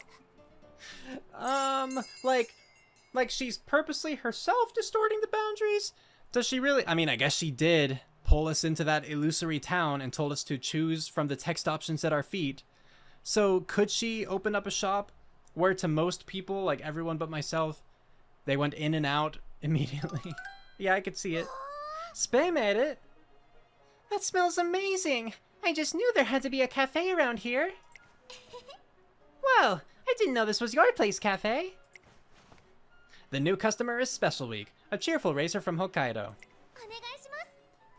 Like she's purposely herself distorting the boundaries? Does she really? I mean, I guess she did pull us into that illusory town and told us to choose from the text options at our feet. So could she open up a shop where to most people, like everyone but myself, they went in and out immediately? Yeah, I could see it. Spay made it. That smells amazing. I just knew there had to be a cafe around here. Well, I didn't know this was your place, cafe. The new customer is Special Week, a cheerful racer from Hokkaido.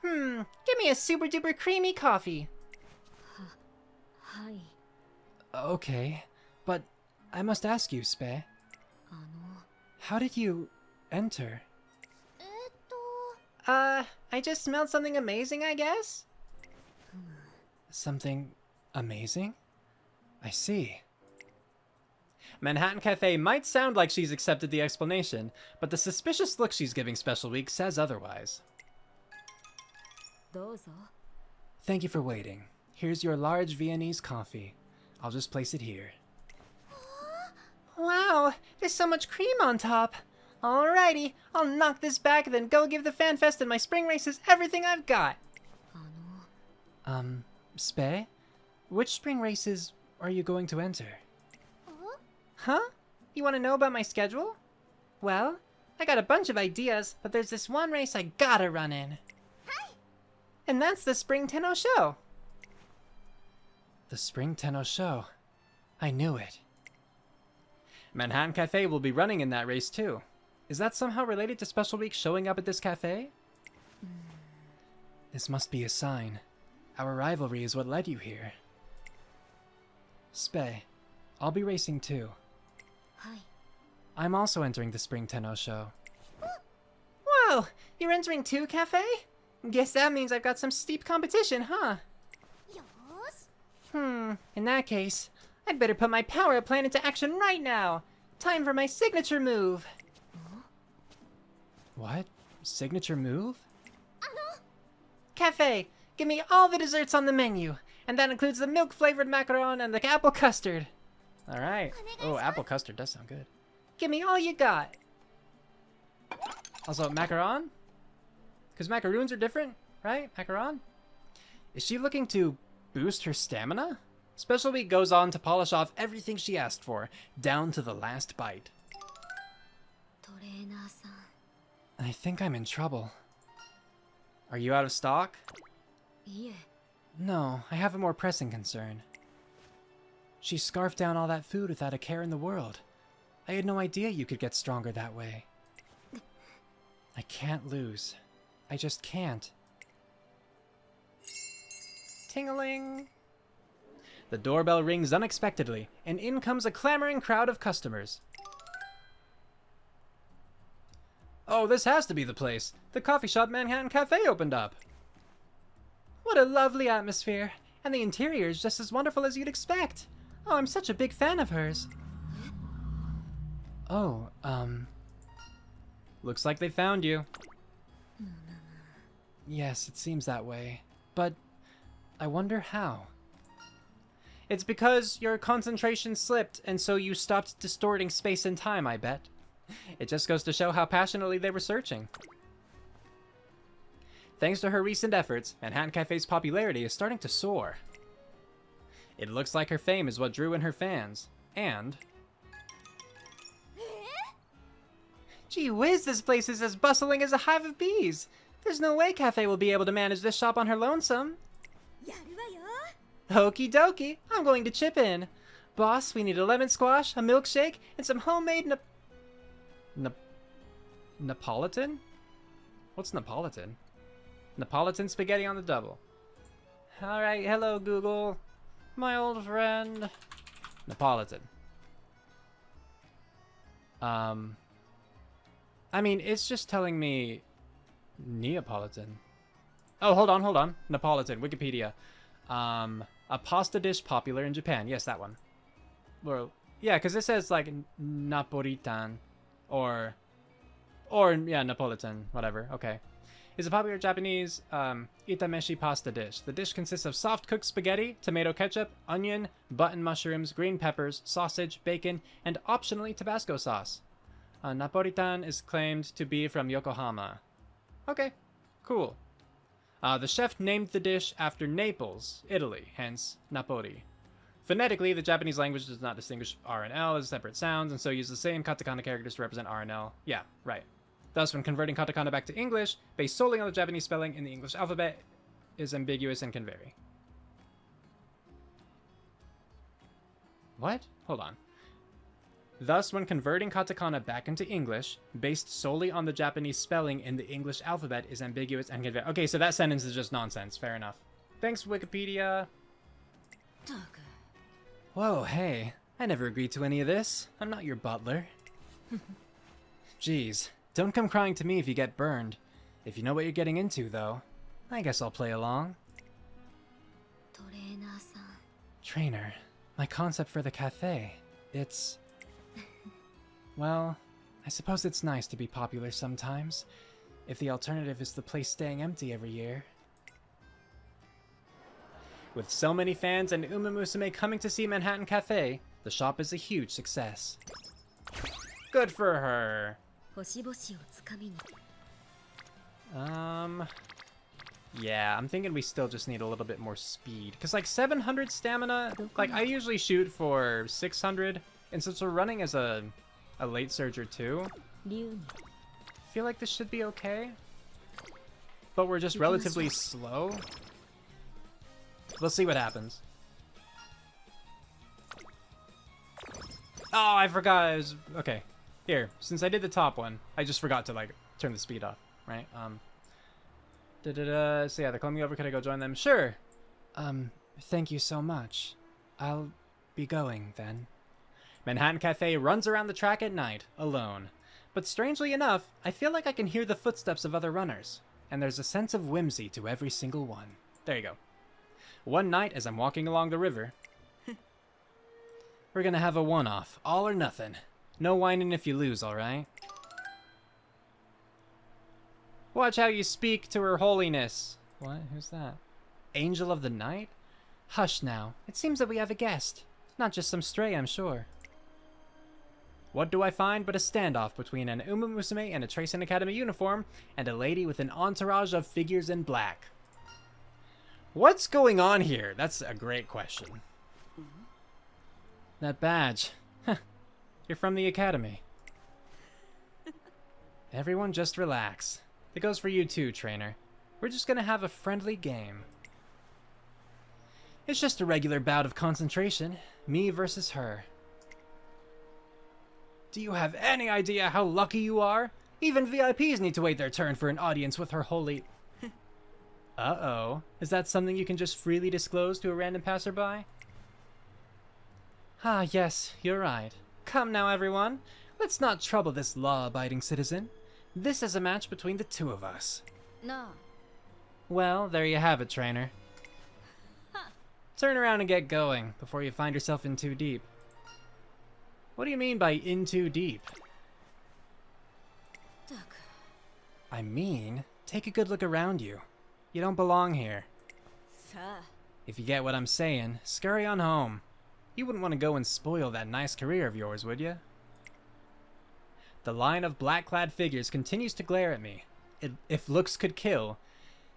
Give me a super duper creamy coffee. Okay, but I must ask you, Spay. How did you enter? I just smelled something amazing, I guess? Something amazing? I see. Manhattan Cafe might sound like she's accepted the explanation, but the suspicious look she's giving Special Week says otherwise. Thank you for waiting. Here's your large Viennese coffee. I'll just place it here. Wow, there's so much cream on top. Alrighty, I'll knock this back and then go give the Fan Fest and my spring races everything I've got. Spay? Which spring races are you going to enter? Huh? You want to know about my schedule? Well, I got a bunch of ideas, but there's this one race I gotta run in. And that's the Spring Tenno Sho. The Spring Tenno Sho. I knew it. Manhattan Cafe will be running in that race too. Is that somehow related to Special Week showing up at this cafe? This must be a sign. Our rivalry is what led you here. Spei, I'll be racing too. Hi. I'm also entering the Spring Tenno Sho. Whoa! You're entering too, Cafe? Guess that means I've got some steep competition, huh? In that case, I'd better put my power-up plan into action right now! Time for my signature move! What? Signature move? Cafe, give me all the desserts on the menu, and that includes the milk-flavored macaron and the apple custard. Alright. Oh, apple custard does sound good. Give me all you got! Also, macaron? Because macaroons are different, right? Macaron? Is she looking to boost her stamina? Special Week goes on to polish off everything she asked for, down to the last bite. I think I'm in trouble. Are you out of stock? No, I have a more pressing concern. She scarfed down all that food without a care in the world. I had no idea you could get stronger that way. I can't lose. I just can't. Ting-a-ling! The doorbell rings unexpectedly, and in comes a clamoring crowd of customers. Oh, this has to be the place. The coffee shop Manhattan Cafe opened up. What a lovely atmosphere, and the interior is just as wonderful as you'd expect. Oh, I'm such a big fan of hers. Oh, looks like they found you. Yes, it seems that way. But I wonder how. It's because your concentration slipped, and so you stopped distorting space and time, I bet. It just goes to show how passionately they were searching. Thanks to her recent efforts, Manhattan Cafe's popularity is starting to soar. It looks like her fame is what drew in her fans, and... Gee whiz, this place is as bustling as a hive of bees! There's no way Cafe will be able to manage this shop on her lonesome. Okie dokie, I'm going to chip in. Boss, we need a lemon squash, a milkshake, and some homemade Napolitan? What's Napolitan? Napolitan spaghetti on the double. Alright, hello Google. My old friend. Napolitan. I mean, it's just telling me Neapolitan. Oh, hold on. Napolitan, Wikipedia. A pasta dish popular in Japan. Yes, that one. Well, yeah, because it says like Napolitan or yeah, Napolitan, whatever. Okay. Is a popular Japanese itameshi pasta dish. The dish consists of soft cooked spaghetti, tomato ketchup, onion, button mushrooms, green peppers, sausage, bacon, and optionally Tabasco sauce. Napolitan is claimed to be from Yokohama. Okay, cool. The chef named the dish after Naples, Italy, hence Napoli. Phonetically, the Japanese language does not distinguish R and L as separate sounds, and so use the same katakana characters to represent R and L. Yeah, right. Thus, when converting katakana back to English, based solely on the Japanese spelling in the English alphabet, is ambiguous and can vary. What? Hold on. Thus, when converting katakana back into English, based solely on the Japanese spelling in the English alphabet is ambiguous and can vary. Okay, so that sentence is just nonsense. Fair enough. Thanks, Wikipedia. Whoa, hey. I never agreed to any of this. I'm not your butler. Jeez. Don't come crying to me if you get burned. If you know what you're getting into, though, I guess I'll play along. Trainer, my concept for the cafe, it's... Well, I suppose it's nice to be popular sometimes, if the alternative is the place staying empty every year. With so many fans and Umamusume coming to see Manhattan Cafe, the shop is a huge success. Good for her! Yeah, I'm thinking we still just need a little bit more speed. Because, like, 700 stamina, like, I usually shoot for 600. And since we're running as a late surger, too, I feel like this should be okay. But we're just relatively slow. We'll see what happens. Oh, I forgot. Okay. Here, since I did the top one, I just forgot to, like, turn the speed off, right? So yeah, they're calling me over. Could I go join them? Sure. Thank you so much. I'll be going, then. Manhattan Cafe runs around the track at night, alone. But strangely enough, I feel like I can hear the footsteps of other runners. And there's a sense of whimsy to every single one. There you go. One night, as I'm walking along the river, we're gonna have a one-off, all or nothing. No whining if you lose, alright? Watch how you speak to her holiness. What? Who's that? Angel of the night? Hush now. It seems that we have a guest. Not just some stray, I'm sure. What do I find but a standoff between an Umamusume in a Tracing Academy uniform and a lady with an entourage of figures in black? What's going on here? That's a great question. That badge. You're from the academy. Everyone just relax. It goes for you too, trainer. We're just gonna have a friendly game. It's just a regular bout of concentration. Me versus her. Do you have any idea how lucky you are? Even VIPs need to wait their turn for an audience with her holy... Uh-oh. Is that something you can just freely disclose to a random passerby? Ah, yes, you're right. Come now, everyone. Let's not trouble this law-abiding citizen. This is a match between the two of us. No. Well, there you have it, trainer. Turn around and get going before you find yourself in too deep. What do you mean by in too deep? I mean, take a good look around you. You don't belong here. If you get what I'm saying, scurry on home. You wouldn't want to go and spoil that nice career of yours, would you? The line of black-clad figures continues to glare at me. If looks could kill,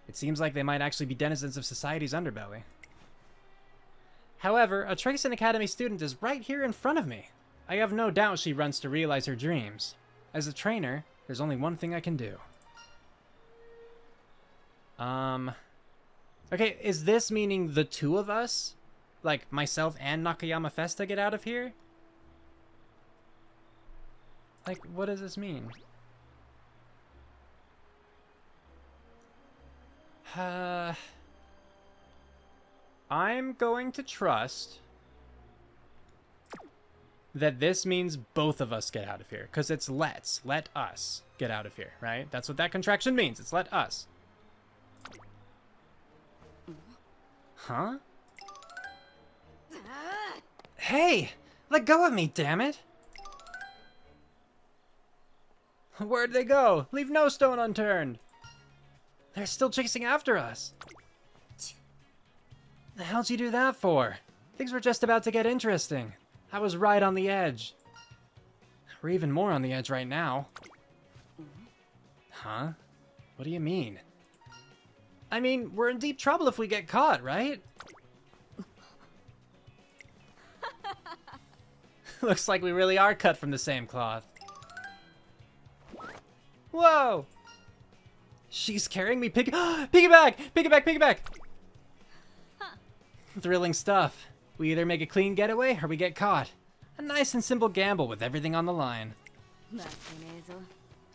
it seems like they might actually be denizens of society's underbelly. However, a Tracing Academy student is right here in front of me. I have no doubt she runs to realize her dreams. As a trainer, there's only one thing I can do. Okay, is this meaning the two of us? Like, myself and Nakayama Festa get out of here? Like, what does this mean? I'm going to trust that this means both of us get out of here. Because it's let us get out of here, right? That's what that contraction means. It's let us. Huh? Hey! Let go of me, damn it! Where'd they go? Leave no stone unturned! They're still chasing after us! The hell'd you do that for? Things were just about to get interesting. I was right on the edge. We're even more on the edge right now. Huh? What do you mean? I mean, we're in deep trouble if we get caught, right? Looks like we really are cut from the same cloth. Whoa! She's carrying me piggyback! Piggyback! Piggyback! Thrilling stuff. We either make a clean getaway or we get caught. A nice and simple gamble with everything on the line.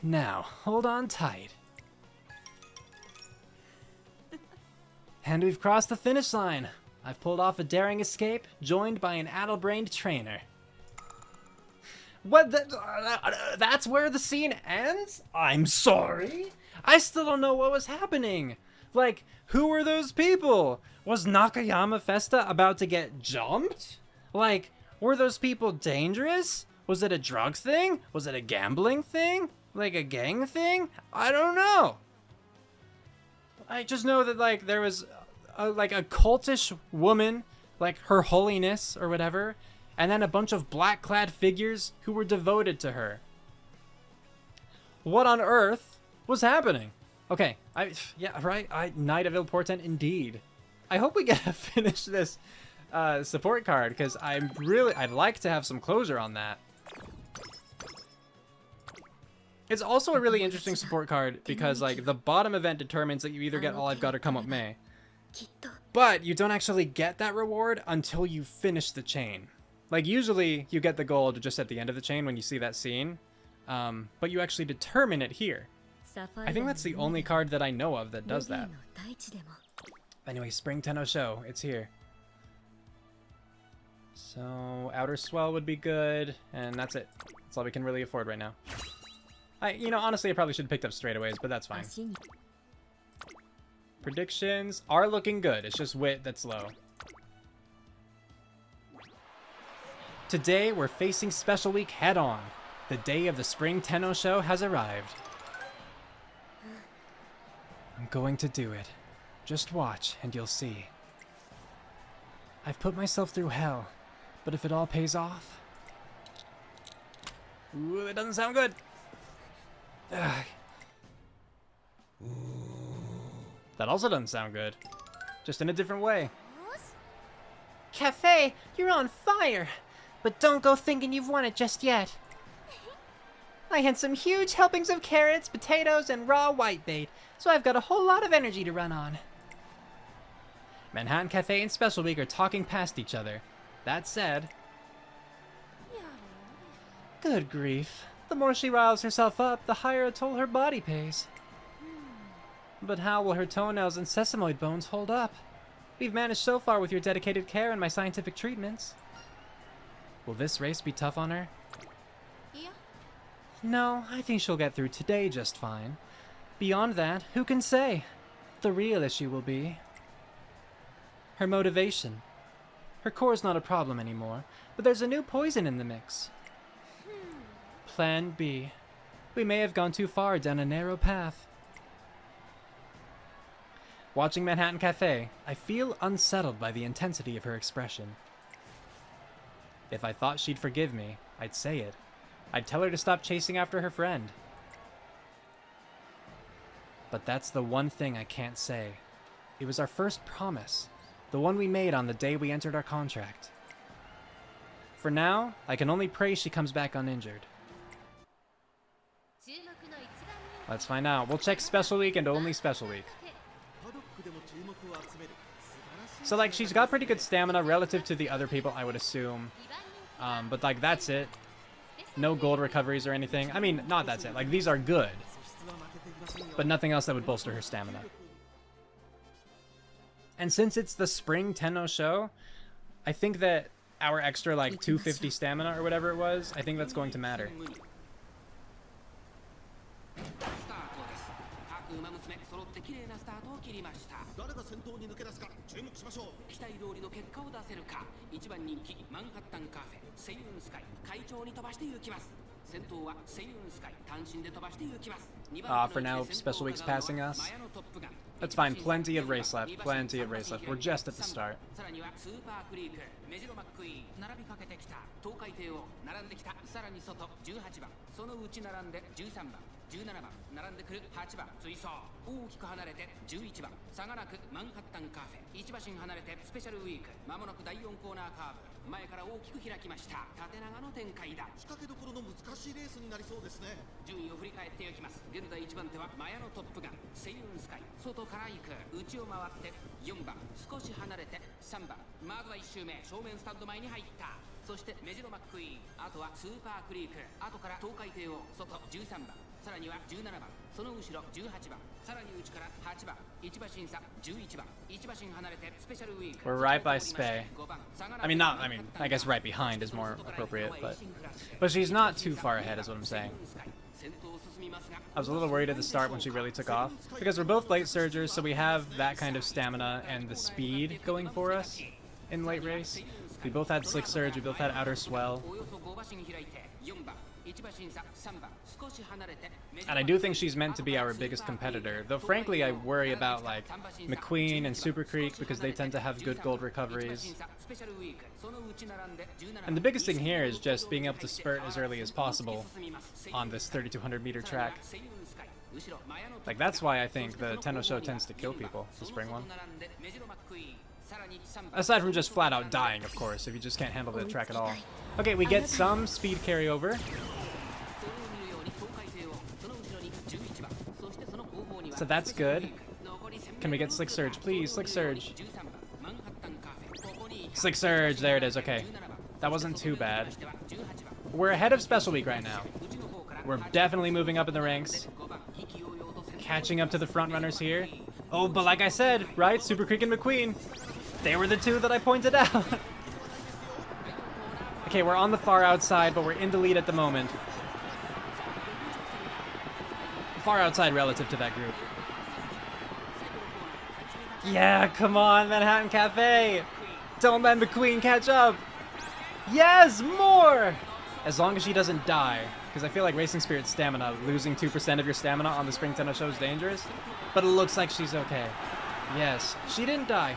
Now, hold on tight. And we've crossed the finish line. I've pulled off a daring escape, joined by an addle-brained trainer. What that's where the scene ends? I'm sorry? I still don't know what was happening. Like, who were those people? Was Nakayama Festa about to get jumped? Like, were those people dangerous? Was it a drug thing? Was it a gambling thing? Like a gang thing? I don't know. I just know that, like, there was like a cultish woman, like her holiness or whatever, and then a bunch of black-clad figures who were devoted to her. What on earth was happening? Okay, yeah, right, Knight of Ill Portent indeed. I hope we get to finish this support card, because I'd like to have some closure on that. It's also a really interesting support card, because, like, the bottom event determines that you either get All I've Got or Come Up May. But you don't actually get that reward until you finish the chain. Like, usually you get the gold just at the end of the chain when you see that scene. but you actually determine it here. I think that's the only card that I know of that does that. Anyway, Spring Tenno Sho, it's here. So, Outer Swell would be good, and that's it. That's all we can really afford right now. Honestly, I probably should have picked up straightaways, but that's fine. Predictions are looking good. It's just wit that's low. Today, we're facing Special Week head-on. The day of the Spring Tenno Sho has arrived. I'm going to do it. Just watch, and you'll see. I've put myself through hell, but if it all pays off... Ooh, that doesn't sound good. Ugh. That also doesn't sound good. Just in a different way. Cafe, you're on fire! But don't go thinking you've won it just yet. I had some huge helpings of carrots, potatoes, and raw whitebait, so I've got a whole lot of energy to run on. Manhattan Cafe and Special Week are talking past each other. That said... Good grief. The more she riles herself up, the higher a toll her body pays. But how will her toenails and sesamoid bones hold up? We've managed so far with your dedicated care and my scientific treatments. Will this race be tough on her? No, I think she'll get through today just fine. Beyond that, who can say? The real issue will be... her motivation. Her core's not a problem anymore, but there's a new poison in the mix. Plan B. We may have gone too far down a narrow path. Watching Manhattan Cafe, I feel unsettled by the intensity of her expression. If I thought she'd forgive me, I'd say it. I'd tell her to stop chasing after her friend. But that's the one thing I can't say. It was our first promise, the one we made on the day we entered our contract. For now, I can only pray she comes back uninjured. Let's find out. We'll check Special Week and only Special Week. So, like, she's got pretty good stamina relative to the other people, I would assume. But, like, that's it. No gold recoveries or anything. I mean, not that's it. Like, these are good. But nothing else that would bolster her stamina. And since it's the Spring Tenno Sho, I think that our extra, like, 250 stamina or whatever it was, I think that's going to matter. 誰が先頭に抜け出すか注目しましょう。期待通りの結果を出せるか。一番人気マンハッタンカフェセイウンスカイ快調に飛ばして行きます。先頭はセイウンスカイ単身で飛ばして行きます。For now, Special Week's passing us. That's fine. Plenty of race left. Plenty of race left. We're just at the start. さらにはスーパークリークメジロマックイーン並びかけてきた東海帝王並んできたさらに外18番その内並んで13番17番並んでくる8番追走大きく離れて11番差がなくマンハッタンカフェ1馬身離れてスペシャルウィークまもなく第4コーナーカーブ前から大きく開きました縦長の展開だ仕掛けどころの難しいレースになりそうですね。順位を振り返っていきます現在1番手はマヤのトップガンセイウンスカイ外から行く内を回って4番少し離れて3番まずは1周目正面スタンド前に入ったそしてメジロマックイーンあとはスーパークリーク後から東海帝王外13番さらには17番その後ろ18番さらに内から8番1馬身差11番1馬身離れてスペシャルウィーク We're right by Spay. I guess right behind is more appropriate, but she's not too far ahead is what I'm saying. I was a little worried at the start when she really took off, because we're both late surgers, so we have that kind of stamina and the speed going for us in late race. We both had Slick Surge, we both had Outer Swell. And I do think she's meant to be our biggest competitor, though frankly I worry about like McQueen and Super Creek because they tend to have good gold recoveries. And the biggest thing here is just being able to spurt as early as possible on this 3200 meter track. Like that's why I think the Tenno Sho tends to kill people, the spring one. Aside from just flat out dying, of course, if you just can't handle the track at all. Okay, we get some speed carryover. So that's good. Can we get Slick Surge, please? Slick Surge. Slick Surge, there it is, okay. That wasn't too bad. We're ahead of Special Week right now. We're definitely moving up in the ranks. Catching up to the front runners here. Oh, but like I said, right? Super Creek and McQueen. They were the two that I pointed out. Okay, we're on the far outside, but we're in the lead at the moment. Far outside relative to that group. Yeah, come on, Manhattan Cafe. Don't let McQueen catch up. Yes, more! As long as she doesn't die. Because I feel like Racing Spirit stamina, losing 2% of your stamina on the Spring Tenno Sho is dangerous. But it looks like she's okay. Yes, she didn't die.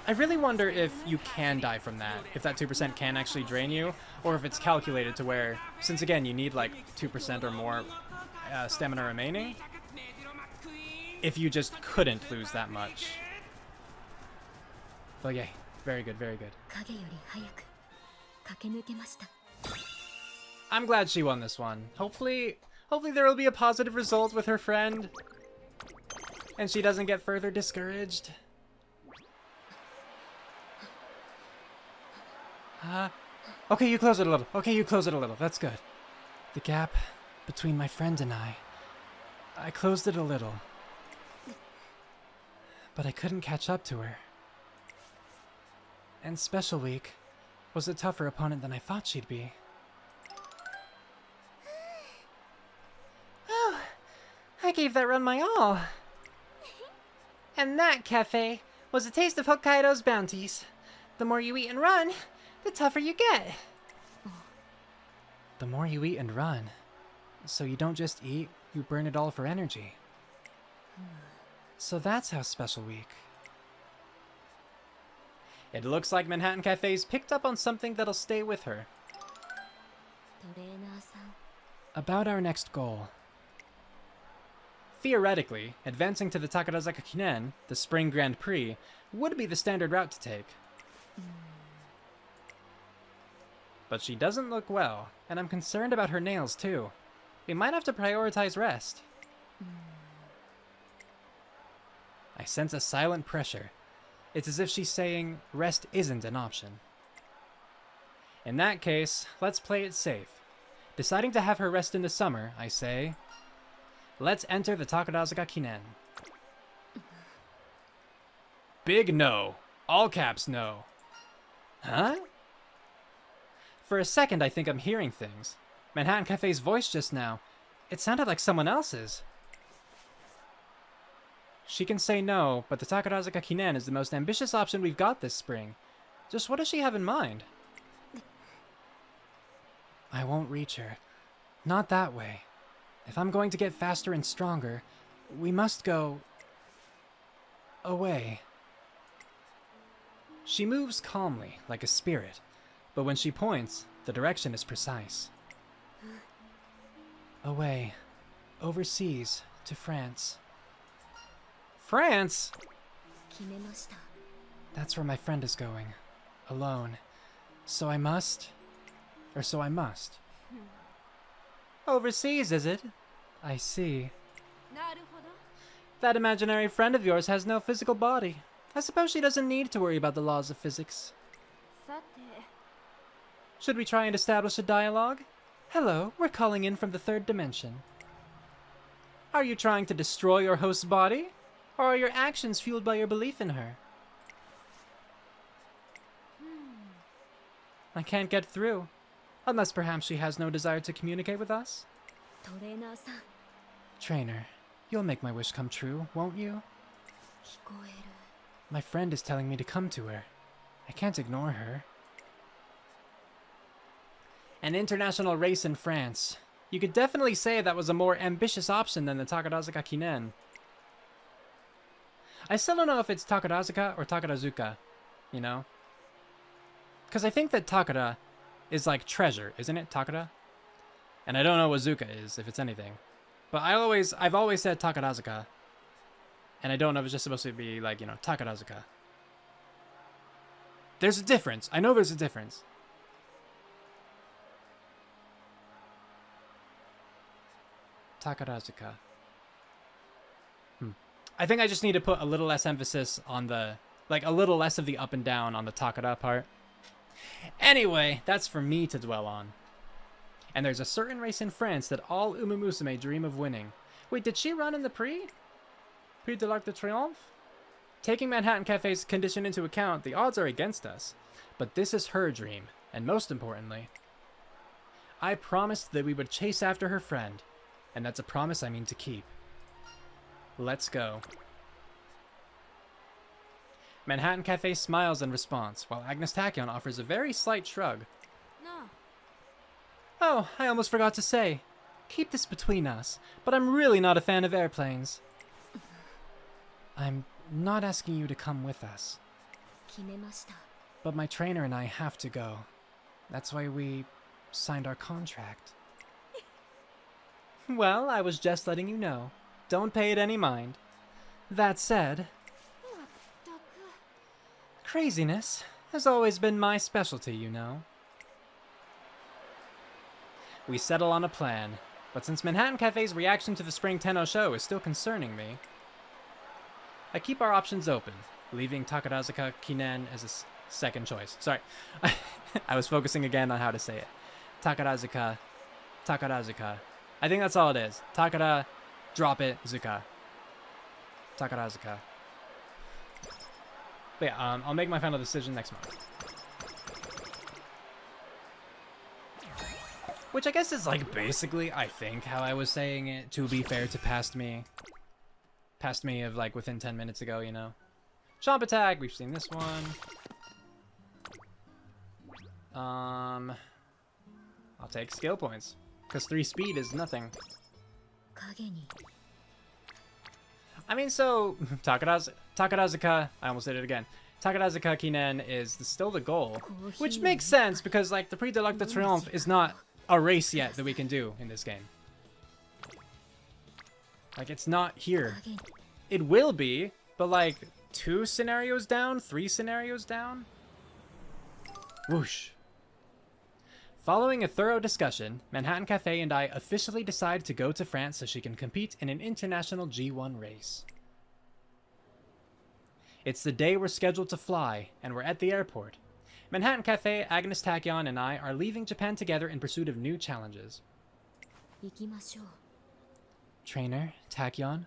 I really wonder if you can die from that. If that 2% can actually drain you. Or if it's calculated to where, since again, you need like 2% or more stamina remaining. If you just couldn't lose that much. But yay, very good, very good. I'm glad she won this one. Hopefully there will be a positive result with her friend. And she doesn't get further discouraged. Okay, you close it a little. Okay, you close it a little. That's good. The gap between my friend and I closed it a little. But I couldn't catch up to her. And Special Week was a tougher opponent than I thought she'd be. Oh, I gave that run my all. And that, Cafe, was a taste of Hokkaido's bounties. The more you eat and run, the tougher you get. The more you eat and run. So you don't just eat, you burn it all for energy. So that's how Special Week. It looks like Manhattan Cafe's picked up on something that'll stay with her. About our next goal. Theoretically, advancing to the Takarazuka Kinen, the Spring Grand Prix, would be the standard route to take. But she doesn't look well, and I'm concerned about her nails too. We might have to prioritize rest. I sense a silent pressure. It's as if she's saying rest isn't an option. In that case, let's play it safe. Deciding to have her rest in the summer, I say, let's enter the Takarazuka Kinen. Big no. All caps no. Huh? For a second, I think I'm hearing things. Manhattan Cafe's voice just now, it sounded like someone else's. She can say no, but the Takarazuka Kinen is the most ambitious option we've got this spring. Just what does she have in mind? I won't reach her. Not that way. If I'm going to get faster and stronger, we must go away. She moves calmly, like a spirit, but when she points, the direction is precise. Away. Overseas, to France. France? That's where my friend is going. Alone. So I must. Overseas, is it? I see. That imaginary friend of yours has no physical body. I suppose she doesn't need to worry about the laws of physics. Should we try and establish a dialogue? Hello, we're calling in from the third dimension. Are you trying to destroy your host's body? Or are your actions fueled by your belief in her? I can't get through. Unless perhaps she has no desire to communicate with us? Trainer, you'll make my wish come true, won't you? My friend is telling me to come to her. I can't ignore her. An international race in France. You could definitely say that was a more ambitious option than the Takarazuka Kinen. I still don't know if it's Takarazuka or Takarazuka, you know? Because I think that Takara is like treasure, isn't it? Takara? And I don't know what Zuka is, if it's anything. But I've always said Takarazuka. And I don't know if it's just supposed to be like, you know, Takarazuka. There's a difference. I know there's a difference. Takarazuka. I think I just need to put a little less emphasis on the, like a little less of the up and down on the Takara part. Anyway, that's for me to dwell on. And there's a certain race in France that all Umamusume dream of winning. Wait, did she run in the Prix de l'Arc de Triomphe? Taking Manhattan Cafe's condition into account, the odds are against us. But this is her dream, and most importantly, I promised that we would chase after her friend, and that's a promise I mean to keep. Let's go. Manhattan Cafe smiles in response, while Agnes Tachyon offers a very slight shrug. No. Oh, I almost forgot to say. Keep this between us, but I'm really not a fan of airplanes. I'm not asking you to come with us, 決めました but my trainer and I have to go. That's why we signed our contract. Well, I was just letting you know. Don't pay it any mind. That said, craziness has always been my specialty, you know. We settle on a plan, but since Manhattan Cafe's reaction to the spring Tenno Sho is still concerning me, I keep our options open, leaving Takarazuka Kinen as a second choice. Sorry, I was focusing again on how to say it. Takarazuka. I think that's all it is. Takara, drop it, Zuka. Takarazuka. But yeah, I'll make my final decision next month. Which I guess is like basically, I think, how I was saying it, to be fair to past me of like within 10 minutes ago, you know. Chomp attack, we've seen this one. I'll take skill points, because 3 speed is nothing. 影に I mean, so, Takarazuka, I almost did it again. Takarazuka Kinen is still the goal, which makes sense, because, like, the Prix de l'Arc de Triomphe is not a race yet that we can do in this game. Like, it's not here. It will be, but, like, 2 scenarios down, 3 scenarios down? Whoosh. Following a thorough discussion, Manhattan Cafe and I officially decide to go to France so she can compete in an international G1 race. It's the day we're scheduled to fly, and we're at the airport. Manhattan Cafe, Agnes Tachyon, and I are leaving Japan together in pursuit of new challenges. 行きましょう Trainer, Tachyon,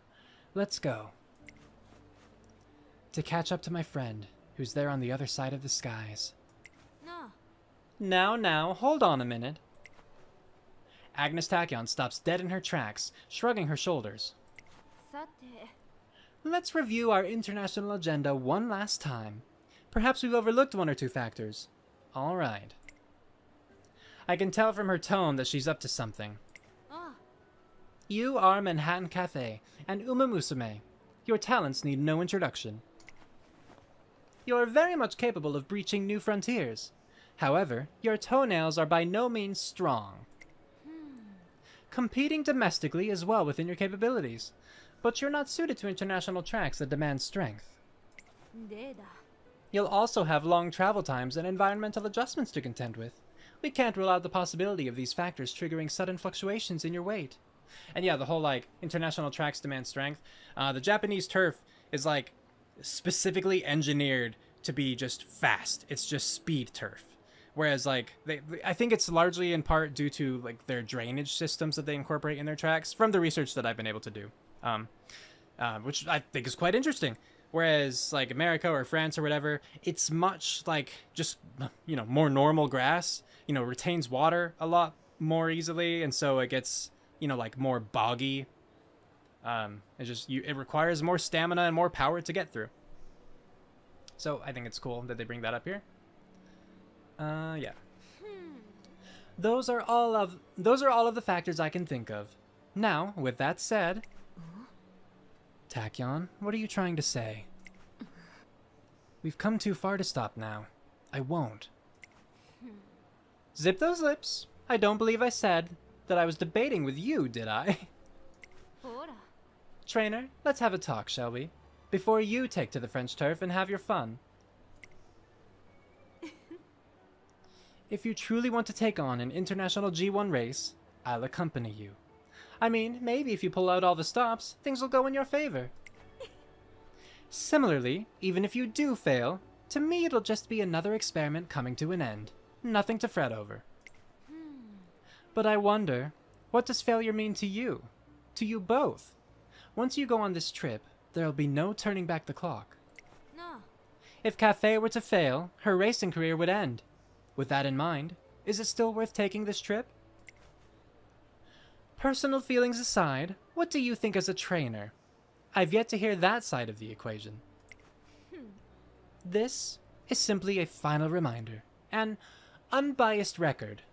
let's go. To catch up to my friend, who's there on the other side of the skies. No. Now, hold on a minute. Agnes Tachyon stops dead in her tracks, shrugging her shoulders. さて Let's review our international agenda one last time. Perhaps we've overlooked 1 or 2 factors. All right. I can tell from her tone that she's up to something. Ah. You are Manhattan Cafe and Umamusume. Your talents need no introduction. You're very much capable of breaching new frontiers. However, your toenails are by no means strong. Competing domestically is well within your capabilities, but you're not suited to international tracks that demand strength. でだ You'll also have long travel times and environmental adjustments to contend with. We can't rule out the possibility of these factors triggering sudden fluctuations in your weight. And yeah, the whole, like, international tracks demand strength. The Japanese turf is, like, specifically engineered to be just fast. It's just speed turf. Whereas, like, I think it's largely in part due to, like, their drainage systems that they incorporate in their tracks, from the research that I've been able to do. Which I think is quite interesting. Whereas, like, America or France or whatever, it's much, like, just, you know, more normal grass, you know, retains water a lot more easily, and so it gets, you know, like, more boggy. It requires more stamina and more power to get through. So I think it's cool that they bring that up here. Yeah. Those are all of the factors I can think of. Now, with that said, Tachyon, what are you trying to say? We've come too far to stop now. I won't. Zip those lips. I don't believe I said that I was debating with you, did I? ほら Trainer, let's have a talk, shall we? Before you take to the French turf and have your fun. If you truly want to take on an international G1 race, I'll accompany you. I mean, maybe if you pull out all the stops, things will go in your favor. Similarly, even if you do fail, to me it'll just be another experiment coming to an end. Nothing to fret over. But I wonder, what does failure mean to you? To you both? Once you go on this trip, there'll be no turning back the clock.なあ If Cafe were to fail, her racing career would end. With that in mind, is it still worth taking this trip? Personal feelings aside, what do you think as a trainer? I've yet to hear that side of the equation. This is simply a final reminder, an unbiased record.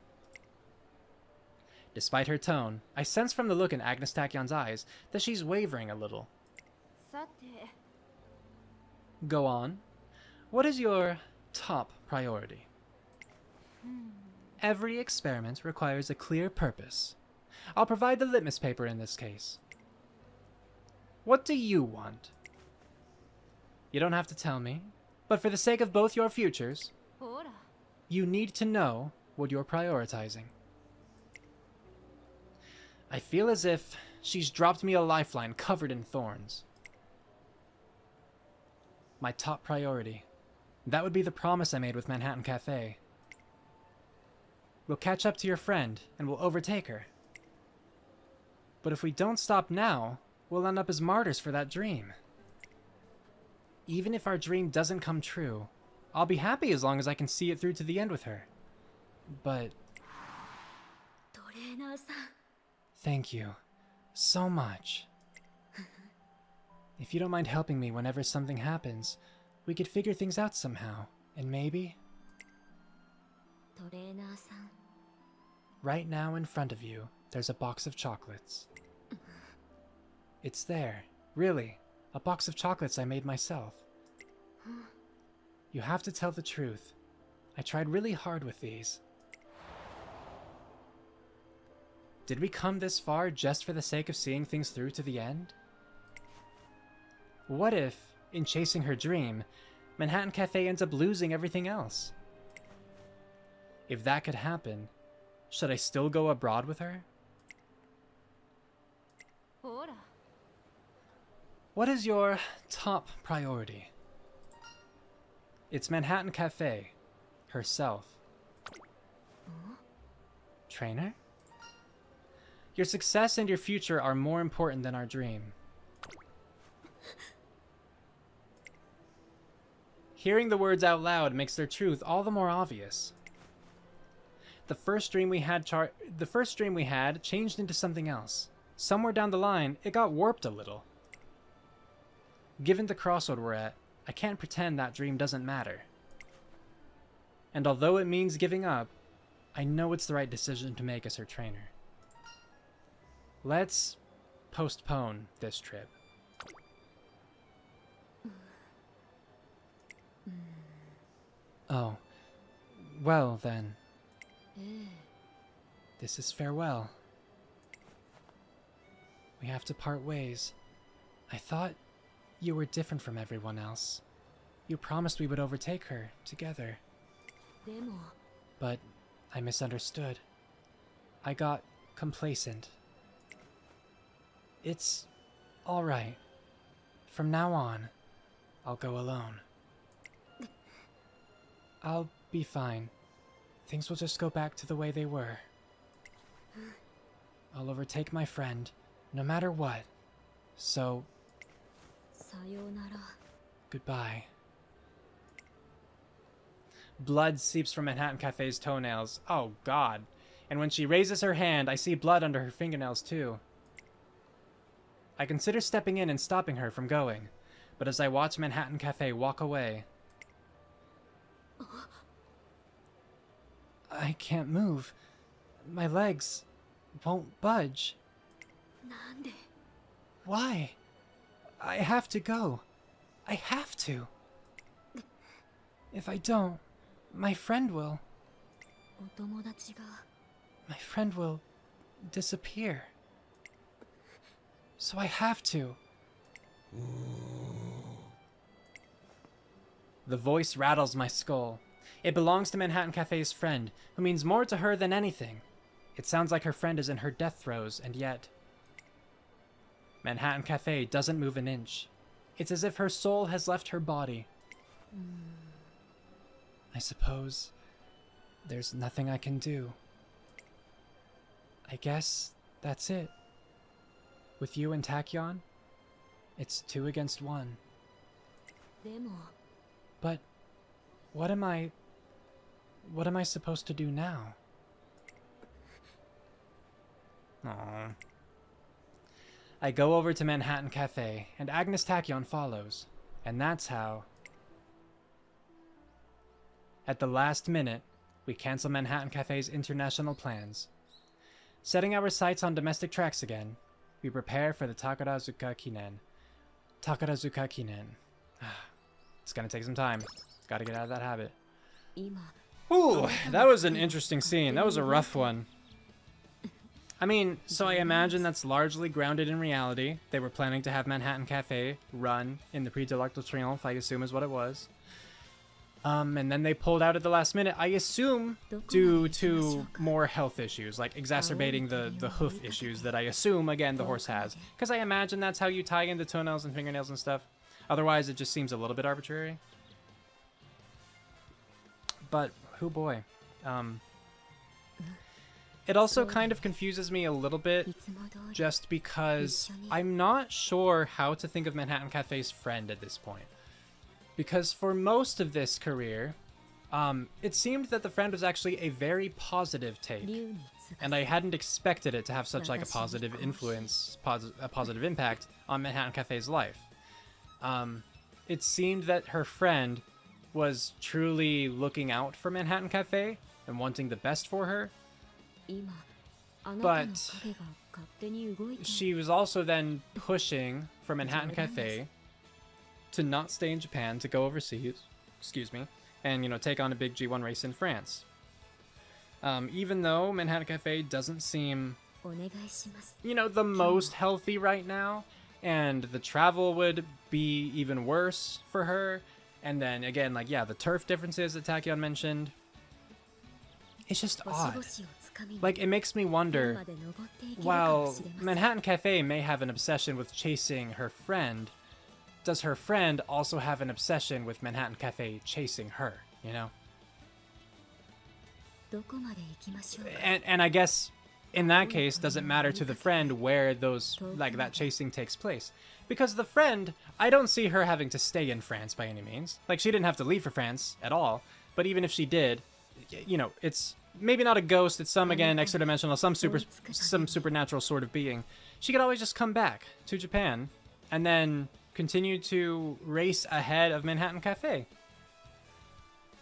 Despite her tone, I sense from the look in Agnes Tachion's eyes that she's wavering a little. さて Go on. What is your top priority? Every experiment requires a clear purpose. I'll provide the litmus paper in this case. What do you want? You don't have to tell me, but for the sake of both your futures, ほら you need to know what you're prioritizing. I feel as if she's dropped me a lifeline covered in thorns. My top priority. That would be the promise I made with Manhattan Cafe. We'll catch up to your friend, and we'll overtake her. But if we don't stop now, we'll end up as martyrs for that dream. Even if our dream doesn't come true, I'll be happy as long as I can see it through to the end with her. But トレーナーさん thank you so much. If you don't mind helping me whenever something happens, we could figure things out somehow, and maybe, トレーナーさん right now in front of you, there's a box of chocolates. It's there, really, a box of chocolates I made myself. You have to tell the truth. I tried really hard with these. Did we come this far just for the sake of seeing things through to the end? What if, in chasing her dream, Manhattan Cafe ends up losing everything else? If that could happen, should I still go abroad with her? ほら What is your top priority? It's Manhattan Cafe, herself. Trainer? Your success and your future are more important than our dream. Hearing the words out loud makes their truth all the more obvious. The first dream we had changed into something else. Somewhere down the line, it got warped a little. Given the crossroad we're at, I can't pretend that dream doesn't matter. And although it means giving up, I know it's the right decision to make as her trainer. Let's postpone this trip. Oh, well then. This is farewell. We have to part ways. I thought you were different from everyone else. You promised we would overtake her, together. でも But I misunderstood. I got complacent. It's alright. From now on, I'll go alone. I'll be fine. Things will just go back to the way they were. I'll overtake my friend, no matter what. So, さようなら goodbye. Blood seeps from Manhattan Cafe's toenails. Oh god. And when she raises her hand, I see blood under her fingernails too. I consider stepping in and stopping her from going, but as I watch Manhattan Cafe walk away, I can't move. My legs won't budge. なんで Why? I have to go. I have to. If I don't, my friend will. お友達が My friend will disappear. So I have to. The voice rattles my skull. It belongs to Manhattan Cafe's friend, who means more to her than anything. It sounds like her friend is in her death throes, and yet... Manhattan Cafe doesn't move an inch. It's as if her soul has left her body. I suppose there's nothing I can do. I guess that's it. With you and Tachyon, it's 2 against 1. でも But what am I supposed to do now? Aww. I go over to Manhattan Cafe, and Agnes Tachyon follows. And that's how... At the last minute, we cancel Manhattan Cafe's international plans. Setting our sights on domestic tracks again, we prepare for the Takarazuka Kinen. Takarazuka Kinen. It's gonna take some time. Gotta get out of that habit. 今 Ooh, that was an interesting scene. That was a rough one. I mean, so I imagine that's largely grounded in reality. They were planning to have Manhattan Cafe run in the Prix de l'Arc de Triomphe, I assume is what it was. And then they pulled out at the last minute, I assume due to more health issues, like exacerbating the hoof issues that I assume, again, the horse has. Because I imagine that's how you tie in the toenails and fingernails and stuff. Otherwise, it just seems a little bit arbitrary. But, oh boy. It also kind of confuses me a little bit, just because I'm not sure how to think of Manhattan Cafe's friend at this point. Because for most of this career, it seemed that the friend was actually a very positive take. And I hadn't expected it to have such like a positive influence, a positive impact on Manhattan Cafe's life. It seemed that her friend was truly looking out for Manhattan Cafe and wanting the best for her. But she was also then pushing for Manhattan Cafe to not stay in Japan, to go overseas, excuse me, and, you know, take on a big G1 race in France. Even though Manhattan Cafe doesn't seem, you know, the most healthy right now, and the travel would be even worse for her, and then, again, like, yeah, the turf differences that Tachyon mentioned, it's just odd. Like, it makes me wonder, while Manhattan Cafe may have an obsession with chasing her friend, does her friend also have an obsession with Manhattan Cafe chasing her, you know? And I guess, in that case, does it matter to the friend where those, like, that chasing takes place? Because the friend, I don't see her having to stay in France by any means. Like, she didn't have to leave for France at all, but even if she did, you know, it's maybe not a ghost, it's some, again, extra-dimensional, some supernatural sort of being. She could always just come back to Japan and then continue to race ahead of Manhattan Cafe.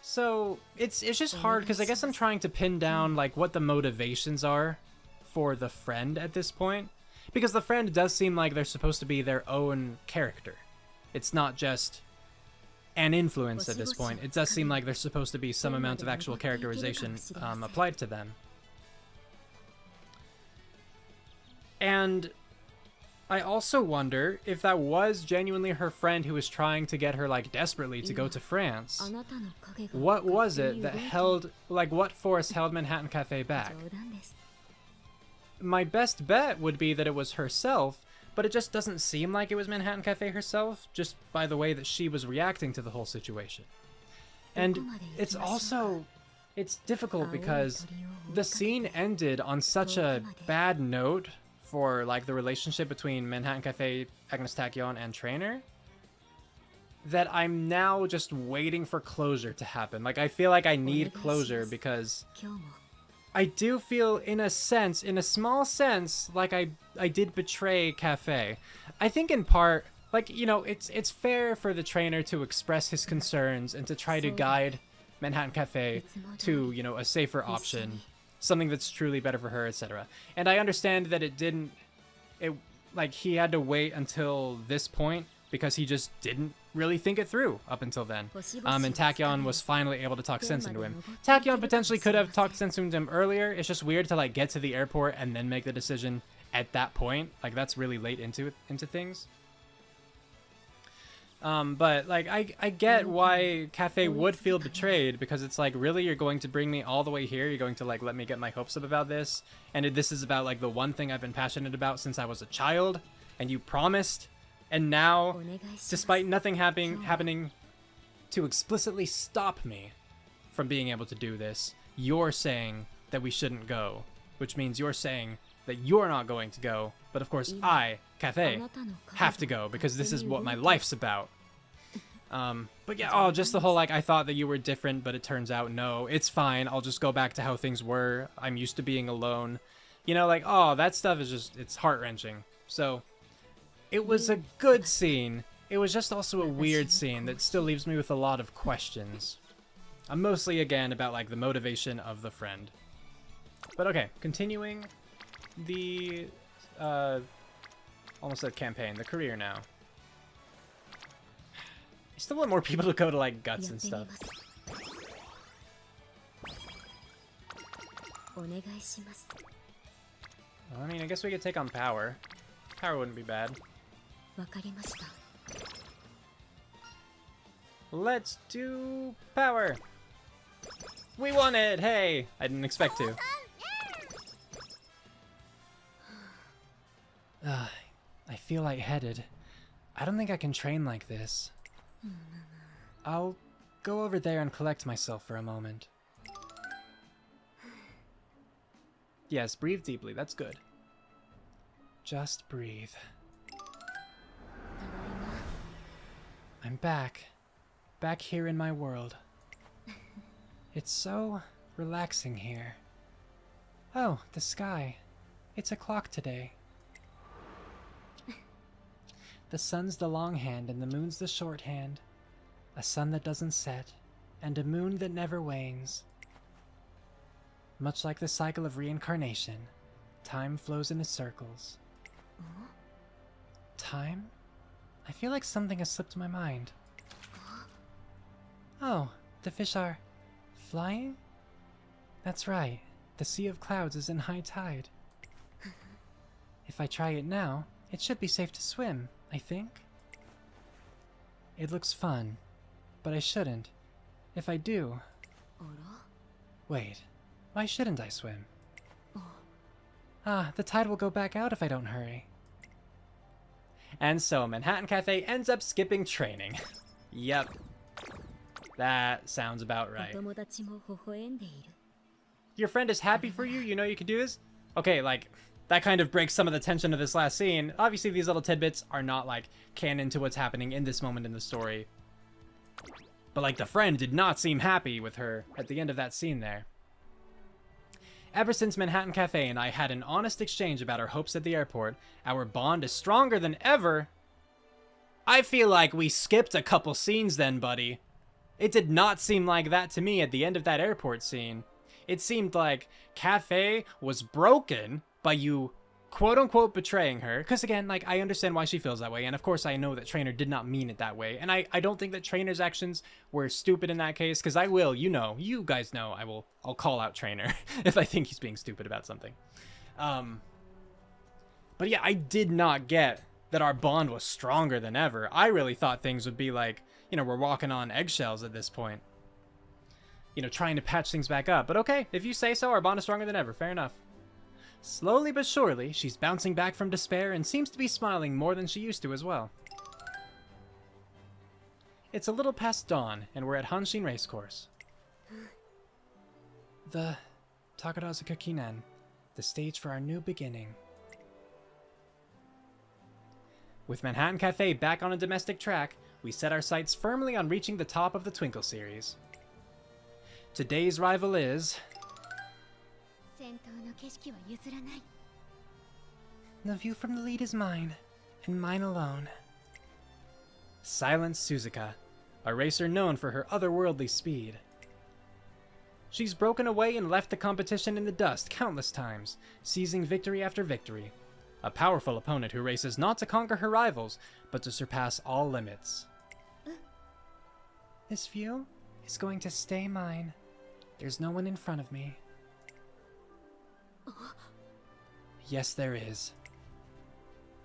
So it's just hard because I guess I'm trying to pin down like what the motivations are for the friend at this point, because the friend does seem like they're supposed to be their own character. It's not just an influence at this point. It does seem like there's supposed to be some amount of actual characterization applied to them. And I also wonder if that was genuinely her friend who was trying to get her, like, desperately to go to France. What was it that held, like, what force held Manhattan Cafe back? My best bet would be that it was herself, but it just doesn't seem like it was Manhattan Cafe herself, just by the way that she was reacting to the whole situation. And it's also, it's difficult because the scene ended on such a bad note for, like, the relationship between Manhattan Cafe, Agnes Tachyon, and Trainer, that I'm now just waiting for closure to happen. Like, I feel like I need closure because I do feel, in a sense, in a small sense, like I did betray Cafe. I think in part, like, you know, it's fair for the trainer to express his concerns and to try to guide Manhattan Cafe to, you know, a safer option, something that's truly better for her, etc. And I understand that like, he had to wait until this point because he just didn't really think it through up until then. And Tachyon was finally able to talk sense into him. Tachyon potentially could have talked sense into him earlier. It's just weird to, like, get to the airport and then make the decision at that point. Like, that's really late into things. But, like, I get why Cafe would feel betrayed, because it's like, really, you're going to bring me all the way here? You're going to, like, let me get my hopes up about this? And this is about, like, the one thing I've been passionate about since I was a child, and you promised, and now, despite nothing happening to explicitly stop me from being able to do this, you're saying that we shouldn't go. which means you're saying that you're not going to go, but of course I, Cafe, have to go because this is what my life's about. But yeah, oh, just the whole, like, I thought that you were different, but it turns out no, it's fine. I'll just go back to how things were. I'm used to being alone. You know, like, oh, that stuff is just, it's heart-wrenching. So, it was a good scene. It was just also a weird scene that still leaves me with a lot of questions. Mostly, again, about, like, the motivation of the friend. But okay, continuing the, almost said campaign, the career now. I still want more people to go to, like, guts and stuff. I mean, I guess we could take on power. Power wouldn't be bad. Let's do power! We won it! Hey! I didn't expect to. I feel lightheaded. I don't think I can train like this. I'll go over there and collect myself for a moment. Yes, breathe deeply. That's good. Just breathe. I'm back. Back here in my world. It's so relaxing here. Oh, the sky. It's a clock today. The sun's the long hand and the moon's the short hand. A sun that doesn't set, and a moon that never wanes. Much like the cycle of reincarnation, time flows in circles. Time? I feel like something has slipped my mind. Oh, the fish are flying? That's right, the sea of clouds is in high tide. If I try it now, it should be safe to swim, I think. It looks fun, but I shouldn't. If I do... Wait, why shouldn't I swim? Ah, the tide will go back out if I don't hurry. And so, Manhattan Cafe ends up skipping training. Yep. That sounds about right. Your friend is happy for you? You know you can do this? Okay, like, that kind of breaks some of the tension of this last scene. Obviously, these little tidbits are not, like, canon to what's happening in this moment in the story. But, like, the friend did not seem happy with her at the end of that scene there. Ever since Manhattan Cafe and I had an honest exchange about our hopes at the airport, our bond is stronger than ever. I feel like we skipped a couple scenes then, buddy. It did not seem like that to me at the end of that airport scene. It seemed like Cafe was broken by you quote-unquote betraying her. Because again, like, I understand why she feels that way. And of course, I know that Trainer did not mean it that way. And I don't think that Trainer's actions were stupid in that case. Because I will, you know, you guys know, I'll call out Trainer if I think he's being stupid about something. But yeah, I did not get that our bond was stronger than ever. I really thought things would be like, you know, we're walking on eggshells at this point. You know, trying to patch things back up. But okay, if you say so, our bond is stronger than ever. Fair enough. Slowly but surely, she's bouncing back from despair and seems to be smiling more than she used to as well. It's a little past dawn, and we're at Hanshin Racecourse. The Takarazuka Kinen, the stage for our new beginning. With Manhattan Cafe back on a domestic track, we set our sights firmly on reaching the top of the Twinkle series. Today's rival is... The view from the lead is mine, and mine alone. Silent Suzuka, a racer known for her otherworldly speed. She's broken away and left the competition in the dust countless times, seizing victory after victory. A powerful opponent who races not to conquer her rivals, but to surpass all limits. This view is going to stay mine. There's no one in front of me. Yes, there is.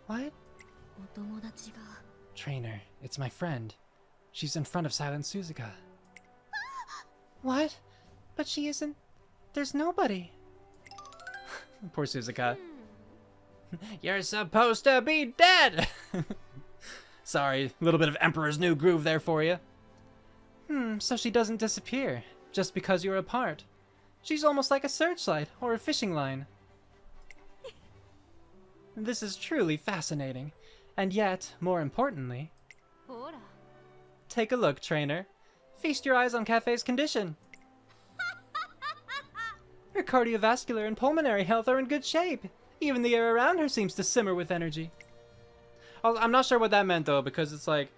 What? Trainer, it's my friend. She's in front of Silent Suzuka. What? But she isn't... There's nobody. Poor Suzuka. You're supposed to be dead! Sorry, a little bit of Emperor's New Groove there for you. So she doesn't disappear, just because you're apart. She's almost like a searchlight or a fishing line. This is truly fascinating. And yet, more importantly, ほら take a look, trainer. Feast your eyes on Cafe's condition. Her cardiovascular and pulmonary health are in good shape. Even the air around her seems to simmer with energy. I'm not sure what that meant though, because it's like,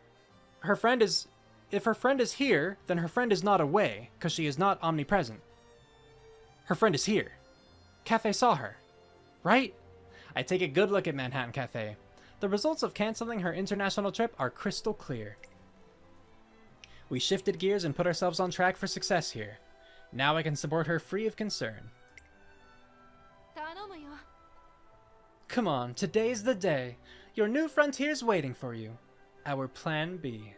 if her friend is here, then her friend is not away, because she is not omnipresent. Her friend is here. Cafe saw her. Right? I take a good look at Manhattan Cafe. The results of canceling her international trip are crystal clear. We shifted gears and put ourselves on track for success here. Now I can support her free of concern. 頼むよ Come on, today's the day. Your new frontier's waiting for you. Our plan B.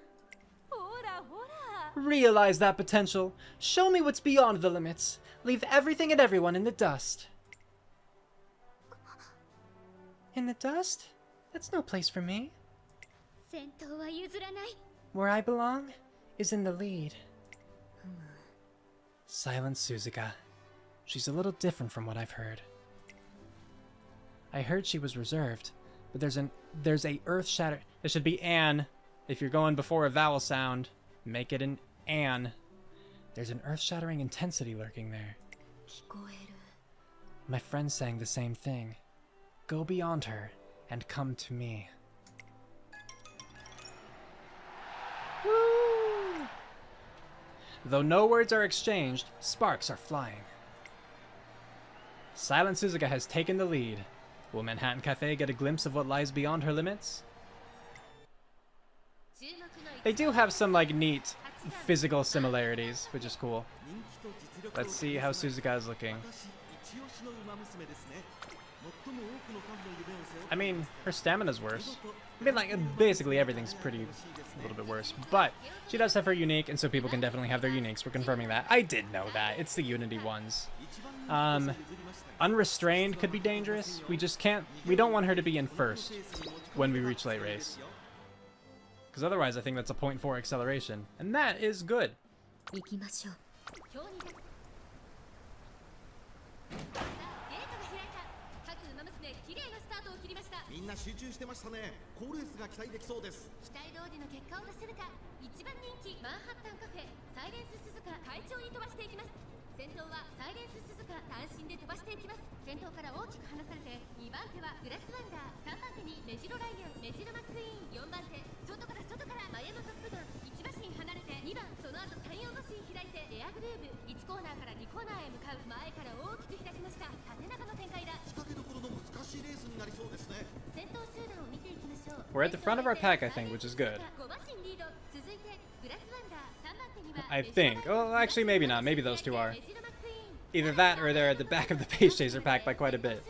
ほらほら Realize that potential. Show me what's beyond the limits. Leave everything and everyone in the dust. In the dust? That's no place for me. 先頭は譲らない Where I belong is in the lead. Silent Suzuka. She's a little different from what I've heard. I heard she was reserved, but there's a earth-shatter. It should be an. If you're going before a vowel sound, make it an an. There's an earth-shattering intensity lurking there. 聞こえる My friend sang the same thing. Go beyond her and come to me. Woo! Though no words are exchanged, sparks are flying. Silent Suzuka has taken the lead. Will Manhattan Cafe get a glimpse of what lies beyond her limits? They do have some like neat physical similarities, which is cool. Let's see how Suzuka is looking. I mean, her stamina's worse. I mean, like, basically everything's a little bit worse. But she does have her unique, and so people can definitely have their uniques. We're confirming that. I did know that. It's the Unity ones. Unrestrained could be dangerous. We don't want her to be in first when we reach late race. Because otherwise I think that's a 0.4 acceleration. And that is good. 行きましょう今日に出すさあゲートが開いた各ウマ娘綺麗なスタートを切りましたみんな集中してましたね。好レースが期待できそうです。期待通りの結果を出せるか一番人気マンハッタンカフェサイレンス鈴鹿快調に飛ばしていきます先頭はサイレンス鈴鹿単身で飛ばしていきます先頭から大きく離されて2番手はグラスワンダー3番手にメジロライアンメジロマックイーン4番手外からマヤのトップガン1馬身離れて2番その後3、4馬身開いてエアグルーブ1コーナーから2コーナーへ向かう前から大きく開きました縦長の展開だ仕掛けどころの難しいレースになりそうですね。先頭集団を見ていきましょう We're at the front of our pack, I think, which is good. 5馬身リード続いてグラスワンダー3番手には I think. Well, actually, maybe not. Maybe those two are. Either that or they're at the back of the Pace Chaser pack by quite a bit.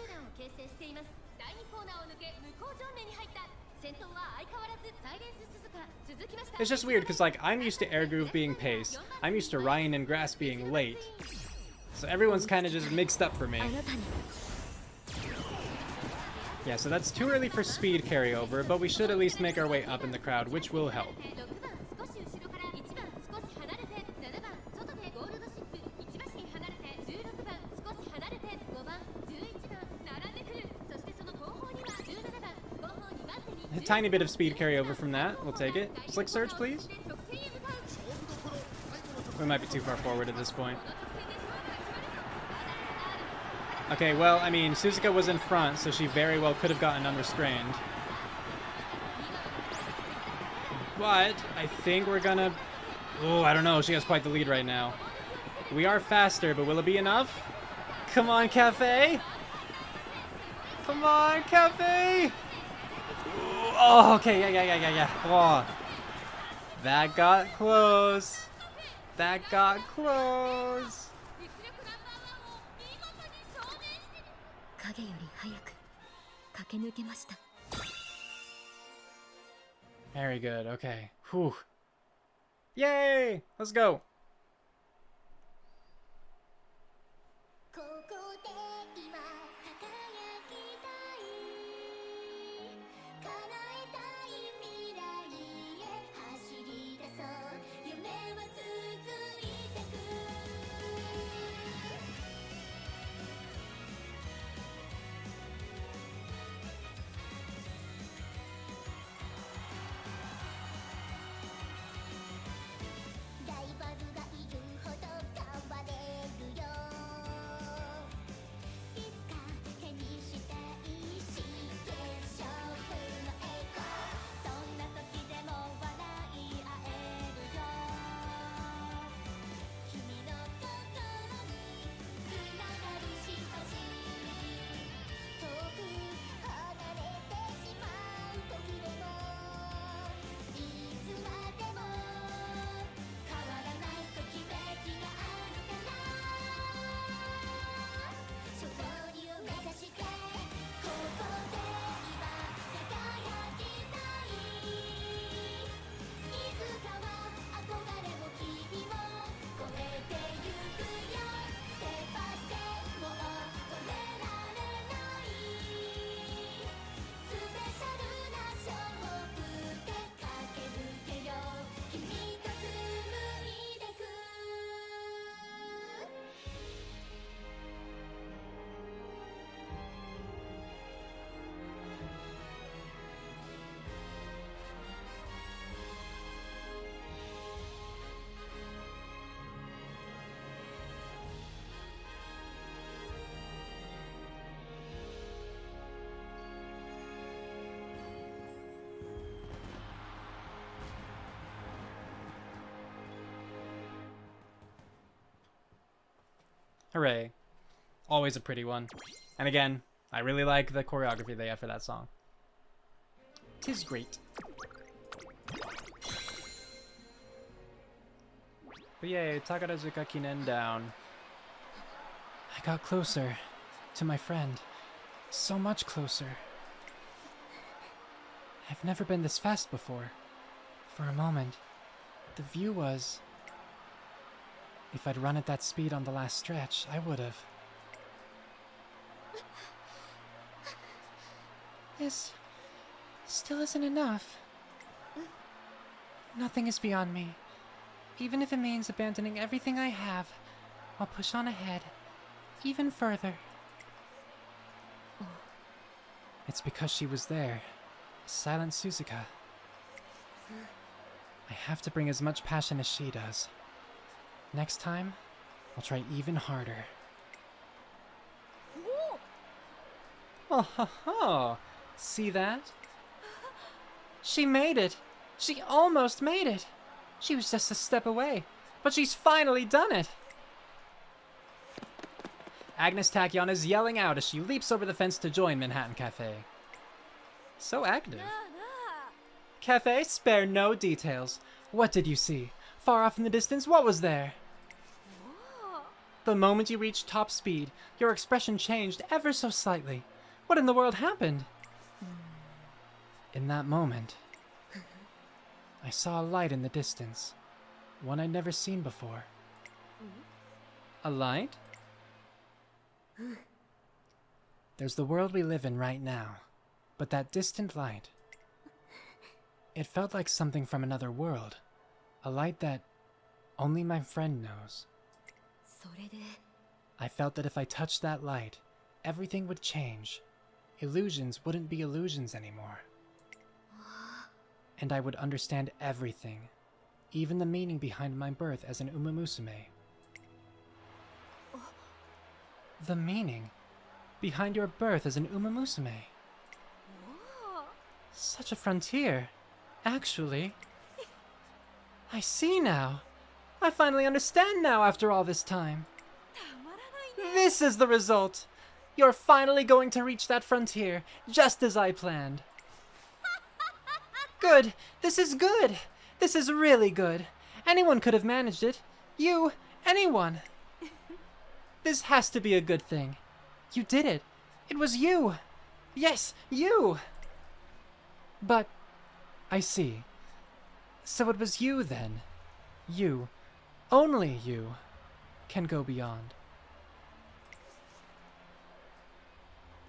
It's just weird because, like, I'm used to Air Groove being pace. I'm used to Ryan and Grass being late. So everyone's kind of just mixed up for me. Yeah, so that's too early for speed carryover, but we should at least make our way up in the crowd, which will help. A tiny bit of speed carryover from that. We'll take it. Slick Surge, please. We might be too far forward at this point. Okay, well, I mean, Suzuka was in front, so she very well could have gotten unrestrained. But I think we're gonna... Oh, I don't know. She has quite the lead right now. We are faster, but will it be enough? Come on, Cafe! Come on, Cafe! Oh, okay, yeah. Oh, that got close. That got close. 影より早く駆け抜けました Very good, okay. Whew. Yay! Let's go. ここで今輝きたい叶えたい未来へ走り出そう夢は続いてく All Hooray. Always a pretty one. And again, I really like the choreography they have for that song. 'Tis great. But yay, Takarazuka Kinen down. I got closer to my friend. So much closer. I've never been this fast before. For a moment, the view was... If I'd run at that speed on the last stretch, I would've. This still isn't enough. Nothing is beyond me. Even if it means abandoning everything I have, I'll push on ahead, even further. It's because she was there, silent Suzuka. I have to bring as much passion as she does. Next time, I'll try even harder. Oh, ho, ho. See that? She made it! She almost made it! She was just a step away, but she's finally done it! Agnes Tachyon is yelling out as she leaps over the fence to join Manhattan Cafe. So active. Cafe, spare no details. What did you see? Far off in the distance, what was there? The moment you reached top speed, your expression changed ever so slightly. What in the world happened? In that moment, I saw a light in the distance. One I'd never seen before. A light? There's the world we live in right now, but that distant light, it felt like something from another world. A light that only my friend knows. I felt that if I touched that light, everything would change. Illusions wouldn't be illusions anymore. And I would understand everything, even the meaning behind my birth as an Umamusume. The meaning behind your birth as an Umamusume. Such a frontier. Actually, I see now. I finally understand now after all this time. This is the result. You're finally going to reach that frontier, just as I planned. Good. This is good. This is really good. Anyone could have managed it. You, anyone. This has to be a good thing. You did it. It was you. Yes, you. But, I see. So it was you then. You, only you, can go beyond.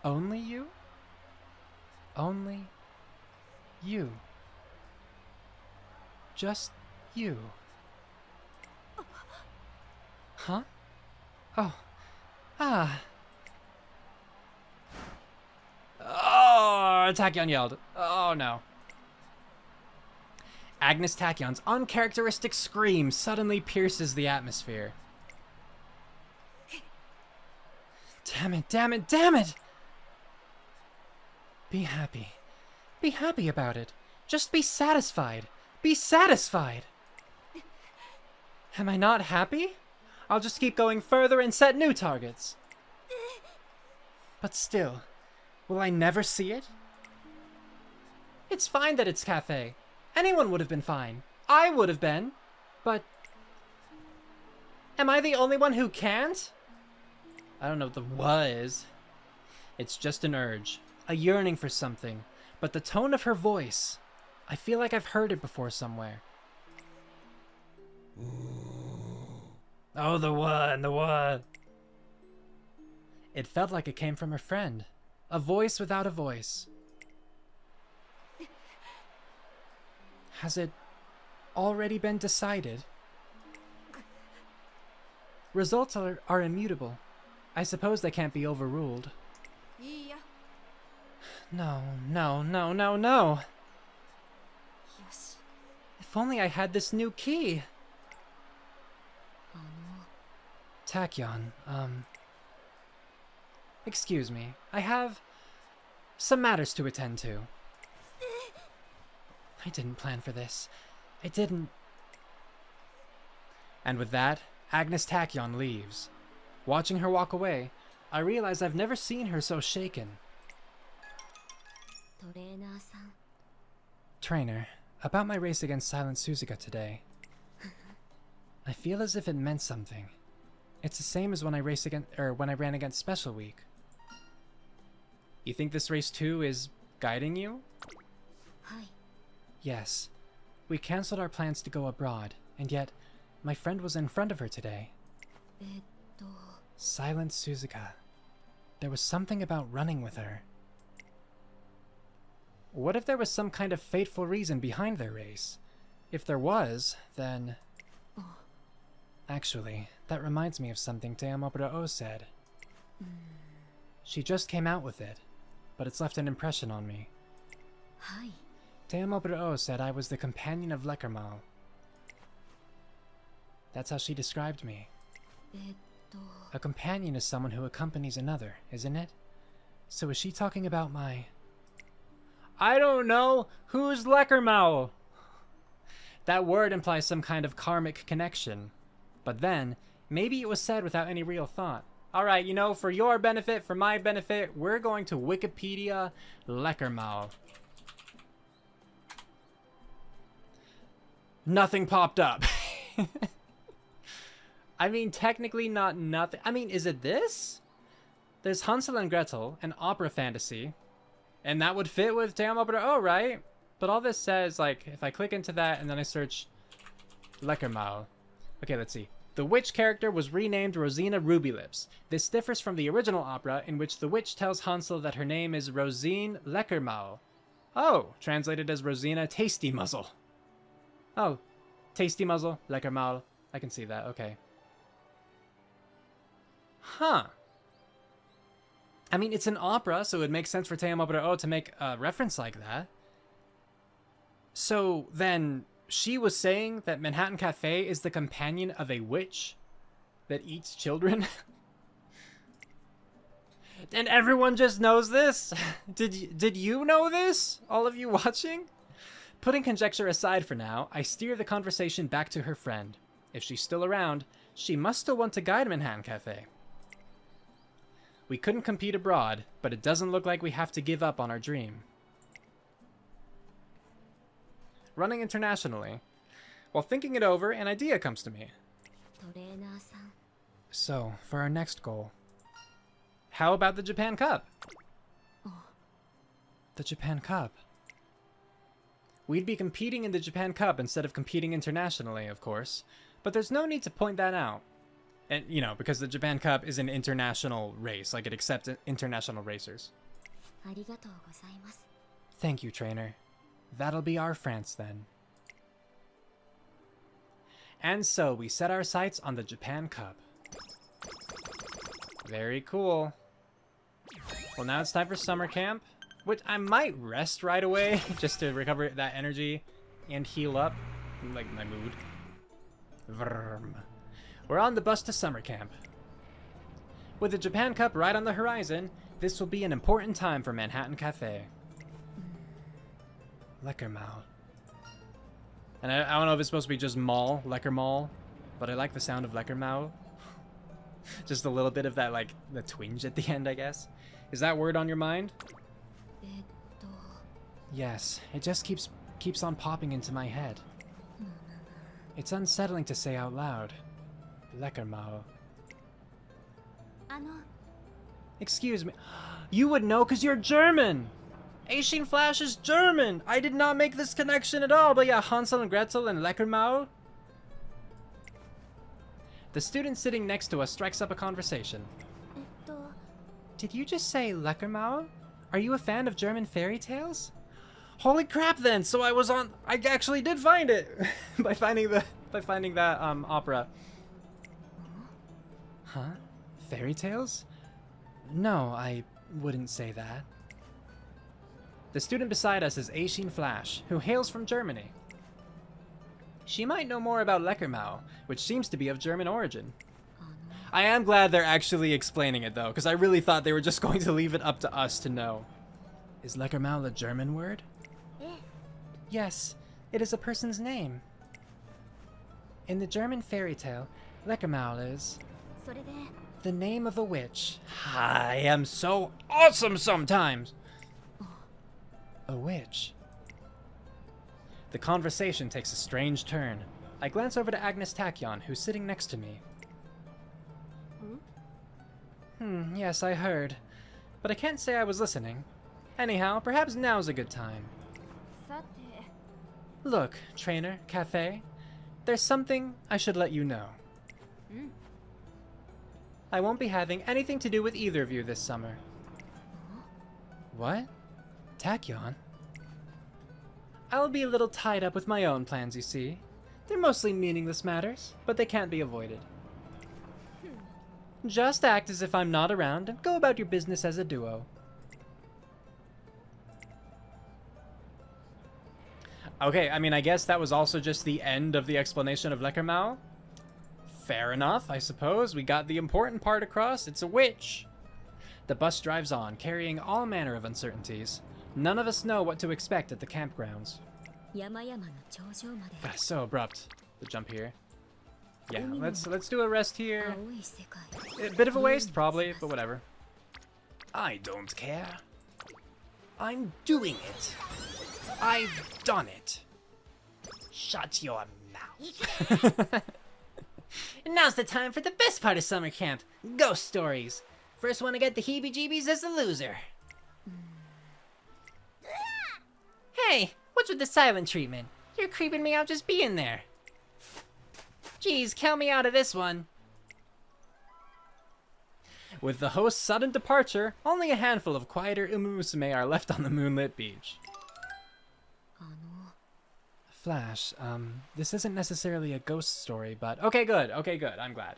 Only you? Only you. Just you. Huh? Oh. Ah. Oh, Tachyon yelled. Oh no. Agnes Tachyon's uncharacteristic scream suddenly pierces the atmosphere. Damn it, damn it, damn it! Be happy. Be happy about it. Just be satisfied. Be satisfied! Am I not happy? I'll just keep going further and set new targets. But still, will I never see it? It's fine that it's cafe. Anyone would have been fine. I would have been. But... am I the only one who can't? I don't know what the was. It's just an urge. A yearning for something. But the tone of her voice... I feel like I've heard it before somewhere. Oh, the one. It felt like it came from her friend. A voice without a voice. Has it already been decided? Results are immutable. I suppose they can't be overruled. No. If only I had this new key. Tachyon, excuse me. I have some matters to attend to. I didn't plan for this. I didn't. And with that, Agnes Tachyon leaves. Watching her walk away, I realize I've never seen her so shaken. トレーナーさん Trainer, about my race against Silent Suzuka today. I feel as if it meant something. It's the same as when I ran against Special Week. You think this race too is guiding you? はい Yes. We cancelled our plans to go abroad, and yet my friend was in front of her today. と Silent Suzuka. There was something about running with her. What if there was some kind of fateful reason behind their race? If there was, then... Actually, that reminds me of something Teamoburo said. She just came out with it, but it's left an impression on me. はい Teamoburo said I was the companion of Leckermao. That's how she described me. と A companion is someone who accompanies another, isn't it? So is she talking about my... I don't know! Who's Leckermao? That word implies some kind of karmic connection. But then, maybe it was said without any real thought. Alright, you know, for your benefit, for my benefit, we're going to Wikipedia Leckermao. Nothing popped up. I mean, technically not nothing. I mean, is it this? There's Hansel and Gretel, an opera fantasy. And that would fit with Teamoburo, right? But all this says, like, if I click into that and then I search Leckermao. Okay, let's see. The witch character was renamed Rosina Rubylips. This differs from the original opera, in which the witch tells Hansel that her name is Rosine Leckermao. Oh, translated as Rosina Tasty Muzzle. Oh, Tasty Muzzle, Leckermao. I can see that, okay. Huh. I mean, it's an opera, so it makes sense for Teamoburo to make a reference like that. So then, she was saying that Manhattan Cafe is the companion of a witch that eats children? And everyone just knows this? Did you know this? All of you watching? Putting conjecture aside for now, I steer the conversation back to her friend. If she's still around, she must still want to guide Manhattan Cafe. We couldn't compete abroad, but it doesn't look like we have to give up on our dream. Running internationally. While thinking it over, an idea comes to me. トレーナーさん So, for our next goal, how about the Japan Cup? The Japan Cup. We'd be competing in the Japan Cup instead of competing internationally, of course, but there's no need to point that out. And, you know, because the Japan Cup is an international race, like it accepts international racers. ありがとうございます Thank you, trainer. That'll be our France then. And so we set our sights on the Japan Cup. Very cool. Well, now it's time for summer camp, which I might rest right away just to recover that energy and heal up, like my mood. Vrm. We're on the bus to summer camp. With the Japan Cup right on the horizon, this will be an important time for Manhattan Cafe. Leckermao. And I don't know if it's supposed to be just mall, Leckermao, but I like the sound of Leckermao. Just a little bit of that, like, the twinge at the end, I guess. Is that word on your mind? と Yes, it just keeps on popping into my head. It's unsettling to say out loud. Leckermao. あの Excuse me. You would know because you're German! Aishin Flash is German! I did not make this connection at all, but yeah, Hansel and Gretel and Leckermao. The student sitting next to us strikes up a conversation. と Did you just say Leckermao? Are you a fan of German fairy tales? Holy crap then! So I actually did find it! by finding that opera. Huh? Fairy tales? No, I wouldn't say that. The student beside us is Aishin Flash, who hails from Germany. She might know more about Leckermao, which seems to be of German origin. I am glad they're actually explaining it though, because I really thought they were just going to leave it up to us to know. Is Leckermao a German word? え Yes, it is a person's name. In the German fairy tale, Leckermao is... それで The name of a witch. I am so awesome sometimes. A witch. The conversation takes a strange turn. I glance over to Agnes Tachyon, who's sitting next to me. Yes, I heard. But I can't say I was listening. Anyhow, perhaps now's a good time. さて Look, trainer, cafe. There's something I should let you know. I won't be having anything to do with either of you this summer. What? Tachyon? I'll be a little tied up with my own plans, you see. They're mostly meaningless matters, but they can't be avoided. Just act as if I'm not around and go about your business as a duo. Okay, I mean, I guess that was also just the end of the explanation of Leckermau. Fair enough, I suppose. We got the important part across. It's a witch. The bus drives on, carrying all manner of uncertainties. None of us know what to expect at the campgrounds. 山々の頂上まで So abrupt, the jump here. Yeah, let's do a rest here. 青い世界 A bit of a waste, probably, but whatever. I don't care. I'm doing it. I've done it. Shut your mouth. Now's the time for the best part of summer camp, ghost stories. First one to get the heebie-jeebies is the loser. Hey, what's with the silent treatment? You're creeping me out just being there. Geez, count me out of this one. With the host's sudden departure, only a handful of quieter Umamusume are left on the moonlit beach. Flash, this isn't necessarily a ghost story, but okay, good, I'm glad.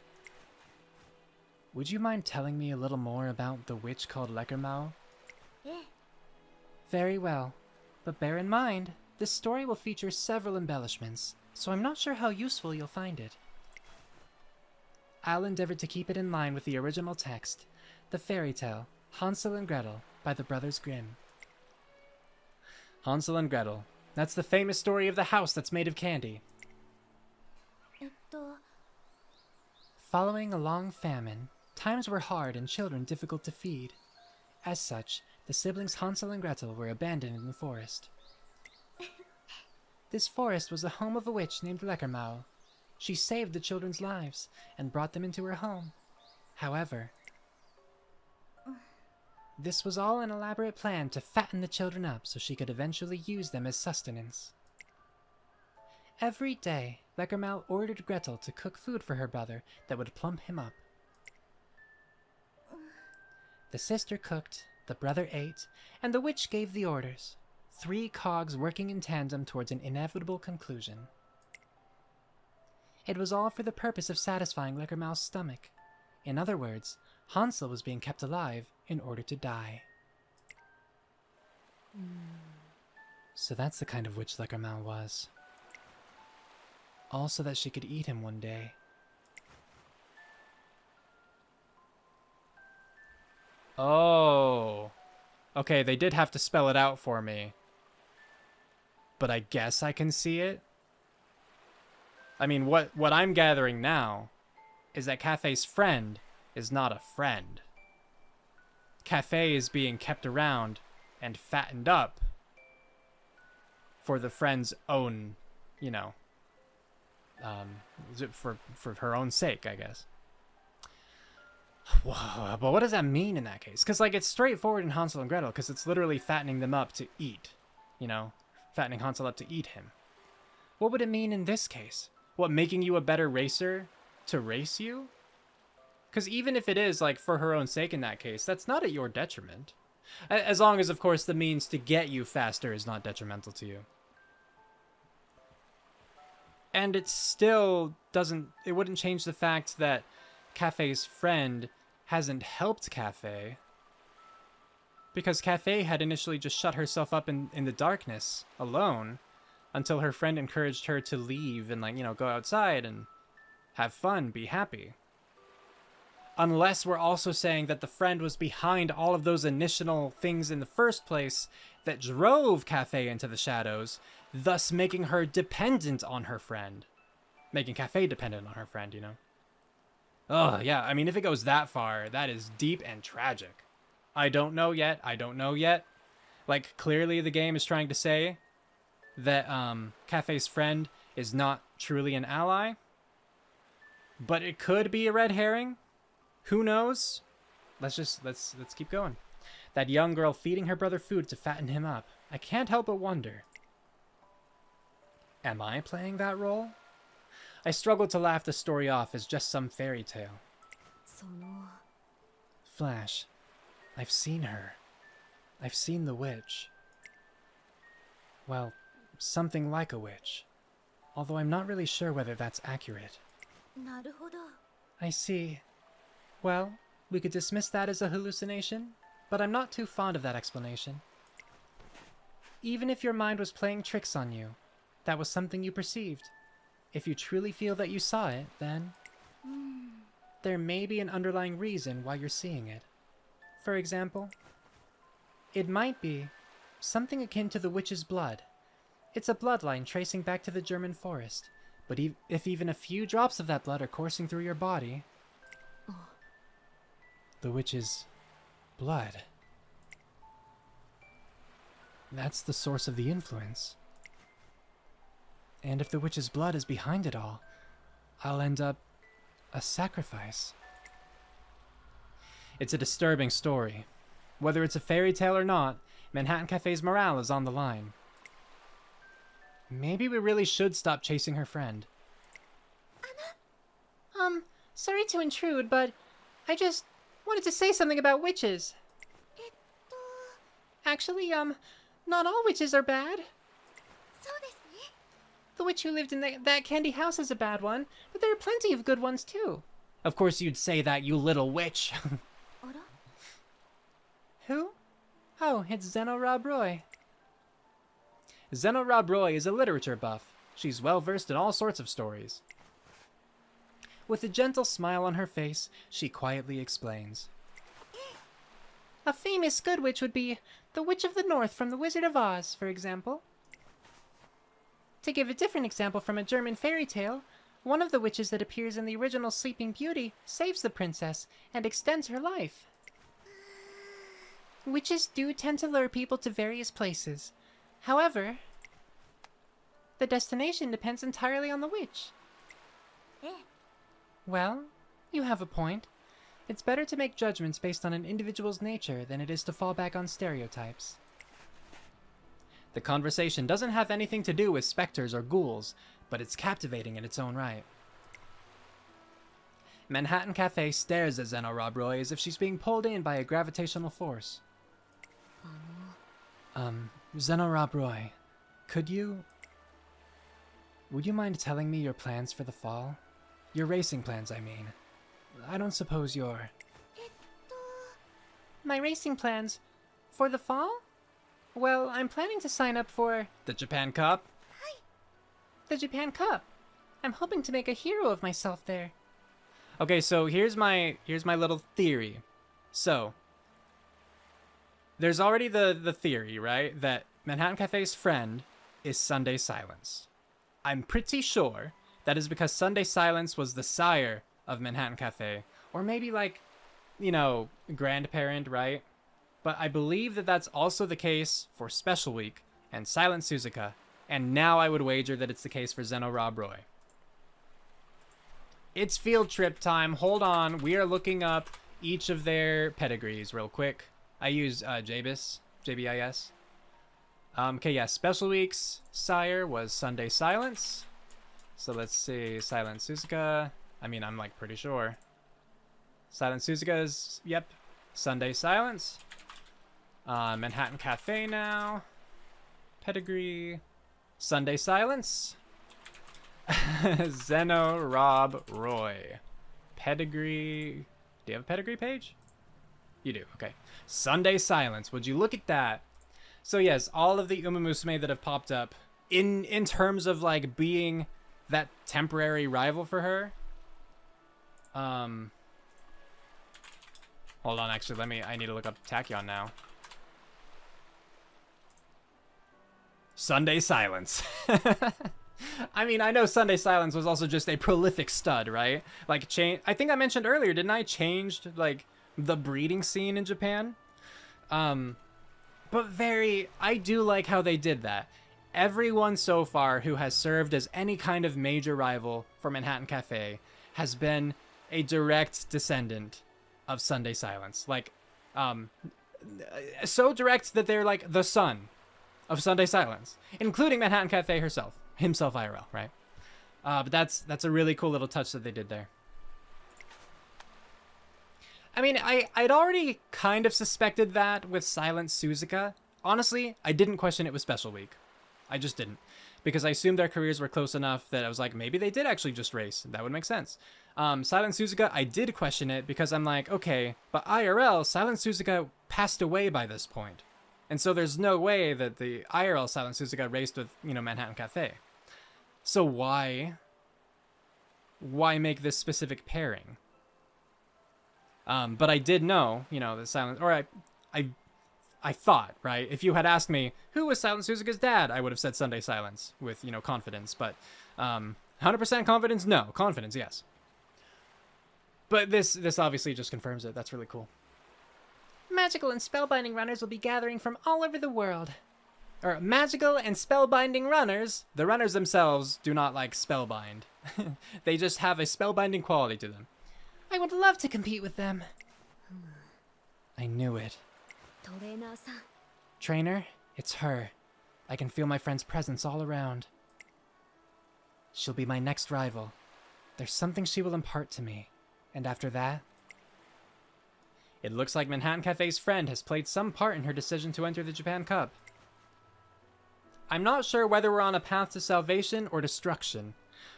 Would you mind telling me a little more about the witch called Leckermau? Very well, but bear in mind, this story will feature several embellishments, so I'm not sure how useful you'll find it. I'll endeavor to keep it in line with the original text, the fairy tale, Hansel and Gretel, by the Brothers Grimm. Hansel and Gretel. That's the famous story of the house that's made of candy. Following a long famine, times were hard and children difficult to feed. As such, the siblings Hansel and Gretel were abandoned in the forest. This forest was the home of a witch named Leckermau. She saved the children's lives and brought them into her home. However, this was all an elaborate plan to fatten the children up so she could eventually use them as sustenance. Every day, Leckermau ordered Gretel to cook food for her brother that would plump him up. The sister cooked, the brother ate, and the witch gave the orders. 3 cogs working in tandem towards an inevitable conclusion. It was all for the purpose of satisfying Leckermau's stomach. In other words, Hansel was being kept alive in order to die. So that's the kind of witch Leckermau was. All so that she could eat him one day. Oh. Okay, they did have to spell it out for me. But I guess I can see it. I mean, what I'm gathering now is that Cafe's friend is not a friend. Cafe is being kept around and fattened up for the friend's own, you know, for her own sake, I guess. Whoa, but what does that mean in that case? Because, like, it's straightforward in Hansel and Gretel, because it's literally fattening them up to eat, you know? Fattening Hansel up to eat him. What would it mean in this case? What, making you a better racer to race you? Because even if it is, like, for her own sake in that case, that's not at your detriment. As long as, of course, the means to get you faster is not detrimental to you. And it still doesn't... It wouldn't change the fact that Cafe's friend hasn't helped Cafe. Because Cafe had initially just shut herself up in the darkness, alone, until her friend encouraged her to leave and, like, you know, go outside and have fun, be happy. Unless we're also saying that the friend was behind all of those initial things in the first place that drove Cafe into the shadows, thus making her dependent on her friend. Making Cafe dependent on her friend, you know? Oh, yeah, I mean, if it goes that far, that is deep and tragic. I don't know yet. I don't know yet. Like, clearly the game is trying to say that Cafe's friend is not truly an ally. But it could be a red herring. Who knows? Let's keep going. That young girl feeding her brother food to fatten him up. I can't help but wonder. Am I playing that role? I struggle to laugh the story off as just some fairy tale. その Flash, I've seen her. I've seen the witch. Well, something like a witch. Although I'm not really sure whether that's accurate. なるほど I see. Well, we could dismiss that as a hallucination, but I'm not too fond of that explanation. Even if your mind was playing tricks on you, that was something you perceived. If you truly feel that you saw it, then there may be an underlying reason why you're seeing it. For example, it might be something akin to the witch's blood. It's a bloodline tracing back to the German forest, but if even a few drops of that blood are coursing through your body, the witch's blood. That's the source of the influence. And if the witch's blood is behind it all, I'll end up a sacrifice. It's a disturbing story. Whether it's a fairy tale or not, Manhattan Cafe's morale is on the line. Maybe we really should stop chasing her friend. Sorry to intrude, but I just wanted to say something about witches. Actually, not all witches are bad. そうですね The witch who lived in that candy house is a bad one, but there are plenty of good ones too. Of course you'd say that, you little witch. あら Who? Oh, it's Zeno Rob Roy. Zeno Rob Roy is a literature buff. She's well versed in all sorts of stories. With a gentle smile on her face, she quietly explains. A famous good witch would be the Witch of the North from The Wizard of Oz, for example. To give a different example from a German fairy tale, one of the witches that appears in the original Sleeping Beauty saves the princess and extends her life. Witches do tend to lure people to various places. However, the destination depends entirely on the witch. ええ Well, you have a point. It's better to make judgments based on an individual's nature than it is to fall back on stereotypes. The conversation doesn't have anything to do with specters or ghouls, but it's captivating in its own right. Manhattan Cafe stares at Zeno Rob Roy as if she's being pulled in by a gravitational force. Zeno Rob Roy, would you mind telling me your plans for the fall? Your racing plans, I mean. I don't suppose you're... My racing plans for the fall? Well, I'm planning to sign up for The Japan Cup? the Japan Cup. I'm hoping to make a hero of myself there. Okay, so here's my little theory. So, there's already the theory, right? That Manhattan Cafe's friend is Sunday Silence. I'm pretty sure that is because Sunday Silence was the sire of Manhattan Cafe. Or maybe like, you know, grandparent, right? But I believe that that's also the case for Special Week and Silent Suzuka. And now I would wager that it's the case for Zeno Rob Roy. It's field trip time. Hold on. We are looking up each of their pedigrees real quick. I use JBIS. Okay, yeah. Special Week's sire was Sunday Silence. So let's see. Silent Suzuka. I mean, I'm like pretty sure. Silent Suzuka is, yep, Sunday Silence. Manhattan Cafe now. Pedigree. Sunday Silence. Zeno Rob Roy. Pedigree. Do you have a pedigree page? You do, okay. Sunday Silence. Would you look at that? So yes, all of the Umamusume that have popped up, in terms of like being that temporary rival for her. Hold on, actually, I need to look up Tachyon now. Sunday Silence. I mean, I know Sunday Silence was also just a prolific stud, right? Like, I think I mentioned earlier, didn't I? Changed, like, the breeding scene in Japan. But I do like how they did that. Everyone so far who has served as any kind of major rival for Manhattan Cafe has been a direct descendant of Sunday Silence. Like, so direct that they're like the son of Sunday Silence, including Manhattan Cafe himself IRL, right? But that's a really cool little touch that they did there. I mean, I'd already kind of suspected that with Silent Suzuka. Honestly, I didn't question it with Special Week. I just didn't. Because I assumed their careers were close enough that I was like, maybe they did actually just race. That would make sense. Silent Suzuka, I did question it because I'm like, okay, but IRL, Silent Suzuka passed away by this point. And so there's no way that the IRL Silent Suzuka raced with, Manhattan Cafe. So why make this specific pairing? But I did know, that Silent, or I thought, right? If you had asked me, who was Silent Suzuka's dad? I would have said Sunday Silence with, confidence. But 100% confidence? No. Confidence, yes. But this obviously just confirms it. That's really cool. Magical and spellbinding runners will be gathering from all over the world. Or magical and spellbinding runners, the runners themselves do not like spellbind. They just have a spellbinding quality to them. I would love to compete with them. I knew it. Trainer, it's her. I can feel my friend's presence all around. She'll be my next rival. There's something she will impart to me. And after that... It looks like Manhattan Cafe's friend has played some part in her decision to enter the Japan Cup. I'm not sure whether we're on a path to salvation or destruction,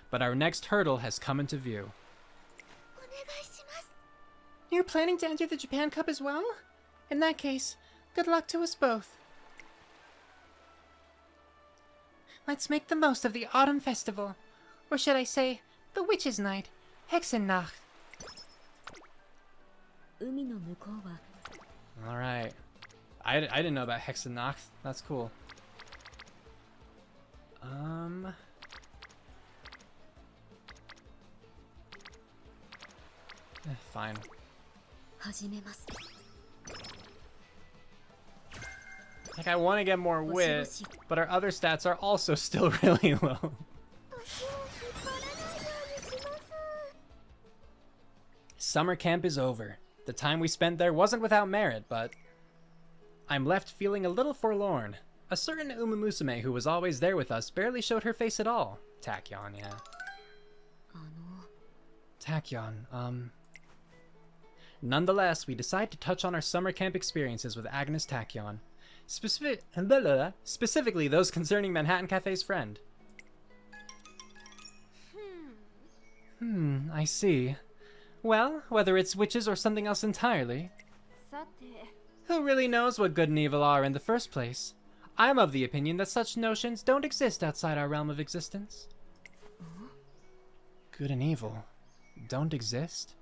but our next hurdle has come into view. You're planning to enter the Japan Cup as well? In that case, good luck to us both. Let's make the most of the Autumn Festival. Or should I say, the Witch's Night, Hexennacht. Alright. I didn't know about Hexennacht. That's cool. Fine. Like, I want to get more wit, but our other stats are also still really low. Summer camp is over. The time we spent there wasn't without merit, but... I'm left feeling a little forlorn. A certain Umamusume who was always there with us barely showed her face at all. Tachyon, yeah. Tachyon, Nonetheless, we decide to touch on our summer camp experiences with Agnes Tachyon. Specifically those concerning Manhattan Cafe's friend. I see. Well, whether it's witches or something else entirely, who really knows what good and evil are in the first place? I'm of the opinion that such notions don't exist outside our realm of existence. Good and evil don't exist?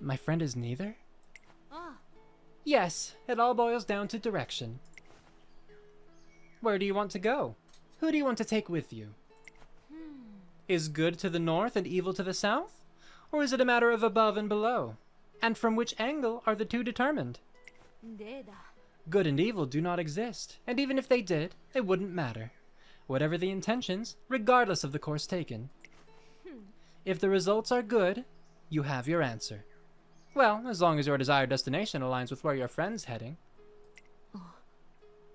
My friend is neither? Yes, it all boils down to direction. Where do you want to go? Who do you want to take with you? Is good to the north and evil to the south? Or is it a matter of above and below? And from which angle are the two determined? Good and evil do not exist, and even if they did, it wouldn't matter. Whatever the intentions, regardless of the course taken. If the results are good, you have your answer. Well, as long as your desired destination aligns with where your friend's heading.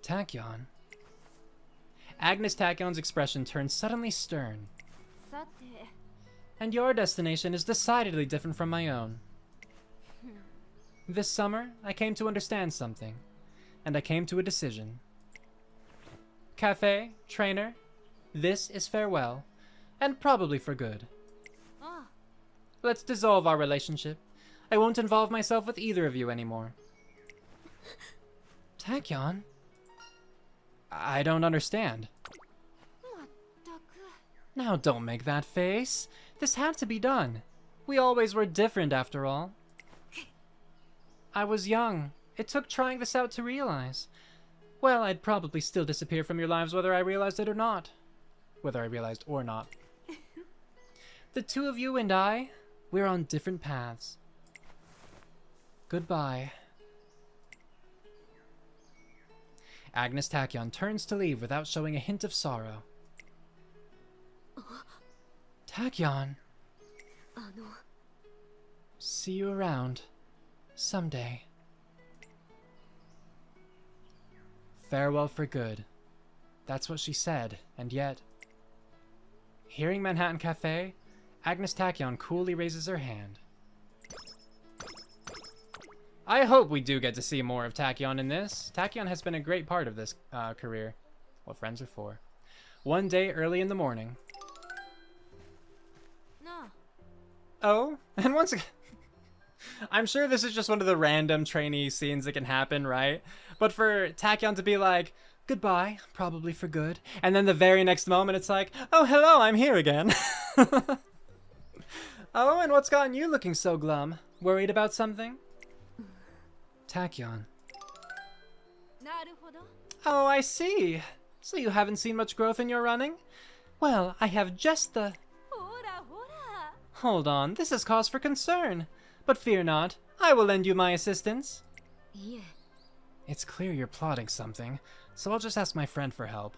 Tachyon. Agnes Tachyon's expression turned suddenly stern. And your destination is decidedly different from my own. This summer, I came to understand something, and I came to a decision. Cafe, trainer, this is farewell, and probably for good. Let's dissolve our relationship. I won't involve myself with either of you anymore. Tachyon? I don't understand. Now don't make that face. This had to be done. We always were different after all. I was young. It took trying this out to realize. Well, I'd probably still disappear from your lives whether I realized it or not. whether I realized or not. The two of you and I, we're on different paths. Goodbye. Agnes Tachyon turns to leave without showing a hint of sorrow. Tachyon. See you around. Someday. Farewell for good. That's what she said, and yet... Hearing Manhattan Cafe, Agnes Tachyon coolly raises her hand. I hope we do get to see more of Tachyon in this. Tachyon has been a great part of this career. What friends are for. One day early in the morning. No. Oh, and once again... I'm sure this is just one of the random trainee scenes that can happen, right? But for Tachyon to be like, goodbye, probably for good, and then the very next moment it's like, oh, hello, I'm here again. Oh, and what's gotten you looking so glum? Worried about something? Tachyon. Oh, I see. So you haven't seen much growth in your running? Well, I have just the... Hold on, this is cause for concern. But fear not, I will lend you my assistance. It's clear you're plotting something, so I'll just ask my friend for help.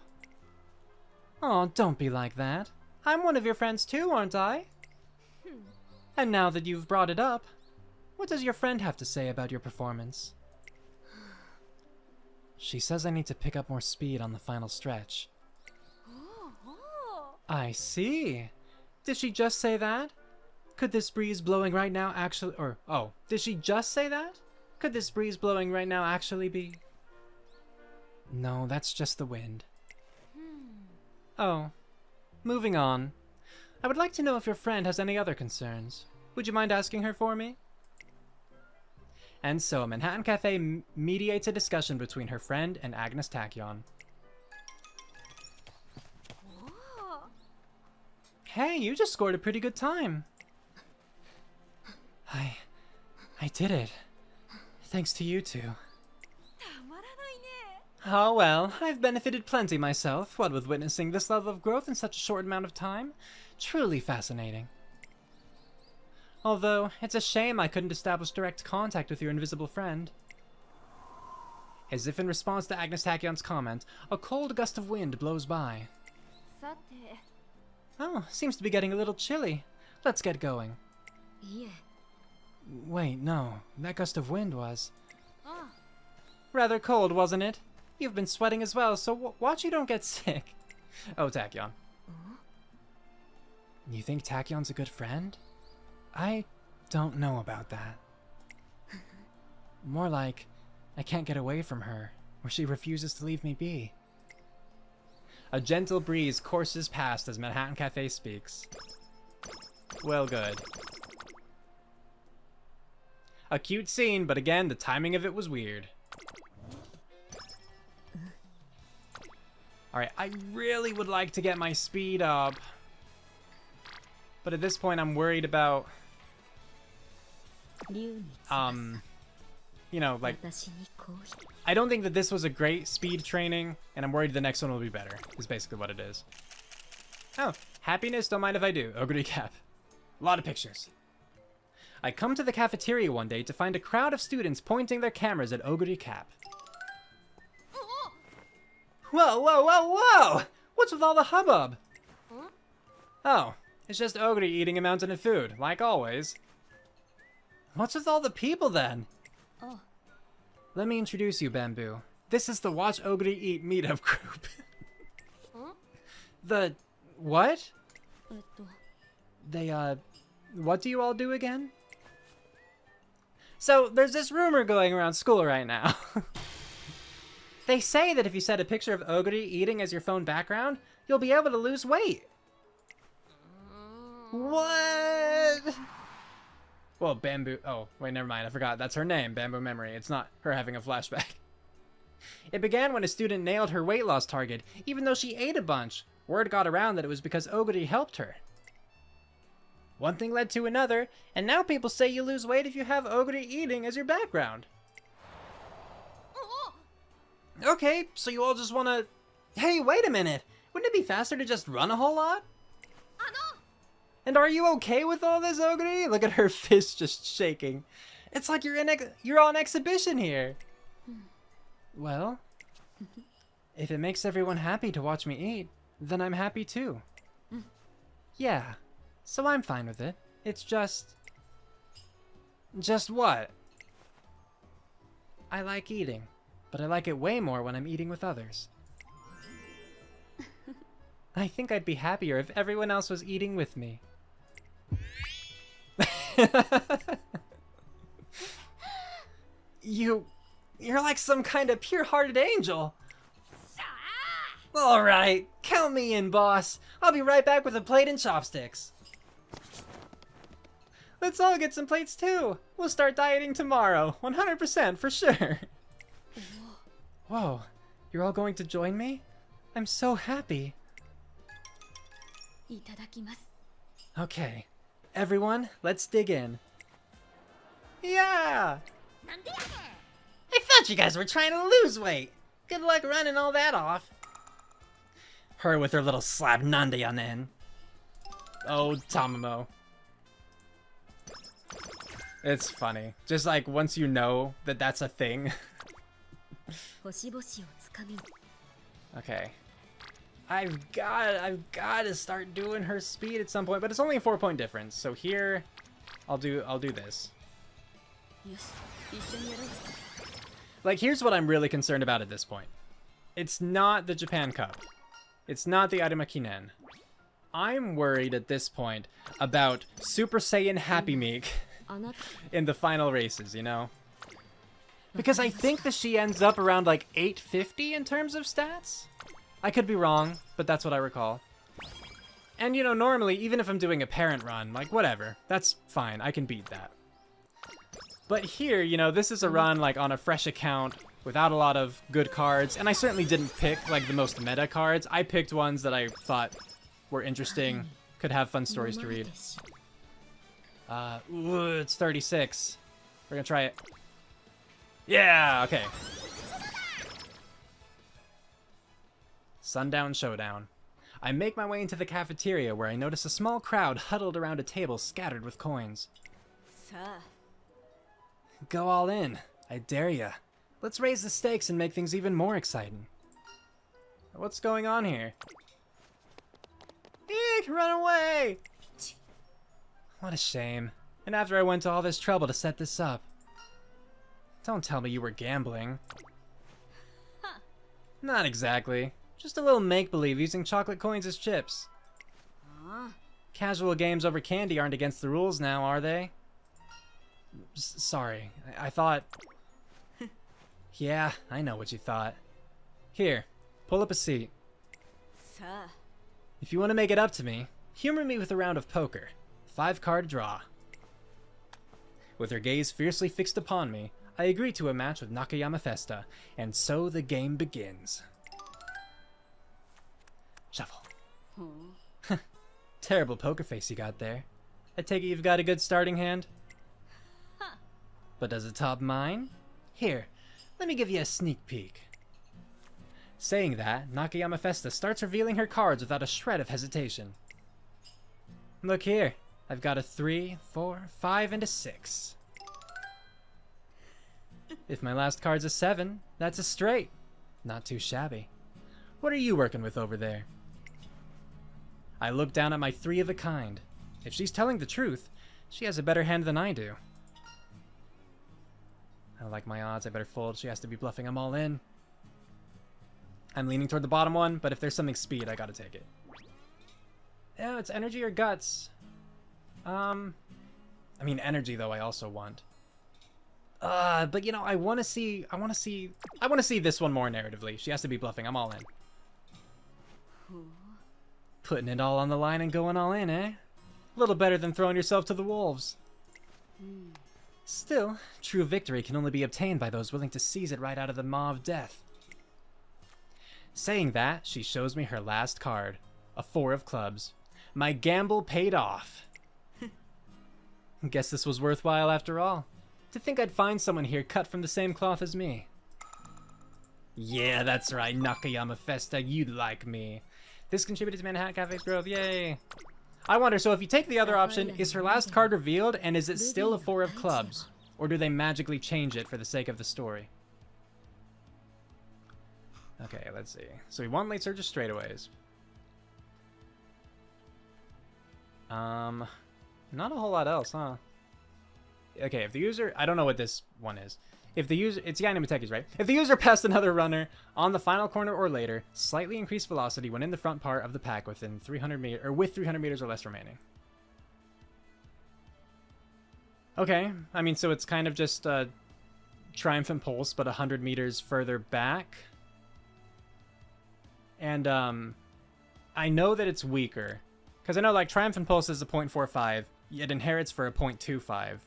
Oh, don't be like that. I'm one of your friends too, aren't I? And now that you've brought it up, what does your friend have to say about your performance? She says I need to pick up more speed on the final stretch. I see. Did she just say that? Could this breeze blowing right now actually... did she just say that? Could this breeze blowing right now actually be... No, that's just the wind. Oh. Moving on. I would like to know if your friend has any other concerns. Would you mind asking her for me? And so, Manhattan Cafe mediates a discussion between her friend and Agnes Tachyon. Hey, you just scored a pretty good time. I did it. Thanks to you two. Oh well, I've benefited plenty myself, what with witnessing this level of growth in such a short amount of time. Truly fascinating. Although, it's a shame I couldn't establish direct contact with your invisible friend. As if in response to Agnes Tachyon's comment, a cold gust of wind blows by. Oh, seems to be getting a little chilly. Let's get going. Wait, no. That gust of wind was... rather cold, wasn't it? You've been sweating as well, so watch you don't get sick. Oh, Tachyon. You think Tachyon's a good friend? I don't know about that. More like, I can't get away from her, or she refuses to leave me be. A gentle breeze courses past as Manhattan Cafe speaks. Well, good. A cute scene, but again, the timing of it was weird. Alright, I really would like to get my speed up. But at this point, I'm worried about... you know, like... I don't think that this was a great speed training, and I'm worried the next one will be better, is basically what it is. Oh, happiness, don't mind if I do. Oguri Cap. A lot of pictures. I come to the cafeteria one day to find a crowd of students pointing their cameras at Oguri Cap. Whoa, whoa, whoa, whoa! What's with all the hubbub? Oh, it's just Oguri eating a mountain of food, like always. What's with all the people then? Let me introduce you, Bamboo. This is the Watch Oguri Eat meetup group. The... what? They, what do you all do again? So, there's this rumor going around school right now. They say that if you set a picture of Oguri eating as your phone background, you'll be able to lose weight. What? Well, Bamboo... oh, wait, never mind. I forgot. That's her name, Bamboo Memory. It's not her having a flashback. It began when a student nailed her weight loss target, even though she ate a bunch. Word got around that it was because Oguri helped her. One thing led to another, and now people say you lose weight if you have Oguri eating as your background. Okay, so you all just wanna... Hey, wait a minute! Wouldn't it be faster to just run a whole lot? And are you okay with all this, Oguri? Look at her fist just shaking. It's like you're on exhibition here. Well, if it makes everyone happy to watch me eat, then I'm happy too. Yeah, so I'm fine with it. It's just... Just what? I like eating, but I like it way more when I'm eating with others. I think I'd be happier if everyone else was eating with me. You're like some kind of pure-hearted angel. Alright, count me in, boss. I'll be right back with a plate and chopsticks. Let's all get some plates too. We'll start dieting tomorrow. 100% for sure. Whoa, you're all going to join me? I'm so happy. Okay, everyone, let's dig in. Yeah! I thought you guys were trying to lose weight. Good luck running all that off. Her with her little slab nande on the end. Oh, Tamamo. It's funny. Just like once you know that that's a thing. Okay. I've got to start doing her speed at some point, but it's only a 4-point difference. So here, I'll do this. Like, here's what I'm really concerned about at this point. It's not the Japan Cup. It's not the Arima Kinen. I'm worried at this point about Super Saiyan Happy Meek in the final races, you know? Because I think that she ends up around like 850 in terms of stats. I could be wrong, but that's what I recall. And you know, normally, even if I'm doing a parent run, like whatever, that's fine, I can beat that. But here, you know, this is a run like on a fresh account without a lot of good cards, and I certainly didn't pick like the most meta cards. I picked ones that I thought were interesting, could have fun stories to read. Ooh, it's 36. We're gonna try it. Yeah, okay. Sundown Showdown. I make my way into the cafeteria where I notice a small crowd huddled around a table scattered with coins. Go all in. I dare ya. Let's raise the stakes and make things even more exciting. What's going on here? Eek, run away! What a shame. And after I went to all this trouble to set this up. Don't tell me you were gambling. Not exactly. Just a little make-believe using chocolate coins as chips. Casual games over candy aren't against the rules now, are they? Sorry, I thought... Yeah, I know what you thought. Here, pull up a seat. If you want to make it up to me, humor me with a round of poker. 5-card draw. With her gaze fiercely fixed upon me, I agree to a match with Nakayama Festa, and so the game begins. Shuffle. Terrible poker face you got there. I take it you've got a good starting hand? But does it top mine? Here, let me give you a sneak peek. Saying that, Nakayama Festa starts revealing her cards without a shred of hesitation. Look here, I've got a 3, 4, 5, and a 6. If my last card's a 7, that's a straight. Not too shabby. What are you working with over there? I look down at my 3 of a kind. If she's telling the truth, she has a better hand than I do. I don't like my odds, I better fold. She has to be bluffing, I'm all in. I'm leaning toward the bottom one, but if there's something speed, I gotta take it. Yeah, it's energy or guts. I mean energy though I also want. But you know, I wanna see this one more narratively. She has to be bluffing, I'm all in. Putting it all on the line and going all in, eh? A little better than throwing yourself to the wolves. Still, true victory can only be obtained by those willing to seize it right out of the maw of death. Saying that, she shows me her last card. A 4 of clubs. My gamble paid off. Guess this was worthwhile after all. To think I'd find someone here cut from the same cloth as me. Yeah, that's right, Nakayama Festa, you'd like me. This contributed to Manhattan Cafe's growth. Yay! I wonder, so if you take the other option, is her last card revealed, and is it still a 4 of clubs? Or do they magically change it for the sake of the story? Okay, let's see. So we won late surges straightaways. Not a whole lot else, huh? Okay, if the user... I don't know what this one is. If the user... It's Yaina Miteki's, right? If the user passed another runner on the final corner or later, slightly increase velocity when in the front part of the pack within 300 meters... Or with 300 meters or less remaining. Okay, I mean, so it's kind of just Triumphant Pulse, but 100 meters further back. And, I know that it's weaker. Because I know, like, Triumphant Pulse is a 0.45. It inherits for a 0.25.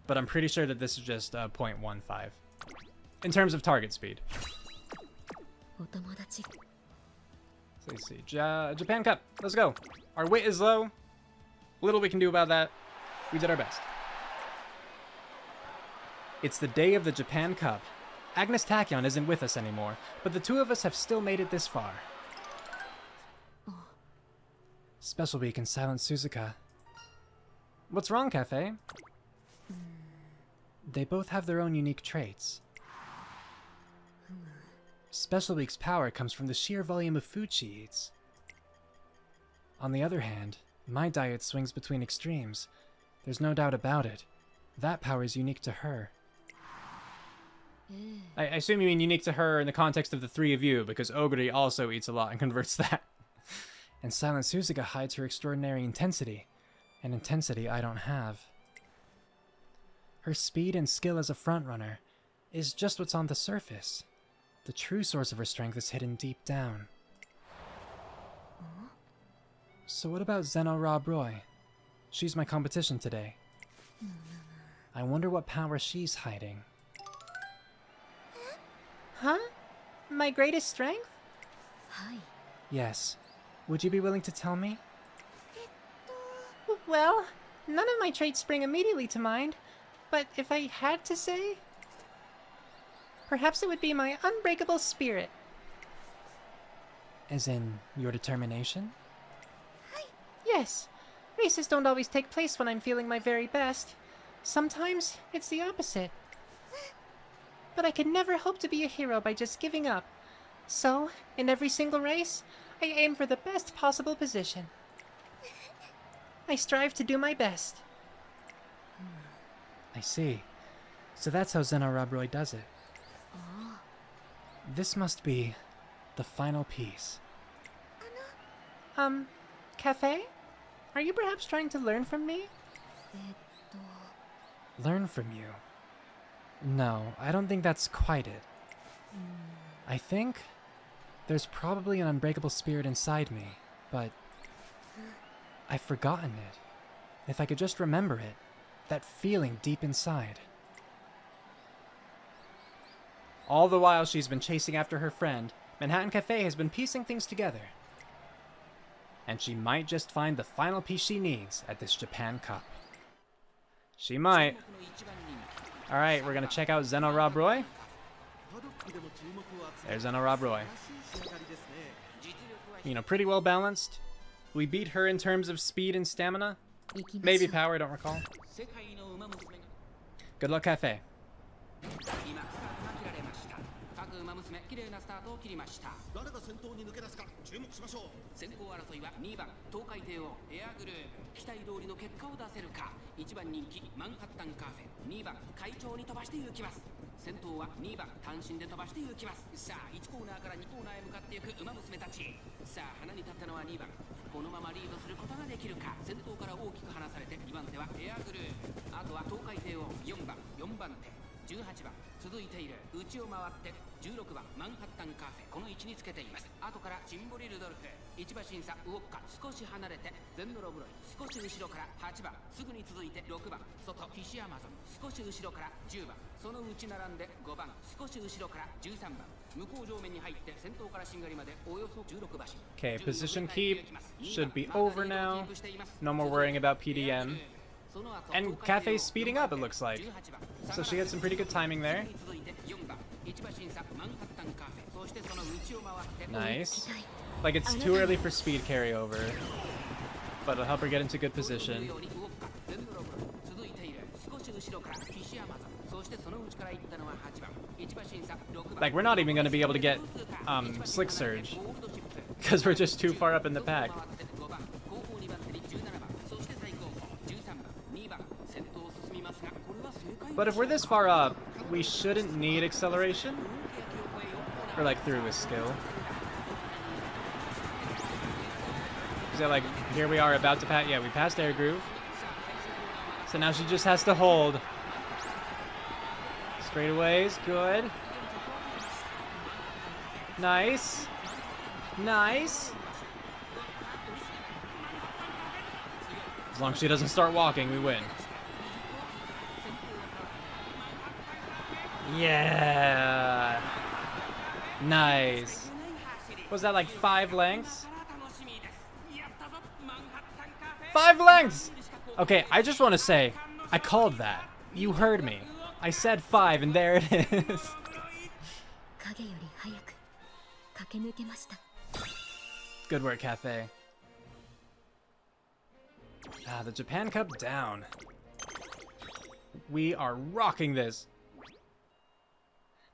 But I'm pretty sure that this is just a 0.15. In terms of target speed. So let's see. Japan Cup. Let's go. Our wit is low. Little we can do about that. We did our best. It's the day of the Japan Cup. Agnes Tachyon isn't with us anymore, but the two of us have still made it this far. Special Week and Silent Suzuka. What's wrong, Cafe? They both have their own unique traits. Special Week's power comes from the sheer volume of food she eats. On the other hand, my diet swings between extremes. There's no doubt about it. That power is unique to her. I assume you mean unique to her in the context of the three of you, because Oguri also eats a lot and converts that. And Silent Suzuka hides her extraordinary intensity, an intensity I don't have. Her speed and skill as a frontrunner is just what's on the surface. The true source of her strength is hidden deep down. So what about Zeno Rob Roy? She's my competition today. I wonder what power she's hiding. Huh? My greatest strength? Yes. Would you be willing to tell me? Well, none of my traits spring immediately to mind, but if I had to say, perhaps it would be my unbreakable spirit. As in, your determination? Yes. Races don't always take place when I'm feeling my very best. Sometimes it's the opposite. But I could never hope to be a hero by just giving up. So, in every single race, I aim for the best possible position. I strive to do my best. I see. So that's how Zeno Rob Roy does it. This must be the final piece. Cafe? Are you perhaps trying to learn from me? Learn from you? No, I don't think that's quite it. I think there's probably an unbreakable spirit inside me, but I've forgotten it. If I could just remember it, that feeling deep inside. All the while she's been chasing after her friend, Manhattan Cafe has been piecing things together. And she might just find the final piece she needs at this Japan Cup. She might. Alright, we're gonna check out Zeno Rob Roy. There's Zeno Rob Roy. You know, pretty well balanced. We beat her in terms of speed and stamina. Maybe power, I don't recall. Good luck, Cafe. 誰が先頭に抜け出すか注目しましょう。先行争いは2番東海帝王エアグループ期待通りの結果を出せるか1番人気マンハッタンカフェ2番会長に飛ばして行きます。先頭は2番単身で飛ばして行きます。さあ1コーナーから2コーナーへ向かっていく馬娘たち。さあ花に立ったのは2番このままリードすることができるか。先頭から大きく離されて2番手はエアグループあとは東海帝王4番手18番続いている内を回って16番マンハッタンカフェこの位置につけています。後からチンボリルドルフ1馬審査ウォッカ少し離れてゼンノロブロイ少し後ろから8番すぐに続いて6番外フィシアマゾン少し後ろから10番その内並んで5番少し後ろから13番向こう上面に入って先頭からしんがりまでおよそ16馬身 Okay, position keep should be over now. No more worrying about PDM. And Cafe's speeding up, it looks like. So she had some pretty good timing there. Nice. Like, it's too early for speed carryover, but it'll help her get into good position. Like, we're not even going to be able to get Slick Surge, because we're just too far up in the pack. But if we're this far up, we shouldn't need acceleration. Or like through his skill. So like, here we are about to pass, yeah, we passed Air Groove. So now she just has to hold. Straightaways, good. Nice. Nice. As long as she doesn't start walking, we win. Yeah. Nice. Was that like 5 lengths? 5 lengths! Okay, I just want to say, I called that. You heard me. I said 5 and there it is. Good work, Cafe. Ah, the Japan Cup down. We are rocking this.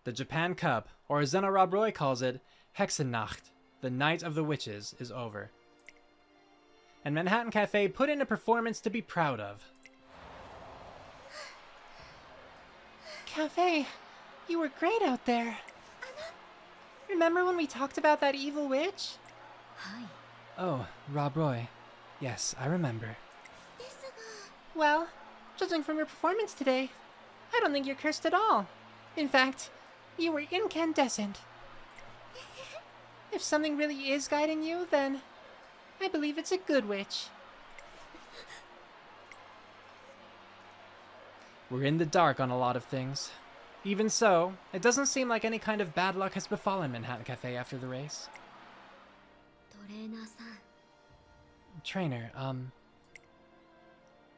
The Japan Cup, or as Zeno Rob Roy calls it, Hexennacht, the Night of the Witches, is over. And Manhattan Cafe put in a performance to be proud of. Cafe, you were great out there. Remember when we talked about that evil witch? Oh, Rob Roy. Yes, I remember. Well, judging from your performance today, I don't think you're cursed at all. In fact, you were incandescent. If something really is guiding you, then I believe it's a good witch. We're in the dark on a lot of things. Even so, it doesn't seem like any kind of bad luck has befallen Manhattan Cafe after the race. Trainer,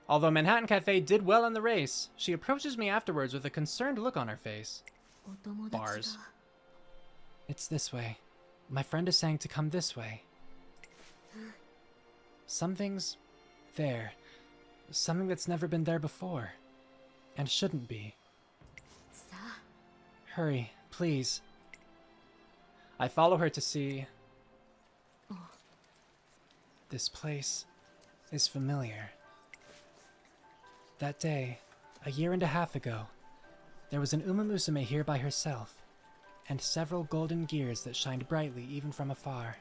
Although Manhattan Cafe did well in the race, she approaches me afterwards with a concerned look on her face. Bars. It's this way. My friend is saying to come this way. Something's there. Something that's never been there before. And shouldn't be. Hurry, please. I follow her to see... This place is familiar. That day, a year and a half ago, there was an Umamusume here by herself, and several golden gears that shined brightly even from afar.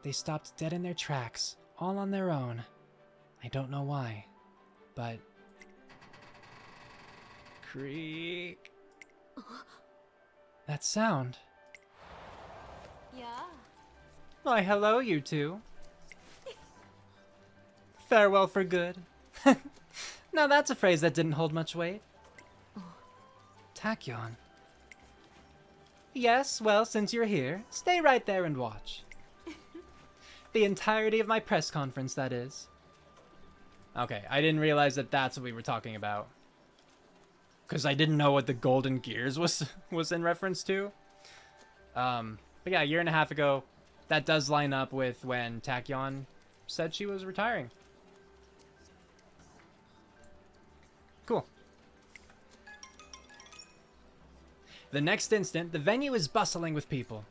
They stopped dead in their tracks, all on their own. I don't know why, but... Creak. That sound. Yeah. Why, hello, you two. Farewell for good. Now that's a phrase that didn't hold much weight. Tachyon. Yes, well, since you're here, stay right there and watch. The entirety of my press conference, that is. Okay, I didn't realize that that's what we were talking about. Because I didn't know what the golden gears was in reference to. But yeah, a year and a half ago, that does line up with when Tachyon said she was retiring. Cool. The next instant, the venue is bustling with people.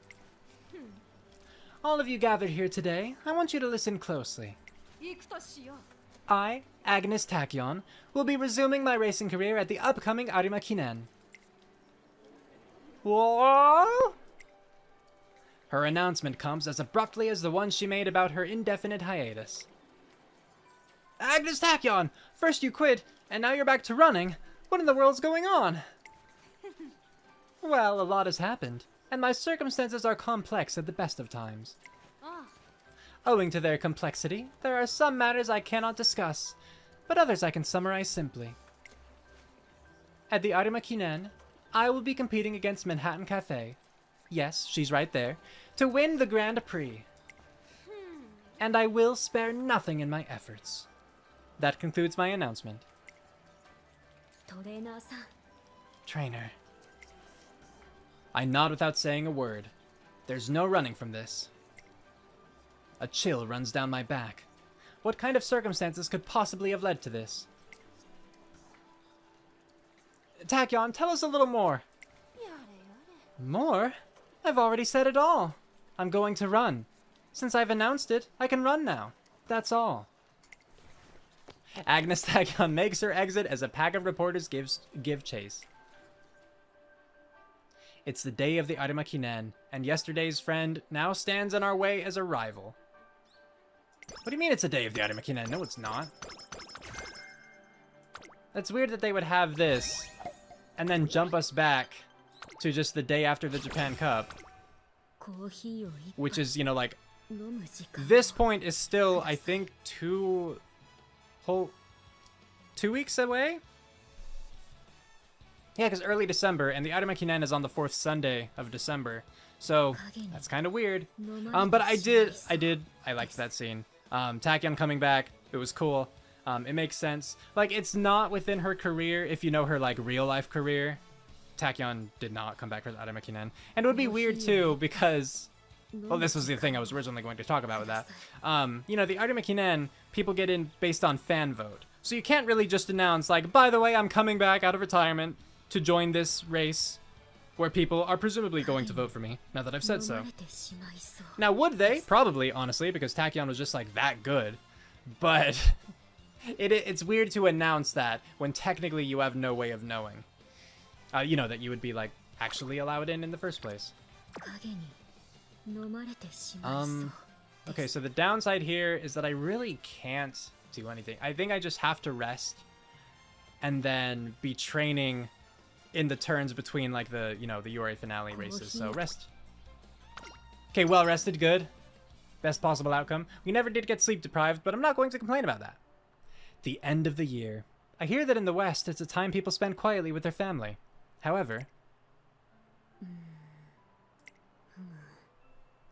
All of you gathered here today, I want you to listen closely. I, Agnes Tachyon, will be resuming my racing career at the upcoming Arima Kinen. Whoa! Her announcement comes as abruptly as the one she made about her indefinite hiatus. Agnes Tachyon! First you quit, and now you're back to running. What in the world's going on? Well, a lot has happened, and my circumstances are complex at the best of times. Owing to their complexity, there are some matters I cannot discuss, but others I can summarize simply. At the Arima Kinen, I will be competing against Manhattan Cafe. Yes, she's right there, to win the Grand Prix. And I will spare nothing in my efforts. That concludes my announcement. Trainer. I nod without saying a word. There's no running from this. A chill runs down my back. What kind of circumstances could possibly have led to this? Tachyon, tell us a little more. More? I've already said it all. I'm going to run. Since I've announced it, I can run now. That's all. Agnes Tachyon makes her exit as a pack of reporters give chase. It's the day of the Arima Kinen, and yesterday's friend now stands in our way as a rival. What do you mean it's the day of the Arima Kinen? No, it's not. That's weird that they would have this and then jump us back to just the day after the Japan Cup. Which is, you know, like, this point is still, I think, 2 weeks away? Yeah, because early December, and the Arima Kinen is on the 4th Sunday of December. So, that's kind of weird. But I liked that scene. Tachyon coming back, it was cool. It makes sense. Like, it's not within her career, if you know her, like, real-life career. Tachyon did not come back for the Arima Kinen. And it would be weird, too, because... Well, this was the thing I was originally going to talk about with that. You know, the Arima Kinen, people get in based on fan vote. So you can't really just announce, like, by the way, I'm coming back out of retirement to join this race where people are presumably going to vote for me, now that I've said so. Now, would they? Probably, honestly, because Tachyon was just, like, that good. But it's weird to announce that when technically you have no way of knowing. You know, that you would be, like, actually allowed in the first place. Okay, so the downside here is that I really can't do anything. I think I just have to rest and then be training in the turns between, like, the, you know, the URA Finale races. So rest. Okay, well rested, good. Best possible outcome. We never did get sleep deprived, but I'm not going to complain about that. The end of the year. I hear that in the West, it's a time people spend quietly with their family. However,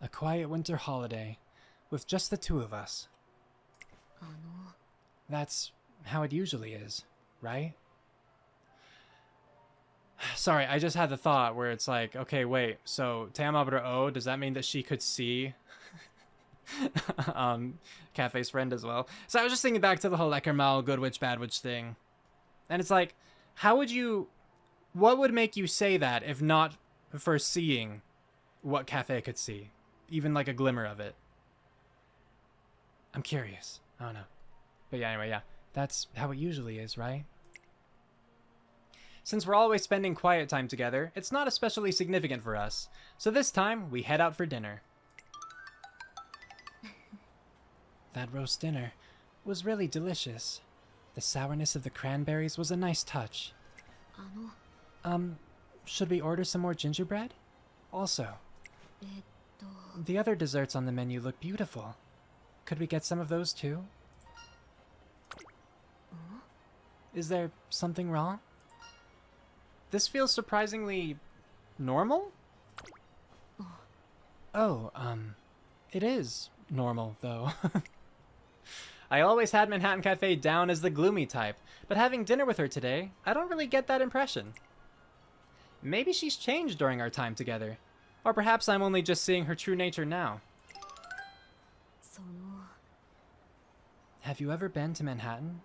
a quiet winter holiday with just the two of us. That's how it usually is, right? Sorry, I just had the thought where it's like, okay, wait, so Teamabara O, does that mean that she could see Cafe's friend as well? So I was just thinking back to the whole Eckermal, good witch, bad witch thing. And it's like, what would make you say that if not for seeing what Cafe could see? Even like a glimmer of it. I'm curious. I don't know. But yeah, anyway, yeah. That's how it usually is, right? Since we're always spending quiet time together, it's not especially significant for us. So this time, we head out for dinner. That roast dinner was really delicious. The sourness of the cranberries was a nice touch. Should we order some more gingerbread? Also, the other desserts on the menu look beautiful. Could we get some of those too? Is there something wrong? This feels surprisingly normal? Oh, it is normal, though. I always had Manhattan Cafe down as the gloomy type, but having dinner with her today, I don't really get that impression. Maybe she's changed during our time together. Or perhaps I'm only just seeing her true nature now. Have you ever been to Manhattan?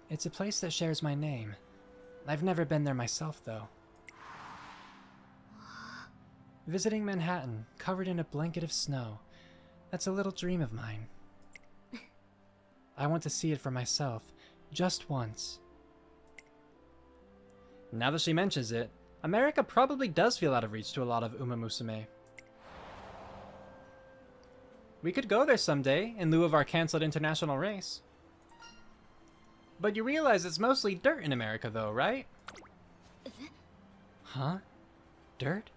It's a place that shares my name. I've never been there myself, though. Visiting Manhattan, covered in a blanket of snow, that's a little dream of mine. I want to see it for myself, just once. Now that she mentions it, America probably does feel out of reach to a lot of Umamusume. We could go there someday, in lieu of our cancelled international race. But you realize it's mostly dirt in America, though, right? Huh? Dirt?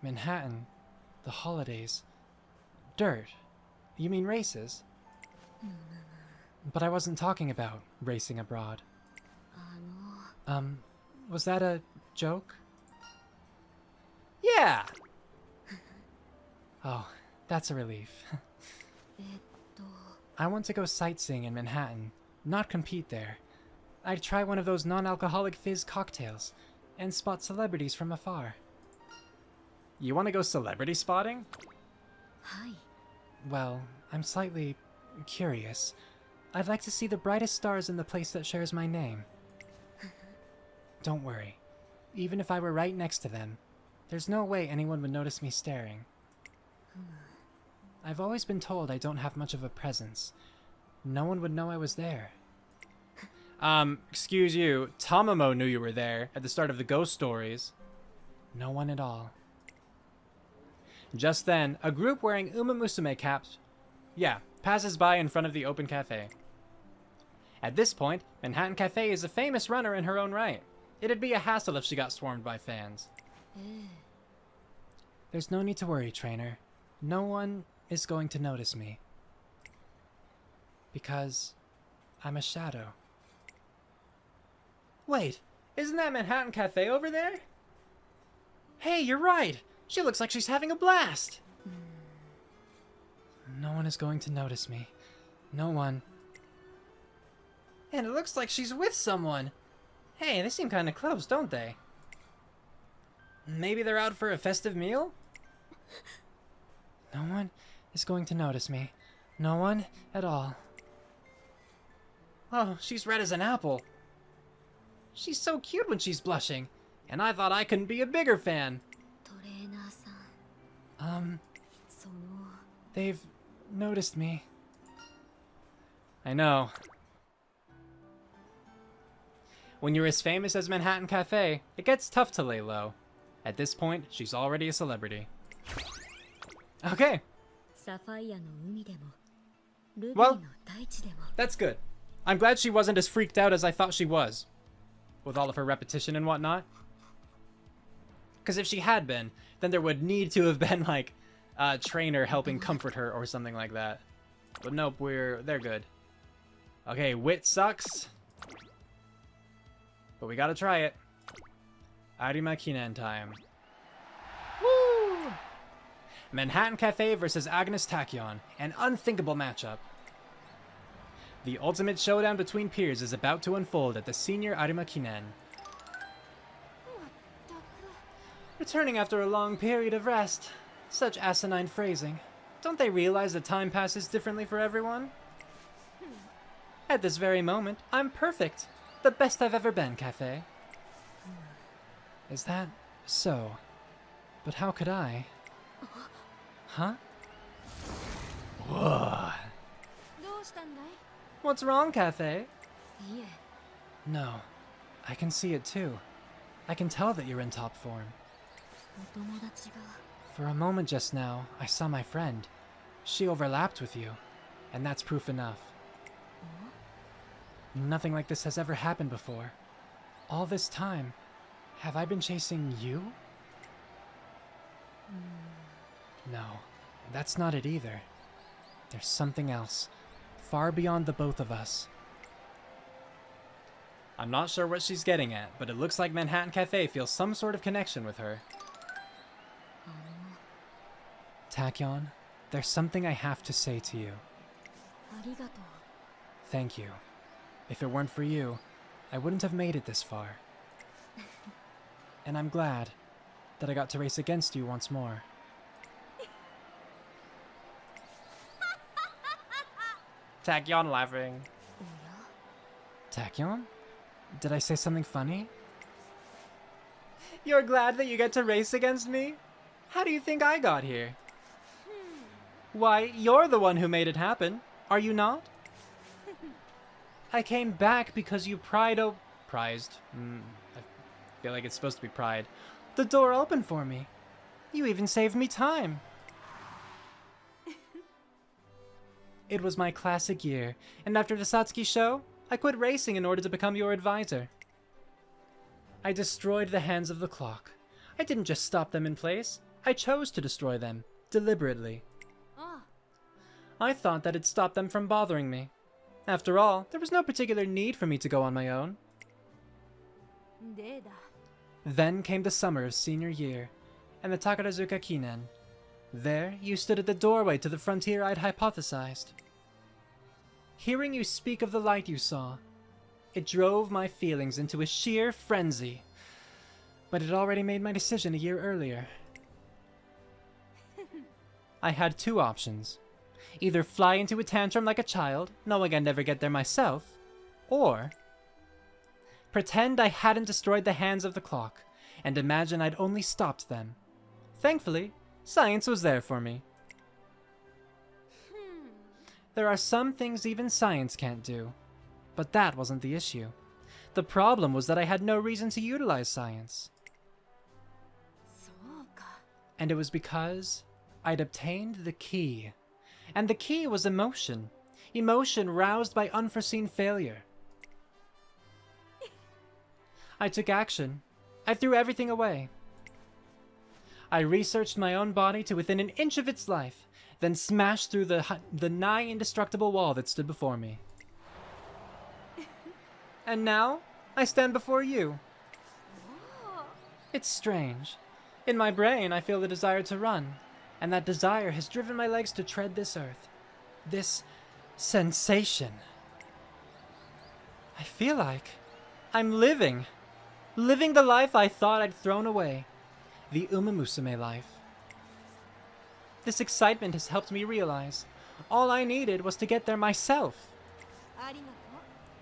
Manhattan. The holidays. Dirt. You mean races? But I wasn't talking about racing abroad. Was that a joke? Yeah! Oh, that's a relief. I want to go sightseeing in Manhattan, not compete there. I'd try one of those non-alcoholic fizz cocktails. and spot celebrities from afar. You want to go celebrity spotting? はい。 Well, I'm slightly curious. I'd like to see the brightest stars in the place that shares my name. Don't worry. Even if I were right next to them, there's no way anyone would notice me staring. I've always been told I don't have much of a presence. No one would know I was there. Excuse you, Tamamo knew you were there at the start of the ghost stories. No one at all. Just then, a group wearing Umamusume caps, passes by in front of the open cafe. At this point, Manhattan Cafe is a famous runner in her own right. It'd be a hassle if she got swarmed by fans. There's no need to worry, trainer. No one is going to notice me. Because I'm a shadow. Wait, isn't that Manhattan Cafe over there? Hey, you're right! She looks like she's having a blast! No one is going to notice me. No one. And it looks like she's with someone. Hey, they seem kind of close, don't they? Maybe they're out for a festive meal? No one is going to notice me. No one at all. Oh, she's red as an apple. She's so cute when she's blushing. And I thought I couldn't be a bigger fan. トレーナーさん。その。 They've noticed me. I know. When you're as famous as Manhattan Cafe, it gets tough to lay low. At this point, she's already a celebrity. Okay. サファイアの海でも、ルビー Well, の大地でも。 that's good. I'm glad she wasn't as freaked out as I thought she was. With all of her repetition and whatnot. Because if she had been, then there would need to have been, like, a trainer helping comfort her or something like that. But nope, they're good. Okay, wit sucks. But we gotta try it. Arima Kinen time. Woo! Manhattan Cafe versus Agnes Tachyon, an unthinkable matchup. The ultimate showdown between peers is about to unfold at the senior Arima Kinen. Returning after a long period of rest. Such asinine phrasing. Don't they realize that time passes differently for everyone? At this very moment, I'm perfect. The best I've ever been, Cafe. Is that so? But how could I? Huh? Whoa. どうしたんだい？ What's wrong, Cafe? いえ。 No. I can see it too. I can tell that you're in top form. お友達が。 For a moment just now, I saw my friend. She overlapped with you, and that's proof enough. Nothing like this has ever happened before. All this time, have I been chasing you? No, that's not it either. There's something else, far beyond the both of us. I'm not sure what she's getting at, but it looks like Manhattan Cafe feels some sort of connection with her. Tachyon, there's something I have to say to you. ありがとう。 Thank you. If it weren't for you, I wouldn't have made it this far. And I'm glad that I got to race against you once more. Tachyon laughing. Tachyon? Did I say something funny? You're glad that you get to race against me? How do you think I got here? Why, you're the one who made it happen, are you not? I came back because you prized. I feel like it's supposed to be pride. The door opened for me. You even saved me time. It was my classic year, and after the Satsuki show, I quit racing in order to become your advisor. I destroyed the hands of the clock. I didn't just stop them in place. I chose to destroy them, deliberately. I thought that it stopped them from bothering me. After all, there was no particular need for me to go on my own. でだ。 Then came the summer of senior year, and the Takarazuka Kinen. There, you stood at the doorway to the frontier I'd hypothesized. Hearing you speak of the light you saw, it drove my feelings into a sheer frenzy. but had already made my decision a year earlier. I had two options. Either fly into a tantrum like a child, knowing I'd never get there myself, or pretend I hadn't destroyed the hands of the clock, and imagine I'd only stopped them. Thankfully, science was there for me. There are some things even science can't do, but that wasn't the issue. The problem was that I had no reason to utilize science. And it was because I'd obtained the key. And the key was emotion. Emotion roused by unforeseen failure. I took action. I threw everything away. I researched my own body to within an inch of its life, then smashed through the nigh indestructible wall that stood before me. And now, I stand before you. It's strange. In my brain, I feel the desire to run, and that desire has driven my legs to tread this earth. This sensation. I feel like I'm living the life I thought I'd thrown away. The Umamusume life. This excitement has helped me realize all I needed was to get there myself.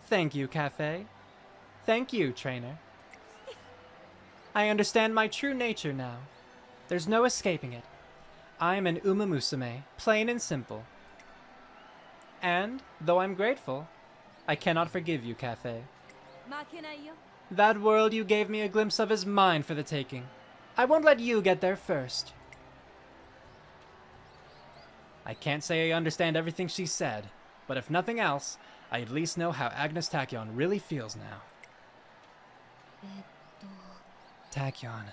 Thank you, Cafe. Thank you, trainer. I understand my true nature now. There's no escaping it. I'm an Umamusume, plain and simple. And, though I'm grateful, I cannot forgive you, Cafe. That world you gave me a glimpse of is mine for the taking. I won't let you get there first. I can't say I understand everything she said, but if nothing else, I at least know how Agnes Tachyon really feels now. Tachyon,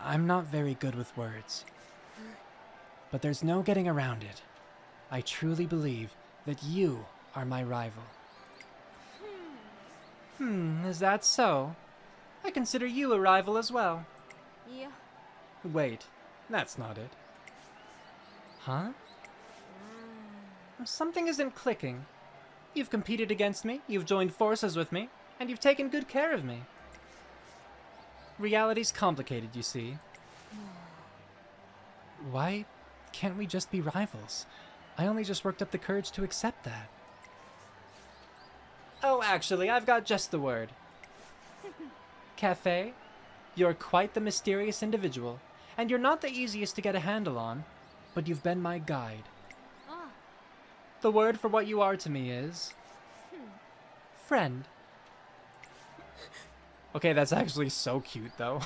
I'm not very good with words, but there's no getting around it. I truly believe that you are my rival. Is that so? I consider you a rival as well. Yeah. Wait, that's not it. Huh? Something isn't clicking. You've competed against me, you've joined forces with me, and you've taken good care of me. Reality's complicated, you see. Why can't we just be rivals? I only just worked up the courage to accept that. Oh, actually, I've got just the word. Cafe, you're quite the mysterious individual, and you're not the easiest to get a handle on, but you've been my guide. The word for what you are to me is friend. Okay, that's actually so cute, though.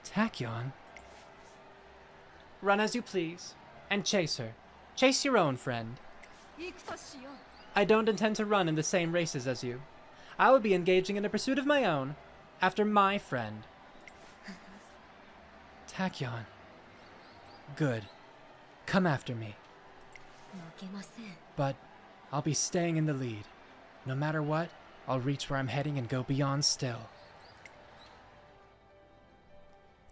Tachyon. Run as you please, and chase her. Chase your own friend. I don't intend to run in the same races as you. I will be engaging in a pursuit of my own, after my friend. Tachyon. Good. Come after me. But I'll be staying in the lead. No matter what, I'll reach where I'm heading and go beyond still.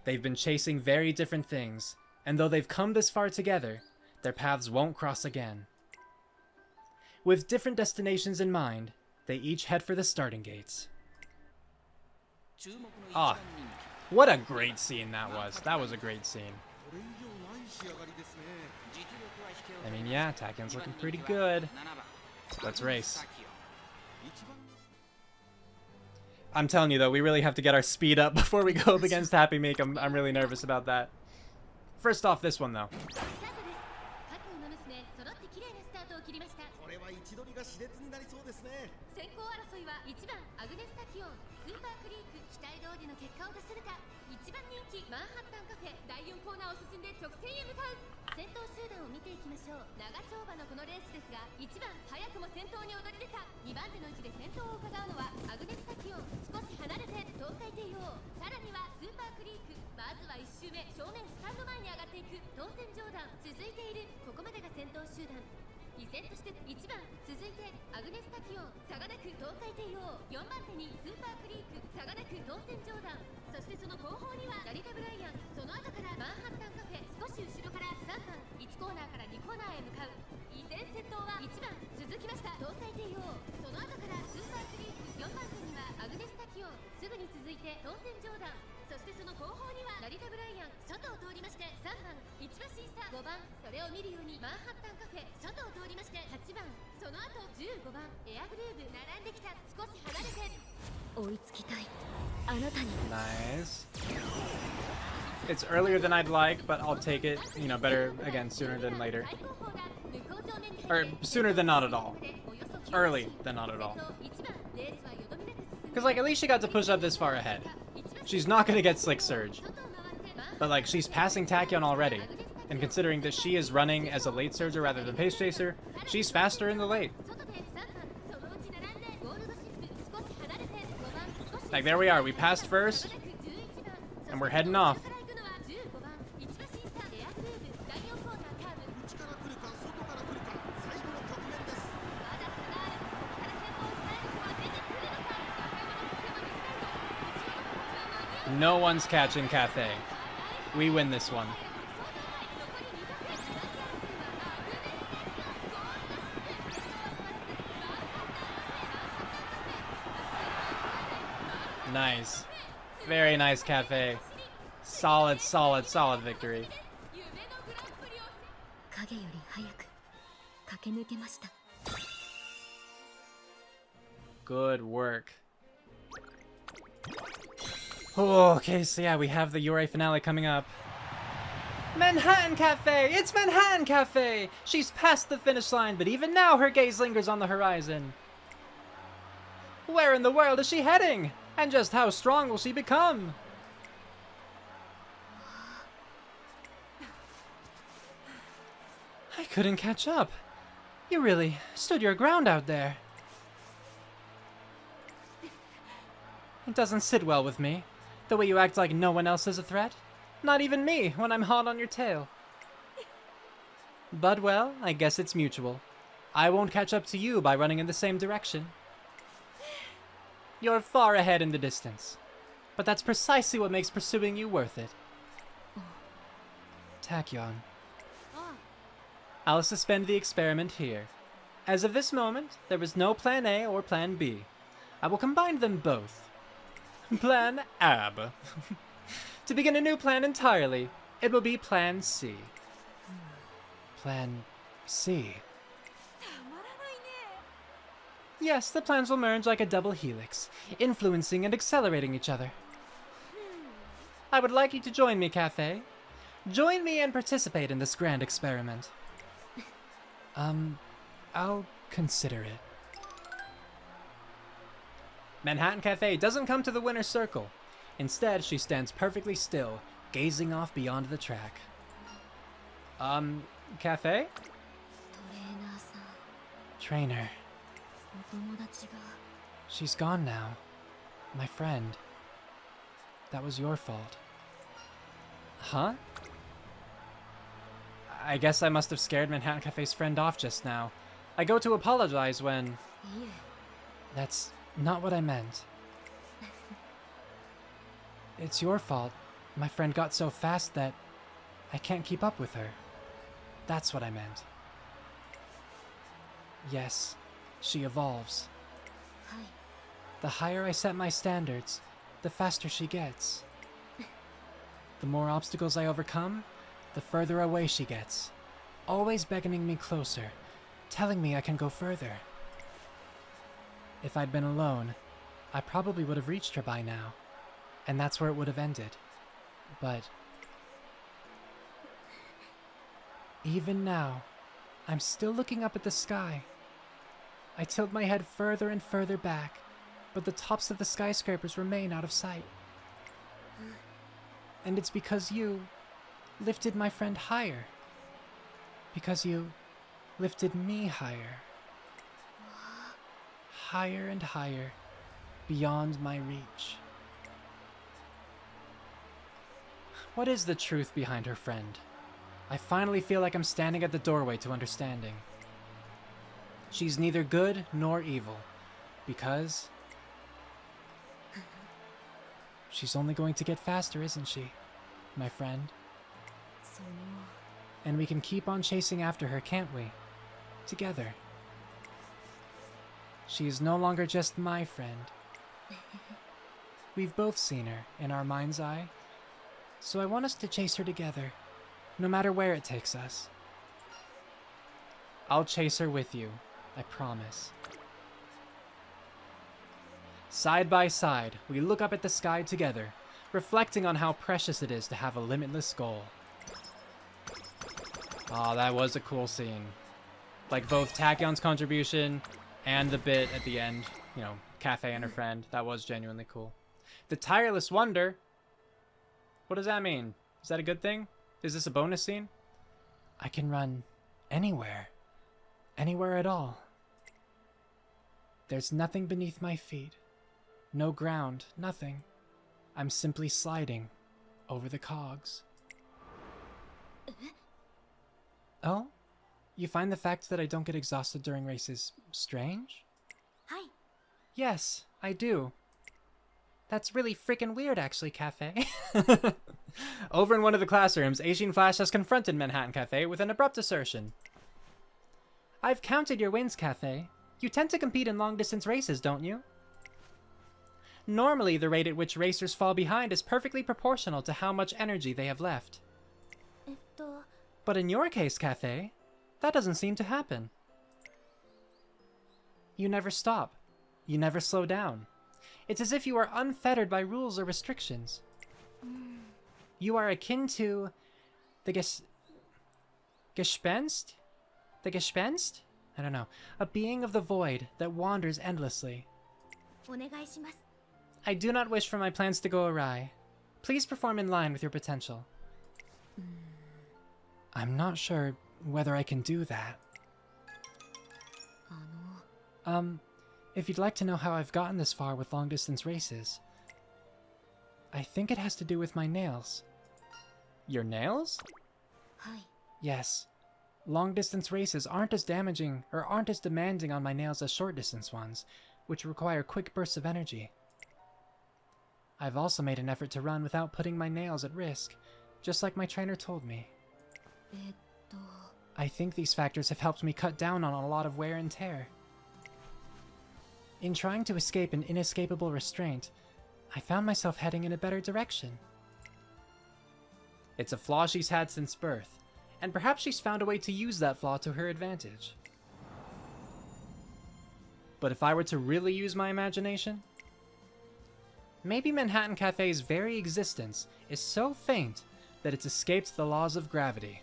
They've been chasing very different things, and though they've come this far together, their paths won't cross again. With different destinations in mind, they each head for the starting gates. Ah, what a great scene that was. That was a great scene. I mean, yeah, Takyon's looking pretty good. Let's race. I'm telling you though, we really have to get our speed up before we go up against Happy Meek. I'm really nervous about that. First off, this one though. 当選上段、そしてその後方には成田ブライアンショトを通りまして3番市場審査、5番それを見るようにマンハッタンカフェショトを通りまして8番、その後15番エアグルーヴ並んできた少し離れて追いつきたいあなたに。 Nice. It's earlier than I'd like, but I'll take it. You know, better again sooner than later. 最後方だ。向こう上面に Or sooner than not at all. Early than not at all. 1番レースはよどみなく進んで Because, like, at least she got to push up this far ahead. She's not gonna get Slick Surge. But, like, she's passing Tachyon already. And considering that she is running as a late surger rather than pace chaser, she's faster in the late. 外で3番そのうち並んでゴールドシップ少し離れて5番少し Like, there we are. We passed first, and we're heading off. 15番市場審査エアグルーヴ第4コーナーカーブ内から来るか外から来るか最後の局面です。まだ差がある。ここから先頭を捉える人は出てくるのか。中山の手は短いぞ。後ろの子たちは間に合う。 No one's catching Cathay. We win this one. Nice. Very nice, Cafe. Solid, solid, solid victory. 影より早く駆け抜けました。 Good work. Oh, okay, so yeah, we have the URA Finale coming up. Manhattan Cafe! It's Manhattan Cafe! She's past the finish line, but even now her gaze lingers on the horizon. Where in the world is she heading? And just how strong will she become? I couldn't catch up. You really stood your ground out there. It doesn't sit well with me, the way you act like no one else is a threat. Not even me, when I'm hot on your tail. But well, I guess it's mutual. I won't catch up to you by running in the same direction. You're far ahead in the distance. But that's precisely what makes pursuing you worth it. Tachyon. I'll suspend the experiment here. As of this moment, there is no Plan A or Plan B. I will combine them both. Plan AB. To begin a new plan entirely, it will be Plan C. Plan C. Yes, the plans will merge like a double helix, influencing and accelerating each other. I would like you to join me, Cafe. Join me and participate in this grand experiment. I'll consider it. Manhattan Cafe doesn't come to the winner's circle. Instead, she stands perfectly still, gazing off beyond the track. Cafe? トレーナーさん、 Trainer. お友達が She's gone now. My friend. That was your fault. Huh? I guess I must have scared Manhattan Cafe's friend off just now. I go to apologize when... いえ That's not what I meant. It's your fault. My friend got so fast that I can't keep up with her. That's what I meant. Yes, she evolves. はい The higher I set my standards, the faster she gets. The more obstacles I overcome, the further away she gets, always beckoning me closer, telling me I can go further. If I'd been alone, I probably would have reached her by now, and that's where it would have ended. But even now, I'm still looking up at the sky. I tilt my head further and further back, but the tops of the skyscrapers remain out of sight. And it's because you lifted my friend higher. Because you lifted me higher. Higher and higher, beyond my reach. What is the truth behind her friend? I finally feel like I'm standing at the doorway to understanding. She's neither good nor evil, because she's only going to get faster, isn't she, my friend? その And we can keep on chasing after her, can't we? Together. She is no longer just my friend. We've both seen her in our mind's eye, so I want us to chase her together, no matter where it takes us. I'll chase her with you, I promise. Side by side, we look up at the sky together, reflecting on how precious it is to have a limitless goal. Oh, that was a cool scene. Like both Takyon's contribution and the bit at the end, you know, Cafe and her friend, that was genuinely cool. The tireless wonder. What does that mean? Is that a good thing? Is this a bonus scene? I can run anywhere. Anywhere at all. There's nothing beneath my feet. No ground, nothing. I'm simply sliding over the cogs. Oh? You find the fact that I don't get exhausted during races strange? Hi. Yes, I do. That's really freaking weird, actually, Cafe. Over in one of the classrooms, Aishin Flash has confronted Manhattan Cafe with an abrupt assertion. I've counted your wins, Cafe. You tend to compete in long-distance races, don't you? Normally, the rate at which racers fall behind is perfectly proportional to how much energy they have left. But in your case, Cafe, that doesn't seem to happen. You never stop. You never slow down. It's as if you are unfettered by rules or restrictions. You are akin to the Gespenst? The Gespenst? I don't know. A being of the void that wanders endlessly. I do not wish for my plans to go awry. Please perform in line with your potential. I'm not sure whether I can do that. If you'd like to know how I've gotten this far with long-distance races, I think it has to do with my nails. Your nails? Yes. Long-distance races aren't as damaging or aren't as demanding on my nails as short-distance ones, which require quick bursts of energy. I've also made an effort to run without putting my nails at risk, just like my trainer told me. I think these factors have helped me cut down on a lot of wear and tear. In trying to escape an inescapable restraint, I found myself heading in a better direction. It's a flaw she's had since birth, and perhaps she's found a way to use that flaw to her advantage. But if I were to really use my imagination, maybe Manhattan Cafe's very existence is so faint that it's escaped the laws of gravity.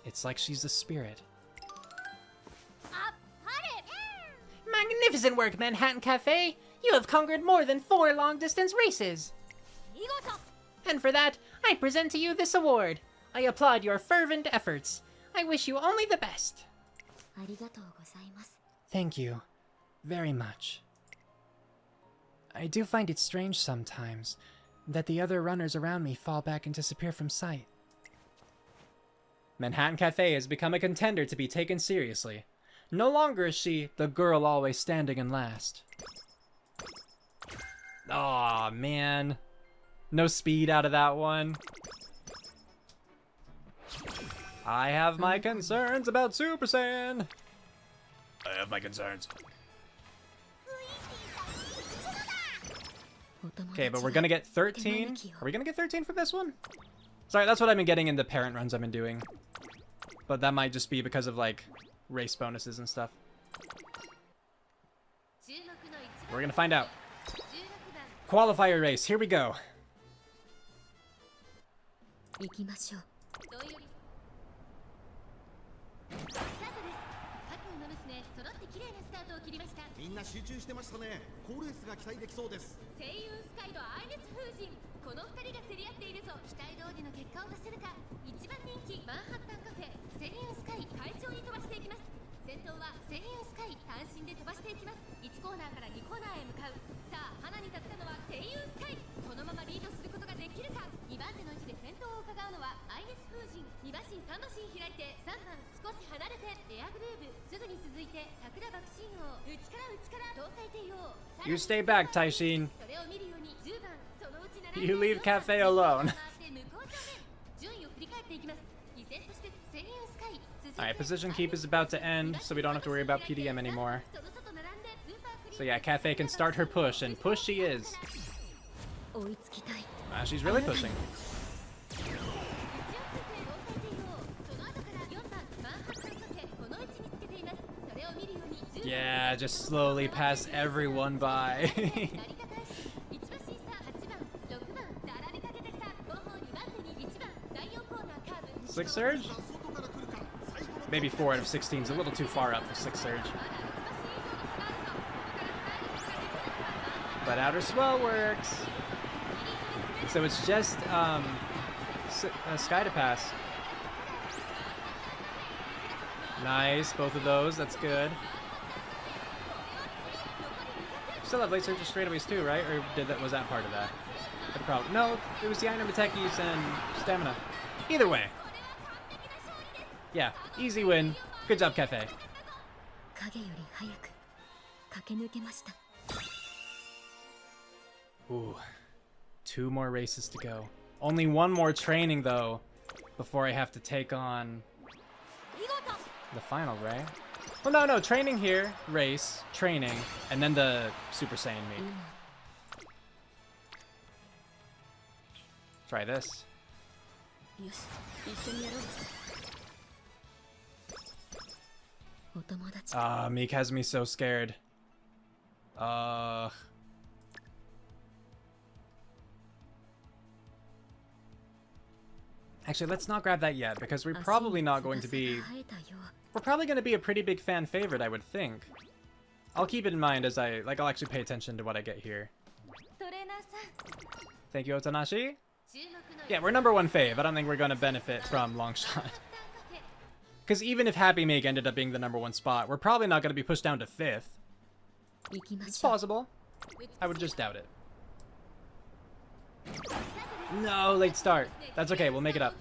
It's like she's a spirit. Magnificent work, Manhattan Cafe! You have conquered more than 4 long-distance races! And for that, I present to you this award. I applaud your fervent efforts. I wish you only the best. Thank you. Very much. I do find it strange sometimes that the other runners around me fall back and disappear from sight. Manhattan Cafe has become a contender to be taken seriously. No longer is she the girl always standing in last. Aw, man. No speed out of that one. I have my concerns about Super Saiyan. I have my concerns. Okay, but we're gonna get 13. Are we gonna get 13 for this one? Sorry, that's what I've been getting in the parent runs I've been doing. But that might just be because of, like, race bonuses and stuff. We're gonna find out. Qualifier race, here we go. You stay back, Taishin. You leave Cafe alone. Alright, position keep is about to end, so we don't have to worry about PDM anymore. So yeah, Cafe can start her push, and push she is. 追いつきたい。 Wow, she's really pushing. Yeah, just slowly pass everyone by. Slick Surge? Maybe 4 out of 16 is a little too far up for Slick Surge. But Outer Swell works. So it's just Sky to pass. Nice, both of those, that's good. Still have Late Surge straightaways too, right? Or was that part of that? No, it was the Iron Tekis and Stamina. Either way. Yeah, easy win. Good job, Cafe. Ooh, 2 more races to go. Only 1 more training, though, before I have to take on the final, right? Well, no, training here, race, training, and then the Super Saiyan meet. Try this. Meek has me so scared. Actually, let's not grab that yet, because we're probably not going to be... We're probably going to be a pretty big fan favorite, I would think. I'll keep it in mind as I'll actually pay attention to what I get here. Thank you, Otanashi. Yeah, we're number 1 fave. I don't think we're going to benefit from Longshot. Because even if Happy Meek ended up being the number 1 spot, we're probably not going to be pushed down to 5th. It's possible. I would just doubt it. No, late start. That's okay, we'll make it up.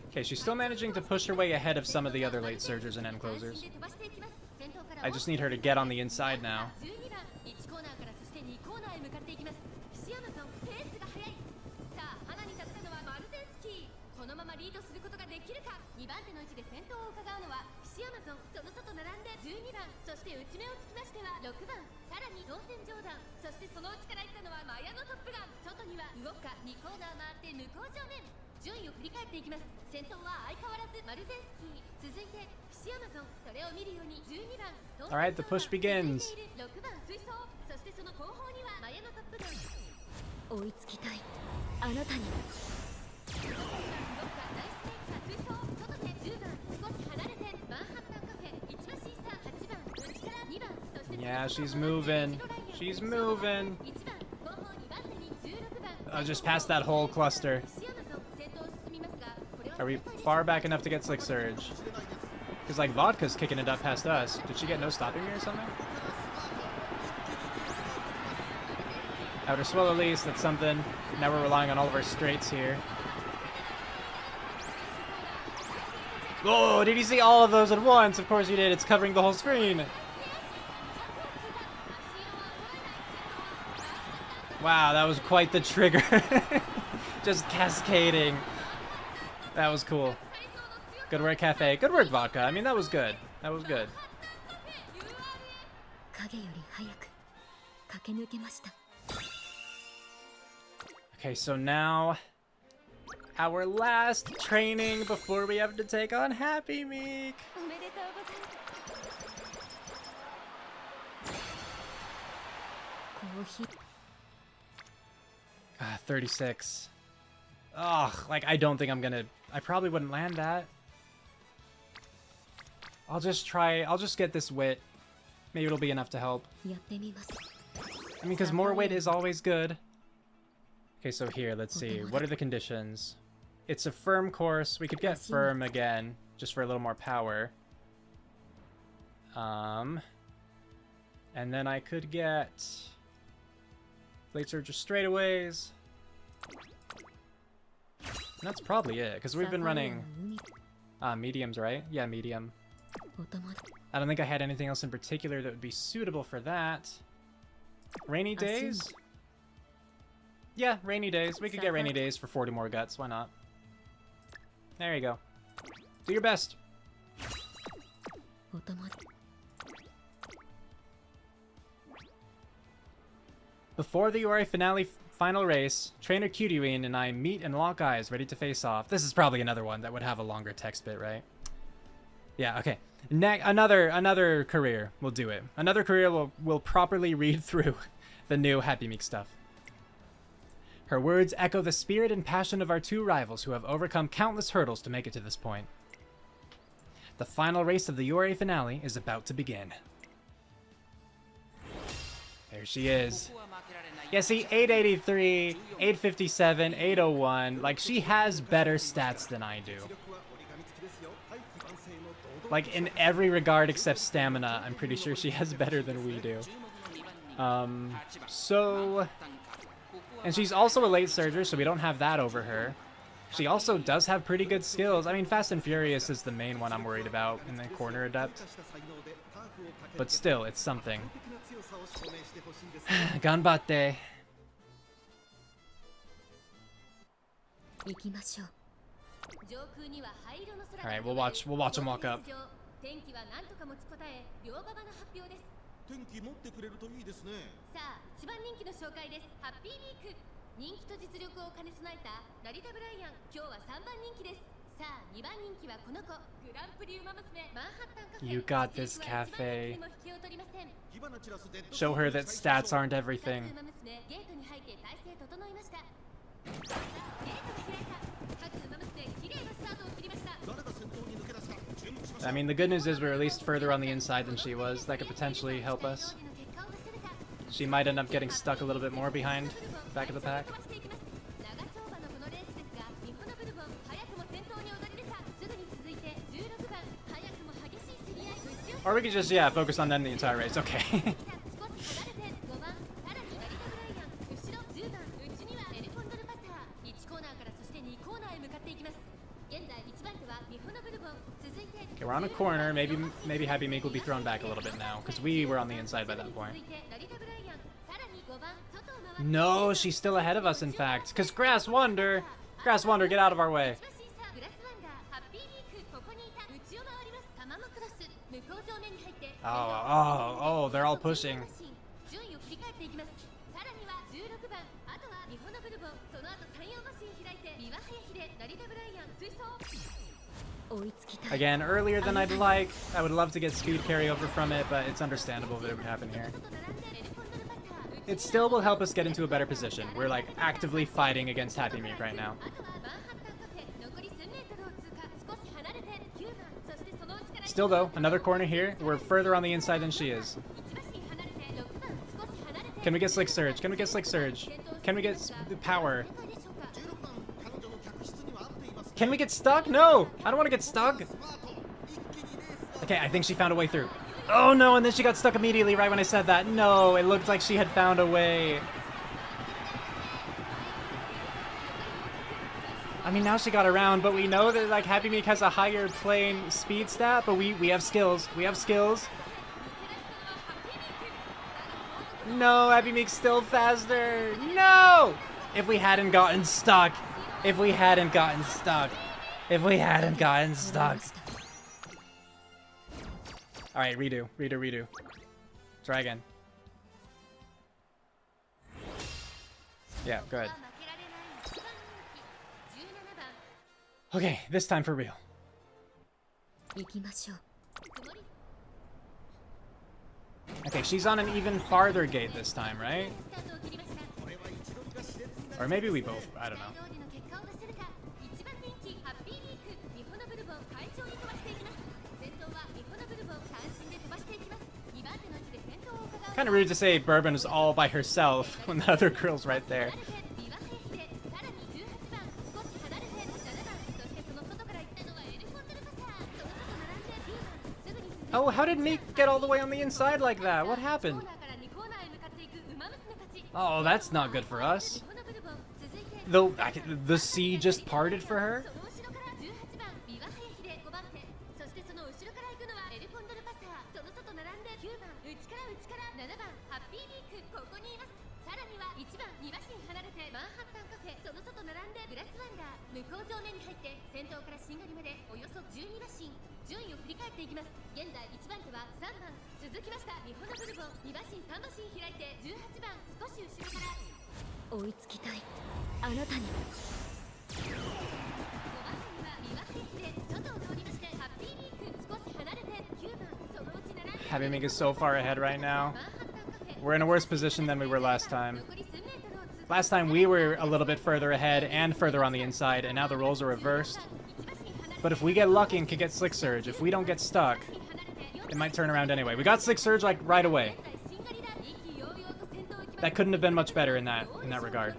Okay, she's still managing to push her way ahead of some of the other late surgers and end closers. I just need her to get on the inside now. Alright, the push begins. Yeah, she's moving. She's moving. Just past that whole cluster. Are we far back enough to get Slick Surge? Because, like, Vodka's kicking it up past us. Did she get no stopping me or something? Outer Swell at least, that's something. Now we're relying on all of our straights here. Oh, did you see all of those at once? Of course you did. It's covering the whole screen. Wow, that was quite the trigger. Just cascading. That was cool. Good work, Cafe. Good work, Vodka. I mean, that was good. That was good. Okay, so now our last training before we have to take on Happy Meek. 36. Ugh, like, I don't think I'm gonna... I probably wouldn't land that. I'll just get this wit. Maybe it'll be enough to help. I mean, because more wit is always good. Okay, so here, let's see. What are the conditions? It's a firm course. We could get firm again, just for a little more power. And then I could get... Late Surge straightaways. And that's probably it, because we've been running mediums, right? Yeah, medium. I don't think I had anything else in particular that would be suitable for that. Rainy days? Yeah, rainy days. We could get rainy days for 40 more guts. Why not? There you go. Do your best. おたま Before the URA Finale final race, Trainer Kyuryu and I meet and lock eyes, ready to face off. This is probably another one that would have a longer text bit, right? Yeah, okay. Another career will do it. Another career will properly read through the new Happy Meek stuff. Her words echo the spirit and passion of our two rivals who have overcome countless hurdles to make it to this point. The final race of the URA Finale is about to begin. There she is. Yeah, see, 883, 857, 801. Like, she has better stats than I do. Like, in every regard except stamina, I'm pretty sure she has better than we do. And she's also a late surger, so we don't have that over her. She also does have pretty good skills. I mean, Fast and Furious is the main one I'm worried about in the corner adept. But still, it's something. Ganbatte. 行きましょう Alright, we'll watch them walk up. 天気は何とか持ちこたえ両馬場の発表です天気持ってくれるといいですねさあ一番人気の紹介ですハッピーウィーク人気と実力を兼ね備えたラリタブライアン今日は3番人気ですさあ2番人気はこの子グランプリウマ娘マンハッタンカフェ You got this, Cafe. 火花散らすデッド Show her that stats aren't everything. ウマ娘ゲートに入って体勢整いましたさあゲートが開いた各ウマ娘綺麗なスタートを切りました 誰が先頭に抜け出すか注目しましょ I う mean, the good news is we're at least further on the inside than she was. That could potentially help us. She might end up getting stuck a little bit more behind, back of the pack. Or we could just, yeah, focus on them the entire race. Okay. Okay, we're on a corner. Maybe Happy Meek will be thrown back a little bit now, because we were on the inside by that point. No, she's still ahead of us, in fact. Because Grass Wonder, get out of our way. Oh, they're all pushing. Again, earlier than I'd like. I would love to get speed carryover from it, but it's understandable that it would happen here. It still will help us get into a better position. We're like actively fighting against Happy Meek right now. Still though, another corner here. We're further on the inside than she is. Can we get Slick Surge? Can we get Slick Surge? Can we get the power? Can we get stuck? No! I don't want to get stuck! Okay, I think she found a way through. Oh no, and then she got stuck immediately right when I said that. No, it looked like she had found a way. I mean, now she got around, but we know that, like, Happy Meek has a higher plane speed stat, but we have skills. We have skills. No, Happy Meek's still faster. No! If we hadn't gotten stuck. If we hadn't gotten stuck. If we hadn't gotten stuck. Alright, redo. Try again. Yeah, good. Okay, this time for real. 行きましょう Okay, she's on an even farther gate this time, right? Or maybe we both, I don't know. Kind of rude to say Bourbon is all by herself when the other girl's right there. Oh, how did Meek get all the way on the inside like that? What happened? Oh, that's not good for us. The sea just parted for her? 向こう上面に入って先頭からしんがりまでおよそ12馬身順位を振り返っていきます。現在1番手は3番、続きました日本のブルボン2馬身3馬身開いて18番、少し後ろから追いつきたいあなたに。5番手には三輪早木で外を通りましてハッピーミーク少し離れて9番、そのうち並んで Happy Meek is so far ahead right now. We're in a worse position than we were last time. Last time we were a little bit further ahead and further on the inside, and now the roles are reversed. But if we get lucky and can get Slick Surge, if we don't get stuck, it might turn around anyway. We got Slick Surge like right away. That couldn't have been much better in that regard.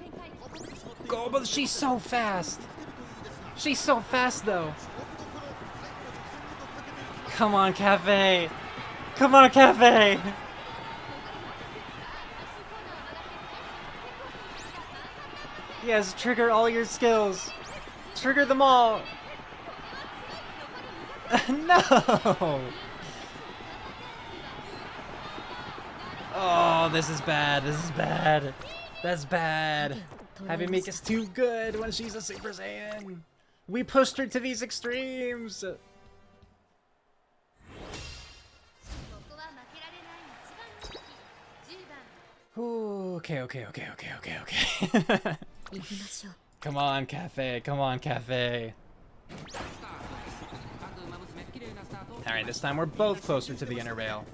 Go, but she's so fast. She's so fast though. Come on, Cafe. Come on, Cafe. Yes, trigger all your skills. Trigger them all. No. Oh, this is bad. This is bad. That's bad. Happy Meek is too good when she's a Super Saiyan. We pushed her to these extremes. Ooh, okay. Come on, Cafe. Come on, Cafe. Alright, this time we're both closer to the inner rail.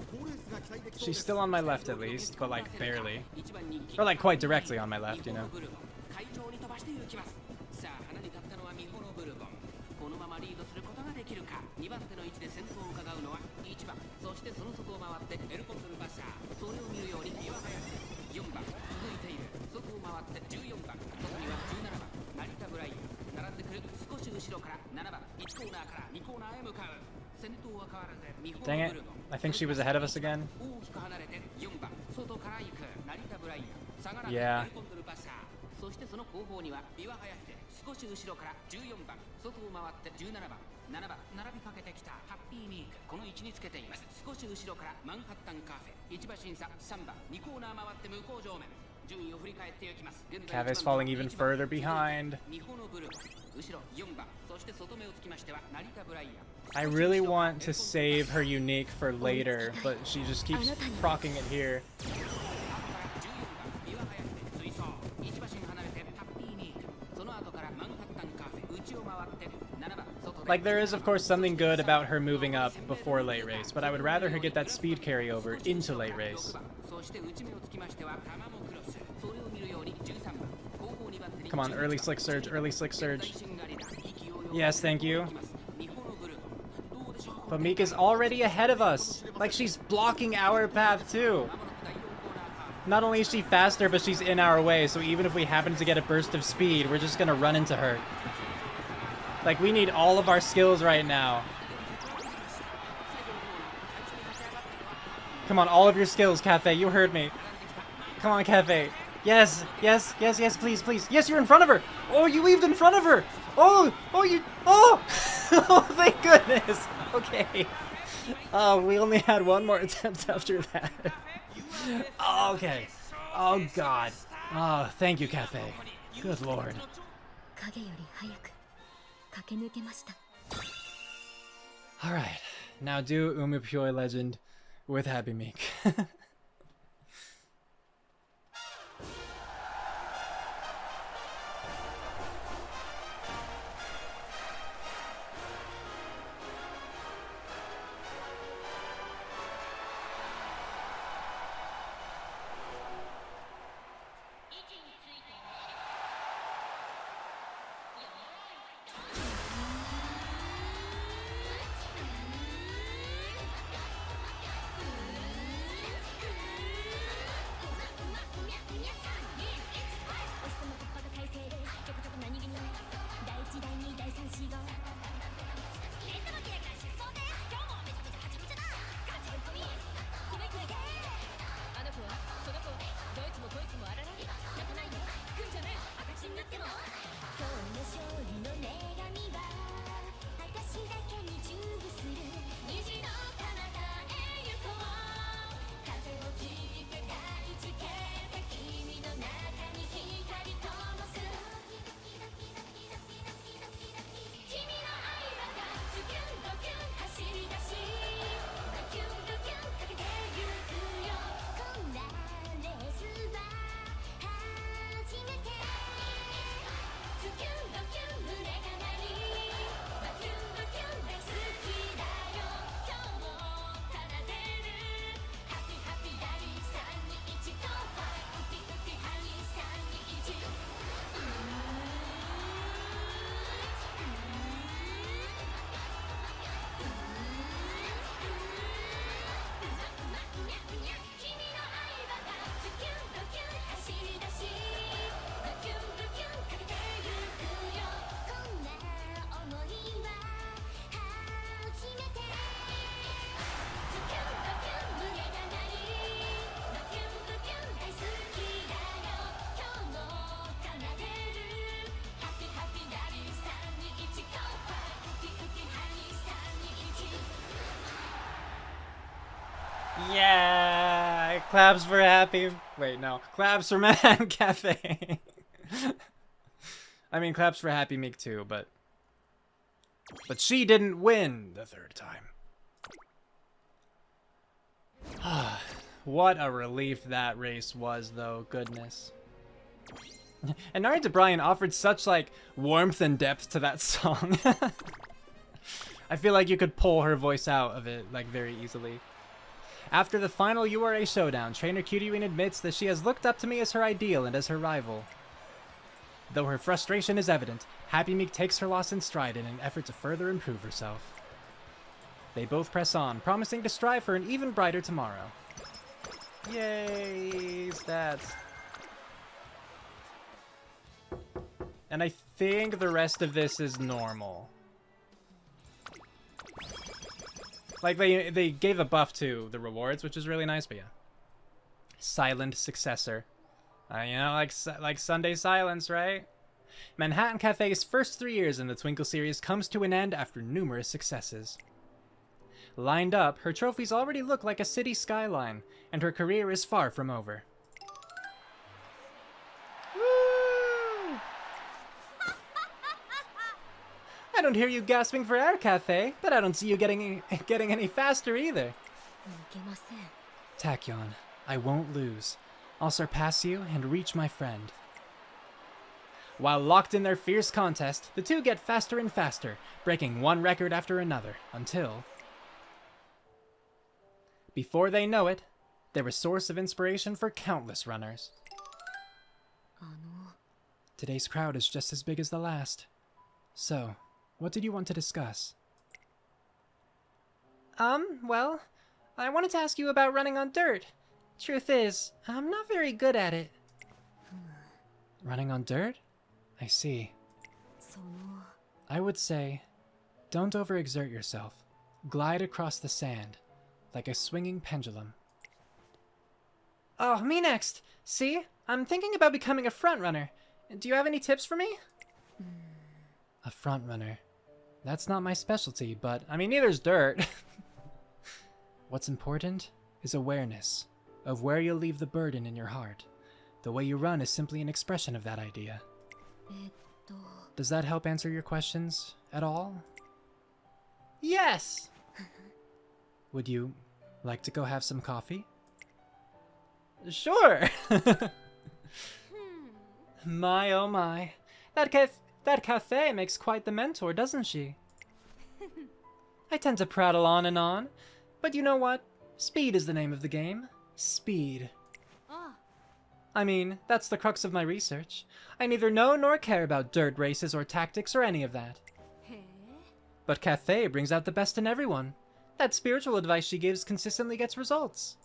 She's still on my left at least, but like barely. Or like quite directly on my left, you know. Dang it. I think she was ahead of us again. Yeah. Cafe's falling even further behind. I really want to save her unique for later, but she just keeps proccing it here. Like, there is of course something good about her moving up before late race, but I would rather her get that speed carryover into late race. Come on, early Slick Surge, early Slick Surge. Yes, thank you. But Meek is already ahead of us. Like, she's blocking our path too. Not only is she faster, but she's in our way, so even if we happen to get a burst of speed, we're just gonna run into her. Like, we need all of our skills right now. Come on, all of your skills, Cafe. You heard me. Come on, Cafe. Yes, yes, yes, yes, please, please. Yes, you're in front of her. Oh, you weaved in front of her. Oh, you, oh, oh, thank goodness. Okay. Oh, we only had one more attempt after that. Oh, okay. Oh, God. Oh, thank you, Cafe. Good Lord. Alright, now do Umapyoi Legend with Happy Meek. Yeah! Claps for Happy. Wait, no. Claps for Manhattan Cafe. I mean, claps for Happy Meek too, but she didn't win the third time. What a relief that race was, though. Goodness. And Nari DeBryan offered such, like, warmth and depth to that song. I feel like you could pull her voice out of it, like, very easily. After the final URA showdown, trainer Kyuryu admits that she has looked up to me as her ideal and as her rival. Though her frustration is evident, Happy Meek takes her loss in stride in an effort to further improve herself. They both press on, promising to strive for an even brighter tomorrow. Yay, stats. And I think the rest of this is normal. Like, they gave a buff to the rewards, which is really nice, but yeah. Silent successor. You know, like Sunday Silence, right? Manhattan Cafe's first 3 years in the Twinkle series comes to an end after numerous successes. Lined up, her trophies already look like a city skyline, and her career is far from over. Woo! I don't hear you gasping for air, Cafe, but I don't see you getting any faster either. Tachyon, I won't lose. I'll surpass you and reach my friend. While locked in their fierce contest, the two get faster and faster, breaking one record after another, until... before they know it, they're a source of inspiration for countless runners. Today's crowd is just as big as the last. So, what did you want to discuss? Well, I wanted to ask you about running on dirt. Truth is, I'm not very good at it. Running on dirt? I see. I would say, don't overexert yourself. Glide across the sand, like a swinging pendulum. Oh, me next! See? I'm thinking about becoming a frontrunner. Do you have any tips for me? A frontrunner. That's not my specialty, but I mean, neither's dirt. What's important is awareness of where you'll leave the burden in your heart. The way you run is simply an expression of that idea. Does that help answer your questions at all? Yes! Would you like to go have some coffee? Sure! My oh my. That cafe makes quite the mentor, doesn't she? I tend to prattle on, but you know what? Speed is the name of the game. Speed. I mean, that's the crux of my research. I neither know nor care about dirt races or tactics or any of that. But Cafe brings out the best in everyone. That spiritual advice she gives consistently gets results.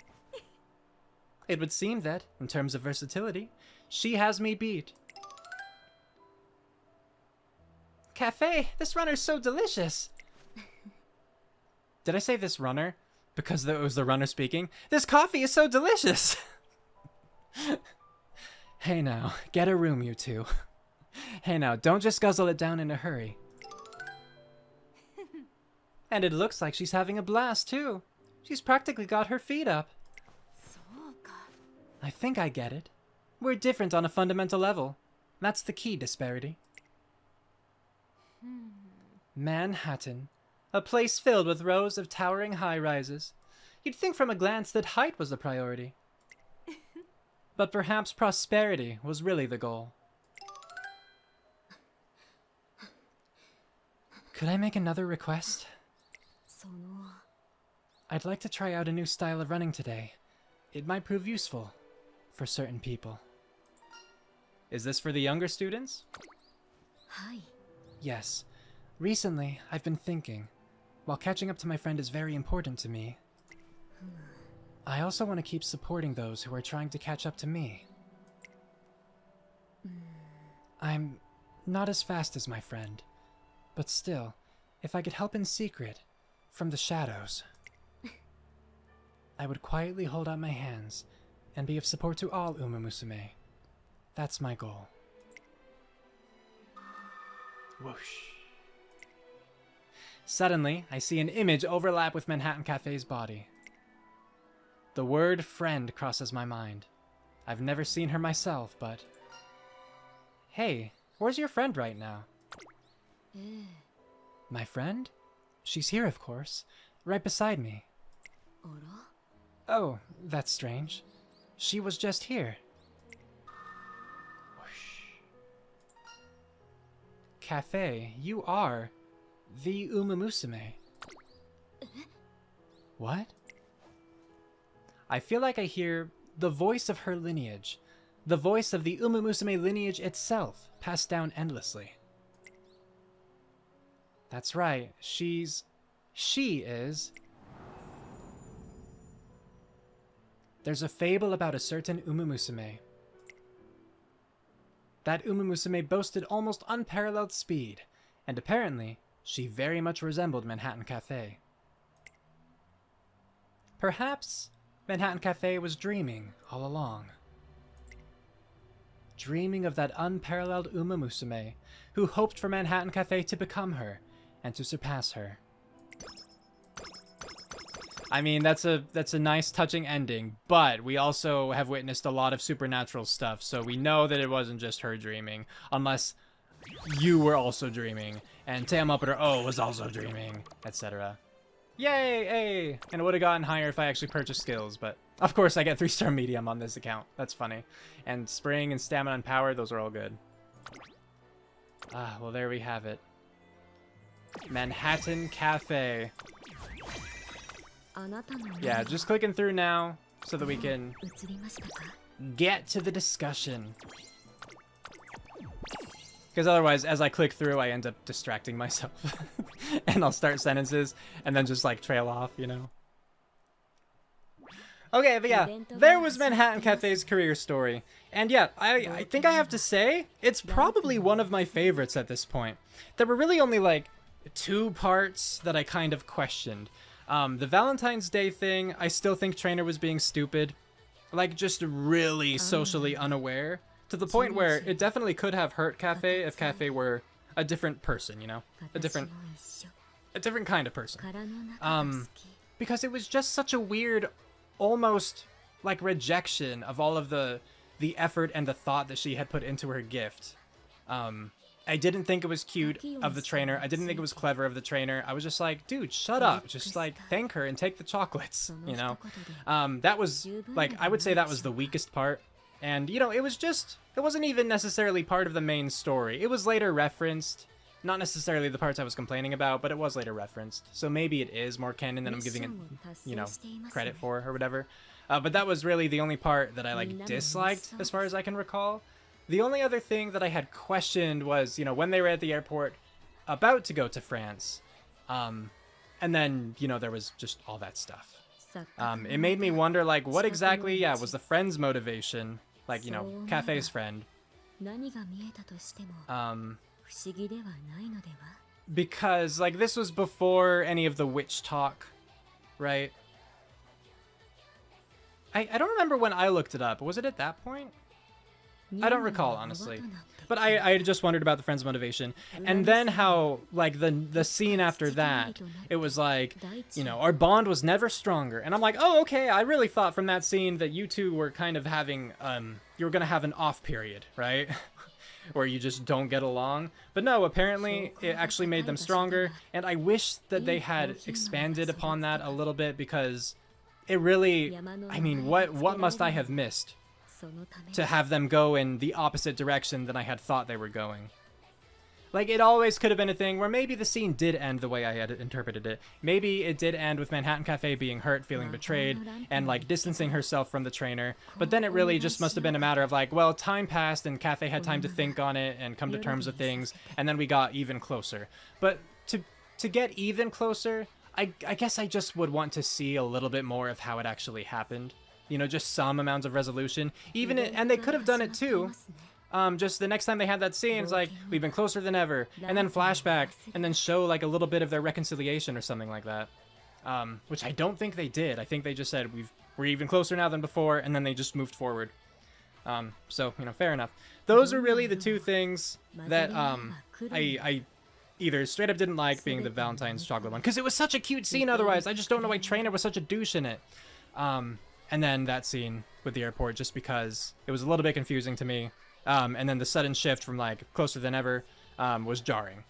It would seem that, in terms of versatility, she has me beat. Cafe, this runner's so delicious. Did I say this runner? Because it was the runner speaking. This coffee is so delicious. Hey now, get a room, you two. Hey now, don't just guzzle it down in a hurry. And it looks like she's having a blast, too. She's practically got her feet up. I think I get it. We're different on a fundamental level. That's the key disparity. Manhattan. A place filled with rows of towering high-rises. You'd think from a glance that height was the priority. But perhaps prosperity was really the goal. Could I make another request? I'd like to try out a new style of running today. It might prove useful for certain people. Is this for the younger students? Yes. Recently, I've been thinking, while catching up to my friend is very important to me, I also want to keep supporting those who are trying to catch up to me. I'm not as fast as my friend, but still, if I could help in secret, from the shadows, I would quietly hold out my hands and be of support to all Umamusume. That's my goal. Whoosh. Suddenly, I see an image overlap with Manhattan Cafe's body. The word friend crosses my mind. I've never seen her myself, but... Hey, where's your friend right now? My friend? She's here, of course. Right beside me. Oh, that's strange. She was just here. Whoosh. Cafe, you are the Umamusume. What? I feel like I hear the voice of her lineage. The voice of the Umamusume lineage itself, passed down endlessly. That's right, she is... There's a fable about a certain Umamusume. That Umamusume boasted almost unparalleled speed, and apparently, she very much resembled Manhattan Cafe. Perhaps Manhattan Cafe was dreaming all along. Dreaming of that unparalleled Umamusume, who hoped for Manhattan Cafe to become her, and to surpass her. I mean, that's a nice, touching ending, but we also have witnessed a lot of supernatural stuff, so we know that it wasn't just her dreaming, unless you were also dreaming, and Tam Upper O was also dreaming, etc. Yay! Hey! And it would have gotten higher if I actually purchased skills, but of course I get 3-star medium on this account. That's funny. And spring and stamina and power, those are all good. Ah, well there we have it. Manhattan Cafe. Yeah, just clicking through now so that we can get to the discussion. Because otherwise, as I click through, I end up distracting myself. And I'll start sentences and then just like trail off, you know? Okay, but yeah, there was Manhattan Cafe's career story. And yeah, I think I have to say, it's probably one of my favorites at this point. There were really only like 2 parts that I kind of questioned. The Valentine's Day thing, I still think Trainer was being stupid. Like, just really socially unaware. To the point where it definitely could have hurt Cafe if Cafe were a different person, you know? A different kind of person. Because it was just such a weird, almost, like, rejection of all of the effort and the thought that she had put into her gift. I didn't think it was cute of the trainer. I didn't think it was clever of the trainer. I was just like, dude, shut up. Just like thank her and take the chocolates, you know? That was like, I would say that was the weakest part. And, you know, it wasn't even necessarily part of the main story. It was later referenced. Not necessarily the parts I was complaining about, but it was later referenced. So maybe it is more canon than I'm giving it, you know, credit for or whatever. But that was really the only part that I like disliked as far as I can recall. The only other thing that I had questioned was, you know, when they were at the airport about to go to France, and then, you know, there was just all that stuff. It made me wonder, like, what exactly, was the friend's motivation? Like, you know, Cafe's friend. Because, like, this was before any of the witch talk, right? I don't remember when I looked it up. Was it at that point? I don't recall, honestly. But I just wondered about the friend's motivation. And then how, like, the scene after that, it was like, you know, our bond was never stronger. And I'm like, oh, okay, I really thought from that scene that you two were kind of having, you were going to have an off period, right? Where you just don't get along. But no, apparently it actually made them stronger. And I wish that they had expanded upon that a little bit because it really, I mean, what must I have missed to have them go in the opposite direction than I had thought they were going? Like, it always could have been a thing where maybe the scene did end the way I had interpreted it. Maybe it did end with Manhattan Cafe being hurt, feeling betrayed, and, like, distancing herself from the trainer. But then it really just must have been a matter of, like, well, time passed and Cafe had time to think on it and come to terms with things, and then we got even closer. But to get even closer, I guess I just would want to see a little bit more of how it actually happened. You know, just some amounts of resolution. And they could have done it too. Just the next time they had that scene, it's like, we've been closer than ever. And then flashback, and then show like a little bit of their reconciliation or something like that. Which I don't think they did. I think they just said, we're even closer now than before, and then they just moved forward. So, you know, fair enough. Those are really the 2 things that I either straight up didn't like, being the Valentine's chocolate one. Because it was such a cute scene otherwise. I just don't know why Trainer was such a douche in it. and then that scene with the airport, just because it was a little bit confusing to me. And then the sudden shift from like closer than ever was jarring.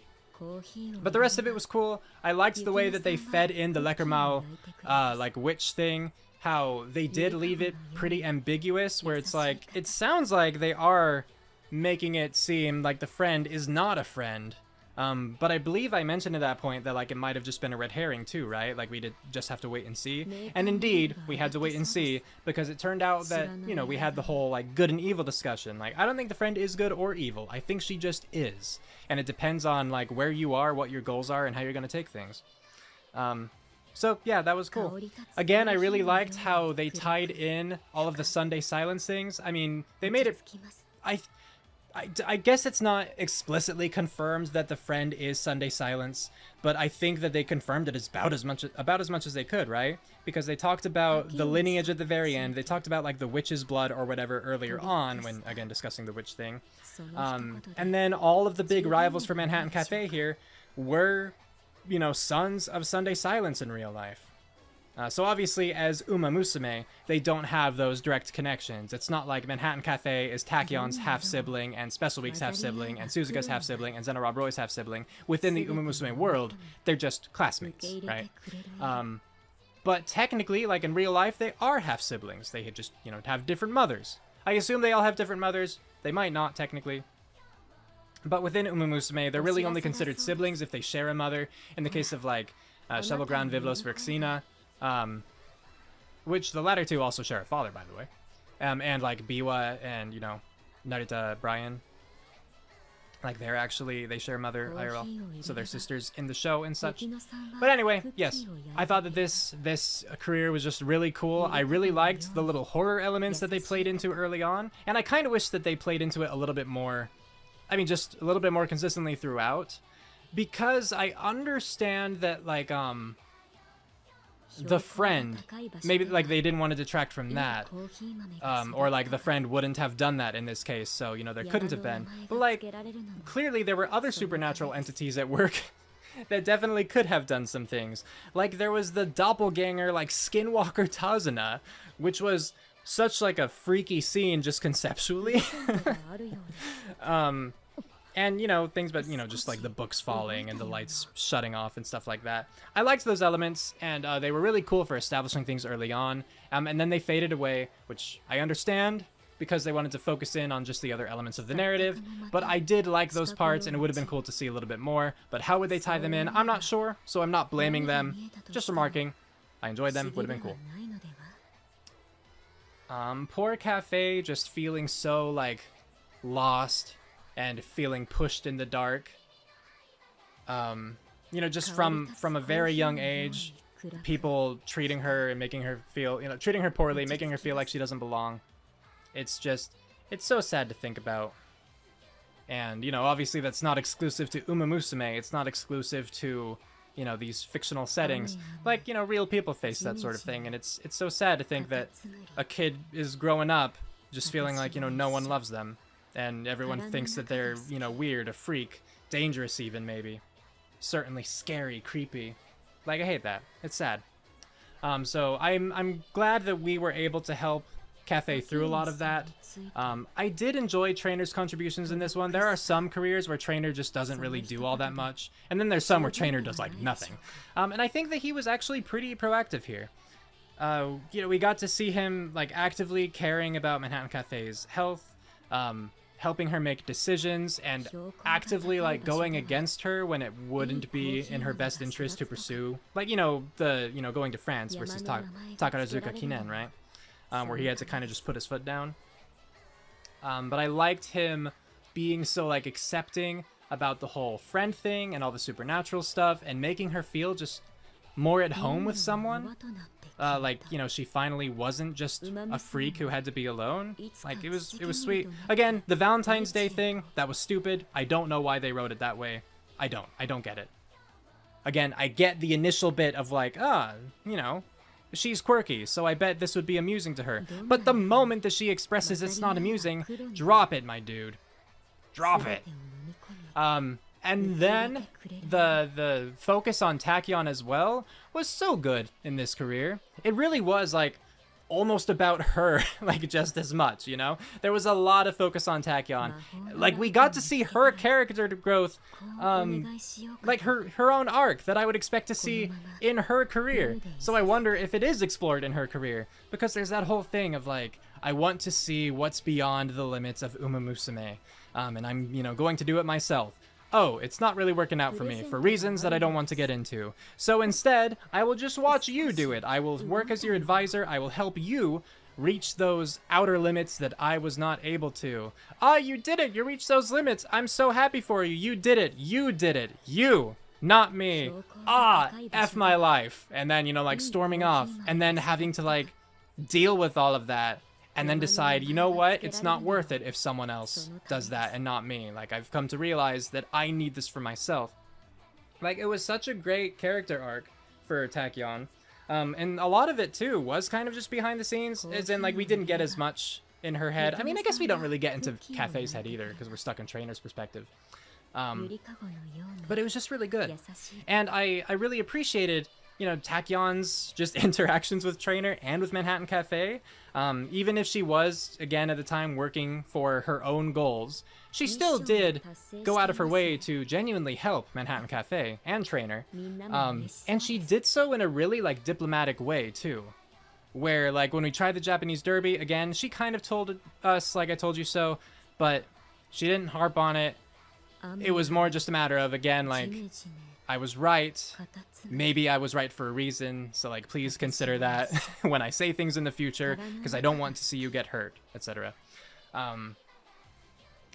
But the rest of it was cool. I liked the way that they fed in the Leckermao like witch thing. How they did leave it pretty ambiguous, where it's like, it sounds like they are making it seem like the friend is not a friend. But I believe I mentioned at that point that like it might have just been a red herring too, right? Like we did just have to wait and see. And indeed, we had to wait and see, because it turned out that, you know, we had the whole like good and evil discussion. Like, I don't think the friend is good or evil. I think she just is. And it depends on like where you are, what your goals are, and how you're going to take things. So yeah, that was cool. Again, I really liked how they tied in all of the Sunday silence things. I mean, they made it... I guess it's not explicitly confirmed that the friend is Sunday Silence, but I think that they confirmed it about as much as they could, right? Because they talked about the lineage at the very end. They talked about like the witch's blood or whatever earlier on, when again discussing the witch thing. And then all of the big rivals for Manhattan Cafe here were, you know, sons of Sunday Silence in real life. So obviously, as Umamusume, they don't have those direct connections. It's not like Manhattan Cafe is Takyon's half-sibling, and Special Week's half-sibling, and Suzuka's half-sibling, and Zenob Roy's half-sibling. Within the Umamusume world, they're just classmates, right? But technically, like in real life, they are half-siblings. They just, you know, have different mothers. I assume they all have different mothers. They might not, technically. But within Umamusume, they're really only considered siblings if they share a mother. In the case of, like, Shovel Ground, Vivlos, Vixina, which the latter two also share a father, by the way. And like Biwa and, you know, Narita Brian, like they share a mother IRL, so they're sisters in the show and such. But anyway, yes, I thought that this career was just really cool. I really liked the little horror elements that they played into early on, and I kind of wish that they played into it a little bit more. I mean, just a little bit more consistently throughout, because I understand that like the friend, maybe like they didn't want to detract from that, or like the friend wouldn't have done that in this case, so you know there couldn't have been. But like clearly there were other supernatural entities at work that definitely could have done some things. Like there was the doppelganger like Skinwalker Tazuna, which was such like a freaky scene just conceptually. And, you know, things, but, you know, just like the books falling and the lights shutting off and stuff like that. I liked those elements, and they were really cool for establishing things early on. And then they faded away, which I understand, because they wanted to focus in on just the other elements of the narrative. But I did like those parts, and it would have been cool to see a little bit more. But how would they tie them in? I'm not sure, so I'm not blaming them. Just remarking. I enjoyed them. Would have been cool. Poor Cafe just feeling so, like, lost and feeling pushed in the dark. You know, just from a very young age, people treating her and making her feel, you know, treating her poorly, making her feel like she doesn't belong. It's just, it's so sad to think about. And, you know, obviously that's not exclusive to Umamusume. It's not exclusive to, you know, these fictional settings. Like, you know, real people face that sort of thing. And it's so sad to think that a kid is growing up just feeling like, you know, no one loves them. And everyone thinks that they're, you know, weird, a freak, dangerous even, maybe. Certainly scary, creepy. Like, I hate that. It's sad. So I'm glad that we were able to help Cafe through a lot of that. I did enjoy Trainer's contributions in this one. There are some careers where Trainer just doesn't really do all that much. And then there's some where Trainer does, like, nothing. And I think that he was actually pretty proactive here. You know, we got to see him, like, actively caring about Manhattan Cafe's health. Helping her make decisions and actively like going against her when it wouldn't be in her best interest to pursue, like, you know, going to France versus Takarazuka Kinen, right? Where he had to kind of just put his foot down. But I liked him being so like accepting about the whole friend thing and all the supernatural stuff, and making her feel just more at home with someone. Like, you know, she finally wasn't just a freak who had to be alone. Like, it was sweet. Again, the Valentine's Day thing, that was stupid. I don't know why they wrote it that way. I don't get it. Again, I get the initial bit of like, you know, she's quirky, so I bet this would be amusing to her. But the moment that she expresses it's not amusing, drop it, my dude. Drop it. And then the focus on Tachyon as well was so good in this career. It really was like almost about her, like, just as much, you know? There was a lot of focus on Tachyon. Like, we got to see her character growth, like her own arc that I would expect to see in her career. So I wonder if it is explored in her career, because there's that whole thing of, like, I want to see what's beyond the limits of Umamusume, and I'm, you know, going to do it myself. Oh, it's not really working out for me, for reasons that I don't want to get into. So instead, I will just watch you do it. I will work as your advisor. I will help you reach those outer limits that I was not able to. Ah, you did it! You reached those limits! I'm so happy for you! You did it! You did it! You! Not me! Ah! F my life! And then, you know, like, storming off, and then having to, like, deal with all of that. And then decide, you know what, it's not worth it if someone else does that and not me. Like, I've come to realize that I need this for myself. Like, it was such a great character arc for Tachyon. And a lot of it, too, was kind of just behind the scenes. As in, like, we didn't get as much in her head. I mean, I guess we don't really get into Cafe's head either, because we're stuck in Trainer's perspective. But it was just really good. And I really appreciated, you know, Tachyon's just interactions with Trainer and with Manhattan Cafe. Even if she was, again, at the time working for her own goals, she still did go out of her way to genuinely help Manhattan Cafe and Trainer. And she did so in a really, like, diplomatic way, too. Where, like, when we tried the Japanese Derby, again, she kind of told us, like, I told you so, but she didn't harp on it. It was more just a matter of, again, like, I was right. Maybe I was right for a reason, so, like, please consider that when I say things in the future, because I don't want to see you get hurt, etc. And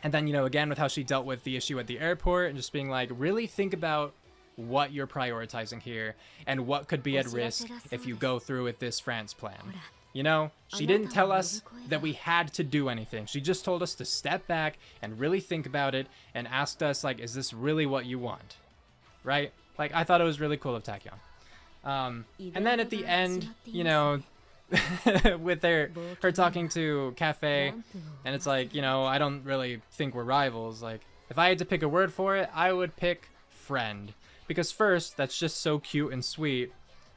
then, you know, again, with how she dealt with the issue at the airport, and just being like, really think about what you're prioritizing here, and what could be at risk if you go through with this France plan. You know, she didn't tell us that we had to do anything. She just told us to step back and really think about it, and asked us, like, is this really what you want? Right? Like, I thought it was really cool of Tachyon. And then at the end, you know, with her talking to Cafe, and it's like, you know, I don't really think we're rivals. Like, if I had to pick a word for it, I would pick friend. Because first, that's just so cute and sweet.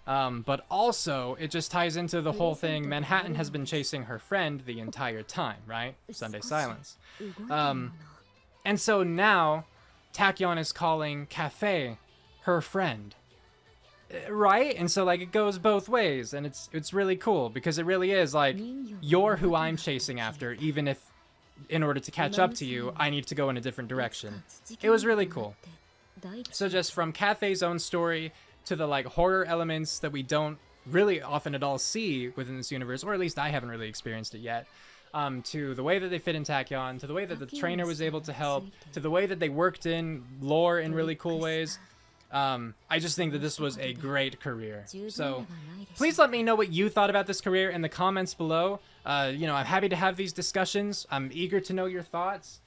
But also, it just ties into the whole thing. Manhattan has been chasing her friend the entire time, right? Sunday Silence. And so now, Tachyon is calling Cafe her friend, right? And so, like, it goes both ways, and it's really cool, because it really is like, you're who I'm chasing after, even if in order to catch up to you I need to go in a different direction. It was really cool. So just from Cafe's own story to the, like, horror elements that we don't really often at all see within this universe, or at least I haven't really experienced it yet, to the way that they fit in Tachyon, to the way that the trainer was able to help, to the way that they worked in lore in really cool ways. I just think that this was a great career. So please let me know what you thought about this career in the comments below. You know, I'm happy to have these discussions. I'm eager to know your thoughts.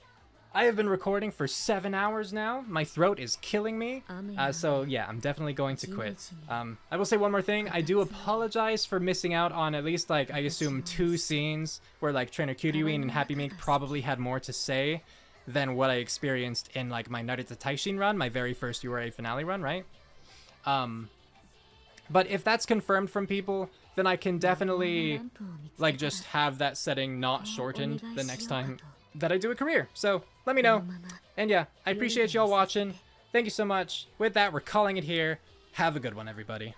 I have been recording for 7 hours now. My throat is killing me. So yeah, I'm definitely going to quit. I will say one more thing. I do apologize for missing out on at least, like, I assume 2 scenes where, like, Trainer Kyureween and Happy Mink probably had more to say than what I experienced in, like, my Narita Taishin run, my very first URA Finale run, right? But if that's confirmed from people, then I can definitely, like, just have that setting not shortened the next time that I do a career. So let me know. And yeah, I appreciate y'all watching. Thank you so much. With that, we're calling it here. Have a good one, everybody.